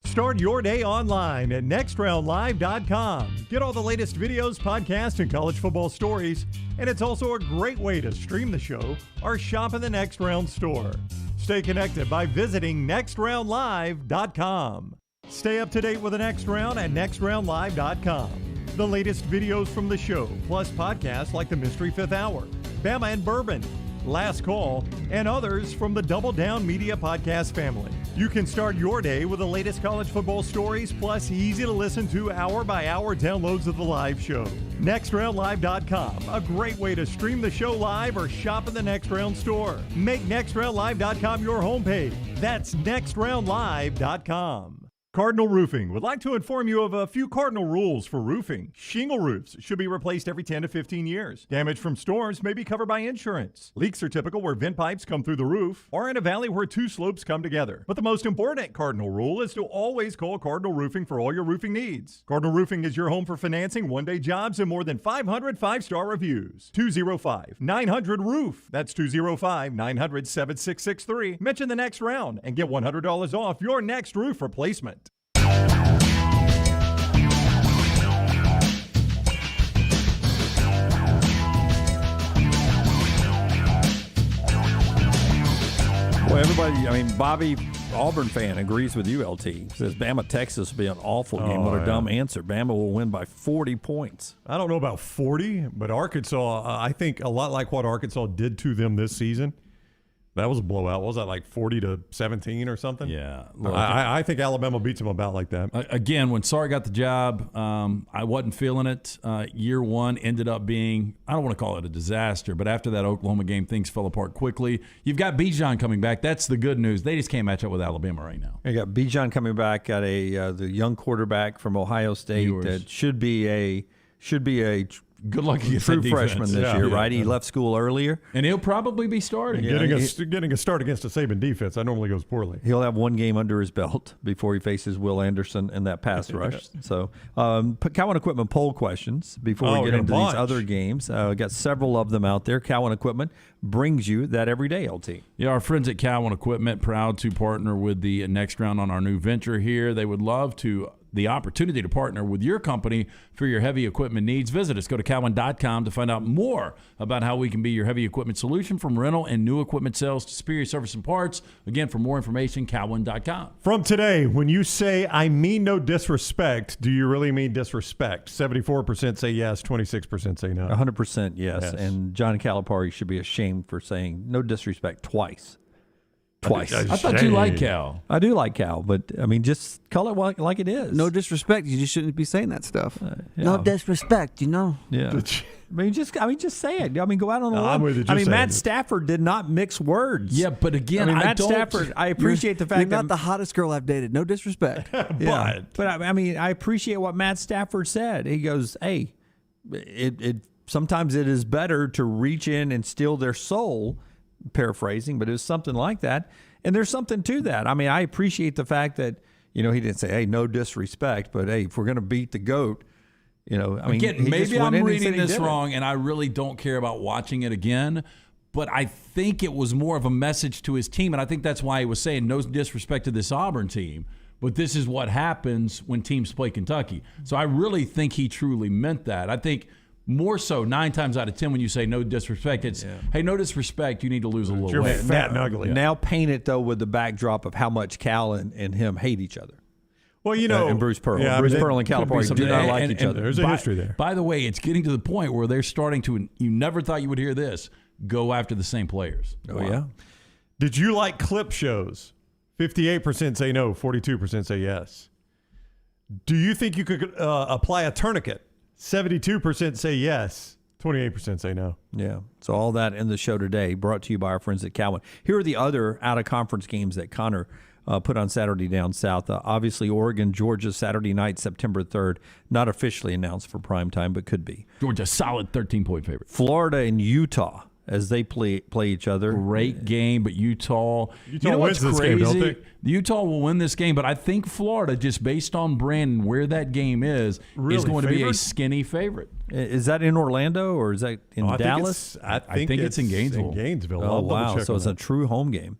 Start your day online at nextroundlive.com. Get all the latest videos, podcasts, and college football stories. And it's also a great way to stream the show or shop in the Next Round store. Stay connected by visiting nextroundlive.com. Stay up to date with the Next Round at nextroundlive.com. The latest videos from the show, plus podcasts like the Mystery Fifth Hour, Bama and Bourbon, Last Call, and others from the Double Down Media podcast family. You can start your day with the latest college football stories, plus easy-to-listen to hour-by-hour downloads of the live show. NextRoundLive.com, a great way to stream the show live or shop in the Next Round store. Make NextRoundLive.com your homepage. That's NextRoundLive.com. Cardinal Roofing would like to inform you of a few cardinal rules for roofing. Shingle roofs should be replaced every 10 to 15 years. Damage from storms may be covered by insurance. Leaks are typical where vent pipes come through the roof or in a valley where 2 slopes come together. But the most important cardinal rule is to always call Cardinal Roofing for all your roofing needs. Cardinal Roofing is your home for financing, one-day jobs, and more than 500 five-star reviews. 205-900-ROOF. That's 205-900-7663. Mention the Next Round and get $100 off your next roof replacement. Well, everybody, Bobby, Auburn fan, agrees with you, LT. Says Bama, Texas will be an awful game. What a dumb answer. Bama will win by 40 points. I don't know about 40, but Arkansas, I think a lot like what Arkansas did to them this season. That was a blowout. What was that, like 40-17 or something? Yeah. Look, I think Alabama beats them about like that. Again, when Sark got the job, I wasn't feeling it. Year one ended up being, I don't want to call it a disaster, but after that Oklahoma game, things fell apart quickly. You've got Bijan coming back. That's the good news. They just can't match up with Alabama right now. You got Bijan coming back, got the young quarterback from Ohio State that should be a good luck against true that freshman this year, right? He left school earlier, and he'll probably be starting. Getting a start against a Saban defense that normally goes poorly. He'll have one game under his belt before he faces Will Anderson in that pass rush. So, Cowan Equipment poll questions before we get into these other games. Got several of them out there. Cowan Equipment brings you that every day, LT. Yeah, our friends at Cowan Equipment, proud to partner with the Next Round on our new venture here. They would love the opportunity to partner with your company for your heavy equipment needs. Visit us. Go to Cowan.com to find out more about how we can be your heavy equipment solution, from rental and new equipment sales to superior service and parts. Again, for more information, Cowan.com. From today, when you say, I mean no disrespect, do you really mean disrespect? 74% say yes, 26% say no. 100% yes. And John Calipari should be ashamed for saying no disrespect twice. twice. I thought you liked Cal. I do like Cal, but I mean, just call it like it is. No disrespect. You just shouldn't be saying that stuff. No disrespect, Yeah. I mean, just say it. I mean, go out on a limb. I'm with you. I mean, Just Matt say it. Stafford did not mix words. Yeah, but again, Matt Stafford. I appreciate the fact You're that not the hottest girl I've dated. No disrespect. but I mean, I appreciate what Matt Stafford said. He goes, "Hey, it sometimes it is better to reach in and steal their soul." Paraphrasing, but it was something like that. And there's something to that. I mean, I appreciate the fact that he didn't say, "Hey, no disrespect," but hey, if we're going to beat the GOAT. I mean, again, he maybe just went I'm in and reading said he this did it. wrong, and I really don't care about watching it again. But I think it was more of a message to his team, and I think that's why he was saying no disrespect to this Auburn team, but this is what happens when teams play Kentucky. So I really think he truly meant that. I think more so 9 times out of 10 when you say no disrespect, it's, hey, no disrespect, you need to lose a little weight. Fat and ugly. Now paint it, though, with the backdrop of how much Cal and him hate each other. Well, and Bruce Pearl. Yeah, Bruce Pearl and Calipari do not like each other. There's a history there. By the way, it's getting to the point where they're starting to, you never thought you would hear this, go after the same players. Oh, yeah. Did you like clip shows? 58% say no, 42% say yes. Do you think you could apply a tourniquet? 72% say yes. 28% say no. Yeah. So all that in the show today, brought to you by our friends at Cowan. Here are the other out-of-conference games that Connor put on Saturday down south. Obviously, Oregon, Georgia, Saturday night, September 3rd. Not officially announced for prime time, but could be. Georgia, solid 13-point favorite. Florida and Utah as they play each other. Great game, but Utah you know what's wins crazy? this game, don't they? Utah will win this game, but I think Florida, just based on Brandon, where that game is going to be a skinny favorite. Is that in Orlando or is that in Dallas? I think it's in Gainesville. Oh, wow. So it's a true home game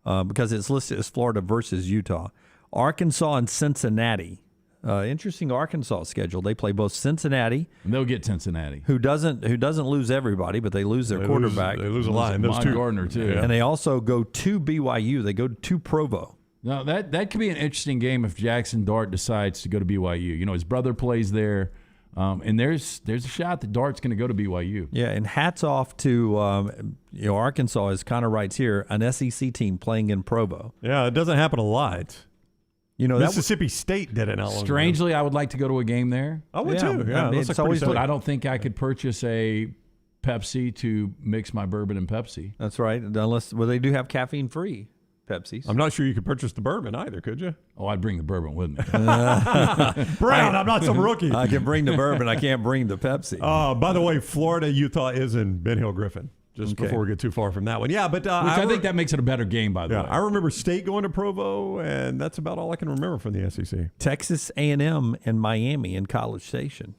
because it's listed as Florida versus Utah. Arkansas and Cincinnati. Interesting Arkansas schedule. They play both Cincinnati. And they'll get Cincinnati. Who doesn't lose everybody, but they lose their quarterback. They lose a lot. And those two. Gardner, too. Yeah. And they also go to BYU. They go to Provo. Now, that could be an interesting game if Jackson Dart decides to go to BYU. His brother plays there. And there's a shot that Dart's going to go to BYU. Yeah, and hats off to Arkansas, as Connor writes here, an SEC team playing in Provo. Yeah, it doesn't happen a lot. Mississippi State did it not long ago. Strangely, I would like to go to a game there. I would too. Yeah, it's always. But I don't think I could purchase a Pepsi to mix my bourbon and Pepsi. That's right. Unless they do have caffeine-free Pepsis. I'm not sure you could purchase the bourbon either, could you? Oh, I'd bring the bourbon with me. Brown, I'm not some rookie. I can bring the bourbon. I can't bring the Pepsi. By the way, Florida, Utah is in Ben Hill Griffin. Just before we get too far from that one. Yeah, but I think that makes it a better game, by the way. I remember State going to Provo, and that's about all I can remember from the SEC. Texas A&M and Miami in College Station.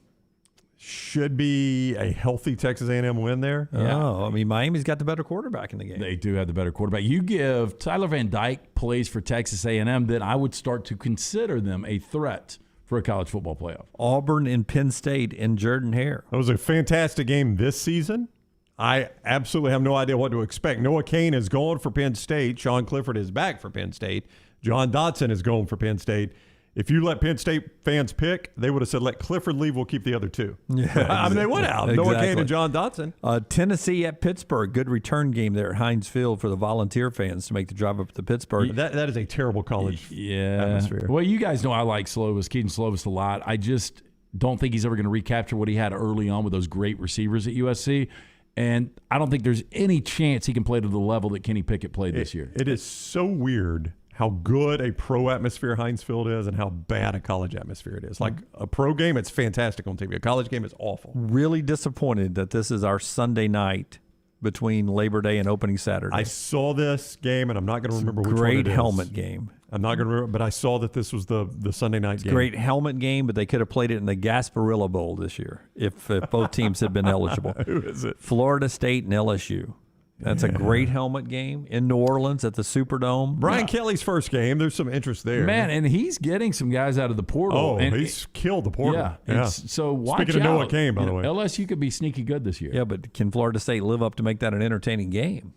Should be a healthy Texas A&M win there. Yeah. Oh, I mean, Miami's got the better quarterback in the game. They do have the better quarterback. You give Tyler Van Dyke plays for Texas A&M, then I would start to consider them a threat for a college football playoff. Auburn and Penn State in Jordan-Hare. That was a fantastic game this season. I absolutely have no idea what to expect. Noah Cain is going for Penn State. Sean Clifford is back for Penn State. John Dodson is going for Penn State. If you let Penn State fans pick, they would have said, let Clifford leave, we'll keep the other two. Yeah, I mean, they would have. Exactly. Noah Cain and John Dodson. Tennessee at Pittsburgh. Good return game there at Heinz Field for the Volunteer fans to make the drive up to Pittsburgh. That is a terrible college atmosphere. Well, you guys know I like Slovis, Keaton Slovis, a lot. I just don't think he's ever going to recapture what he had early on with those great receivers at USC. And I don't think there's any chance he can play to the level that Kenny Pickett played this year. It is so weird how good a pro atmosphere Heinz Field is and how bad a college atmosphere it is. Like a pro game, it's fantastic on TV. A college game is awful. Really disappointed that this is our Sunday night between Labor Day and opening Saturday. I saw this game, and I'm not going to remember which one it is. Great helmet game. I'm not going to remember, but I saw that this was the Sunday night game. Great helmet game, but they could have played it in the Gasparilla Bowl this year if both teams had been eligible. Who is it? Florida State and LSU. That's a great helmet game in New Orleans at the Superdome. Brian Kelly's first game. There's some interest there. Man, and he's getting some guys out of the portal. Oh, and he's killed the portal. Yeah. So watch Speaking out. of Noah Cain, by the way. LSU could be sneaky good this year. Yeah, but can Florida State live up to make that an entertaining game?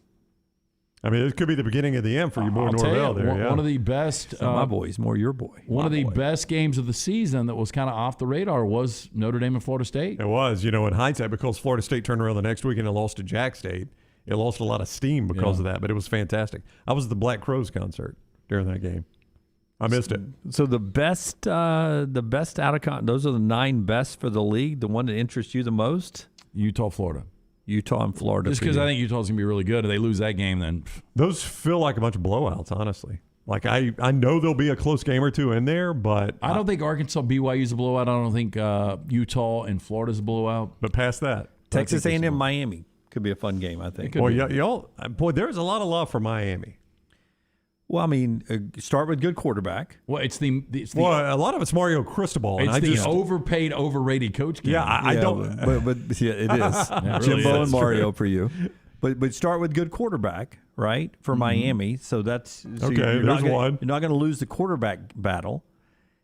I mean, it could be the beginning of the end for you, more Norvell there. One of the best. My boy's more your boy. One of the best games of the season that was kind of off the radar was Notre Dame and Florida State. It was, in hindsight, because Florida State turned around the next week and lost to Jack State. it lost a lot of steam because of that, but it was fantastic. I was at the Black Crowes concert during that game. I missed it. So the best out of those are the 9 best for the league. The one that interests you the most? Utah, Florida. Utah and Florida. Just because I think Utah's going to be really good. If they lose that game, then those feel like a bunch of blowouts, honestly. Like, I know there'll be a close game or two in there, but I don't think Arkansas BYU's a blowout. I don't think Utah and Florida's a blowout. But past that, Texas A&M Miami could be a fun game, I think. Well, y'all, there's a lot of love for Miami. Well, I mean, start with good quarterback. Well, a lot of it's Mario Cristobal. It's the overpaid, overrated coach game. Yeah, I don't. But yeah, it is. Yeah, Jimbo and Mario for you. But start with good quarterback, right, for Miami. So that's okay. You're There's one. You're not going to lose the quarterback battle.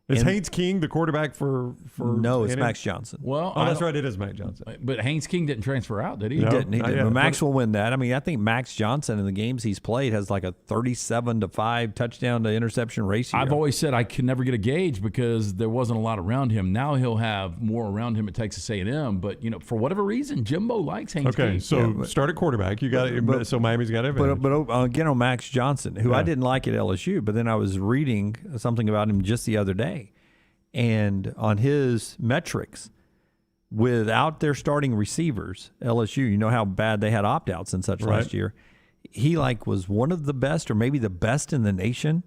Is Haynes King the quarterback for No, it's A&M? Max Johnson. Well, that's right. It is Max Johnson. But Haynes King didn't transfer out, did he? He didn't. not yet. But Max will win that. I mean, I think Max Johnson in the games he's played has like a 37-5 touchdown to interception ratio. I've always said I could never get a gauge because there wasn't a lot around him. Now he'll have more around him at Texas A&M. But for whatever reason, Jimbo likes Haynes King. Okay, so start at quarterback. You got it. So Miami's got it. But again, on Max Johnson, who I didn't like at LSU, but then I was reading something about him just the other day. And on his metrics, without their starting receivers, LSU, you know how bad they had opt-outs and such last year. He was one of the best or maybe the best in the nation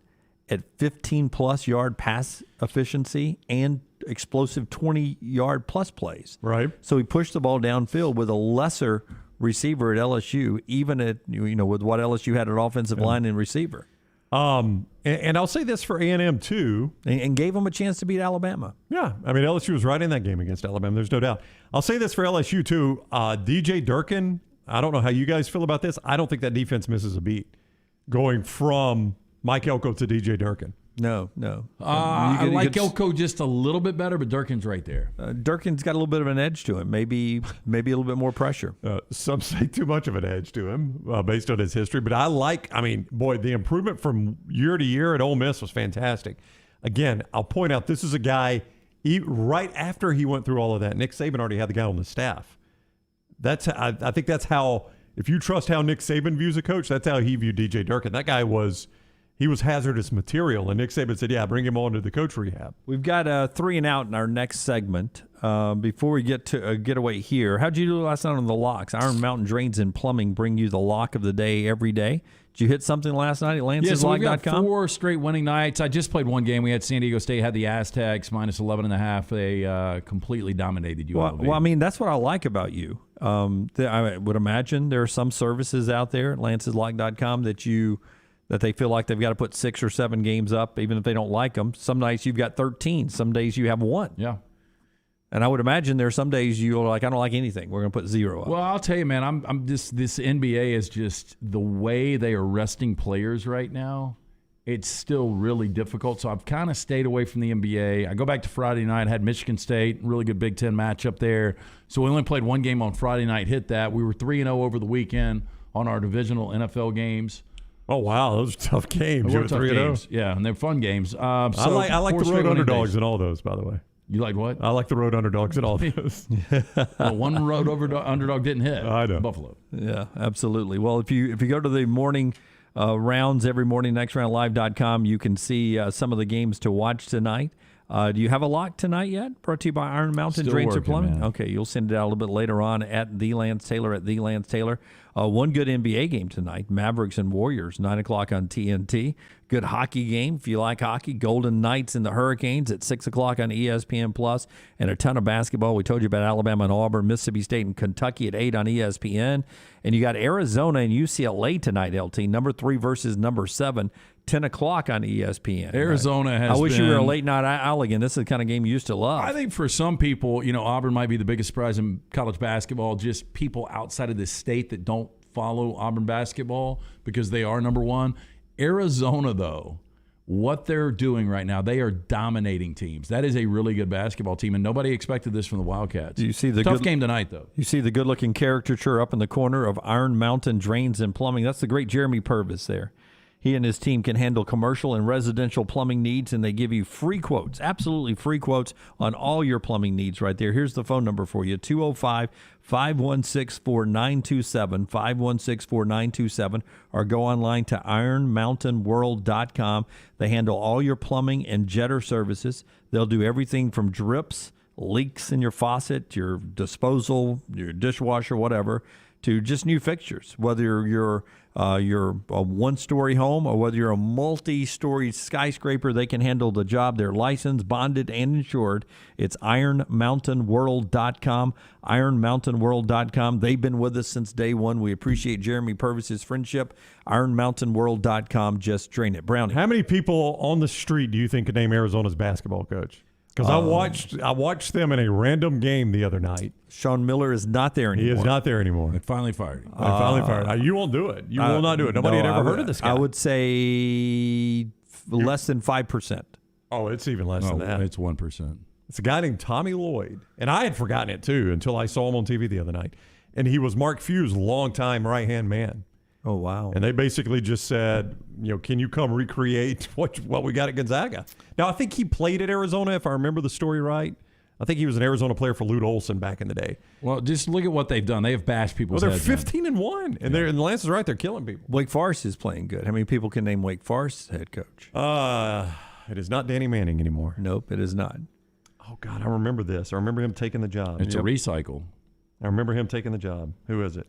at 15-plus yard pass efficiency and explosive 20-yard plus plays. Right. So he pushed the ball downfield with a lesser receiver at LSU, even at with what LSU had at offensive line and receiver. And I'll say this for A&M too, and gave them a chance to beat Alabama. Yeah, I mean LSU was right in that game against Alabama. There's no doubt. I'll say this for LSU too. DJ Durkin. I don't know how you guys feel about this. I don't think that defense misses a beat going from Mike Elko to DJ Durkin. No. I like Elko just a little bit better, but Durkin's right there. Durkin's got a little bit of an edge to him. Maybe a little bit more pressure. Some say too much of an edge to him based on his history. But the improvement from year to year at Ole Miss was fantastic. Again, I'll point out this is a guy, right after he went through all of that, Nick Saban already had the guy on the staff. I think that's how, if you trust how Nick Saban views a coach, that's how he viewed DJ Durkin. That guy was hazardous material, and Nick Saban said, bring him on to the coach rehab. We've got 3 and out in our next segment. Before we get to a getaway here, how'd you do last night on the locks? Iron Mountain Drains and Plumbing bring you the lock of the day every day. Did you hit something last night at LancesLock.com? We've got 4 straight winning nights. I just played one game. We had San Diego State had the Aztecs minus 11.5. They completely dominated you. Well, I mean, that's what I like about you. I would imagine there are some services out there at LancesLock.com that they feel like they've got to put 6 or 7 games up, even if they don't like them. Some nights you've got 13. Some days you have 1. Yeah. And I would imagine there are some days you're like, I don't like anything. We're going to put 0 up. Well, I'll tell you, man, I'm this NBA is just the way they are resting players right now. It's still really difficult. So I've kind of stayed away from the NBA. I go back to Friday night, had Michigan State, really good Big Ten matchup there. So we only played one game on Friday night, hit that. We were 3-0 over the weekend on our divisional NFL games. Oh, wow. Those are tough games. They were tough games. Yeah, and they're fun games. I like the road underdogs in all those, by the way. You like what? I like the road underdogs in all those. Well, one road underdog didn't hit. I know. Buffalo. Yeah, absolutely. Well, if you go to the morning rounds every morning, nextroundlive.com, you can see some of the games to watch tonight. Do you have a lock tonight yet? Brought to you by Iron Mountain Drains and Plumbing. Man. Okay, you'll send it out a little bit later on at The Lance Taylor. One good NBA game tonight: Mavericks and Warriors, 9:00 on TNT. Good hockey game if you like hockey. Golden Knights and the Hurricanes at 6:00 on ESPN Plus, and a ton of basketball. We told you about Alabama and Auburn, Mississippi State and Kentucky at 8 on ESPN, and you got Arizona and UCLA tonight. LT number 3 versus number 7. 10:00 on ESPN. Arizona has. I wish you were a late night owl again. This is the kind of game you used to love. I think for some people, Auburn might be the biggest surprise in college basketball. Just people outside of the state that don't follow Auburn basketball because they are number 1. Arizona, though, what they're doing right now, they are dominating teams. That is a really good basketball team, and nobody expected this from the Wildcats. You see the tough game tonight, though. You see the good-looking caricature up in the corner of Iron Mountain Drains and Plumbing. That's the great Jeremy Purvis there. He and his team can handle commercial and residential plumbing needs, and they give you free quotes, absolutely free quotes on all your plumbing needs right there. Here's the phone number for you, 205-516-4927, 516-4927, or go online to ironmountainworld.com. They handle all your plumbing and jetter services. They'll do everything from drips, leaks in your faucet, your disposal, your dishwasher, whatever, to just new fixtures, whether you're a one-story home or whether you're a multi-story skyscraper. They can handle the job. They're licensed, bonded, and insured. It's ironmountainworld.com, ironmountainworld.com. They've been with us since day one. We appreciate Jeremy Purvis's friendship. ironmountainworld.com. Just drain it. Brownie. How many people on the street do you think could name Arizona's basketball coach? Because I watched them in a random game the other night. Sean Miller is not there anymore. He is not there anymore. They finally fired him. They finally fired him. You won't do it. You will not do it. Nobody had ever heard of this guy. I would say less than 5%. Oh, it's even less than that. It's 1%. It's a guy named Tommy Lloyd. And I had forgotten it, too, until I saw him on TV the other night. And he was Mark Few's longtime right-hand man. Oh, wow. And they basically just said, can you come recreate what we got at Gonzaga? Now, I think he played at Arizona, if I remember the story right. I think he was an Arizona player for Lute Olson back in the day. Well, just look at what they've done. They have bashed people's heads. They're 15-1, and Lance is right. They're killing people. Wake Forest is playing good. How many people can name Wake Forest's head coach? It is not Danny Manning anymore. Nope, it is not. Oh, God, I remember this. I remember him taking the job. It's a recycle. I remember him taking the job. Who is it?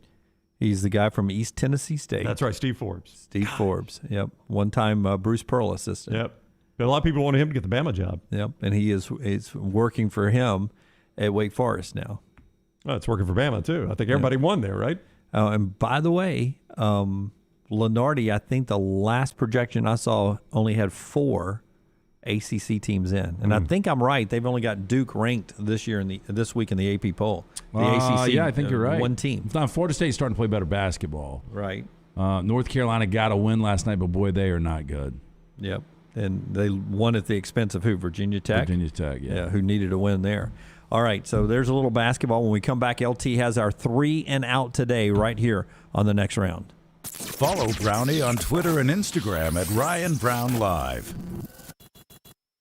He's the guy from East Tennessee State. That's right, Steve Forbes. Forbes, yep. One-time Bruce Pearl assistant. Yep. But a lot of people wanted him to get the Bama job. Yep, and he is working for him at Wake Forest now. Well, it's working for Bama, too. I think everybody won there, right? And by the way, Lenardi, I think the last projection I saw only had 4 ACC teams in, and I think I'm right. They've only got Duke ranked this week in the AP poll. The ACC, yeah, I think you're right. One team. Now, Florida State's starting to play better basketball. Right. North Carolina got a win last night, but boy, they are not good. Yep. And they won at the expense of who? Virginia Tech? Virginia Tech, yeah. Who needed a win there. All right, so there's a little basketball. When we come back, LT has our 3 and out today right here on the next round. Follow Brownie on Twitter and Instagram at Ryan Brown Live.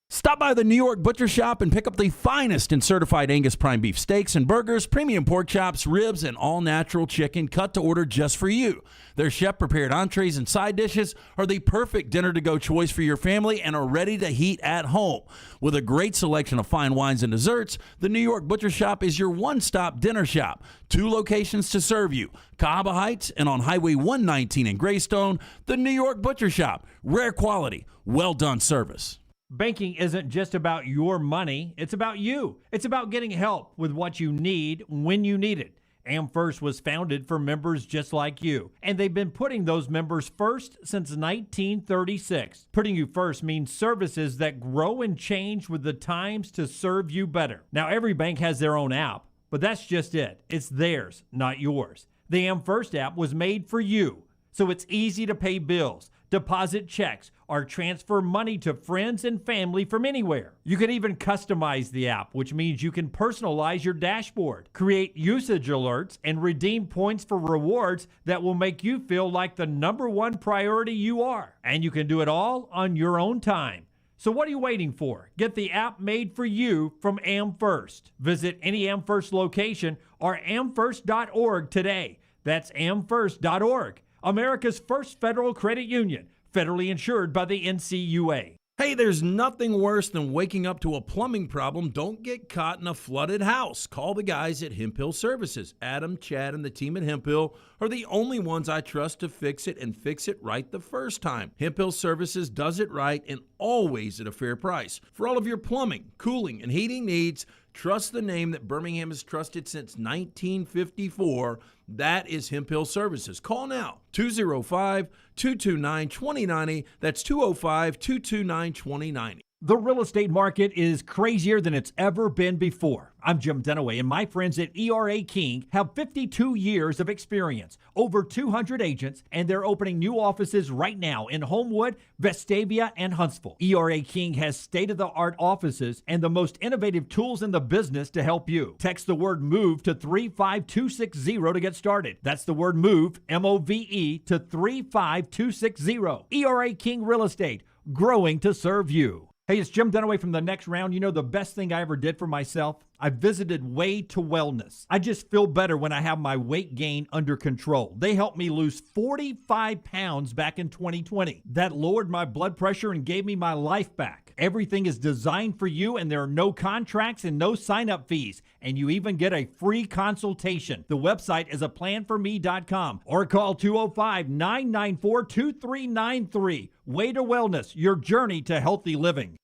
Stop by the New York Butcher Shop and pick up the finest in certified Angus prime beef steaks and burgers, premium pork chops, ribs, and all-natural chicken cut to order just for you. Their chef-prepared entrees and side dishes are the perfect dinner-to-go choice for your family and are ready to heat at home. With a great selection of fine wines and desserts, the New York Butcher Shop is your one-stop dinner shop. 2 locations to serve you, Cahaba Heights and on Highway 119 in Greystone. The New York Butcher Shop. Rare quality, well-done service. Banking isn't just about your money, it's about you. It's about getting help with what you need when you need it. AmFirst was founded for members just like you, and they've been putting those members first since 1936. Putting you first means services that grow and change with the times to serve you better. Now, every bank has their own app, but that's just it. It's theirs, not yours. The AmFirst app was made for you, so it's easy to pay bills, deposit checks, or transfer money to friends and family from anywhere. You can even customize the app, which means you can personalize your dashboard, create usage alerts, and redeem points for rewards that will make you feel like the #1 priority you are. And you can do it all on your own time. So what are you waiting for? Get the app made for you from AmFirst. Visit any AmFirst location or amfirst.org today. That's amfirst.org. America's first federal credit union, federally insured by the NCUA. Hey, there's nothing worse than waking up to a plumbing problem. Don't get caught in a flooded house. Call the guys at Hemp Hill Services. Adam, Chad, and the team at Hemp Hill are the only ones I trust to fix it and fix it right the first time. Hemp Hill Services does it right and always at a fair price. For all of your plumbing, cooling, and heating needs, trust the name that Birmingham has trusted since 1954. That is Hemp Hill Services. Call now, 205-229-2090. That's 205-229-2090. The real estate market is crazier than it's ever been before. I'm Jim Dunaway, and my friends at ERA King have 52 years of experience, over 200 agents, and they're opening new offices right now in Homewood, Vestavia, and Huntsville. ERA King has state-of-the-art offices and the most innovative tools in the business to help you. Text the word MOVE to 35260 to get started. That's the word MOVE, M-O-V-E, to 35260. ERA King Real Estate, growing to serve you. Hey, it's Jim Dunaway from The Next Round. You know the best thing I ever did for myself? I visited Way to Wellness. I just feel better when I have my weight gain under control. They helped me lose 45 pounds back in 2020. That lowered my blood pressure and gave me my life back. Everything is designed for you, and there are no contracts and no sign-up fees. And you even get a free consultation. The website is aplanforme.com or call 205-994-2393. Way to Wellness, your journey to healthy living.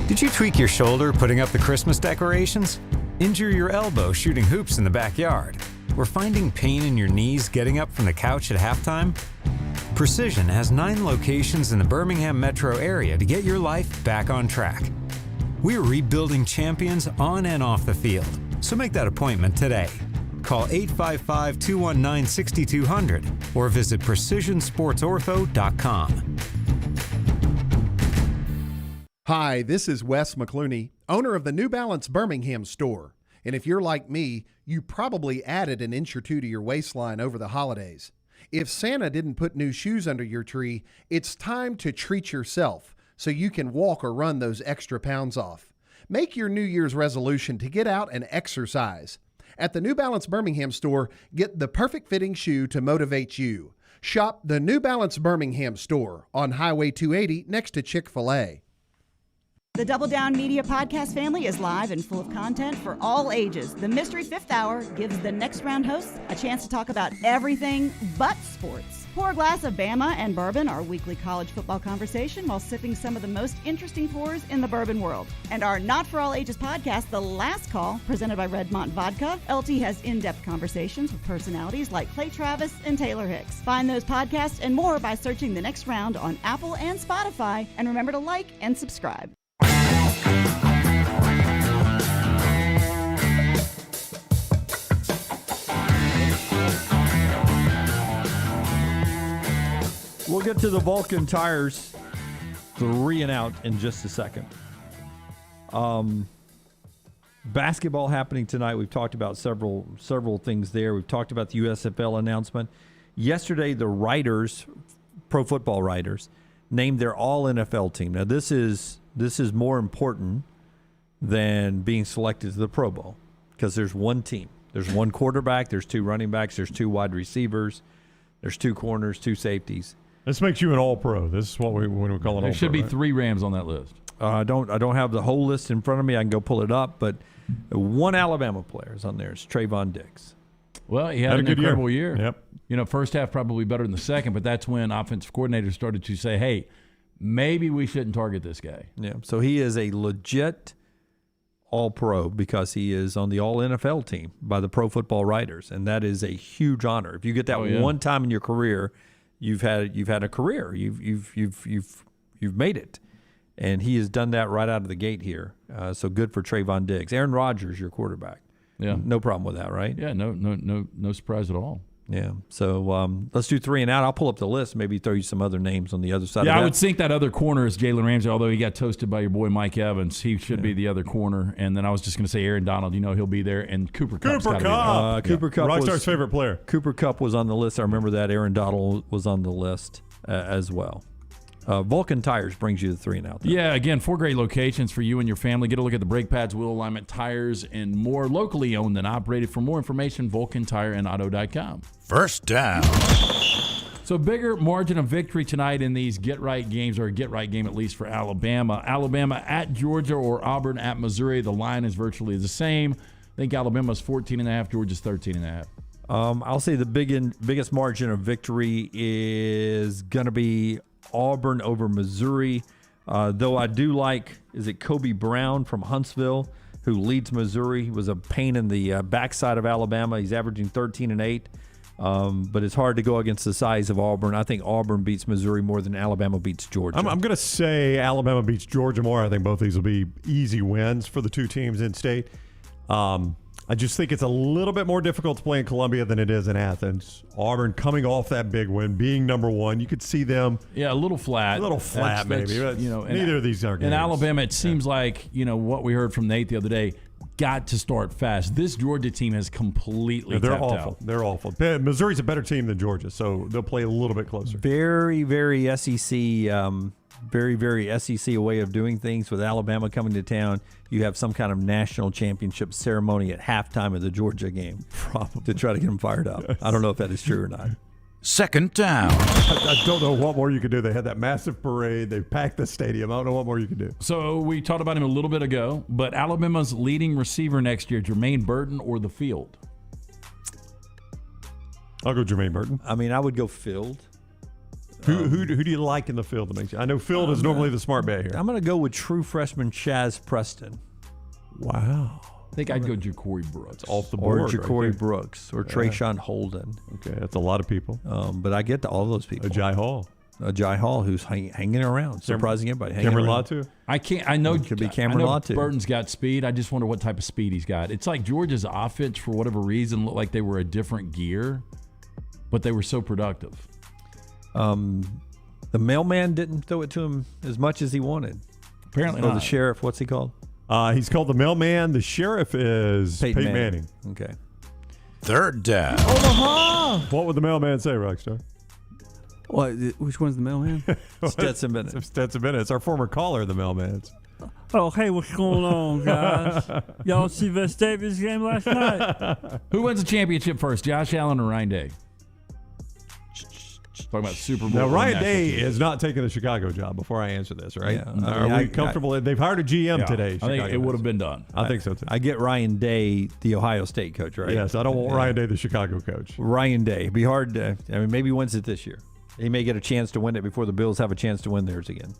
Did you tweak your shoulder putting up the Christmas decorations? Injure your elbow shooting hoops in the backyard? Or finding pain in your knees getting up from the couch at halftime? Precision has 9 locations in the Birmingham metro area to get your life back on track. We're rebuilding champions on and off the field, so make that appointment today. Call 855-219-6200 or visit precisionsportsortho.com. Hi, this is Wes McClooney, owner of the New Balance Birmingham store. And if you're like me, you probably added an inch or two to your waistline over the holidays. If Santa didn't put new shoes under your tree, it's time to treat yourself so you can walk or run those extra pounds off. Make your New Year's resolution to get out and exercise. At the New Balance Birmingham store, get the perfect fitting shoe to motivate you. Shop the New Balance Birmingham store on Highway 280 next to Chick-fil-A. The Double Down Media podcast family is live and full of content for all ages. The Mystery Fifth Hour gives the Next Round hosts a chance to talk about everything but sports. Pour a glass of Bama and bourbon, our weekly college football conversation, while sipping some of the most interesting pours in the bourbon world. And our Not For All Ages podcast, The Last Call, presented by Redmont Vodka. LT has in-depth conversations with personalities like Clay Travis and Taylor Hicks. Find those podcasts and more by searching The Next Round on Apple and Spotify. And remember to like and subscribe. We'll get to the Vulcan Tires 3 and out in just a second. Basketball happening tonight. We've talked about several things there. We've talked about the USFL announcement. Yesterday, the writers, pro football writers, named their all-NFL team. Now, this is more important than being selected to the Pro Bowl because there's one team. There's one quarterback, there's 2 running backs, there's 2 wide receivers, there's 2 corners, 2 safeties. This makes you an all-pro. This is what we call an all-pro. There should be right? 3 Rams on that list. I don't have the whole list in front of me. I can go pull it up, but one Alabama player is on there. It's Trayvon Diggs. Well, he had an incredible year. Yep. You know, first half probably better than the second, but that's when offensive coordinators started to say, hey, maybe we shouldn't target this guy. Yeah, so he is a legit all-pro because he is on the all-NFL team by the Pro Football Writers, and that is a huge honor. If you get that one time in your career, you've had a career. You've made it, and he has done that right out of the gate here. So good for Trayvon Diggs. Aaron Rodgers, your quarterback. Yeah, no problem with that, right? Yeah, no surprise at all. Yeah, so let's do 3 and out. I'll pull up the list, maybe throw you some other names on the other side of that. Yeah, I would think that other corner is Jalen Ramsey, although he got toasted by your boy Mike Evans. He should be the other corner. And then I was just going to say Aaron Donald, he'll be there. And Cooper Kupp. Cooper Kupp. Rockstar's favorite player. Cooper Kupp was on the list. I remember that. Aaron Donald was on the list as well. Vulcan Tires brings you the 3 and out. Yeah, again, 4 great locations for you and your family. Get a look at the brake pads, wheel alignment, tires, and more. Locally owned and operated. For more information, VulcanTireandAuto.com. First down. So bigger margin of victory tonight in these get-right games, or a get-right game at least for Alabama. Alabama at Georgia or Auburn at Missouri. The line is virtually the same. I think Alabama's 14.5, Georgia's 13.5. I'll say the biggest margin of victory is going to be Auburn over Missouri, though I do like, is it Kobe Brown from Huntsville, who leads Missouri? He was a pain in the backside of Alabama. He's averaging 13 and 8. But it's hard to go against the size of Auburn. I think Auburn beats Missouri more than Alabama beats Georgia. I'm going to say Alabama beats Georgia more. I think both these will be easy wins for the two teams in state. I just think it's a little bit more difficult to play in Columbia than it is in Athens. Auburn coming off that big win, being number one, you could see them. Yeah, a little flat. A little flat, maybe. Neither of these are games. In Alabama, it seems like, what we heard from Nate the other day, got to start fast. This Georgia team has completely they're tapped awful. out. They're awful. Missouri's a better team than Georgia, so they'll play a little bit closer. Very, very SEC. Very, very SEC way of doing things. With Alabama coming to town, you have some kind of national championship ceremony at halftime of the Georgia game, probably to try to get them fired up. Yes. I don't know if that is true or not. Second down. I don't know what more you could do. They had that massive parade. They packed the stadium. I don't know what more you could do. So we talked about him a little bit ago, but Alabama's leading receiver next year, Jermaine Burton or the Field? I'll go Jermaine Burton. I mean, I would go Field. Who do you like in the field? I know Field is normally the smart bet here. I'm going to go with true freshman Chaz Preston. Wow. I think I'd go Ja'Cory Brooks. Off the board. Or Ja'Cory Brooks. Or Trayshawn Holden. Okay, that's a lot of people. But I get to all those people. Ajay Hall, who's hanging around, surprising everybody. Cameron Latu? I know it could be Cameron Latu. Burton's got speed. I just wonder what type of speed he's got. It's like Georgia's offense, for whatever reason, looked like they were a different gear, but they were so productive. The mailman didn't throw it to him as much as he wanted. Apparently not. Or the sheriff, what's he called? He's called the mailman. The sheriff is Peyton Manning. Okay. Third down. Omaha! What would the mailman say, Rockstar? What? Which one's the mailman? Stetson Bennett. Stetson Bennett. It's our former caller, the mailman. Oh, hey, what's going on, guys? Y'all see Vestavia's game last night? Who wins the championship first, Josh Allen or Ryan Day? Talking about Super Bowl. Now, Ryan Day is not taking the Chicago job before I answer this, right? Yeah. Are we comfortable? They've hired a GM today. I think it would have been done. I think so, too. I get Ryan Day, the Ohio State coach, right? Yes, I don't want Ryan Day, the Chicago coach. Ryan Day. It'd be hard to, maybe he wins it this year. He may get a chance to win it before the Bills have a chance to win theirs again.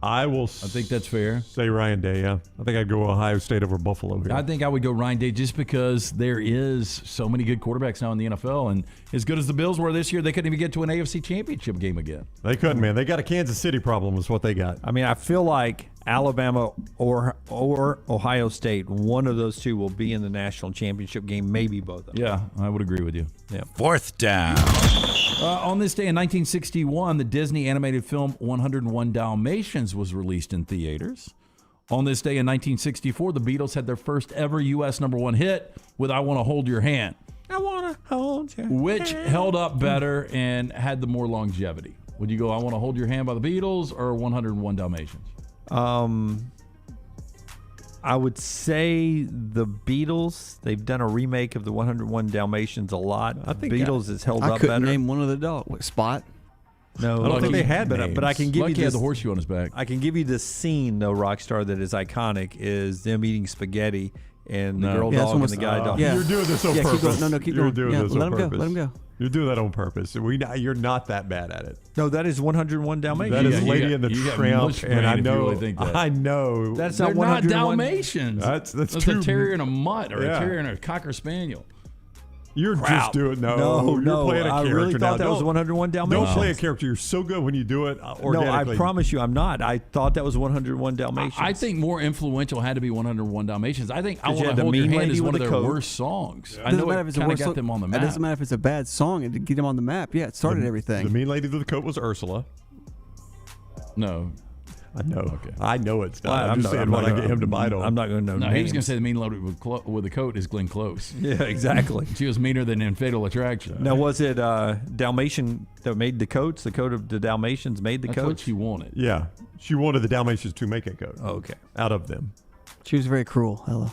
I think that's fair. Say Ryan Day, yeah. I think I'd go Ohio State over Buffalo here. I think I would go Ryan Day just because there is so many good quarterbacks now in the NFL. And as good as the Bills were this year, they couldn't even get to an AFC championship game again. They couldn't, man. They got a Kansas City problem is what they got. I mean, I feel like Alabama or Ohio State, one of those two will be in the national championship game, maybe both of them. Yeah, I would agree with you. Yeah. Fourth down. On this day in 1961, the Disney animated film 101 Dalmatians was released in theaters. On this day in 1964, the Beatles had their first ever U.S. #1 hit with I Want to Hold Your Hand. I want to hold your Which hand. held up better and had the more longevity? Would you go I Want to Hold Your Hand by the Beatles or 101 Dalmatians? I would say the Beatles. They've done a remake of the 101 Dalmatians a lot. I think Beatles has held up I couldn't better. name one of the dogs. What, Spot? No, I don't think they had but I can give Lucky you had this, the horseshoe on his back. I can give you the scene though, Rockstar, that is iconic is them eating spaghetti and the girl dog and the guy dog. You're doing this on purpose. Keep going. You're doing this on let him purpose. go. Let him go. You're doing that on purpose. You're not that bad at it. No, that is 101 Dalmatians. That is Lady and the Tramp, and I know. Really think that. I know. That's They're not not 101. Dalmatians. That's a terrier and a mutt or a terrier and a cocker spaniel. You're just doing No, You're playing a I character really now. thought that was 101 Dalmatians. Don't play a character. You're so good when you do it organically. No, I promise you, I'm not. I thought that was 101 Dalmatians. I think more influential had to be 101 Dalmatians. I think I Because you Want had to the Hold Your mean Hand lady is one with of the their coat. worst songs. I Doesn't know matter it if it's a kind of worst got song. them on the It map. doesn't matter if it's a bad song and to get them on the map. Yeah, it started everything. The mean lady with the coat was Ursula. No. I know. Okay. I know it's not. I'm just saying what I get him to bite on. I'm not going to know No, names. he was going to say the mean lady with the coat is Glenn Close. Yeah, exactly. She was meaner than in Fatal Attraction. Now, was it Dalmatian that made the coats? The coat of the Dalmatians made the That's what coats? she wanted. Yeah. She wanted the Dalmatians to make a coat. Oh, okay. Out of them. She was very cruel. Hello.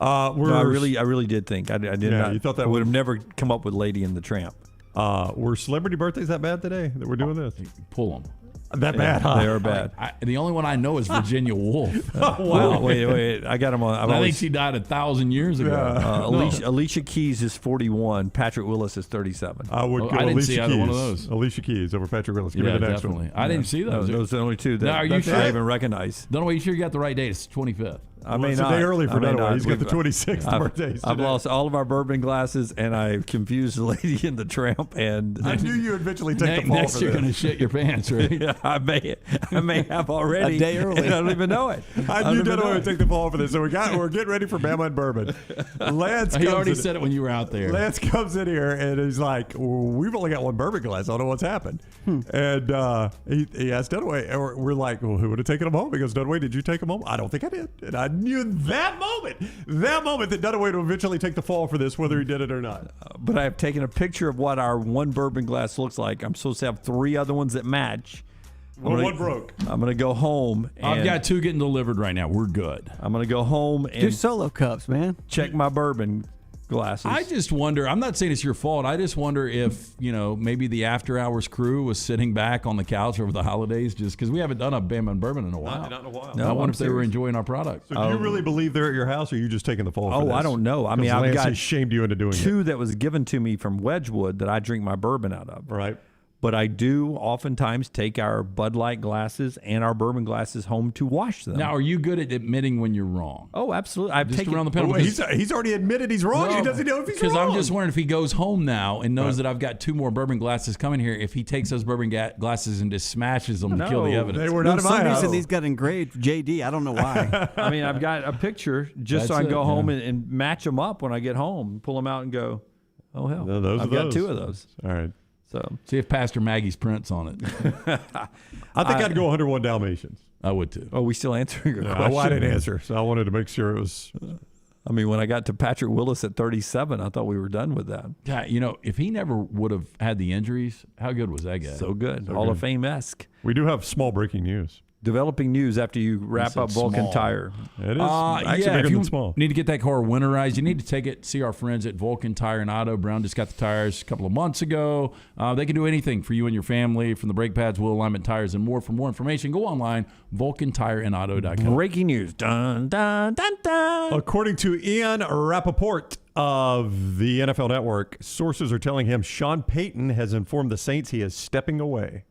No, I really did think. I did Yeah, not. you thought that I would was- have never come up with Lady and the Tramp. Were celebrity birthdays that bad today that we're doing this? Pull them. That bad, huh? They are bad. The only one I know is Virginia Woolf. Wow. Wait. I got them on. I think she died 1,000 years ago. Alicia Keys is 41. Patrick Willis is 37. I would go I didn't Alicia see Keys. either one of those. Alicia Keys over Patrick Willis. Give me the next definitely. one. I didn't see those. Those are the only two Now, that are you I sure? even recognize. Don't know. Are you sure you got the right date? It's 25th. I may it's not. a day early for I may Dunaway. not. He's got the 26th birthday. I've lost all of our bourbon glasses, and I confused the lady in the Tramp. And I knew you would eventually take the fall Next, for you're this. going to shit your pants, right? Yeah, I may have already. A day early. And I don't even know it. I knew Dunaway would take the fall for this, so we're getting ready for Bama and Bourbon. Lance, He already said it when you were out there. Lance comes in here and he's like, "We've only got one bourbon glass. I don't know what's happened." And he asked Dunaway, and we're like, "Well, who would have taken him home?" He goes, "Dunaway, did you take him home?" I don't think I did. And I knew that moment that Dunaway would eventually take the fall for this, whether he did it or not. But I have taken a picture of what our one bourbon glass looks like. I'm supposed to have 3 other ones that match. Well, one broke. I'm going to go home. And I've got 2 getting delivered right now. We're good. I'm going to go home and Do solo cups, man. check my bourbon glasses. I just wonder, I'm not saying it's your fault. I just wonder if, maybe the after hours crew was sitting back on the couch over the holidays just because we haven't done a Bama and Bourbon in a while. Not in a while. No, I wonder if they were serious. enjoying our product. So do you really believe they're at your house, or are you just taking the fall for Oh, this? I don't know. I mean, 'Cause I've Lance got has shamed you into doing 2 it. that was given to me from Wedgwood that I drink my bourbon out of. Right. But I do oftentimes take our Bud Light glasses and our bourbon glasses home to wash them. Now, are you good at admitting when you're wrong? Oh, absolutely. I've Just taken around the panel. Well, he's already admitted he's wrong. He doesn't know if he's wrong. Because I'm just wondering if he goes home now and knows that I've got 2 more bourbon glasses coming here, if he takes those bourbon glasses and just smashes them to kill the evidence. They were not For in my some house. reason, these got engraved JD. I don't know why. I mean, I've got a picture just so I That's can go it, home yeah. and match them up when I get home, pull them out and go, oh, hell. No, those I've are got those. 2 of those. All right. So See if Pastor Maggie's prints on it. I think I'd go 101 Dalmatians. I would too. Oh, we still answering your No, question? I didn't answer, so I wanted to make sure it was. I mean, when I got to Patrick Willis at 37, I thought we were done with that. Yeah, if he never would have had the injuries, how good was that guy? So good. So Hall of good. Fame-esque. We do have small breaking news. Developing news after you wrap said up Vulcan small. Tire. It is actually bigger if you than small. need to get that car winterized, you need to take it, see our friends at Vulcan Tire and Auto. Brown just got the tires a couple of months ago. They can do anything for you and your family, from the brake pads, wheel alignment, tires, and more. For more information, go online, vulcantireandauto.com. Breaking news. Dun, dun, dun, dun. According to Ian Rappaport of the NFL Network, sources are telling him Sean Payton has informed the Saints he is stepping away.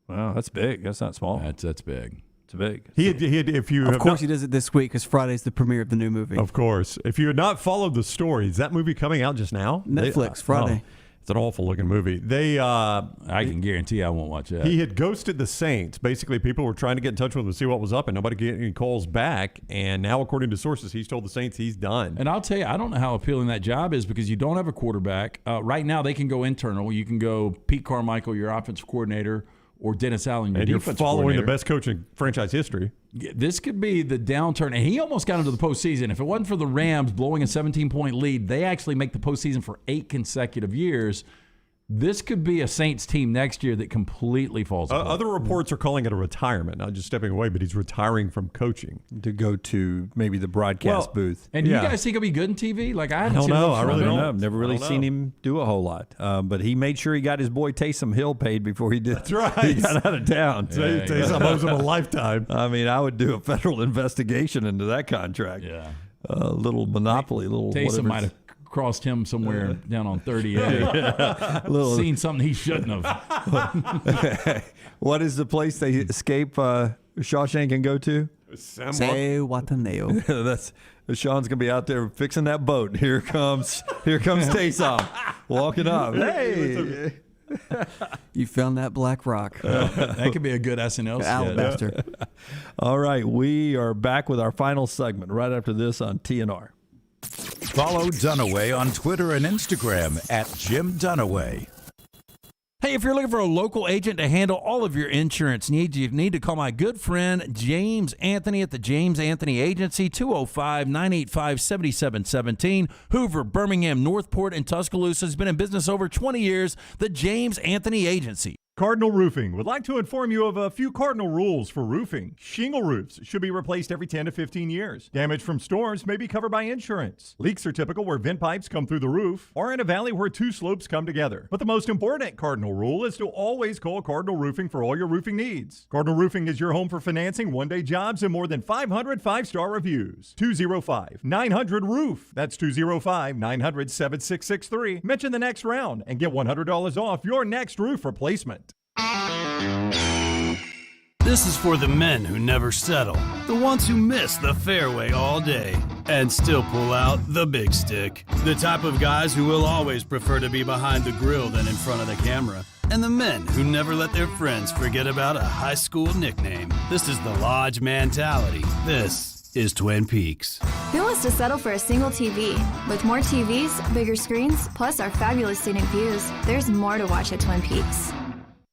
Wow, that's big. That's not small. That's big. It's big. He had, if you Of have course, not- he does it this week because Friday's the premiere of the new movie. Of course. If you had not followed the story, is that movie coming out just now? Netflix, Friday. It's an awful looking movie. I can guarantee I won't watch that. He had ghosted the Saints. Basically, people were trying to get in touch with him to see what was up, and nobody get any calls back. And now, according to sources, he's told the Saints he's done. And I'll tell you, I don't know how appealing that job is because you don't have a quarterback. Right now, they can go internal. You can go Pete Carmichael, your offensive coordinator, or Dennis Allen, your And you're defensive following coordinator. the best coach in franchise history. This could be the downturn. And he almost got into the postseason. If it wasn't for the Rams blowing a 17-point lead, they actually make the postseason for 8 consecutive years. This could be a Saints team next year that completely falls apart. Other reports are calling it a retirement, not just stepping away, but he's retiring from coaching. To go to maybe the broadcast booth. And do you guys think he'll be good in TV? Like I don't know. I really don't. I've never really seen him do a whole lot. But he made sure he got his boy Taysom Hill paid before he did. That's right. He got out of town. Taysom owes him a lifetime. I mean, I would do a federal investigation into that contract. Yeah. A little monopoly, little Taysom whatever. might have crossed him somewhere down on 38. Seen something he shouldn't have. What is the place they escape Shawshank and go to? Say Wataneo. That's Sean's gonna be out there fixing that boat. Here comes Taysom walking up. Hey, You found that black rock. That could be a good SNL sketch. Alabaster. All right, we are back with our final segment right after this on TNR. Follow Dunaway on Twitter and Instagram at Jim Dunaway. Hey, if you're looking for a local agent to handle all of your insurance needs, you need to call my good friend James Anthony at the James Anthony Agency, 205-985-7717. Hoover, Birmingham, Northport, and Tuscaloosa has been in business over 20 years. The James Anthony Agency. Cardinal Roofing would like to inform you of a few cardinal rules for roofing. Shingle roofs should be replaced every 10 to 15 years. Damage from storms may be covered by insurance. Leaks are typical where vent pipes come through the roof or in a valley where 2 slopes come together. But the most important cardinal rule is to always call Cardinal Roofing for all your roofing needs. Cardinal Roofing is your home for financing, one-day jobs, and more than 500 5-star reviews. 205-900-ROOF. That's 205-900-7663. Mention the next round and get $100 off your next roof replacement. The This is for the men who never settle, the ones who miss the fairway all day and still pull out the big stick, the type of guys who will always prefer to be behind the grill than in front of the camera, and the men who never let their friends forget about a high school nickname. This is the Lodge mentality. This is Twin Peaks. Who wants to settle for a single TV? With more TVs, bigger screens, plus our fabulous scenic views, there's more to watch at Twin Peaks.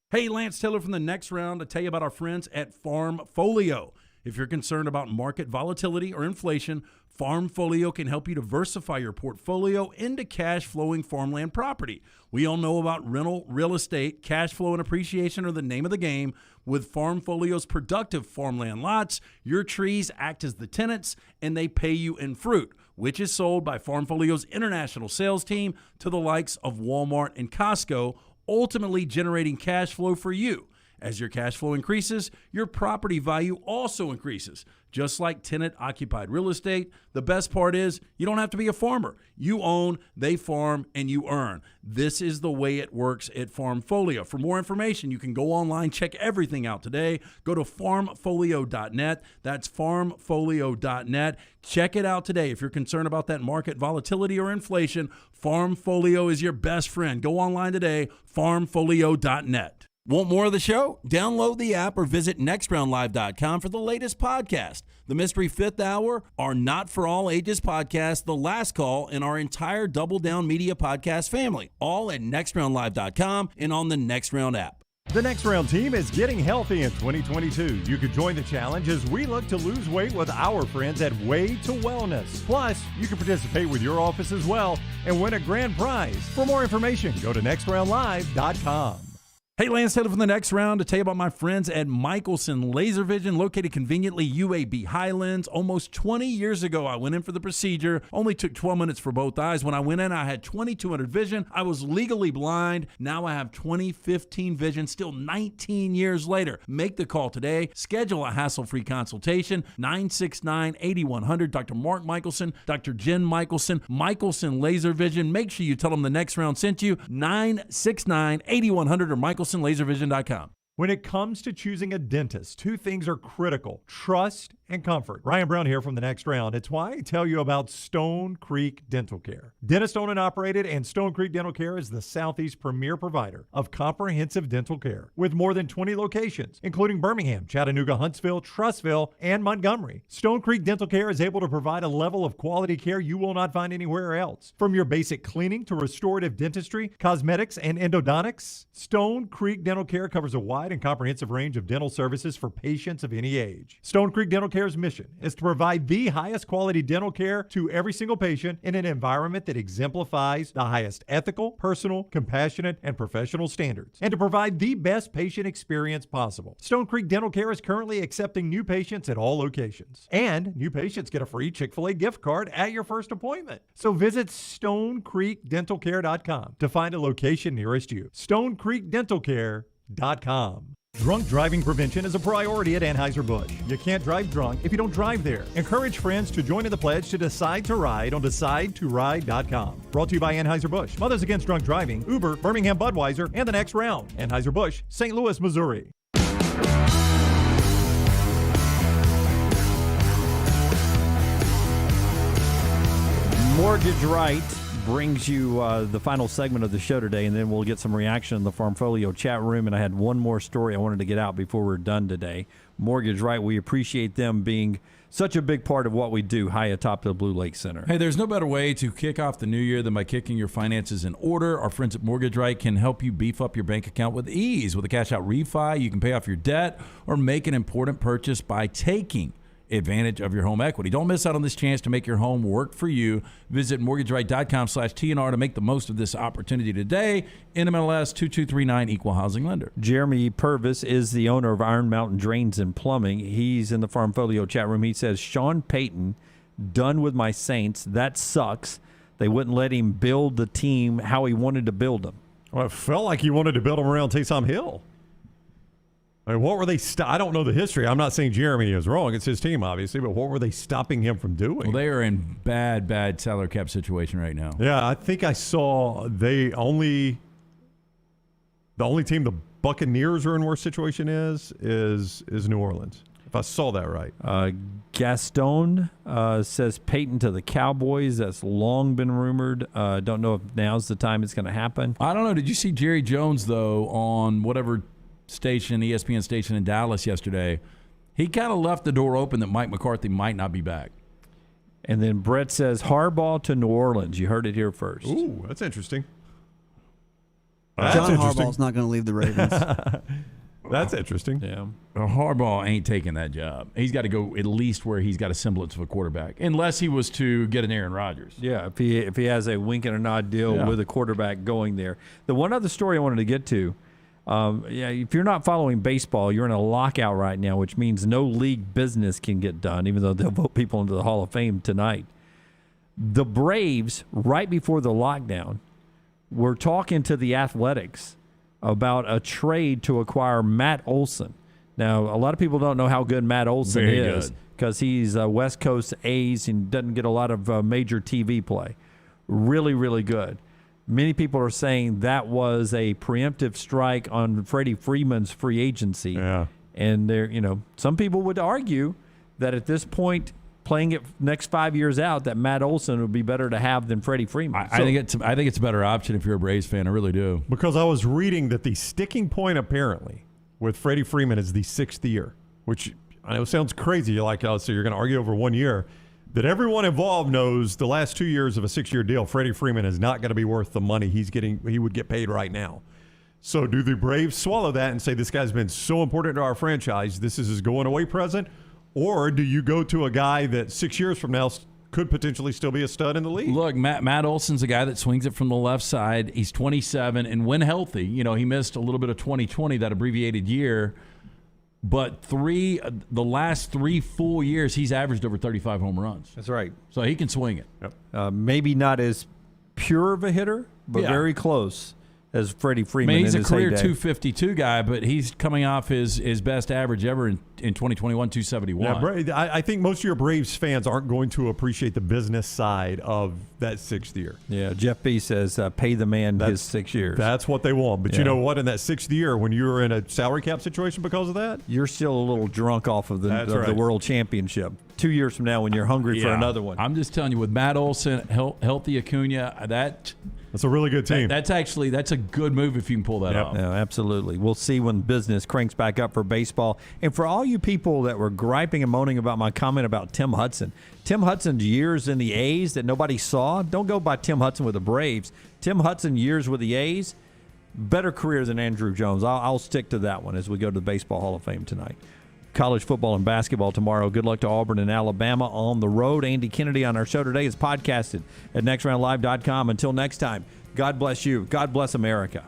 Hey, Lance Taylor from the Next Round to tell you about our friends at Farmfolio. If you're concerned about market volatility or inflation, Farmfolio can help you diversify your portfolio into cash-flowing farmland property. We all know about rental real estate. Cash flow and appreciation are the name of the game. With Farmfolio's productive farmland lots, your trees act as the tenants, and they pay you in fruit, which is sold by Farmfolio's international sales team to the likes of Walmart and Costco, ultimately generating cash flow for you. As your cash flow increases, your property value also increases. Just like tenant-occupied real estate, the best part is you don't have to be a farmer. You own, they farm, and you earn. This is the way it works at Farmfolio. For more information, you can go online, check everything out today. Go to farmfolio.net. That's farmfolio.net. Check it out today. If you're concerned about that market volatility or inflation, Farmfolio is your best friend. Go online today, farmfolio.net. Want more of the show? Download the app or visit nextroundlive.com for the latest podcast. The Mystery Fifth Hour, our Not For All Ages podcast, The Last Call, and our entire Double Down Media podcast family, all at nextroundlive.com and on the Next Round app. The Next Round team is getting healthy in 2022. You could join the challenge as we look to lose weight with our friends at Way to Wellness. Plus, you can participate with your office as well and win a grand prize. For more information, go to nextroundlive.com. Hey, Lance Taylor from the Next Round to tell you about my friends at Michelson Laser Vision, located conveniently UAB Highlands. Almost 20 years ago, I went in for the procedure. Only took 12 minutes for both eyes. When I went in, I had 2200 vision. I was legally blind. Now I have 20/15 vision, still 19 years later. Make the call today. Schedule a hassle-free consultation, 969-8100. Dr. Mark Michelson, Dr. Jen Michelson, Michelson Laser Vision. Make sure you tell them the Next Round sent you, 969-8100 or MichelsonLaserVision.com. When it comes to choosing a dentist, two things are critical: trust and comfort. Ryan Brown here from the Next Round. It's why I tell you about Stone Creek Dental Care. Dentist-owned and operated, and Stone Creek Dental Care is the Southeast premier provider of comprehensive dental care with more than 20 locations, including Birmingham, Chattanooga, Huntsville, Trussville, and Montgomery. Stone Creek Dental Care is able to provide a level of quality care you will not find anywhere else. From your basic cleaning to restorative dentistry, cosmetics, and endodontics, Stone Creek Dental Care covers a wide and comprehensive range of dental services for patients of any age. Stone Creek Dental Care's mission is to provide the highest quality dental care to every single patient in an environment that exemplifies the highest ethical, personal, compassionate, and professional standards, and to provide the best patient experience possible. Stone Creek Dental Care is currently accepting new patients at all locations, and new patients get a free Chick-fil-A gift card at your first appointment. So visit StoneCreekDentalCare.com to find a location nearest you. StoneCreekDentalCare.com. Drunk driving prevention is a priority at Anheuser-Busch. You can't drive drunk if you don't drive there. Encourage friends to join in the pledge to Decide to Ride on DecideToRide.com. Brought to you by Anheuser-Busch, Mothers Against Drunk Driving, Uber, Birmingham Budweiser, and the Next Round. Anheuser-Busch, St. Louis, Missouri. Mortgage Right brings you the final segment of the show today, and then we'll get some reaction in the Farmfolio chat room. And I had one more story I wanted to get out before we're done today. Mortgage Right, we appreciate them being such a big part of what we do high atop the Blue Lake Center. Hey, there's no better way to kick off the new year than by kicking your finances in order. Our friends at Mortgage Right can help you beef up your bank account with ease. With a cash-out refi, you can pay off your debt or make an important purchase by taking advantage of your home equity. Don't miss out on this chance to make your home work for you. Visit mortgageright.com/TNR to make the most of this opportunity today. NMLS 2239, Equal Housing Lender. Jeremy Purvis is the owner of Iron Mountain Drains and Plumbing. He's in the Farmfolio chat room. He says, Sean Payton, done with my Saints. That sucks. They wouldn't let him build the team how he wanted to build them. Well, it felt like he wanted to build them around Taysom Hill. I mean, what were they? I don't know the history. I'm not saying Jeremy is wrong. It's his team, obviously. But what were they stopping him from doing? Well, they are in bad salary cap situation right now. Yeah, I think I saw the only team the Buccaneers are in worse situation is New Orleans, if I saw that right. Gaston says Peyton to the Cowboys. That's long been rumored. Don't know if now's the time it's going to happen. I don't know. Did you see Jerry Jones, though, on whatever station, ESPN station in Dallas yesterday? He kind of left the door open that Mike McCarthy might not be back. And then Brett says Harbaugh to New Orleans. You heard it here first. Ooh, that's interesting. John Harbaugh's not going to leave the Ravens. That's interesting. Yeah. Harbaugh ain't taking that job. He's got to go at least where he's got a semblance of a quarterback, unless he was to get an Aaron Rodgers. Yeah, if he has a wink and a nod deal with a quarterback going there. The one other story I wanted to get to, if you're not following baseball, you're in a lockout right now, which means no league business can get done, even though they'll vote people into the Hall of Fame tonight. The Braves, right before the lockdown, were talking to the Athletics about a trade to acquire Matt Olson. Now, a lot of people don't know how good Matt Olson is because he's West Coast A's and doesn't get a lot of major TV play. Really, really good. Many people are saying that was a preemptive strike on Freddie Freeman's free agency. Yeah. And there, some people would argue that at this point, playing it next 5 years out, that Matt Olson would be better to have than Freddie Freeman. I think it's a better option if you're a Braves fan. I really do. Because I was reading that the sticking point apparently with Freddie Freeman is the 6th year, which I know sounds crazy. You're like, so you're going to argue over 1 year. That everyone involved knows the last 2 years of a 6-year deal, Freddie Freeman is not going to be worth the money he would get paid right now. So do the Braves swallow that and say this guy's been so important to our franchise, this is his going away present? Or do you go to a guy that 6 years from now could potentially still be a stud in the league? Look, Matt Olson's a guy that swings it from the left side. He's 27, and when healthy, he missed a little bit of 2020, that abbreviated year. But the last 3 full years, he's averaged over 35 home runs. That's right. So he can swing it. Yep. Maybe not as pure of a hitter, but very close as Freddie Freeman. I mean, he's in a his career heyday. 252 guy, but he's coming off his best average ever in 2021, 271. Yeah, I think most of your Braves fans aren't going to appreciate the business side of that 6th year. Yeah, Jeff B says pay the man his 6 years. That's what they want. But you know what? In that 6th year, when you were in a salary cap situation because of that, you're still a little drunk off of the World Championship. 2 years from now when you're hungry for another one. I'm just telling you, with Matt Olson, healthy Acuna, that's a really good team. That's a good move if you can pull that off. No, absolutely. We'll see when business cranks back up for baseball. And for all you people that were griping and moaning about my comment about Tim Hudson's years in the A's that nobody saw, don't go by Tim Hudson with the Braves. Tim Hudson years with the A's, better career than Andrew Jones. I'll stick to that one as we go to the Baseball Hall of Fame tonight. College football and basketball tomorrow. Good luck to Auburn and Alabama on the road. Andy Kennedy on our show today is podcasted at nextroundlive.com. Until next time, God bless you. God bless America.